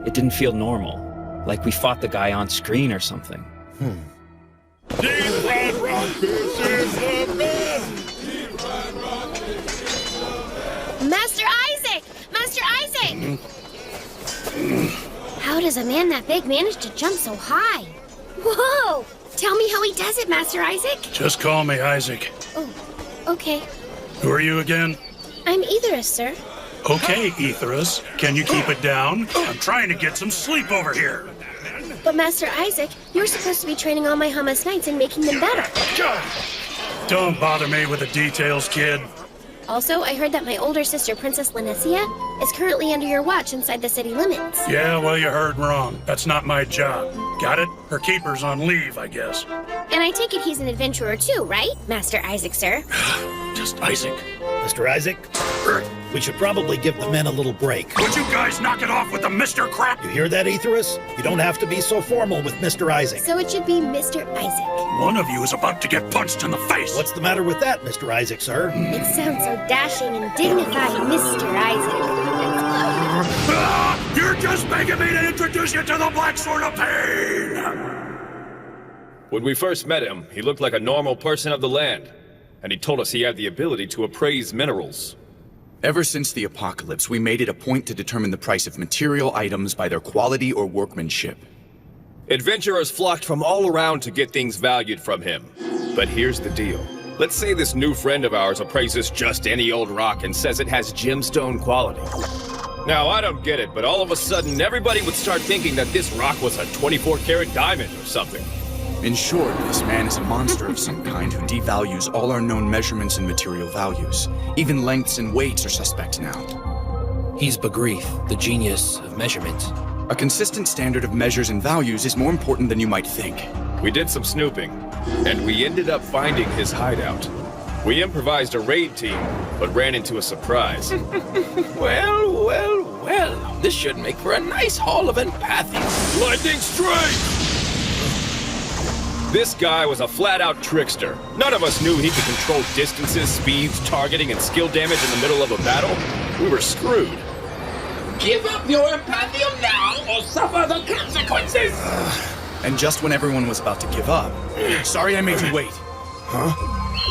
It didn't feel normal. Like we fought the guy on screen or something. Deep Red Rock, this is the best! Master Isaac! Master Isaac! How does a man that big manage to jump so high? Whoa! Tell me how he does it, Master Isaac. Just call me Isaac. Oh, okay. Who are you again? I'm Aetherus, sir. Okay, Aetherus. Can you keep it down? I'm trying to get some sleep over here. But Master Isaac, you're supposed to be training all my Hamas Knights and making them better. Don't bother me with the details, kid. Also, I heard that my older sister, Princess Linecia, is currently under your watch inside the city limits. Yeah, well, you heard wrong. That's not my job. Got it? Her keeper's on leave, I guess. And I take it he's an adventurer too, right? Master Isaac, sir. Just Isaac. Mr. Isaac, we should probably give the men a little break. Would you guys knock it off with the Mr. Crap? You hear that, Aetherus? You don't have to be so formal with Mr. Isaac. So it should be Mr. Isaac. One of you is about to get punched in the face. What's the matter with that, Mr. Isaac, sir? It sounds so dashing and dignified, Mr. Isaac. You're just begging me to introduce you to the Black Sword of Pain! When we first met him, he looked like a normal person of the land, and he told us he had the ability to appraise minerals. Ever since the apocalypse, we made it a point to determine the price of material items by their quality or workmanship. Adventurers flocked from all around to get things valued from him. But here's the deal. Let's say this new friend of ours appraises just any old rock and says it has gemstone quality. Now, I don't get it, but all of a sudden everybody would start thinking that this rock was a 24-karat diamond or something. In short, this man is a monster of some kind who devalues all our known measurements and material values. Even lengths and weights are suspect now. He's Bagrith, the genius of measurement. A consistent standard of measures and values is more important than you might think. We did some snooping, and we ended up finding his hideout. We improvised a raid team, but ran into a surprise. Well, this should make for a nice haul of empathy. Lightning strike! This guy was a flat-out trickster. None of us knew he could control distances, speeds, targeting, and skill damage in the middle of a battle. We were screwed. Give up your Empathium now or suffer the consequences! And just when everyone was about to give up... Sorry I made you wait. Huh?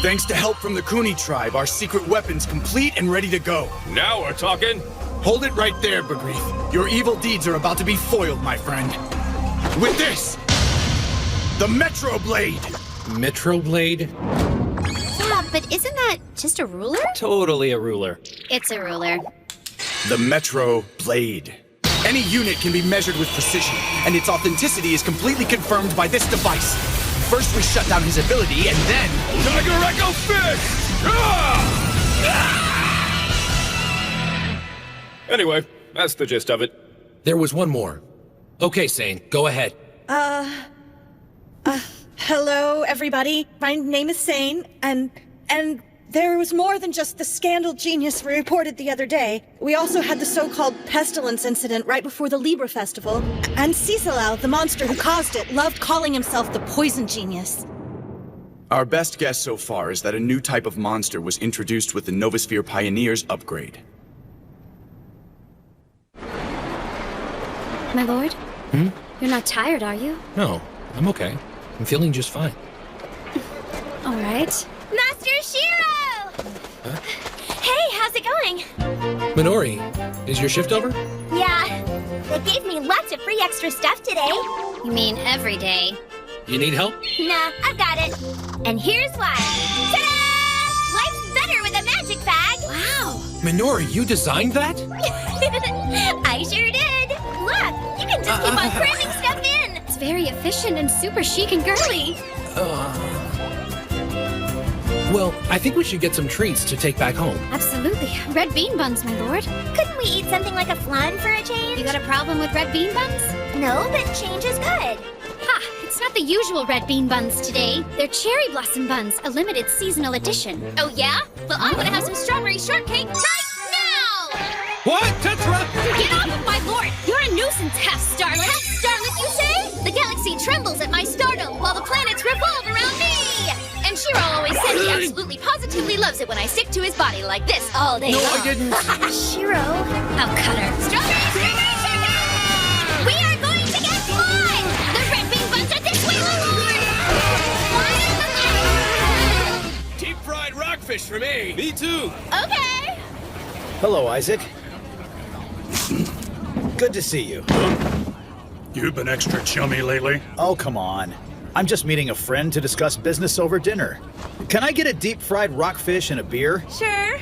Thanks to help from the Kuni tribe, our secret weapon's complete and ready to go. Now we're talking. Hold it right there, Bagrith. Your evil deeds are about to be foiled, my friend. With this! The Metro Blade! Metro Blade? Yeah, but isn't that just a ruler? Totally a ruler. It's a ruler. The Metro Blade. Any unit can be measured with precision, and its authenticity is completely confirmed by this device. First we shut down his ability, and then... Tiger Echo Fist! Anyway, that's the gist of it. There was one more. Okay, Sane, go ahead. Hello, everybody. My name is Sane, and there was more than just the scandal genius we reported the other day. We also had the so-called pestilence incident right before the Libra Festival, and Cecilal, the monster who caused it, loved calling himself the poison genius. Our best guess so far is that a new type of monster was introduced with the Novasphere Pioneers upgrade. My lord? You're not tired, are you? No, I'm okay. I'm feeling just fine. All right. Master Shiro! Hey, how's it going? Minori, is your shift over? Yeah, they gave me lots of free extra stuff today. You mean every day? You need help? Nah, I've got it. And here's why. Ta-da! Life's better with a magic bag. Wow. Minori, you designed that? I sure did. Look, you can just keep on cramming stuff in. It's very efficient and super chic and girly. Well, I think we should get some treats to take back home. Absolutely. Red bean buns, my lord. Couldn't we eat something like a flan for a change? You got a problem with red bean buns? No, but change is good. Ha! It's It's not the usual red bean buns today. They're cherry blossom buns, a limited seasonal edition. Oh, yeah? Well, I'm gonna have some strawberry shortcake right now! What? Tetra! Get off of my lord! You're a nuisance, half-starlet! Half-starlet, you say? The galaxy trembles at my stardom while the planets revolve around me! And Shiro always said he absolutely positively loves it when I stick to his body like this all day long. No, I didn't. Shiro, I'll cut her. Strawberry shortcake! We are going to get fun! The red bean buns are this way, my lord! Deep fried rockfish for me. Me too. Okay! Hello, Isaac. Good to see you. You've been extra chummy lately. Oh, come on. I'm just meeting a friend to discuss business over dinner. Can I get a deep-fried rockfish and a beer? Sure.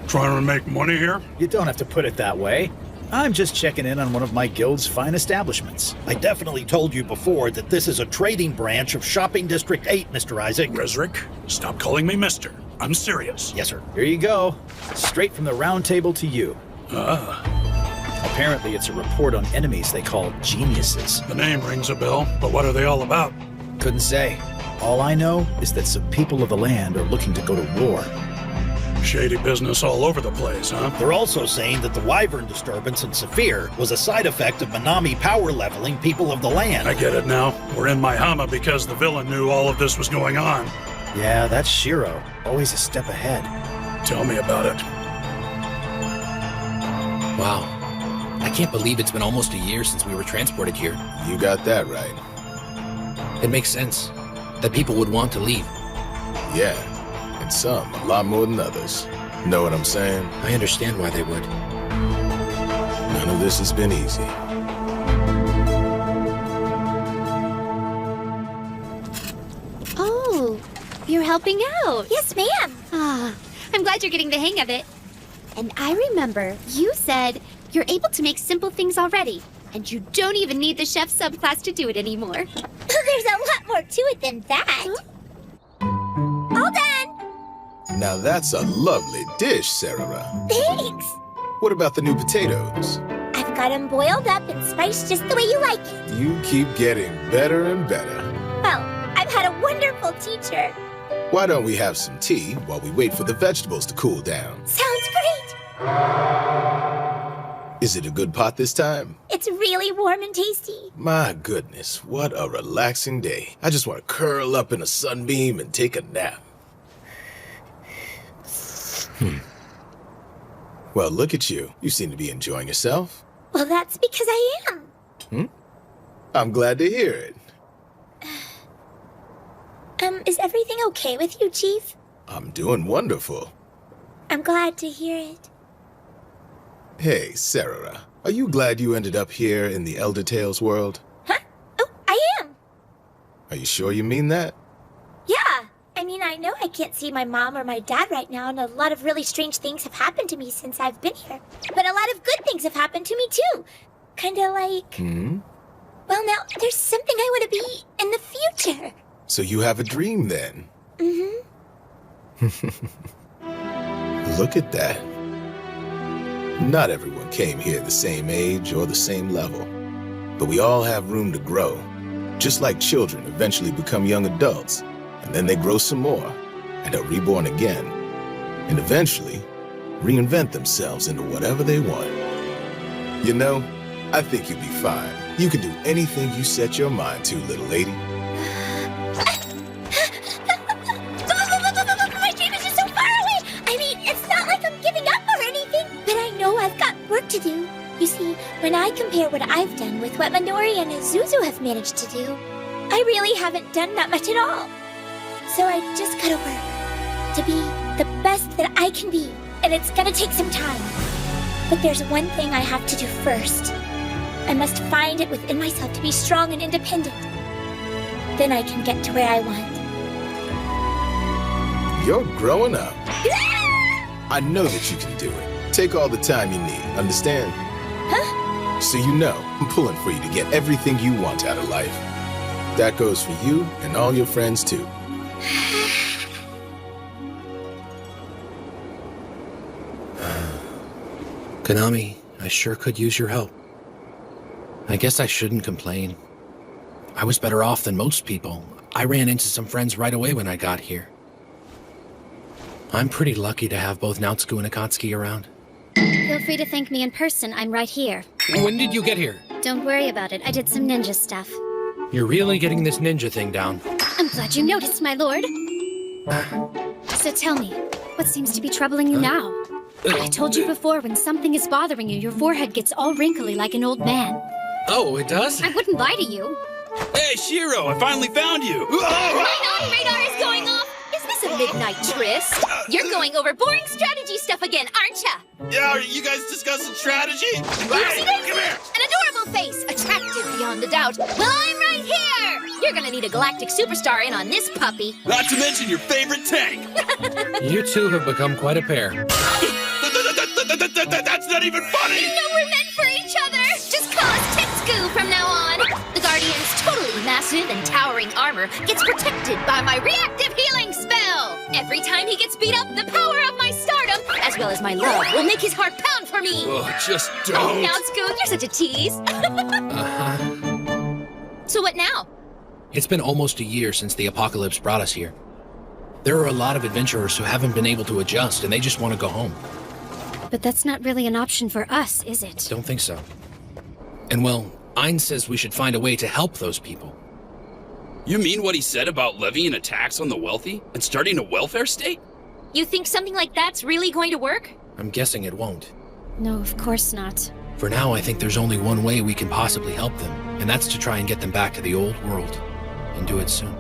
Trying to make money here? You don't have to put it that way. I'm just checking in on one of my guild's fine establishments. I definitely told you before that this is a trading branch of Shopping District 8, Mr. Isaac. Resrick, stop calling me mister. I'm serious. Yes, sir. Here you go. Straight from the round table to you. Apparently it's a report on enemies they call geniuses. The name rings a bell, but what are they all about? Couldn't say. All I know is that some people of the land are looking to go to war. Shady business all over the place, huh? They're also saying that the Wyvern disturbance in Saphir was a side effect of Minami power leveling people of the land. I get it now. We're in Maihama because the villain knew all of this was going on. Yeah, that's Shiro. Always a step ahead. Tell me about it. Wow. I can't believe it's been almost a year since we were transported here. You got that right. It makes sense that people would want to leave. Yeah, and some a lot more than others. Know what I'm saying? I understand why they would. None of this has been easy. Oh, you're helping out. Yes, ma'am. Ah, I'm glad you're getting the hang of it. And I remember you said you're able to make simple things already, and you don't even need the chef subclass to do it anymore. There's a lot more to it than that. All done. Now that's a lovely dish, Sarah. Thanks. What about the new potatoes? I've got them boiled up and spiced just the way you like it. You keep getting better and better. Well, I've had a wonderful teacher. Why don't we have some tea while we wait for the vegetables to cool down? Sounds great. Is it a good pot this time? It's really warm and tasty. My goodness, what a relaxing day. I just want to curl up in a sunbeam and take a nap. Well, look at you. You seem to be enjoying yourself. Well, that's because I am. I'm glad to hear it. Is everything okay with you, Chief? I'm doing wonderful. I'm glad to hear it. Hey, Sarah, are you glad you ended up here in the Elder Tales world? Oh, I am. Are you sure you mean that? Yeah. I mean, I know I can't see my mom or my dad right now, and a lot of really strange things have happened to me since I've been here. But a lot of good things have happened to me, too. Kinda like... Well, now, there's something I want to be in the future. So you have a dream, then? Look at that. Not everyone came here the same age or the same level. But we all have room to grow. Just like children eventually become young adults, and then they grow some more, and are reborn again. And eventually, reinvent themselves into whatever they want. You know, I think you'll be fine. You can do anything you set your mind to, little lady. My dream is just so far away. I mean, it's not like I'm giving up or anything, but I know I've got work to do. You see, when I compare what I've done with what Minori and Isuzu have managed to do, I really haven't done that much at all. So I just gotta work to be the best that I can be, and it's gonna take some time. But there's one thing I have to do first. I must find it within myself to be strong and independent. Then I can get to where I want. You're growing up. I know that you can do it. Take all the time you need, understand? So you know, I'm pulling for you to get everything you want out of life. That goes for you and all your friends, too. Konami, I sure could use your help. I guess I shouldn't complain. I was better off than most people. I ran into some friends right away when I got here. I'm pretty lucky to have both Nautsuku and Akatsuki around. Feel free to thank me in person. I'm right here. When did you get here? Don't worry about it. I did some ninja stuff. You're really getting this ninja thing down. I'm glad you noticed, my lord. So tell me, what seems to be troubling you now? I told you before, when something is bothering you, your forehead gets all wrinkly like an old man. Oh, it does? I wouldn't lie to you. Hey, Shiro, I finally found you! My radar is going off! Is this a midnight tryst? You're going over boring strategy stuff again, aren't ya? Yeah, are you guys discussing strategy? Oopsie daisy! An adorable face, attractive beyond a doubt. Well, I'm right here! You're gonna need a galactic superstar in on this puppy. Not to mention your favorite tank! You two have become quite a pair. That's not even funny! You know we're meant for each other! Just call us Tetsugu from now on! The Guardian's totally massive and towering armor gets protected by my reactive healing spell! Every time he gets beat up, the power of my stardom, as well as my love, will make his heart pound for me! Oh, just Oh, don't! Nautsuku, you're such a tease! So what now? It's been almost a year since the apocalypse brought us here. There are a lot of adventurers who haven't been able to adjust, and they just want to go home. But that's not really an option for us, is it? Don't think so. And well, Ein says we should find a way to help those people. You mean what he said about levying a tax on the wealthy and starting a welfare state? You think something like that's really going to work? I'm guessing it won't. No, of course not. For now, I think there's only one way we can possibly help them, and that's to try and get them back to the old world. And do it soon.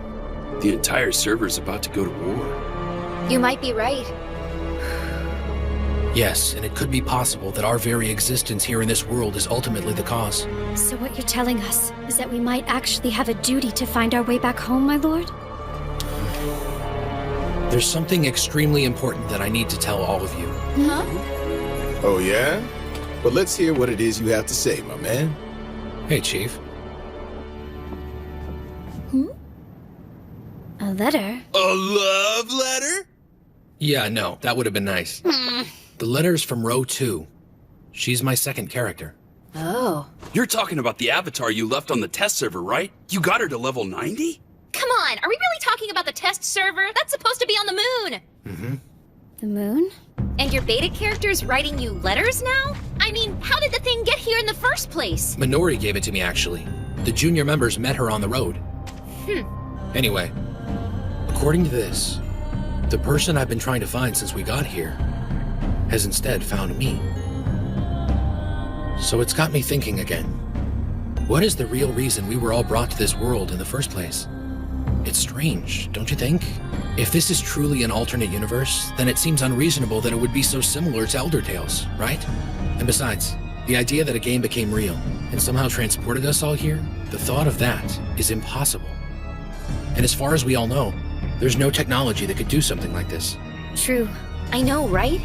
The entire server's about to go to war. You might be right. Yes, and it could be possible that our very existence here in this world is ultimately the cause. So what you're telling us is that we might actually have a duty to find our way back home, my lord? There's something extremely important that I need to tell all of you. Huh? Oh, yeah? But let's hear what it is you have to say, my man. Hey, Chief. A letter? A love letter? Yeah, no, that would have been nice. The letter's from Row 2. She's my second character. Oh. You're talking about the avatar you left on the test server, right? You got her to level 90? Come on, are we really talking about the test server? That's supposed to be on the moon! Mm-hmm. The moon? And your beta character's writing you letters now? I mean, how did the thing get here in the first place? Minori gave it to me, actually. The junior members met her on the road. Anyway, according to this, the person I've been trying to find since we got here has instead found me. So it's got me thinking again. What is the real reason we were all brought to this world in the first place? It's strange, don't you think? If this is truly an alternate universe, then it seems unreasonable that it would be so similar to Elder Tales, right? And besides, the idea that a game became real and somehow transported us all here, the thought of that is impossible. And as far as we all know, there's no technology that could do something like this. True. I know, right?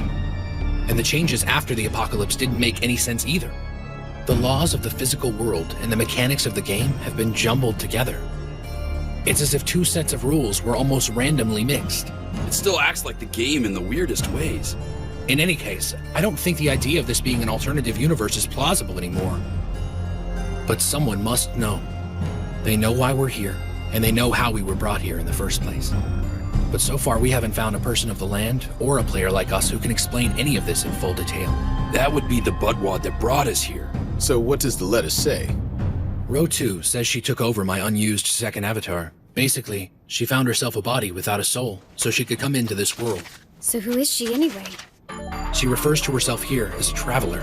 And the changes after the apocalypse didn't make any sense either. The laws of the physical world and the mechanics of the game have been jumbled together. It's as if two sets of rules were almost randomly mixed. It still acts like the game in the weirdest ways. In any case, I don't think the idea of this being an alternative universe is plausible anymore. But someone must know. They know why we're here, and they know how we were brought here in the first place. But so far we haven't found a person of the land or a player like us who can explain any of this in full detail. That would be the Budwad that brought us here. So what does the letter say? Row 2 says she took over my unused second avatar. Basically, she found herself a body without a soul, so she could come into this world. So who is she anyway? She refers to herself here as a traveler.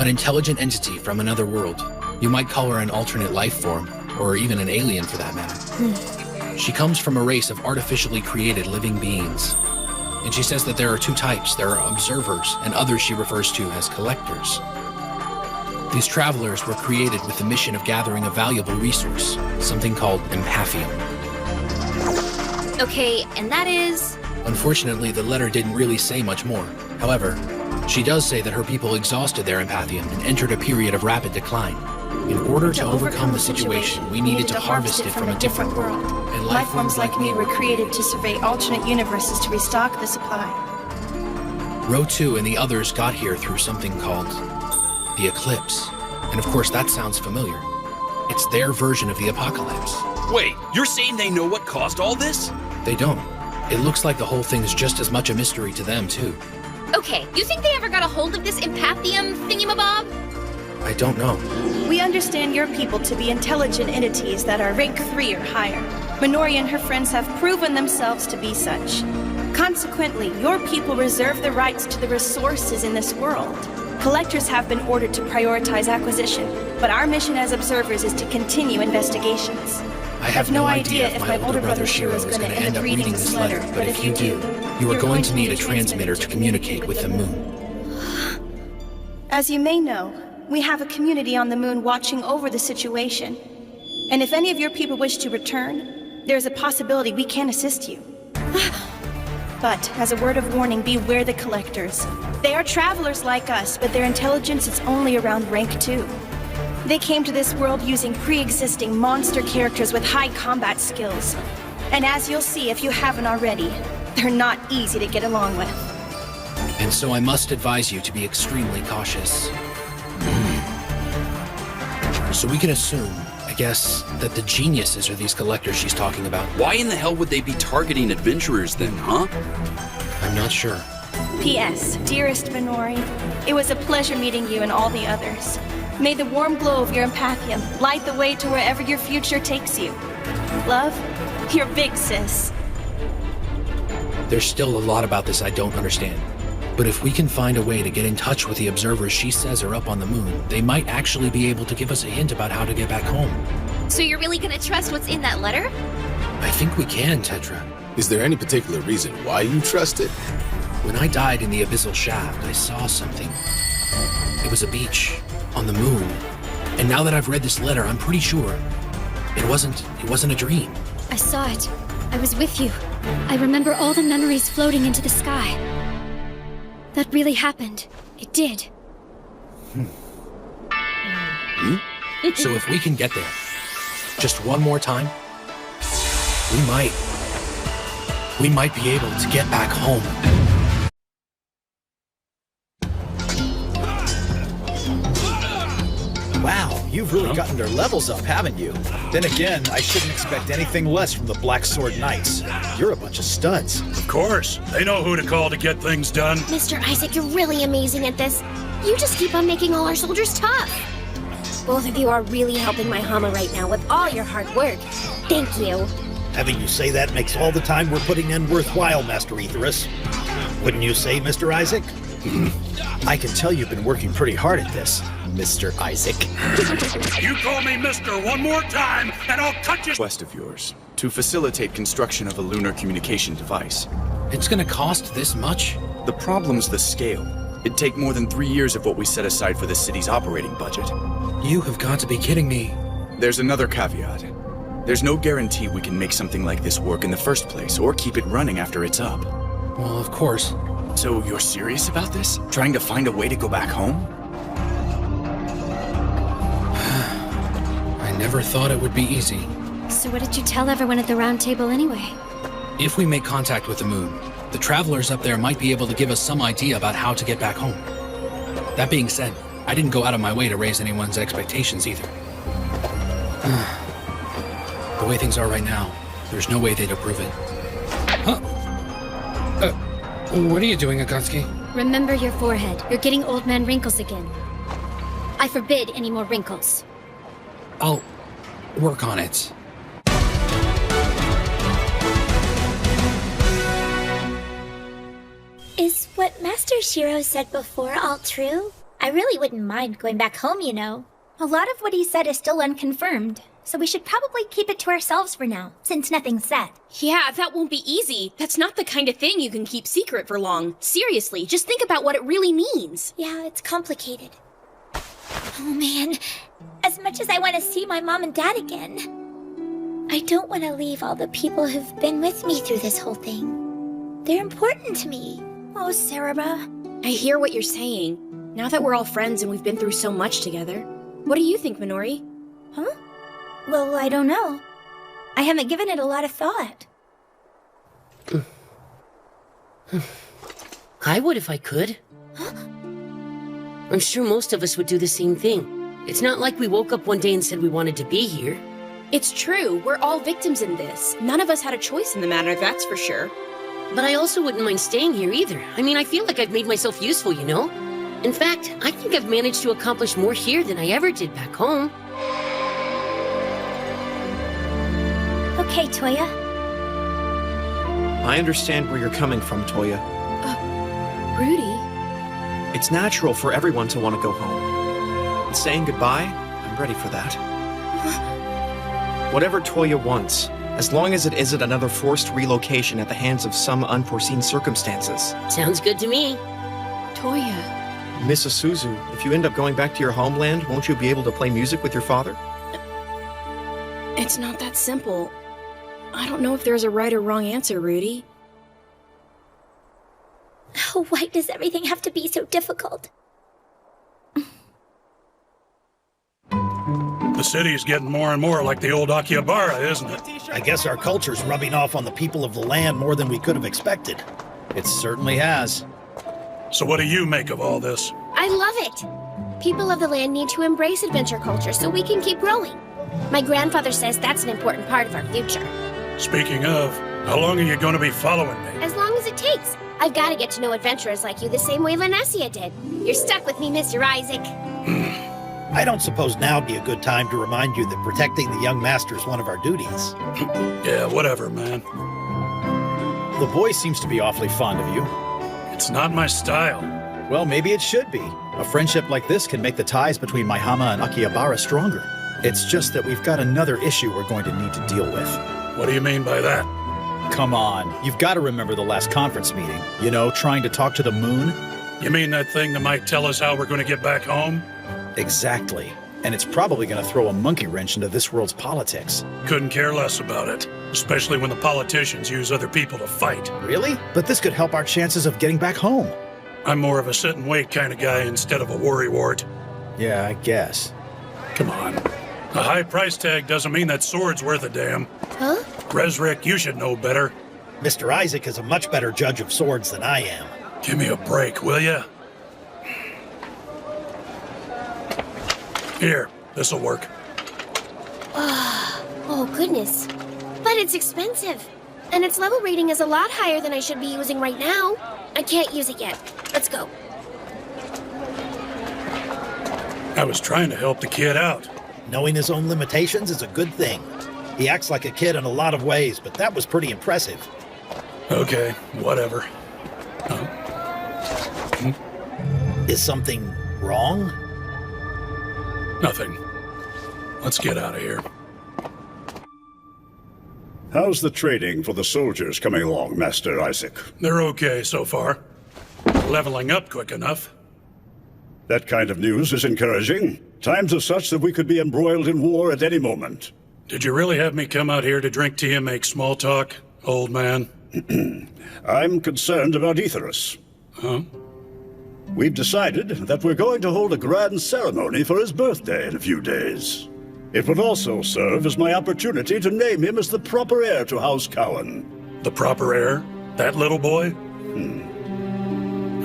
An intelligent entity from another world. You might call her an alternate life form, or even an alien for that matter. She comes from a race of artificially created living beings. And she says that there are two types. There are observers, and others she refers to as collectors. These travelers were created with the mission of gathering a valuable resource, something called empathium. Okay, and that is... Unfortunately, the letter didn't really say much more. However, she does say that her people exhausted their empathium and entered a period of rapid decline. In order to overcome the situation, we needed to harvest it from a different world. And Life forms like me were created to survey alternate universes to restock the supply. Row 2 and the others got here through something called the Eclipse. And of course, that sounds familiar. It's their version of the apocalypse. Wait, you're saying they know what caused all this? They don't. It looks like the whole thing's just as much a mystery to them, too. Okay, you think they ever got a hold of this empathium thingamabob? I don't know. We understand your people to be intelligent entities that are rank 3 or higher. Minori and her friends have proven themselves to be such. Consequently, your people reserve the rights to the resources in this world. Collectors have been ordered to prioritize acquisition, but our mission as observers is to continue investigations. I have no idea if my older brother Shiro is going to end up reading this letter, but if you do, you are going to need a transmitter to communicate with the moon. As you may know, we have a community on the moon watching over the situation. And if any of your people wish to return, there's a possibility we can assist you. But, as a word of warning, beware the collectors. They are travelers like us, but their intelligence is only around rank 2. They came to this world using pre-existing monster characters with high combat skills. And as you'll see if you haven't already, they're not easy to get along with. And so I must advise you to be extremely cautious. So we can assume, I guess, that the geniuses are these collectors she's talking about. Why in the hell would they be targeting adventurers then, huh? I'm not sure. P.S. Dearest Minori, it was a pleasure meeting you and all the others. May the warm glow of your empathium light the way to wherever your future takes you. Love, your big sis. There's still a lot about this I don't understand. But if we can find a way to get in touch with the observers she says are up on the moon, they might actually be able to give us a hint about how to get back home. So you're really gonna trust what's in that letter? I think we can, Tetra. Is there any particular reason why you trust it? When I died in the abyssal shaft, I saw something. It was a beach on the moon. And now that I've read this letter, I'm pretty sure it wasn't a dream. I saw it. I was with you. I remember all the memories floating into the sky. That really happened. It did. So if we can get there, just one more time, we might be able to get back home. Wow, you've really gotten their levels up, haven't you? Then again, I shouldn't expect anything less from the Black Sword Knights. You're a bunch of studs. Of course. They know who to call to get things done. Mr. Isaac, you're really amazing at this. You just keep on making all our soldiers tough. Both of you are really helping my Hama right now with all your hard work. Thank you. Having you say that makes all the time we're putting in worthwhile, Master Aetherus. Wouldn't you say, Mr. Isaac? I can tell you've been working pretty hard at this, Mr. Isaac. You call me Mister one more time, and I'll cut you. Quest of yours to facilitate construction of a lunar communication device. It's gonna cost this much? The problem's the scale. It'd take more than 3 years of what we set aside for the city's operating budget. You have got to be kidding me. There's another caveat. There's no guarantee we can make something like this work in the first place, or keep it running after it's up. Well, of course. So you're serious about this? Trying to find a way to go back home? I never thought it would be easy. So what did you tell everyone at the round table anyway? If we make contact with the moon, the travelers up there might be able to give us some idea about how to get back home. That being said, I didn't go out of my way to raise anyone's expectations either. The way things are right now, there's no way they'd approve it. Huh? What are you doing, Akatsuki? Remember your forehead. You're getting old man wrinkles again. I forbid any more wrinkles. I'll work on it. Is what Master Shiro said before all true? I really wouldn't mind going back home, you know. A lot of what he said is still unconfirmed, so we should probably keep it to ourselves for now, since nothing's said. Yeah, that won't be easy. That's not the kind of thing you can keep secret for long. Seriously, just think about what it really means. Yeah, it's complicated. Oh man, as much as I want to see my mom and dad again, I don't want to leave all the people who've been with me through this whole thing. They're important to me. Oh, Saraba. I hear what you're saying. Now that we're all friends and we've been through so much together, what do you think, Minori? Huh? Well, I don't know. I haven't given it a lot of thought. I would if I could. I'm sure most of us would do the same thing. It's not like we woke up one day and said we wanted to be here. It's true. We're all victims in this. None of us had a choice in the matter, that's for sure. But I also wouldn't mind staying here either. I mean, I feel like I've made myself useful, you know? In fact, I think I've managed to accomplish more here than I ever did back home. Okay, Toya. I understand where you're coming from, Toya. Rudy? It's natural for everyone to want to go home. And saying goodbye, I'm ready for that. Whatever Toya wants, as long as it isn't another forced relocation at the hands of some unforeseen circumstances. Sounds good to me. Toya. Miss Isuzu, if you end up going back to your homeland, won't you be able to play music with your father? It's not that simple. I don't know if there's a right or wrong answer, Rudy. Oh, why does everything have to be so difficult? The city's getting more and more like the old Akihabara, isn't it? I guess our culture's rubbing off on the people of the land more than we could have expected. It certainly has. So what do you make of all this? I love it. People of the land need to embrace adventure culture so we can keep growing. My grandfather says that's an important part of our future. Speaking of, how long are you going to be following me? As long as it takes. I've got to get to know adventurers like you the same way Lanessia did. You're stuck with me, Mr. Isaac. I don't suppose now'd be a good time to remind you that protecting the young master is one of our duties. Yeah, whatever, man. The boy seems to be awfully fond of you. It's not my style. Well, maybe it should be. A friendship like this can make the ties between Maihama and Akihabara stronger. It's just that we've got another issue we're going to need to deal with. What do you mean by that? Come on, you've got to remember the last conference meeting. You know, trying to talk to the moon? You mean that thing that might tell us how we're going to get back home? Exactly. And it's probably going to throw a monkey wrench into this world's politics. Couldn't care less about it. Especially when the politicians use other people to fight. Really? But this could help our chances of getting back home. I'm more of a sit and wait kind of guy instead of a worrywart. Yeah, I guess. Come on. A high price tag doesn't mean that sword's worth a damn. Huh? Resrick, you should know better. Mr. Isaac is a much better judge of swords than I am. Give me a break, will ya? Here, this'll work. Oh, goodness. But it's expensive. And its level rating is a lot higher than I should be using right now. I can't use it yet. Let's go. I was trying to help the kid out. Knowing his own limitations is a good thing. He acts like a kid in a lot of ways, but that was pretty impressive. Okay, whatever. Is something wrong? Nothing. Let's get out of here. How's the training for the soldiers coming along, Master Isaac? They're okay so far. Leveling up quick enough. That kind of news is encouraging. Times are such that we could be embroiled in war at any moment. Did you really have me come out here to drink tea and make small talk, old man? I'm concerned about Aetherus. Huh? We've decided that we're going to hold a grand ceremony for his birthday in a few days. It would also serve as my opportunity to name him as the proper heir to House Cowan. The proper heir? That little boy?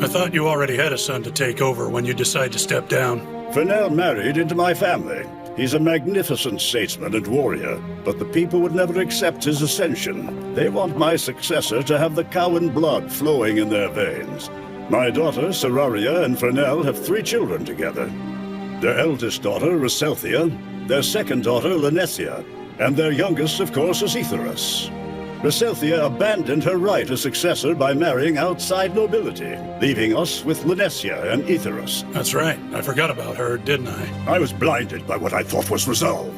I thought you already had a son to take over when you decide to step down. Fennell married into my family. He's a magnificent statesman and warrior, but the people would never accept his ascension. They want my successor to have the Cowan blood flowing in their veins. My daughter, Seraria, and Fennell have 3 children together. Their eldest daughter, Reselthia, their second daughter, Lanessia, and their youngest, of course, is Aetherus. Reselthia abandoned her right as successor by marrying outside nobility, leaving us with Lanessia and Aetherus. That's right. I forgot about her, didn't I? I was blinded by what I thought was resolve.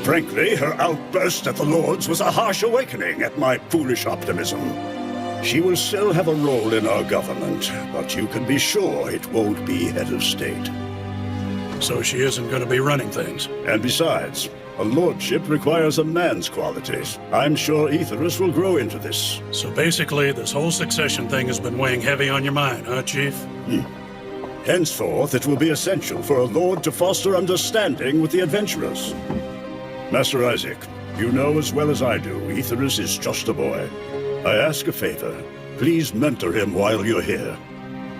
Frankly, her outburst at the Lords was a harsh awakening at my foolish optimism. She will still have a role in our government, but you can be sure it won't be head of state. So she isn't going to be running things. And besides, a lordship requires a man's qualities. I'm sure Aetherus will grow into this. So basically, this whole succession thing has been weighing heavy on your mind, huh, Chief? Henceforth, it will be essential for a lord to foster understanding with the adventurers. Master Isaac, you know as well as I do, Aetherus is just a boy. I ask a favor. Please mentor him while you're here.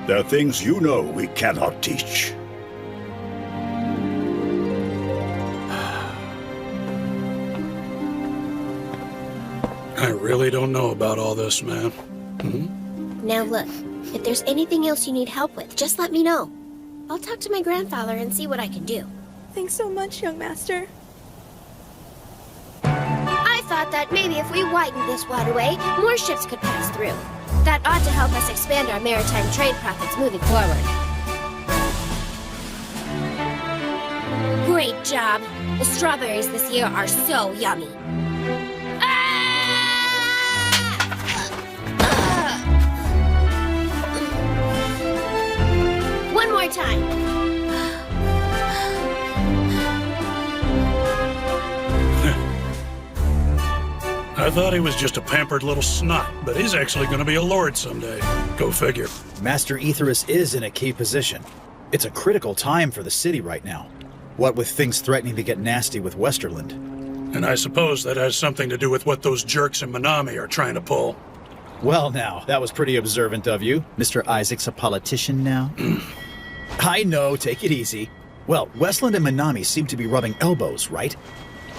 There are things you know we cannot teach. I really don't know about all this, man. Now look, if there's anything else you need help with, just let me know. I'll talk to my grandfather and see what I can do. Thanks so much, young master. I thought that maybe if we widened this waterway, more ships could pass through. That ought to help us expand our maritime trade profits moving forward. Great job! The strawberries this year are so yummy. One more time. I thought he was just a pampered little snot, but he's actually going to be a lord someday. Go figure. Master Aetherus is in a key position. It's a critical time for the city right now. What with things threatening to get nasty with Westerland. And I suppose that has something to do with what those jerks in Minami are trying to pull. Well now, that was pretty observant of you. Mr. Isaac's a politician now. I know, take it easy. Well, Westland and Minami seem to be rubbing elbows, right?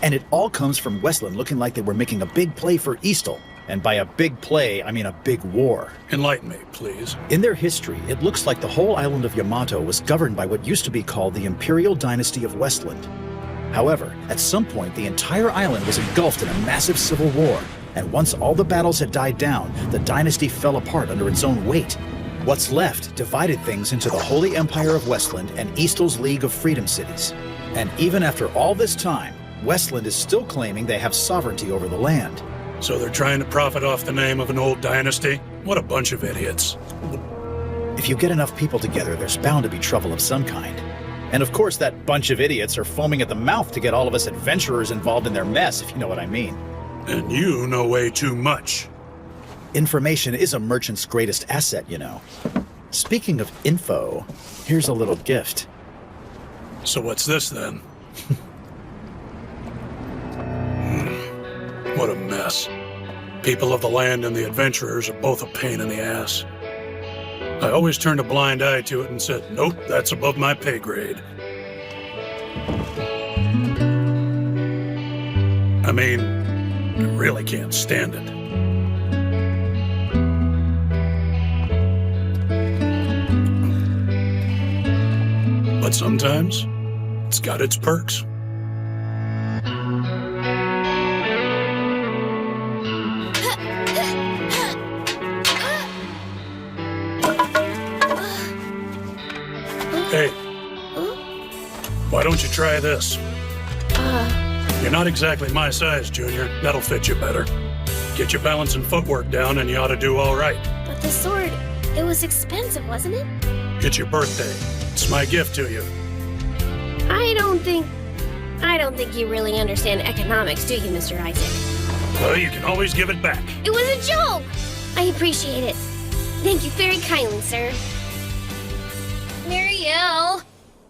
And it all comes from Westland looking like they were making a big play for Eastle. And by a big play, I mean a big war. Enlighten me, please. In their history, it looks like the whole island of Yamato was governed by what used to be called the Imperial Dynasty of Westland. However, at some point, the entire island was engulfed in a massive civil war. And once all the battles had died down, the dynasty fell apart under its own weight. What's left divided things into the Holy Empire of Westland and Eastle's League of Freedom Cities. And even after all this time, Westland is still claiming they have sovereignty over the land. So they're trying to profit off the name of an old dynasty? What a bunch of idiots. If you get enough people together, there's bound to be trouble of some kind. And of course, that bunch of idiots are foaming at the mouth to get all of us adventurers involved in their mess, if you know what I mean. And you know way too much. Information is a merchant's greatest asset, you know. Speaking of info, here's a little gift. So what's this then? What a mess. People of the land and the adventurers are both a pain in the ass. I always turned a blind eye to it and said, nope, that's above my pay grade. I mean, I really can't stand it. But sometimes, it's got its perks. Hey, why don't you try this? You're not exactly my size, Junior. That'll fit you better. Get your balance and footwork down and you ought to do all right. But the sword, it was expensive, wasn't it? It's your birthday. It's my gift to you. I don't think you really understand economics, do you, Mr. Isaac? Well, you can always give it back. It was a joke! I appreciate it. Thank you very kindly, sir. Marielle!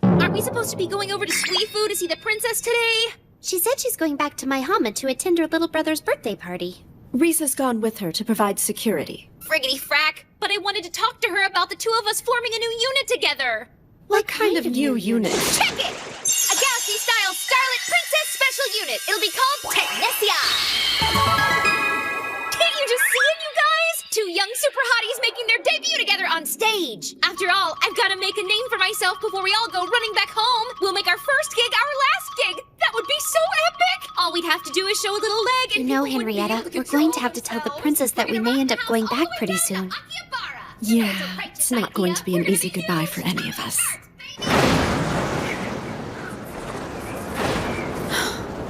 Aren't we supposed to be going over to Suifu to see the princess today? She said she's going back to Maihama to attend her little brother's birthday party. Risa's gone with her to provide security. Friggity frack! But I wanted to talk to her about the two of us forming a new unit together! What kind of new unit? Check it! A Galaxy-style Starlit Princess Special Unit! It'll be called Technesia! Can't you just see it, you guys? Two young super hotties making their debut together on stage! After all, I've got to make a name for myself before we all go running back home! We'll make our first gig our last gig! That would be so epic! All we'd have to do is show a little leg and You know, Henrietta, we're going to have to tell the princess that we may end up going back pretty soon. Yeah, it's not going to be an easy goodbye for any of us.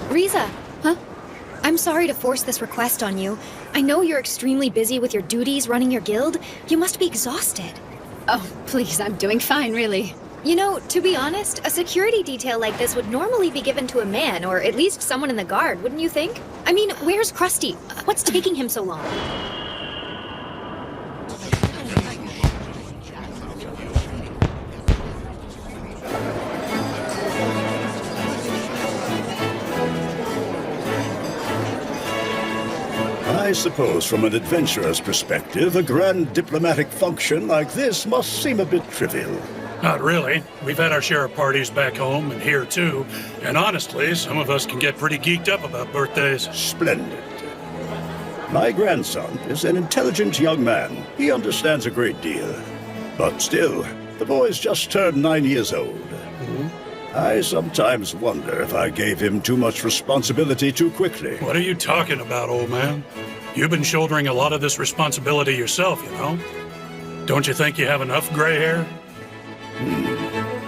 Risa! Huh? I'm sorry to force this request on you. I know you're extremely busy with your duties running your guild. You must be exhausted. Oh, please, I'm doing fine, really. You know, to be honest, a security detail like this would normally be given to a man, or at least someone in the guard, wouldn't you think? I mean, where's Krusty? What's taking him so long? I suppose from an adventurer's perspective, a grand diplomatic function like this must seem a bit trivial. Not really. We've had our share of parties back home and here too. And honestly, some of us can get pretty geeked up about birthdays. Splendid. My grandson is an intelligent young man. He understands a great deal. But still, the boy's just turned 9 years old. I sometimes wonder if I gave him too much responsibility too quickly. What are you talking about, old man? You've been shouldering a lot of this responsibility yourself, you know? Don't you think you have enough gray hair?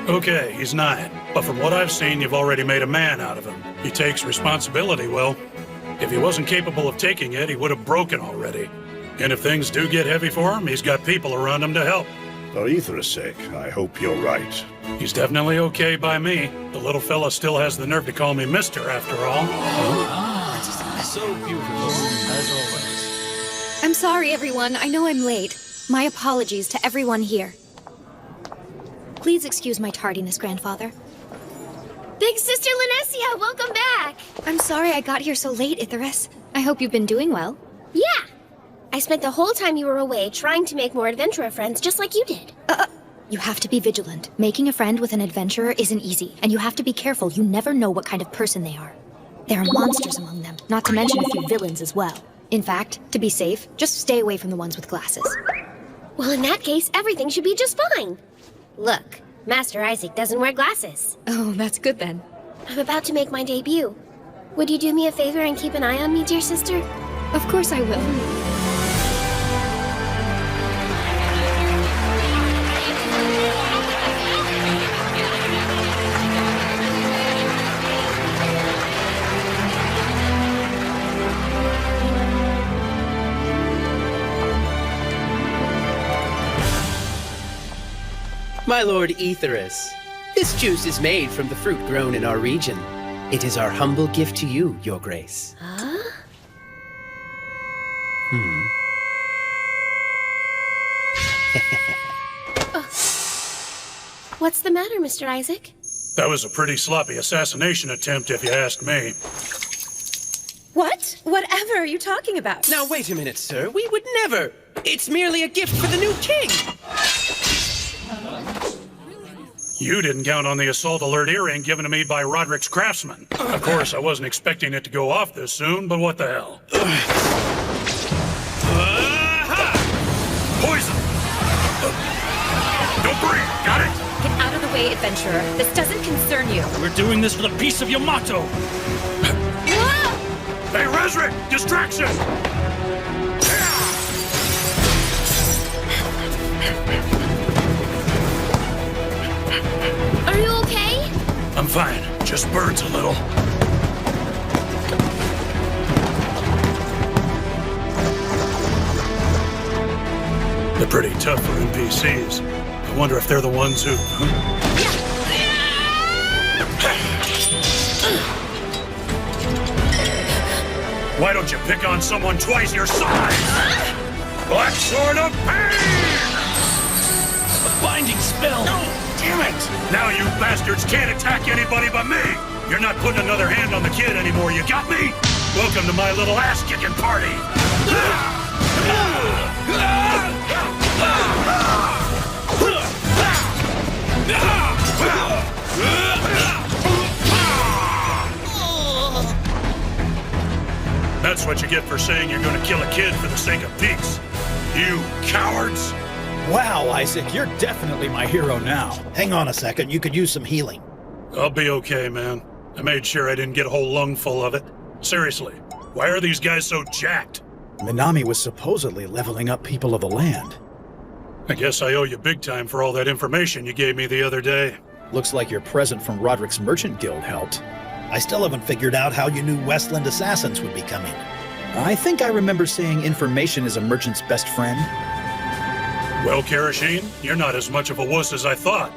Okay, he's 9. But from what I've seen, you've already made a man out of him. He takes responsibility well. If he wasn't capable of taking it, he would have broken already. And if things do get heavy for him, he's got people around him to help. For Aethera's sake, I hope you're right. He's definitely okay by me. The little fella still has the nerve to call me mister, after all. So beautiful, as always. I'm sorry, everyone. I know I'm late. My apologies to everyone here. Please excuse my tardiness, Grandfather. Big Sister Linesia, welcome back! I'm sorry I got here so late, Icarus. I hope you've been doing well. Yeah! I spent the whole time you were away trying to make more adventurer friends just like you did. You have to be vigilant. Making a friend with an adventurer isn't easy, and you have to be careful. You never know what kind of person they are. There are monsters among them, not to mention a few villains as well. In fact, to be safe, just stay away from the ones with glasses. Well, in that case, everything should be just fine. Look, Master Isaac doesn't wear glasses. Oh, that's good then. I'm about to make my debut. Would you do me a favor and keep an eye on me, dear sister? Of course I will. My lord Aetherus, this juice is made from the fruit grown in our region. It is our humble gift to you, your grace. Huh? What's the matter, Mr. Isaac? That was a pretty sloppy assassination attempt, if you ask me. What? Whatever are you talking about? Now wait a minute, sir. We would never. It's merely a gift for the new king. You didn't count on the assault alert earring given to me by Roderick's craftsman. Of course, I wasn't expecting it to go off this soon, but what the hell? Poison! Don't breathe, got it? Get out of the way, adventurer. This doesn't concern you. We're doing this for the peace of Yamato. Hey, Resrick! Distraction! Are you okay? I'm fine. Just burns a little. They're pretty tough for NPCs. I wonder if they're the ones who... Why don't you pick on someone twice your size? Black Sword of Pain! A binding spell! No! Damn it! Now you bastards can't attack anybody but me! You're not putting another hand on the kid anymore, you got me? Welcome to my little ass-kicking party! That's what you get for saying you're gonna kill a kid for the sake of peace. You cowards! Wow, Isaac, you're definitely my hero now. Hang on a second, you could use some healing. I'll be okay, man. I made sure I didn't get a whole lung full of it. Seriously, why are these guys so jacked? Minami was supposedly leveling up people of the land. I guess I owe you big time for all that information you gave me the other day. Looks like your present from Roderick's Merchant Guild helped. I still haven't figured out how you knew Westland assassins would be coming. I think I remember saying information is a merchant's best friend. Well, Karashine, you're not as much of a wuss as I thought.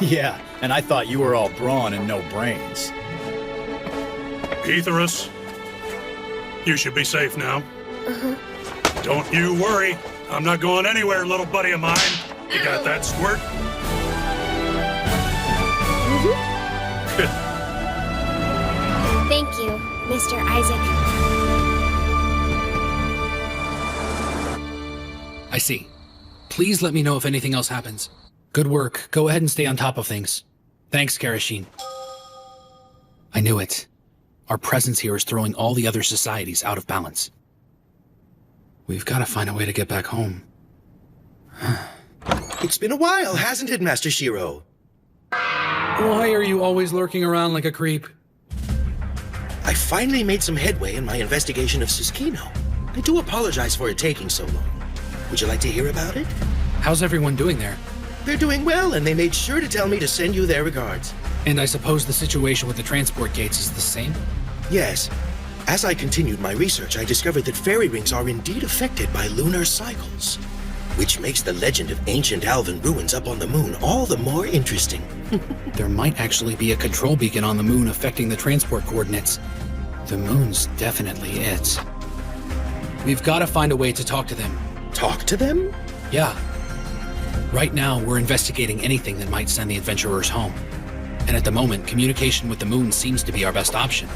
Yeah, and I thought you were all brawn and no brains. Aetherus, you should be safe now. Don't you worry. I'm not going anywhere, little buddy of mine. You got that, Squirt? Thank you, Mr. Isaac. I see. Please let me know if anything else happens. Good work. Go ahead and stay on top of things. Thanks, Karashine. I knew it. Our presence here is throwing all the other societies out of balance. We've got to find a way to get back home. It's been a while, hasn't it, Master Shiro? Why are you always lurking around like a creep? I finally made some headway in my investigation of Susukino. I do apologize for it taking so long. Would you like to hear about it? How's everyone doing there? They're doing well, and they made sure to tell me to send you their regards. And I suppose the situation with the transport gates is the same? Yes. As I continued my research, I discovered that fairy rings are indeed affected by lunar cycles, which makes the legend of ancient Alvin ruins up on the moon all the more interesting. There might actually be a control beacon on the moon affecting the transport coordinates. The moon's definitely it. We've got to find a way to talk to them. Talk to them? Yeah. Right now, we're investigating anything that might send the adventurers home. And at the moment, communication with the moon seems to be our best option.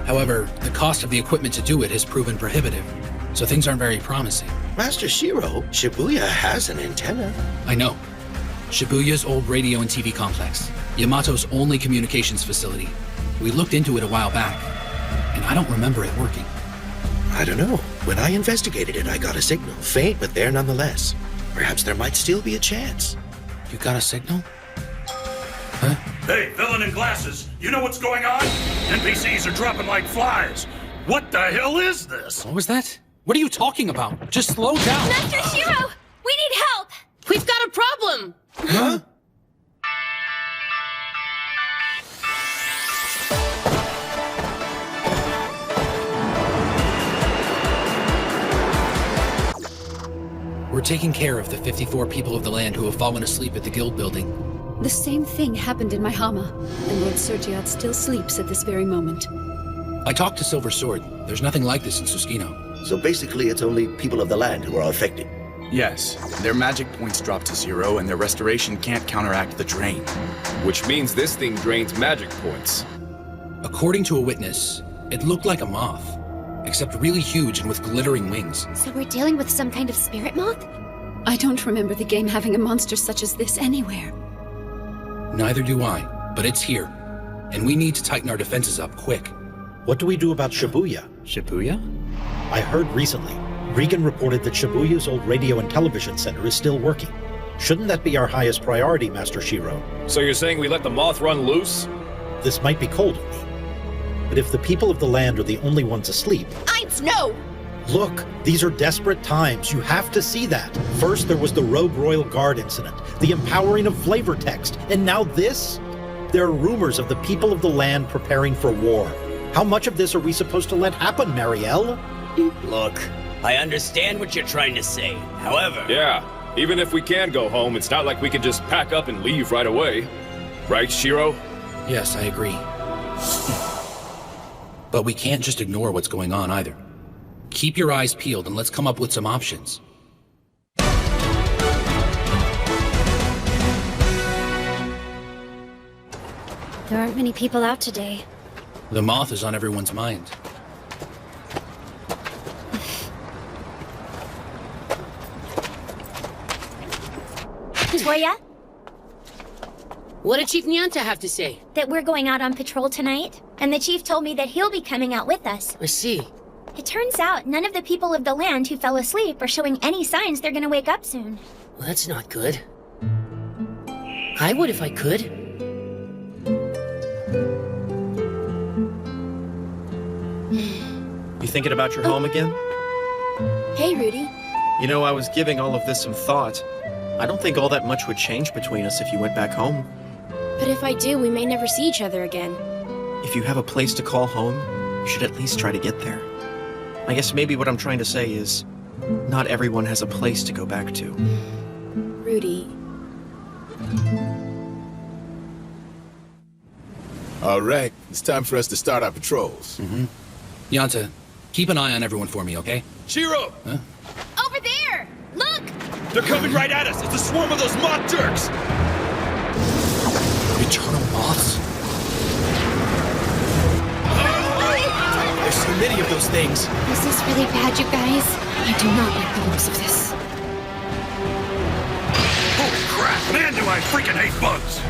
However, the cost of the equipment to do it has proven prohibitive, so things aren't very promising. Master Shiro, Shibuya has an antenna. I know. Shibuya's old radio and TV complex. Yamato's only communications facility. We looked into it a while back, and I don't remember it working. I don't know. When I investigated it, I got a signal. Faint, but there nonetheless. Perhaps there might still be a chance. You got a signal? Hey, villain in glasses, you know what's going on? NPCs are dropping like flies. What the hell is this? What was that? What are you talking about? Just slow down. Master Shiro, we need help. We've got a problem! Huh? We're taking care of the 54 people of the land who have fallen asleep at the guild building. The same thing happened in my Hama, and Lord Sergiat still sleeps at this very moment. I talked to Silver Sword. There's nothing like this in Susukino. So basically, it's only people of the land who are affected. Yes, their magic points drop to 0, and their restoration can't counteract the drain. Which means this thing drains magic points. According to a witness, it looked like a moth, except really huge and with glittering wings. So we're dealing with some kind of spirit moth? I don't remember the game having a monster such as this anywhere. Neither do I, but it's here. And we need to tighten our defenses up quick. What do we do about Shibuya? Shibuya? I heard recently, Regan reported that Shibuya's old radio and television center is still working. Shouldn't that be our highest priority, Master Shiro? So you're saying we let the moth run loose? This might be cold of me, but if the people of the land are the only ones asleep... No! Look, these are desperate times. You have to see that. First, there was the Rogue Royal Guard incident, the empowering of flavor text, and now this? There are rumors of the people of the land preparing for war. How much of this are we supposed to let happen, Marielle? Look, I understand what you're trying to say. However... Yeah, even if we can go home, it's not like we can just pack up and leave right away. Right, Shiro? Yes, I agree. But we can't just ignore what's going on either. Keep your eyes peeled and let's come up with some options. There aren't many people out today. The moth is on everyone's mind. Toya? What did Chief Nyanta have to say? That we're going out on patrol tonight, and the chief told me that he'll be coming out with us. I see. It turns out none of the people of the land who fell asleep are showing any signs they're gonna wake up soon. Well, that's not good. I would if I could. You thinking about your home again? Hey, Rudy. You know, I was giving all of this some thought. I don't think all that much would change between us if you went back home. But if I do, we may never see each other again. If you have a place to call home, you should at least try to get there. I guess maybe what I'm trying to say is, not everyone has a place to go back to. Rudy. All right, it's time for us to start our patrols. Nyanta, keep an eye on everyone for me, okay? Shiro! Huh? Over there! Look! They're coming right at us! It's a swarm of those moth jerks! Eternal moths? There's so many of those things. Is this really bad, you guys? I do not like the looks of this. Holy crap! Man, do I freaking hate bugs!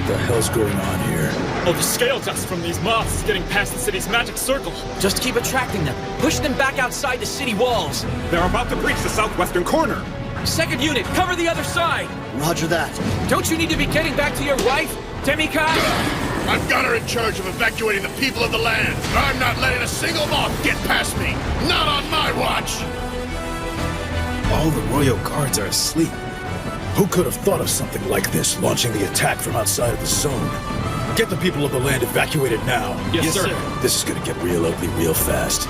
The hell's going on here? Oh, the scale dust from these moths is getting past the city's magic circle. Just keep attracting them. Push them back outside the city walls. They're about to breach the southwestern corner. Second unit, cover the other side. Roger that. Don't you need to be getting back to your wife, Demikai? I've got her in charge of evacuating the people of the land. I'm not letting a single moth get past me. Not on my watch. All the royal guards are asleep. Who could have thought of something like this, launching the attack from outside of the zone? Get the people of the land evacuated now. Yes, sir. This is gonna get real ugly real fast.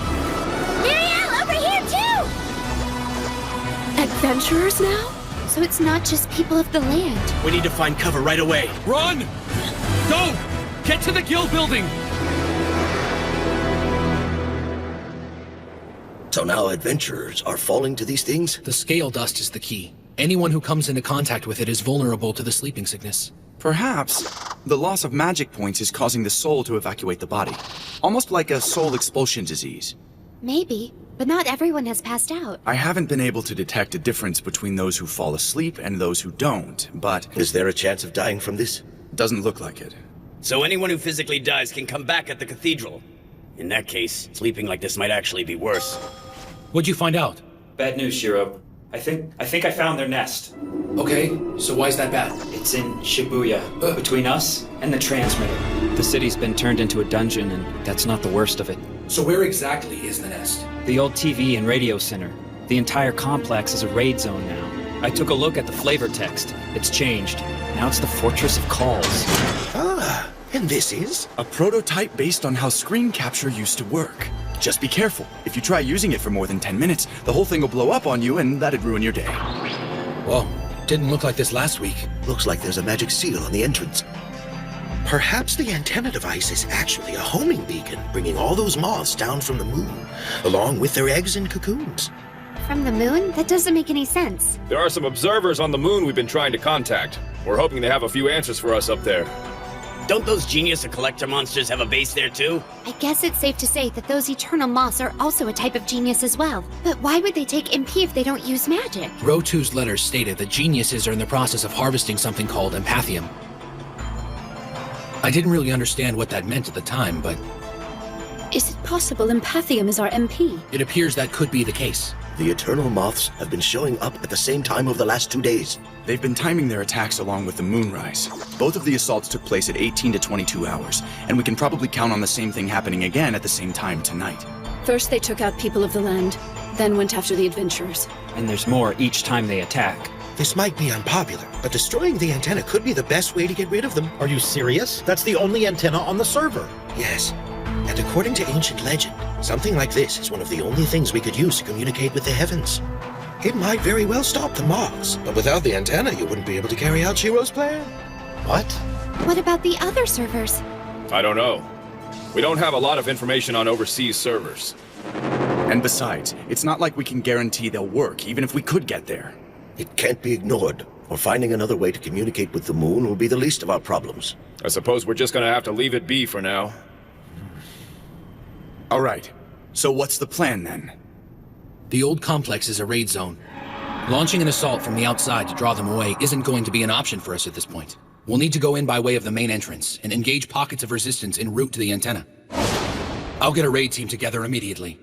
Muriel, over here too! Adventurers now? So it's not just people of the land. We need to find cover right away. Run! Go! Get to the guild building! So now adventurers are falling to these things? The scale dust is the key. Anyone who comes into contact with it is vulnerable to the sleeping sickness. Perhaps the loss of magic points is causing the soul to evacuate the body. Almost like a soul expulsion disease. Maybe, but not everyone has passed out. I haven't been able to detect a difference between those who fall asleep and those who don't, but... Is there a chance of dying from this? Doesn't look like it. So anyone who physically dies can come back at the cathedral. In that case, sleeping like this might actually be worse. What'd you find out? Bad news, Shiro. I think I found their nest. Okay, so why's that bad? It's in Shibuya, between us and the transmitter. The city's been turned into a dungeon, and that's not the worst of it. So where exactly is the nest? The old TV and radio center. The entire complex is a raid zone now. I took a look at the flavor text. It's changed. Now it's the Fortress of Calls. Ah, and this is? A prototype based on how screen capture used to work. Just be careful. If you try using it for more than 10 minutes, the whole thing will blow up on you and that'd ruin your day. Whoa, didn't look like this last week. Looks like there's a magic seal on the entrance. Perhaps the antenna device is actually a homing beacon, bringing all those moths down from the moon, along with their eggs and cocoons. From the moon? That doesn't make any sense. There are some observers on the moon we've been trying to contact. We're hoping they have a few answers for us up there. Don't those Genius and Collector monsters have a base there too? I guess it's safe to say that those eternal moths are also a type of genius as well. But why would they take MP if they don't use magic? Row 2's letters stated that geniuses are in the process of harvesting something called empathium. I didn't really understand what that meant at the time, but... Is it possible Empathium is our MP? It appears that could be the case. The Eternal Moths have been showing up at the same time over the last 2 days. They've been timing their attacks along with the moonrise. Both of the assaults took place at 18 to 22 hours, and we can probably count on the same thing happening again at the same time tonight. First they took out people of the land, then went after the adventurers. And there's more each time they attack. This might be unpopular, but destroying the antenna could be the best way to get rid of them. Are you serious? That's the only antenna on the server. Yes. And according to ancient legend, something like this is one of the only things we could use to communicate with the heavens. It might very well stop the moths, but without the antenna, you wouldn't be able to carry out Shiro's plan. What? What about the other servers? I don't know. We don't have a lot of information on overseas servers. And besides, it's not like we can guarantee they'll work, even if we could get there. It can't be ignored, or finding another way to communicate with the moon will be the least of our problems. I suppose we're just gonna have to leave it be for now. All right. So what's the plan then? The old complex is a raid zone. Launching an assault from the outside to draw them away isn't going to be an option for us at this point. We'll need to go in by way of the main entrance and engage pockets of resistance en route to the antenna. I'll get a raid team together immediately.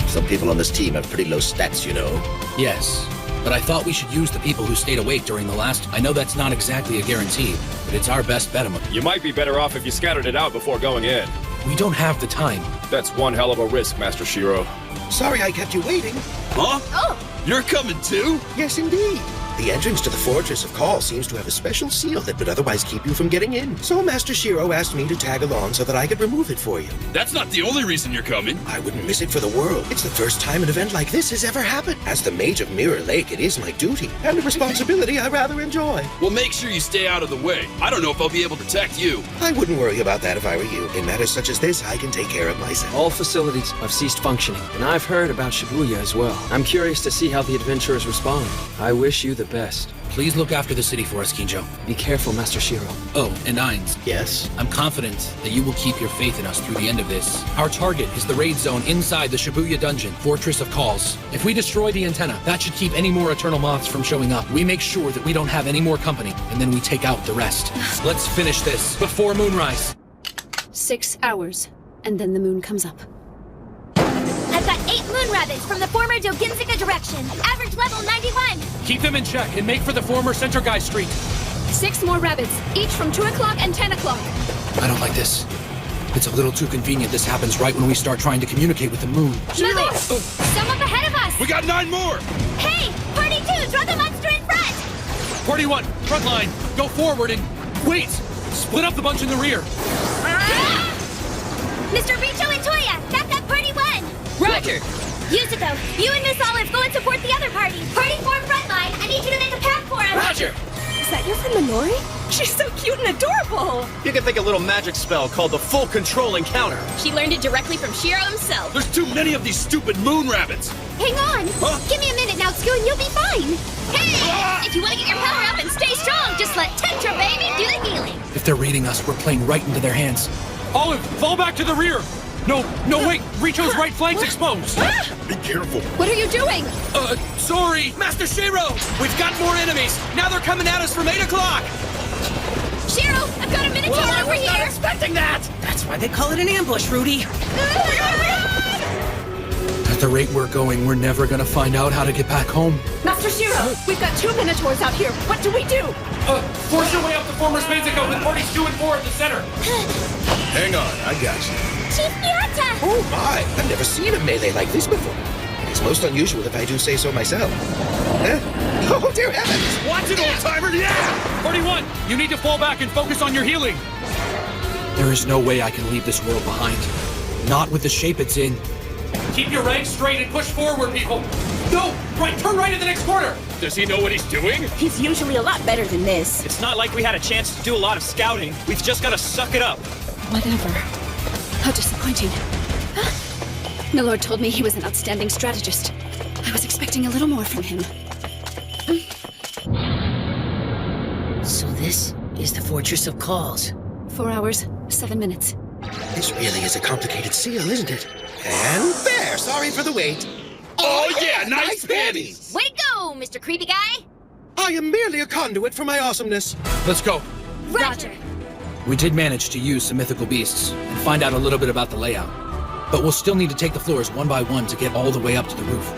Some people on this team have pretty low stats, you know. Yes, but I thought we should use the people who stayed awake during the last... I know that's not exactly a guarantee, but it's our best bet. You might be better off if you scattered it out before going in. We don't have the time. That's one hell of a risk, Master Shiro. Sorry I kept you waiting. Huh? Oh! You're coming too? Yes, indeed. The entrance to the Fortress of Call seems to have a special seal that would otherwise keep you from getting in. So Master Shiro asked me to tag along so that I could remove it for you. That's not the only reason you're coming. I wouldn't miss it for the world. It's the first time an event like this has ever happened. As the Mage of Mirror Lake, it is my duty, and a responsibility I rather enjoy. Well, make sure you stay out of the way. I don't know if I'll be able to protect you. I wouldn't worry about that if I were you. In matters such as this, I can take care of myself. All facilities have ceased functioning, and I've heard about Shibuya as well. I'm curious to see how the adventurers respond. I wish you the best. Please look after the city for us, Kinjo. Be careful, Master Shiro. Oh, and Ainz. Yes? I'm confident that you will keep your faith in us through the end of this. Our target is the raid zone inside the Shibuya dungeon, Fortress of Calls. If we destroy the antenna, that should keep any more Eternal Moths from showing up. We make sure that we don't have any more company, and then we take out the rest. Let's finish this before moonrise. 6 hours, and then the moon comes up. I've got 8 moon rabbits from the former Doginzika direction. Average level 91. Keep them in check and make for the former Center Guy Street. 6 more rabbits, each from 2 o'clock and 10 o'clock. I don't like this. It's a little too convenient this happens right when we start trying to communicate with the moon. Mother! Some up ahead of us! We got 9 more! Hey! Party 2, draw the monster in front! Party 1, front line. Go forward and... Wait! Split up the bunch in the rear. Mr. Richo and Toya, back up Party 1! Roger! Yuzuko, you and Miss Olive go and support the other party. Party 4 front line, I need you to make a path for us. Roger! Is that your friend Minori? She's so cute and adorable! You can think a little magic spell called the Full Control Encounter. She learned it directly from Shiro himself. There's too many of these stupid moon rabbits! Hang on! Give me a minute now, Tsuku, and you'll be fine! Hey! If you want to get your power up and stay strong, just let Tetra Baby do the healing. If they're reading us, we're playing right into their hands. Olive, fall back to the rear! No, wait! Richo's right flank's exposed! Be careful. What are you doing? Sorry! Master Shiro! We've got more enemies! Now they're coming at us from 8 o'clock! Shiro, I've got a Minotaur over here. Not expecting that! That's why they call it an ambush, Rudy. At the rate we're going, we're never gonna find out how to get back home. Master Shiro, we've got 2 Minotaurs out here. What do we do? Force your way up the former Spazico with parties 2 and 4 at the center. Hang on, I got you. Chief Piata! Oh my, I've never seen a melee like this before. It's most unusual if I do say so myself. Huh? Oh, dear heavens! Watch it, old-timer, yeah! 41, you need to fall back and focus on your healing. There is no way I can leave this world behind. Not with the shape it's in. Keep your ranks straight and push forward, people. No, right, turn right in the next corner. Does he know what he's doing? He's usually a lot better than this. It's not like we had a chance to do a lot of scouting. We've just got to suck it up. Whatever. How disappointing. Milord told me he was an outstanding strategist. I was expecting a little more from him. So this is the Fortress of Calls. 4 hours, 7 minutes. This really is a complicated seal, isn't it? And there, sorry for the wait. Oh yeah, nice panties! Way to go, Mr. Creepy Guy. I am merely a conduit for my awesomeness. Let's go. Roger. We did manage to use some mythical beasts and find out a little bit about the layout. But we'll still need to take the floors one by one to get all the way up to the roof.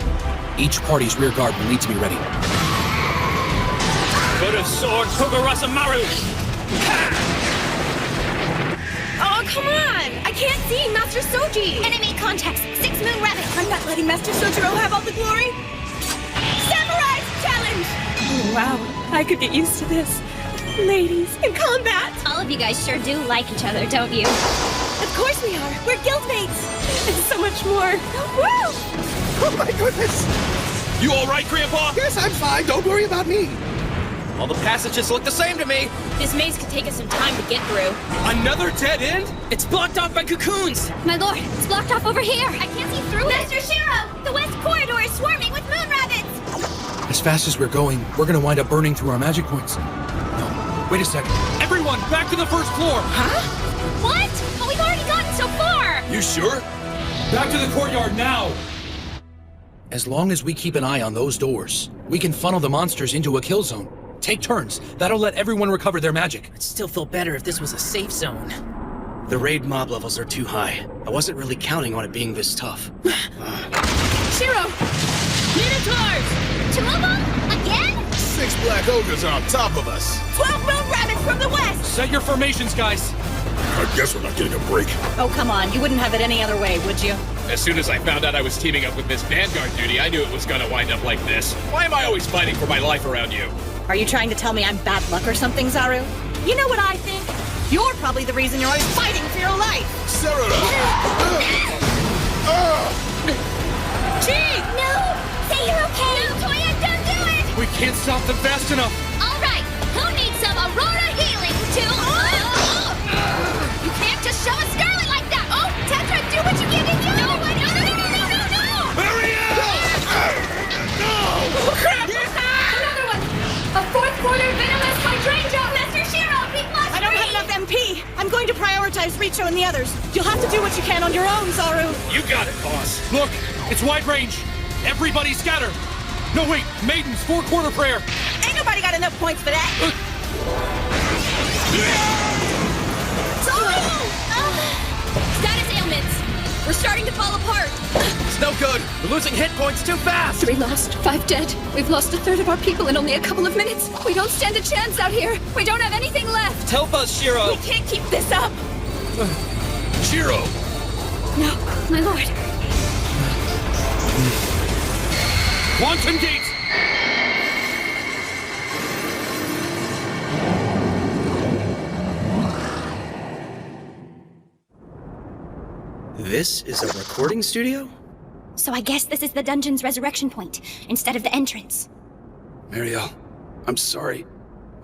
Each party's rear guard will need to be ready. Good of sword, Togarasu-maru! Oh, come on! I can't see Master Soji! Enemy contacts, 6 moon rabbits! I'm not letting Master Sojiro have all the glory! Samurai challenge! Oh, wow, I could get used to this. Ladies in combat! All of you guys sure do like each other, don't you? Of course we are! We're guildmates! And so much more! Woo! Oh my goodness! You all right, Grandpa? Yes, I'm fine. Don't worry about me. All the passages look the same to me. This maze could take us some time to get through. Another dead end? It's blocked off by cocoons. My lord, it's blocked off over here! I can't see through Master Shiro! The west corridor is swarming with moon rabbits! As fast as we're going, we're gonna wind up burning through our magic points. No, wait a second. Everyone, back to the first floor! Huh? What? But we've already gotten so far! You sure? Back to the courtyard now! As long as we keep an eye on those doors, we can funnel the monsters into a kill zone. Take turns. That'll let everyone recover their magic. I'd still feel better if this was a safe zone. The raid mob levels are too high. I wasn't really counting on it being this tough. Shiro! Minotaurs! 2 of them? Again? 6 black ogres on top of us. 12 moon rabbits from the west! Set your formations, guys. I guess we're not getting a break. Oh, come on. You wouldn't have it any other way, would you? As soon as I found out I was teaming up with Miss Vanguard duty, I knew it was gonna wind up like this. Why am I always fighting for my life around you? Are you trying to tell me I'm bad luck or something, Zaru? You know what I think? You're probably the reason you're always fighting for your life! Sarada! Gee! No! Say you're okay! No, Toya, don't do it! We can't stop them fast enough. All right, who needs some Aurora healing to... You can't just show a Scarlet like that! Oh, Tetra, do what you can to you! No! Hurry up! No! Oh, crap! Another one! A 4th prioritize Richo and the others. You'll have to do what you can on your own, Zaru. You got it, boss. Look, it's wide range. Everybody scatter. No, wait, Maiden's 4-quarter prayer. Ain't nobody got enough points for that. Status ailments. We're starting to fall apart. It's no good. We're losing hit points too fast. 3 lost, 5 dead. We've lost a third of our people in only a couple of minutes. We don't stand a chance out here. We don't have anything left. Help us, Shiro. We can't keep this up. Shiro! No, my lord. Quantum Gate! This is a recording studio? So I guess this is the dungeon's resurrection point, instead of the entrance. Mariel, I'm sorry.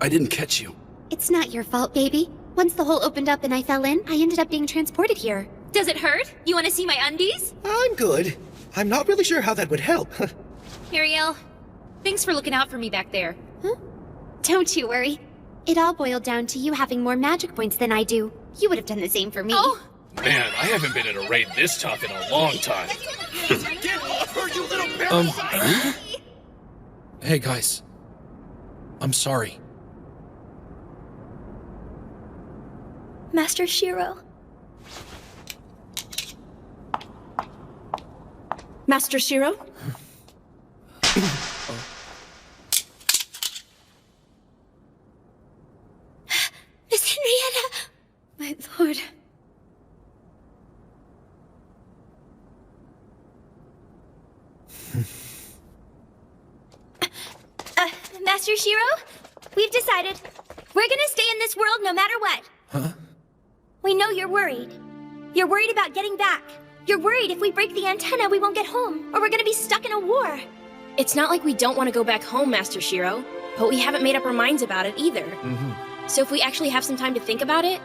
I didn't catch you. It's not your fault, baby. Once the hole opened up and I fell in, I ended up being transported here. Does it hurt? You want to see my undies? I'm good. I'm not really sure how that would help. Ariel, thanks for looking out for me back there. Don't you worry. It all boiled down to you having more magic points than I do. You would have done the same for me. Oh! Man, I haven't been in a raid this tough in a long time. Get off her, you little parasite! Hey, guys. I'm sorry. Master Shiro. Master Shiro? Miss Henrietta! My lord. Master Shiro? We've decided. We're gonna stay in this world no matter what. Huh? We know you're worried. You're worried about getting back. You're worried if we break the antenna, we won't get home, or we're gonna be stuck in a war. It's not like we don't want to go back home, Master Shiro, but we haven't made up our minds about it either. So if we actually have some time to think about it,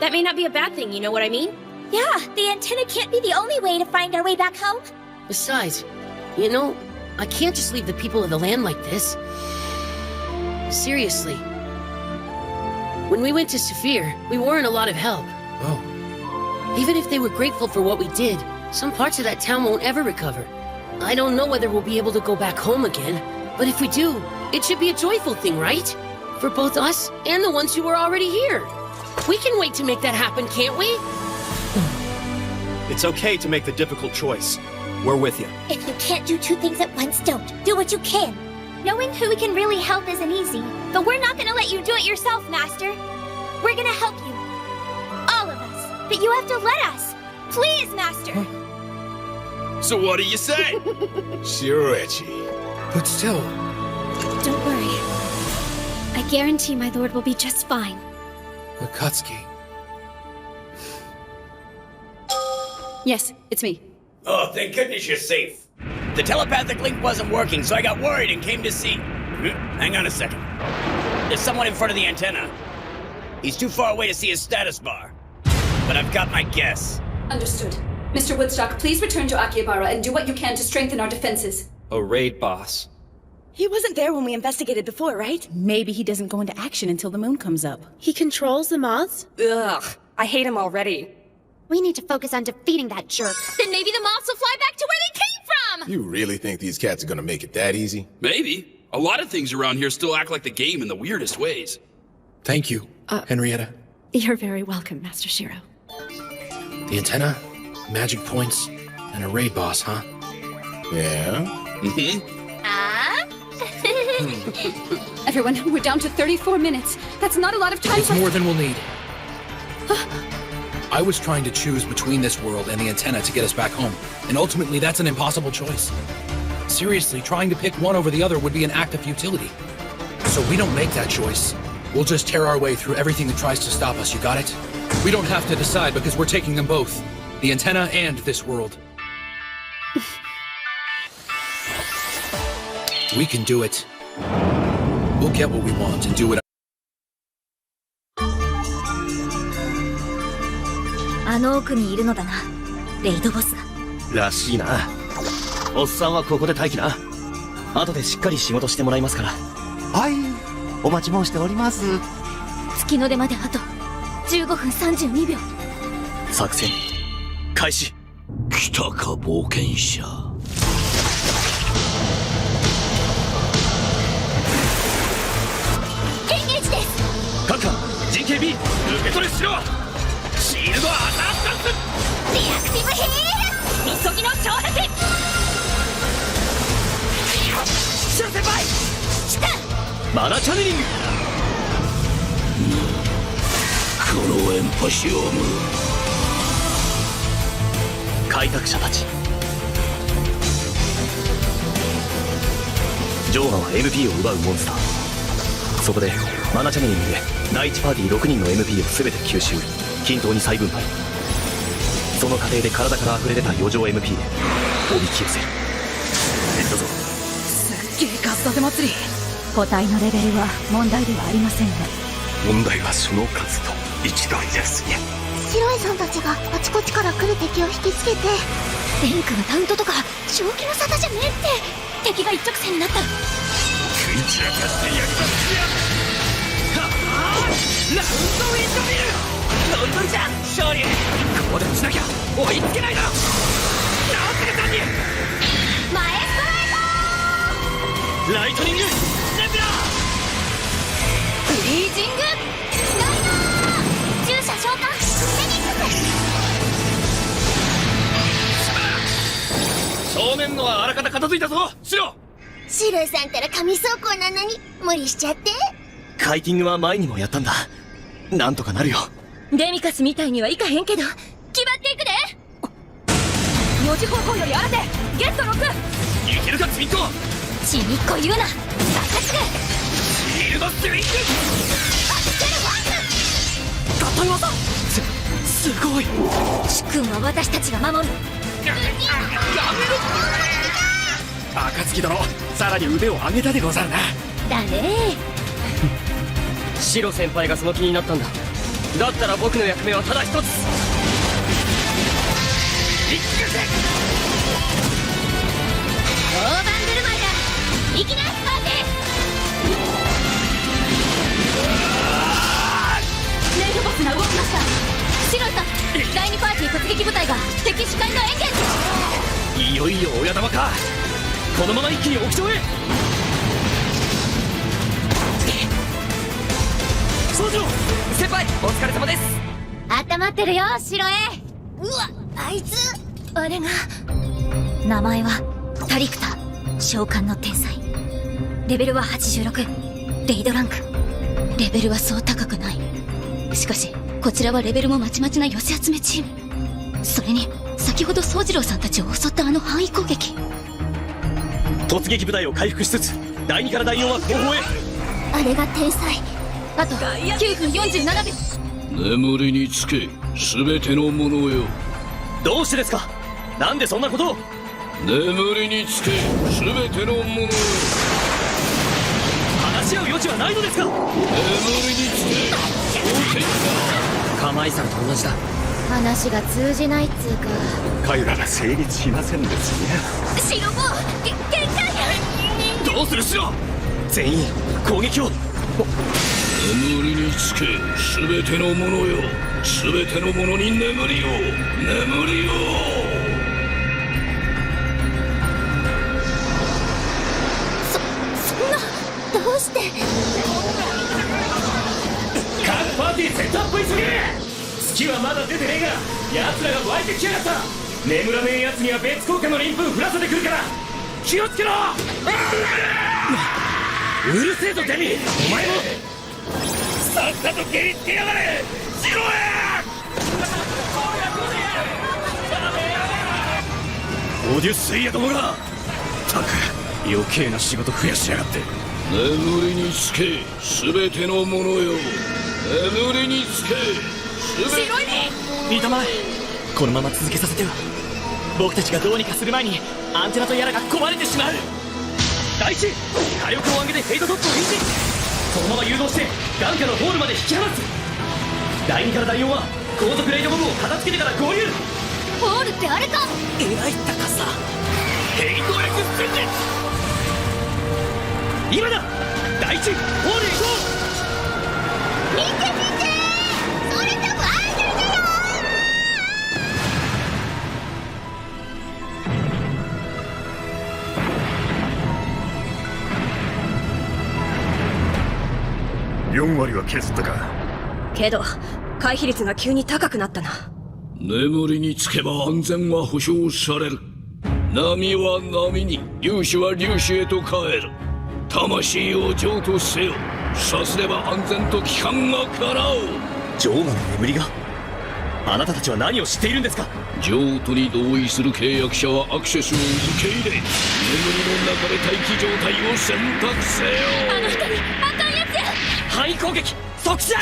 that may not be a bad thing, you know what I mean? Yeah, the antenna can't be the only way to find our way back home. Besides, you know, I can't just leave the people of the land like this. Seriously. When we went to Saphir, we weren't a lot of help. Oh. Even if they were grateful for what we did, some parts of that town won't ever recover. I don't know whether we'll be able to go back home again, but if we do, it should be a joyful thing, right? For both us and the ones who are already here. We can wait to make that happen, can't we? It's okay to make the difficult choice. We're with you. If you can't do 2 things at once, don't. Do what you can. Knowing who we can really help isn't easy, but we're not gonna let you do it yourself, Master. We're gonna help you. All of us. But you have to let us. Please, Master. So what do you say? Shiroechi. But still... Don't worry. I guarantee my lord will be just fine. Akatsuki. Yes, it's me. Oh, thank goodness you're safe. The telepathic link wasn't working, so I got worried and came to see. Hang on a second. There's someone in front of the antenna. He's too far away to see his status bar. But I've got my guess. Understood. Mr. Woodstock, please return to Akihabara and do what you can to strengthen our defenses. A raid boss. He wasn't there when we investigated before, right? Maybe he doesn't go into action until the moon comes up. He controls the moths? Ugh, I hate him already. We need to focus on defeating that jerk. Then maybe the moths will fly back to where they came from! You really think these cats are gonna make it that easy? Maybe. A lot of things around here still act like the game in the weirdest ways. Thank you, Henrietta. You're very welcome, Master Shiro. The antenna, magic points, and a raid boss, huh? Yeah? Everyone, we're down to 34 minutes. That's not a lot of time It's more than we'll need. I was trying to choose between this world and the antenna to get us back home, and ultimately that's an impossible choice. Seriously, trying to pick one over the other would be an act of futility. So we don't make that choice. We'll just tear our way through everything that tries to stop us, you got it? We don't have to decide because we're taking them both. The antenna and this world. We can do it. We'll get what we want and do it. あの奥にいるのだな、レイドボスが。らしいな。おっさんはここで待機な。後でしっかり仕事してもらいますから。はい、お待ち申しております。月の出まであと15分32秒。作戦開始。来たか冒険者。エンゲージです。各艦 GKB 受け取れしろ。シールドアタックリアクティブヒール、みそぎの障壁。シロ先輩来た。マナチャネリング。このエンパシオム。開拓者たち、ジョーマは MP を奪うモンスター。そこでマナチャネリングで第1パーティー6人の MP を全て吸収、均等に再分配。その過程で体から溢れ出た余剰 MP でおびき寄せる。行くぞ。すっげえ数立て祭り。個体のレベルは問題ではありませんね。問題はその数と位置取りですね。白いさんたちがあちこちから来る敵を引きつけて、レンクがタウントとか正気の沙汰じゃねえって。敵が一直線になった。食い散らかしてやりますよ。ラウンドウィンドミル。どんどんじゃ勝利。ここで落ちなきゃ追いつけないだろ。直すぐさんに前ストライトニングネブラフリージングダイナー、従者召喚フェニック正面のはあらかた片付いたぞ。シロ。ス。白井さんったら神走行なのに無理しちゃって。カイティングは前にもやったんだ。なんとかなるよ。デミカスみたいにはいかへんけど、決まっていくで。4時方向より新手ゲット6。いけるかちびっこ。ちびっこ言うな。爆発でシールドスイング。アクセルファイ合体技。すごい。主君は私たちが守る。やめろ。暁殿、さらに腕を上げたでござるな。だね。シロ先輩がその気になったんだ。だったら僕の役目はただ一つ。大盤振る舞いだ。いきなりスパーティレイドボスが動きました。白井さん、第2パーティー突撃部隊が敵視界のエンゲージ。いよいよ親玉か。このまま一気に屋上へ。総長先輩お疲れ様です。温まってるよ白江。うわ、あいつあれが。名前はタリクタ、召喚の天才。レベルは86、レイドランク。レベルはそう高くない。しかしこちらはレベルもまちまちな寄せ集めチーム。それに先ほど宗次郎さんたちを襲ったあの範囲攻撃。突撃部隊を回復しつつ第2から第4は後方へ。あれが天才。あと9分47秒。眠りにつけ全てのものよ。どうしてですか。なんでそんなことを。眠りにつけ全てのものよ。話し合う余地はないのですか。眠りにつけカマイさんと同じだ。話が通じないっつうか。会話が成立しませんですね。白棒限界や。どうするシロ。全員攻撃を。眠りにつけ全てのものよ。全てのものに眠りを。眠りを。そんなどうして。各パーティーセットアップ急げ。月はまだ出てねえが奴らが湧いてきやがった。眠らねえ奴には別効果の鱗粉降らせてくるから気をつけろ。うるせえぞデミ。お前もさっさと蹴りつけやがれ。しろや。オデュッセイヤどもが。たく余計な仕事増やしやがって。眠りにつけ全てのものよ。眠りにつけ全て。白い見たまえ。このまま続けさせては僕たちがどうにかする前にアンテナとやらが壊れてしまう。第一火力を上げてフェイトトップを維持。そのまま誘導して眼下のホールまで引き離す。第2から第4は後続レイドボムを片付けてから合流。ホールってあれか。描いたかさ。ヘイトエクステンデ。今だ。第一ホールへ行こう。見て見て、それともアイドルだよ。4割は削ったか。けど回避率が急に高くなったな。眠りにつけば安全は保証される。波は波に、粒子は粒子へと帰る。魂を譲渡せよ。さすれば安全と帰還が叶う。ジョーマの眠りが。あなたたちは何を知っているんですか。譲渡に同意する契約者はアクセスを受け入れ、眠りの中で待機状態を選択せよ。あの人にあかんやつや。範囲攻撃即射。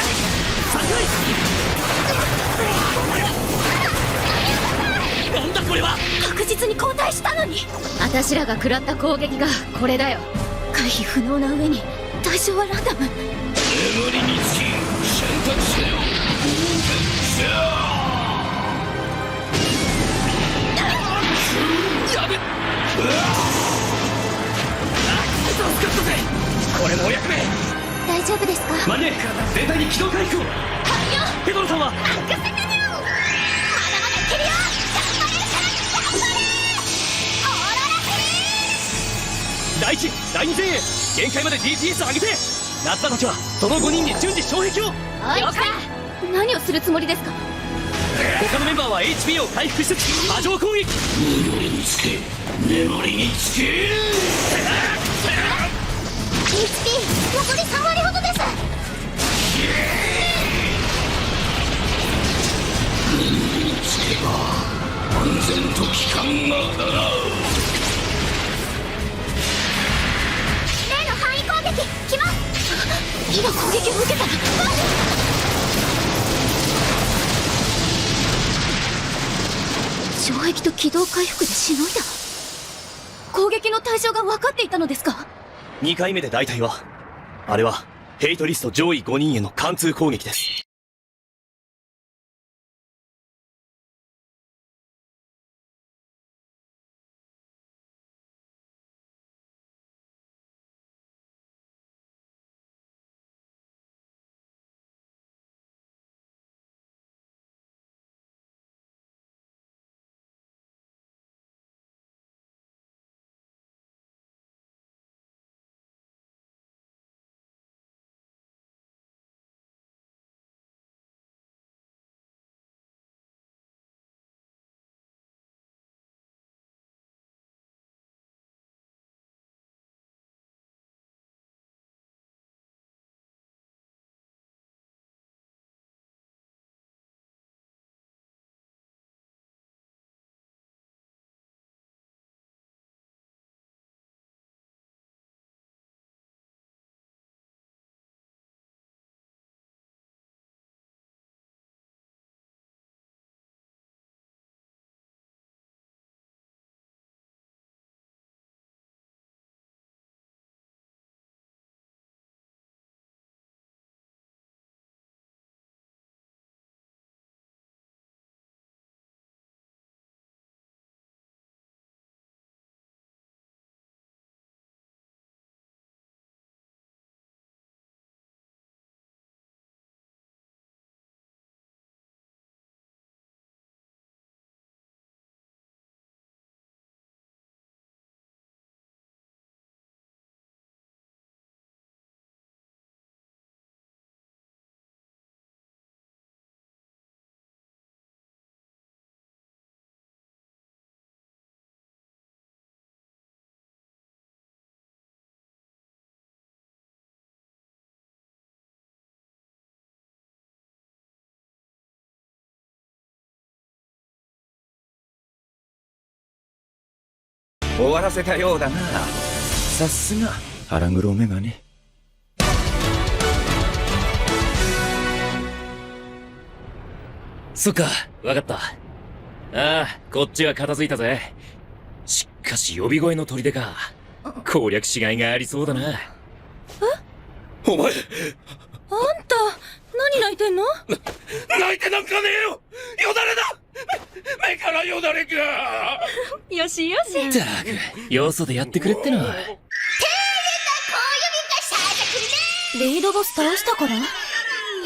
なんだこれは。確実に後退したのに。私らが食らった攻撃がこれだよ。回避不能な上に対象はランダム。眠りにつき選択せよ。やべっ。助かったぜ。これもお役目。大丈夫ですか。マネ全体に機動回復を。ペドロさんは。マックスセニュー。まだまだいけるよ。頑張れるから頑張れ。オーロラフリー。第一第二前衛限界まで DPS 上げて。夏田たちはその5人に順次障壁を。おいか。何をするつもりですか。他のメンバーは HP を回復しつつ波状攻撃。眠りにつけ、眠りにつけ。HP 残り3割ほどです。眠りにつけば安全と帰還が叶う。例の範囲攻撃来ます。今攻撃を受けた。障壁と軌道回復でしのいだ。攻撃の対象が分かっていたのですか。2回目で大体はあれはヘイトリスト上位5人への貫通攻撃です。終わらせたようだな。さすが腹黒メガネ。そっか、わかった。ああ、こっちは片付いたぜ。しかし呼び声の砦か。攻略しがいがありそうだな。お前、あんた、何泣いてんの？泣いてなんかねえよ！よだれだ！目からよだれが！よしよし。ったく、よそでやってくれっての。レイドボス倒したから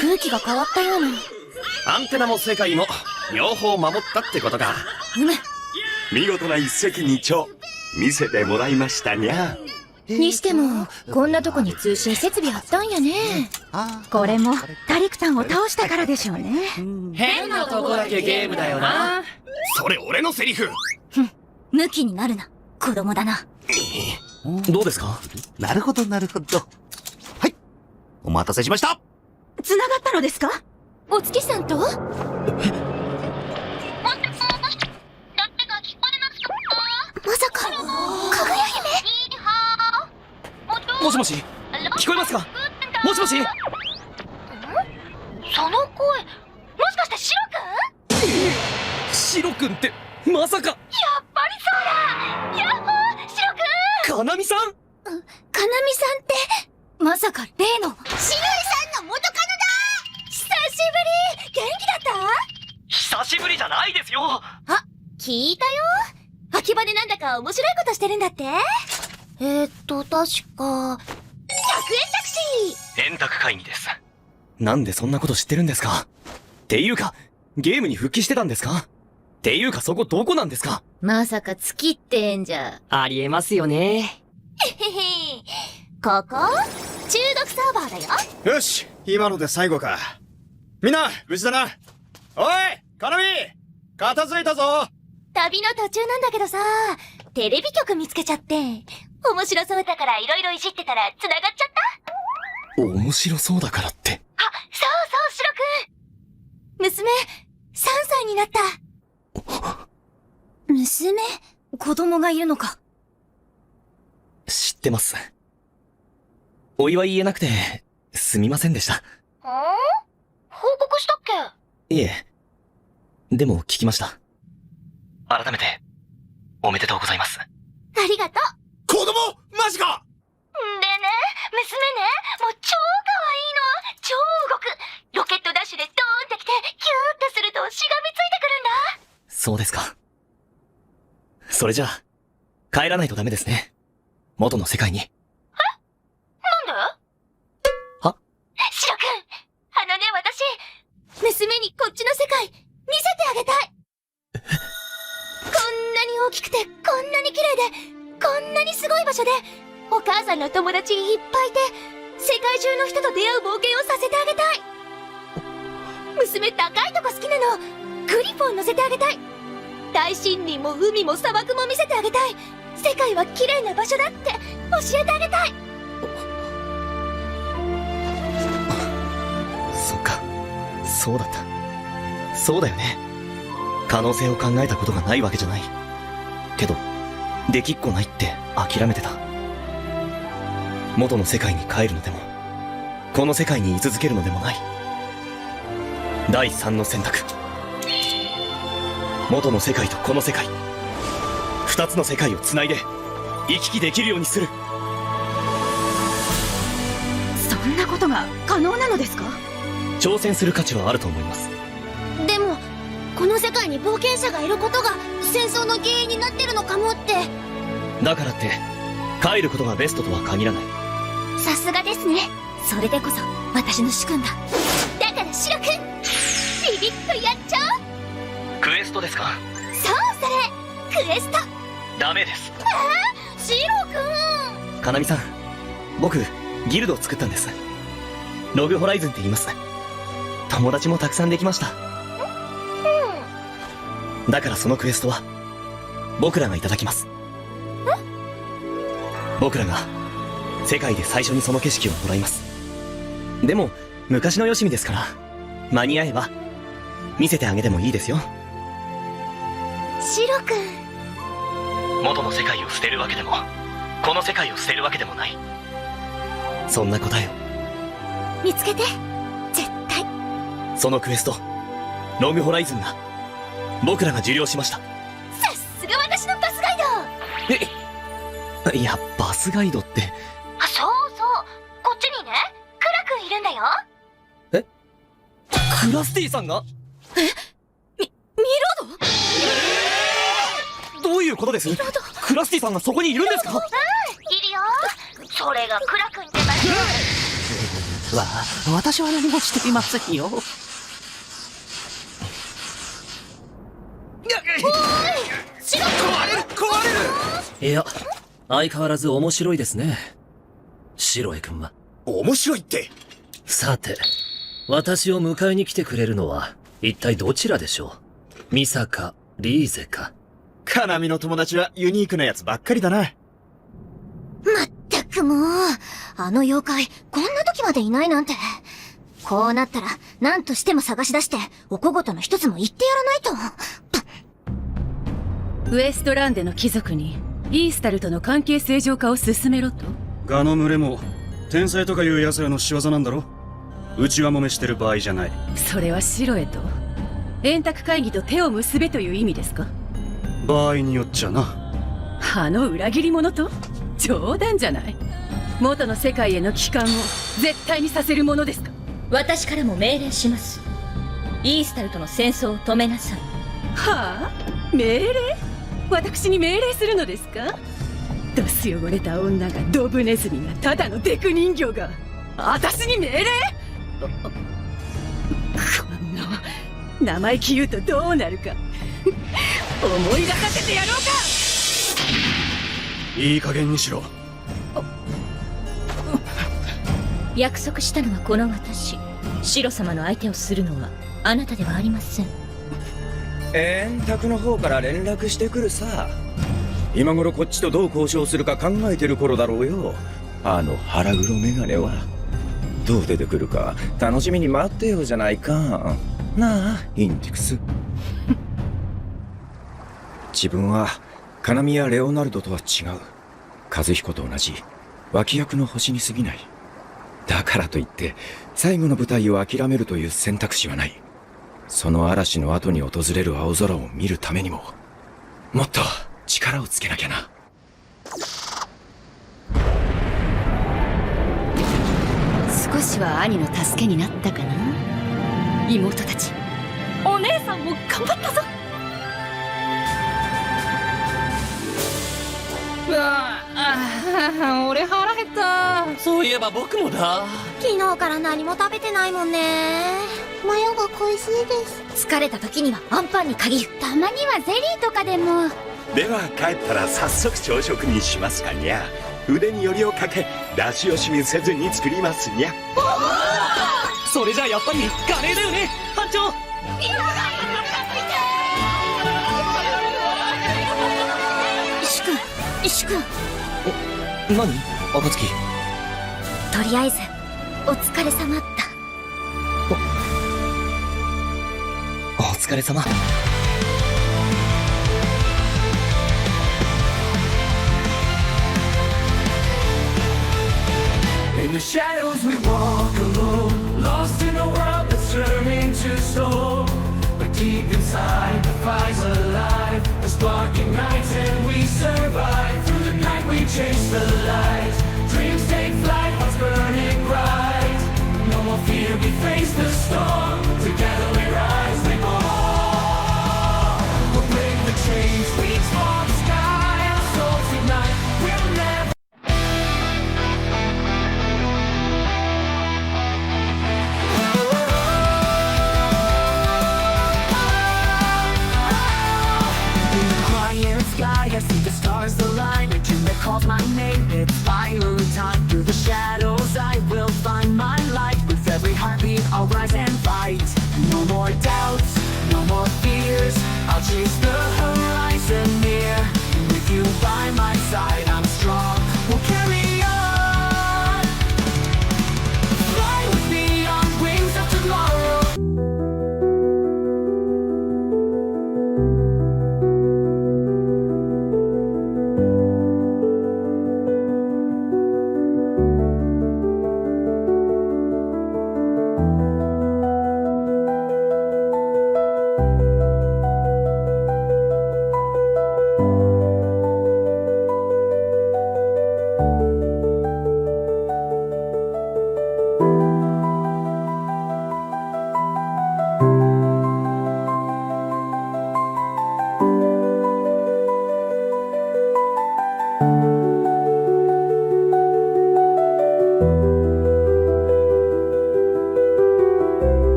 空気が変わったような。アンテナも世界も両方守ったってことか。うむ。見事な一石二鳥見せてもらいましたにゃ。にしても、こんなとこに通信設備あったんやね。これもタリクタンを倒したからでしょうね。変なとこだけゲームだよな。それ俺のセリフ。ムキになるな。子供だな。どうですか？なるほどなるほど。はい。お待たせしました。繋がったのですか？お月さんと？まさか、かぐや姫？もしもし、聞こえますか？もしもし。その声、もしかしてシロくん？シロくんってまさか。やっぱりそうだ。やっほー、シロくん。かなみさん？かなみさんって、まさか例のしろいさんの元カノだ。久しぶり。元気だった？久しぶりじゃないですよ。あ、聞いたよ。秋葉でなんだか面白いことしてるんだって。確か、100円タクシー。円卓会議です。なんでそんなこと知ってるんですか？っていうか、ゲームに復帰してたんですか？っていうかそこどこなんですか？まさか月ってんじゃ。ありえますよね。へへへ。ここ中毒サーバーだよ。よし、今ので最後か。みんな、無事だな。おい、カナミ、片付いたぞ。旅の途中なんだけどさ、テレビ局見つけちゃって、面白そうだからいろいろいじってたら繋がっちゃった。面白そうだからって。あ、そうそう、シロくん。娘、3歳になった。娘？子供がいるのか。知ってます。お祝い言えなくて、すみませんでした。報告したっけ？いえ。でも聞きました。改めて、おめでとうございます。ありがとう。子供マジか。でね、娘ね、もう超可愛いの。超動く。ロケットダッシュでドーンってきて、キューってするとしがみついてくるんだ。そうですか。それじゃあ、帰らないとダメですね。元の世界に。なんで？は？シロくん、私、娘にこっちの世界、見せてあげたい。こんなに大きくて、こんなに綺麗で、こんなにすごい場所で、お母さんの友達いっぱいいて、世界中の人と出会う冒険をさせてあげたい。娘高いとこ好きなの。グリフォン乗せてあげたい。大森林も海も砂漠も見せてあげたい。世界は綺麗な場所だって教えてあげたい。そっか、そうだった。そうだよね。可能性を考えたことがないわけじゃない。けど、できっこないって諦めてた。元の世界に帰るのでも、この世界に居続けるのでもない。第三の選択。元の世界とこの世界、二つの世界をつないで行き来できるようにする。そんなことが可能なのですか？挑戦する価値はあると思います。でもこの世界に冒険者がいることが戦争の原因になってるのかもって。だからって帰ることがベストとは限らない。さすがですね。それでこそ私の主君だ。だからシロくん、ビビッとやっちゃおう。クエストですか？そうそれ、クエスト。ダメです。シロくん。かなみさん、僕ギルドを作ったんです。ログホライズンって言います。友達もたくさんできました。だからそのクエストは僕らがいただきます。僕らが世界で最初にその景色をもらいます。でも昔のよしみですから、間に合えば見せてあげてもいいですよ。シロくん、元の世界を捨てるわけでもこの世界を捨てるわけでもない。そんな答えを見つけて、絶対。そのクエスト、ログホライズンが僕らが受領しました。さすが私のバスガイド。いや、バスガイドって。そうそう、こっちにね、クラくんいるんだよ。クラスティさんが？ミロド？どういうことです？クラスティさんがそこにいるんですか？いるよ。それがクラくんってば。私は何もしていませんよ。おーい、シロくん。いや、相変わらず面白いですね。シロエ君は。面白いって。さて、私を迎えに来てくれるのは、一体どちらでしょう。ミサか、リーゼか。カナミの友達はユニークなやつばっかりだな。まったくもう、あの妖怪、こんな時までいないなんて。こうなったら、何としても探し出して、お小言の一つも言ってやらないと。ウエストランデの貴族に、イースタルとの関係正常化を進めろと。ガの群れも、天才とかいう奴らの仕業なんだろ。うちはもめしてる場合じゃない。それはシロエと、円卓会議と手を結べという意味ですか？場合によっちゃな。あの裏切り者と？冗談じゃない。元の世界への帰還を絶対にさせるものですか？私からも命令します。イースタルとの戦争を止めなさい。はあ？命令？私に命令するのですか？ドス汚れた女がドブネズミがただのデク人形が私に命令？こんな生意気言うとどうなるか思い出させてやろうか。いい加減にしろ。約束したのはこの私。シロ様の相手をするのはあなたではありません。円卓の方から連絡してくるさ。今頃こっちとどう交渉するか考えてる頃だろうよ。あの腹黒メガネはどう出てくるか楽しみに待ってよじゃないか。なあインディクス。自分はカナミやレオナルドとは違う。和彦と同じ脇役の星に過ぎない。だからといって最後の舞台を諦めるという選択肢はない。その嵐の後に訪れる青空を見るためにももっと力をつけなきゃな。少しは兄の助けになったかな。妹たち、お姉さんも頑張ったぞ。俺腹減った。そういえば僕もだ。昨日から何も食べてないもんね。マヨが恋しいです。疲れた時にはアンパンに限る。たまにはゼリーとかでも。では帰ったら早速朝食にしますかにゃ。腕によりをかけ出し惜しみせずに作りますにゃ。それじゃあやっぱりカレーだよね班長。石君。何？暁。とりあえずお疲れ様だ。お疲れ様。In the shadows we walk alone, lost in a world that's turning to stone. But deep inside the fire's alive. The sparking nights and we survive. Through the night we chase the light.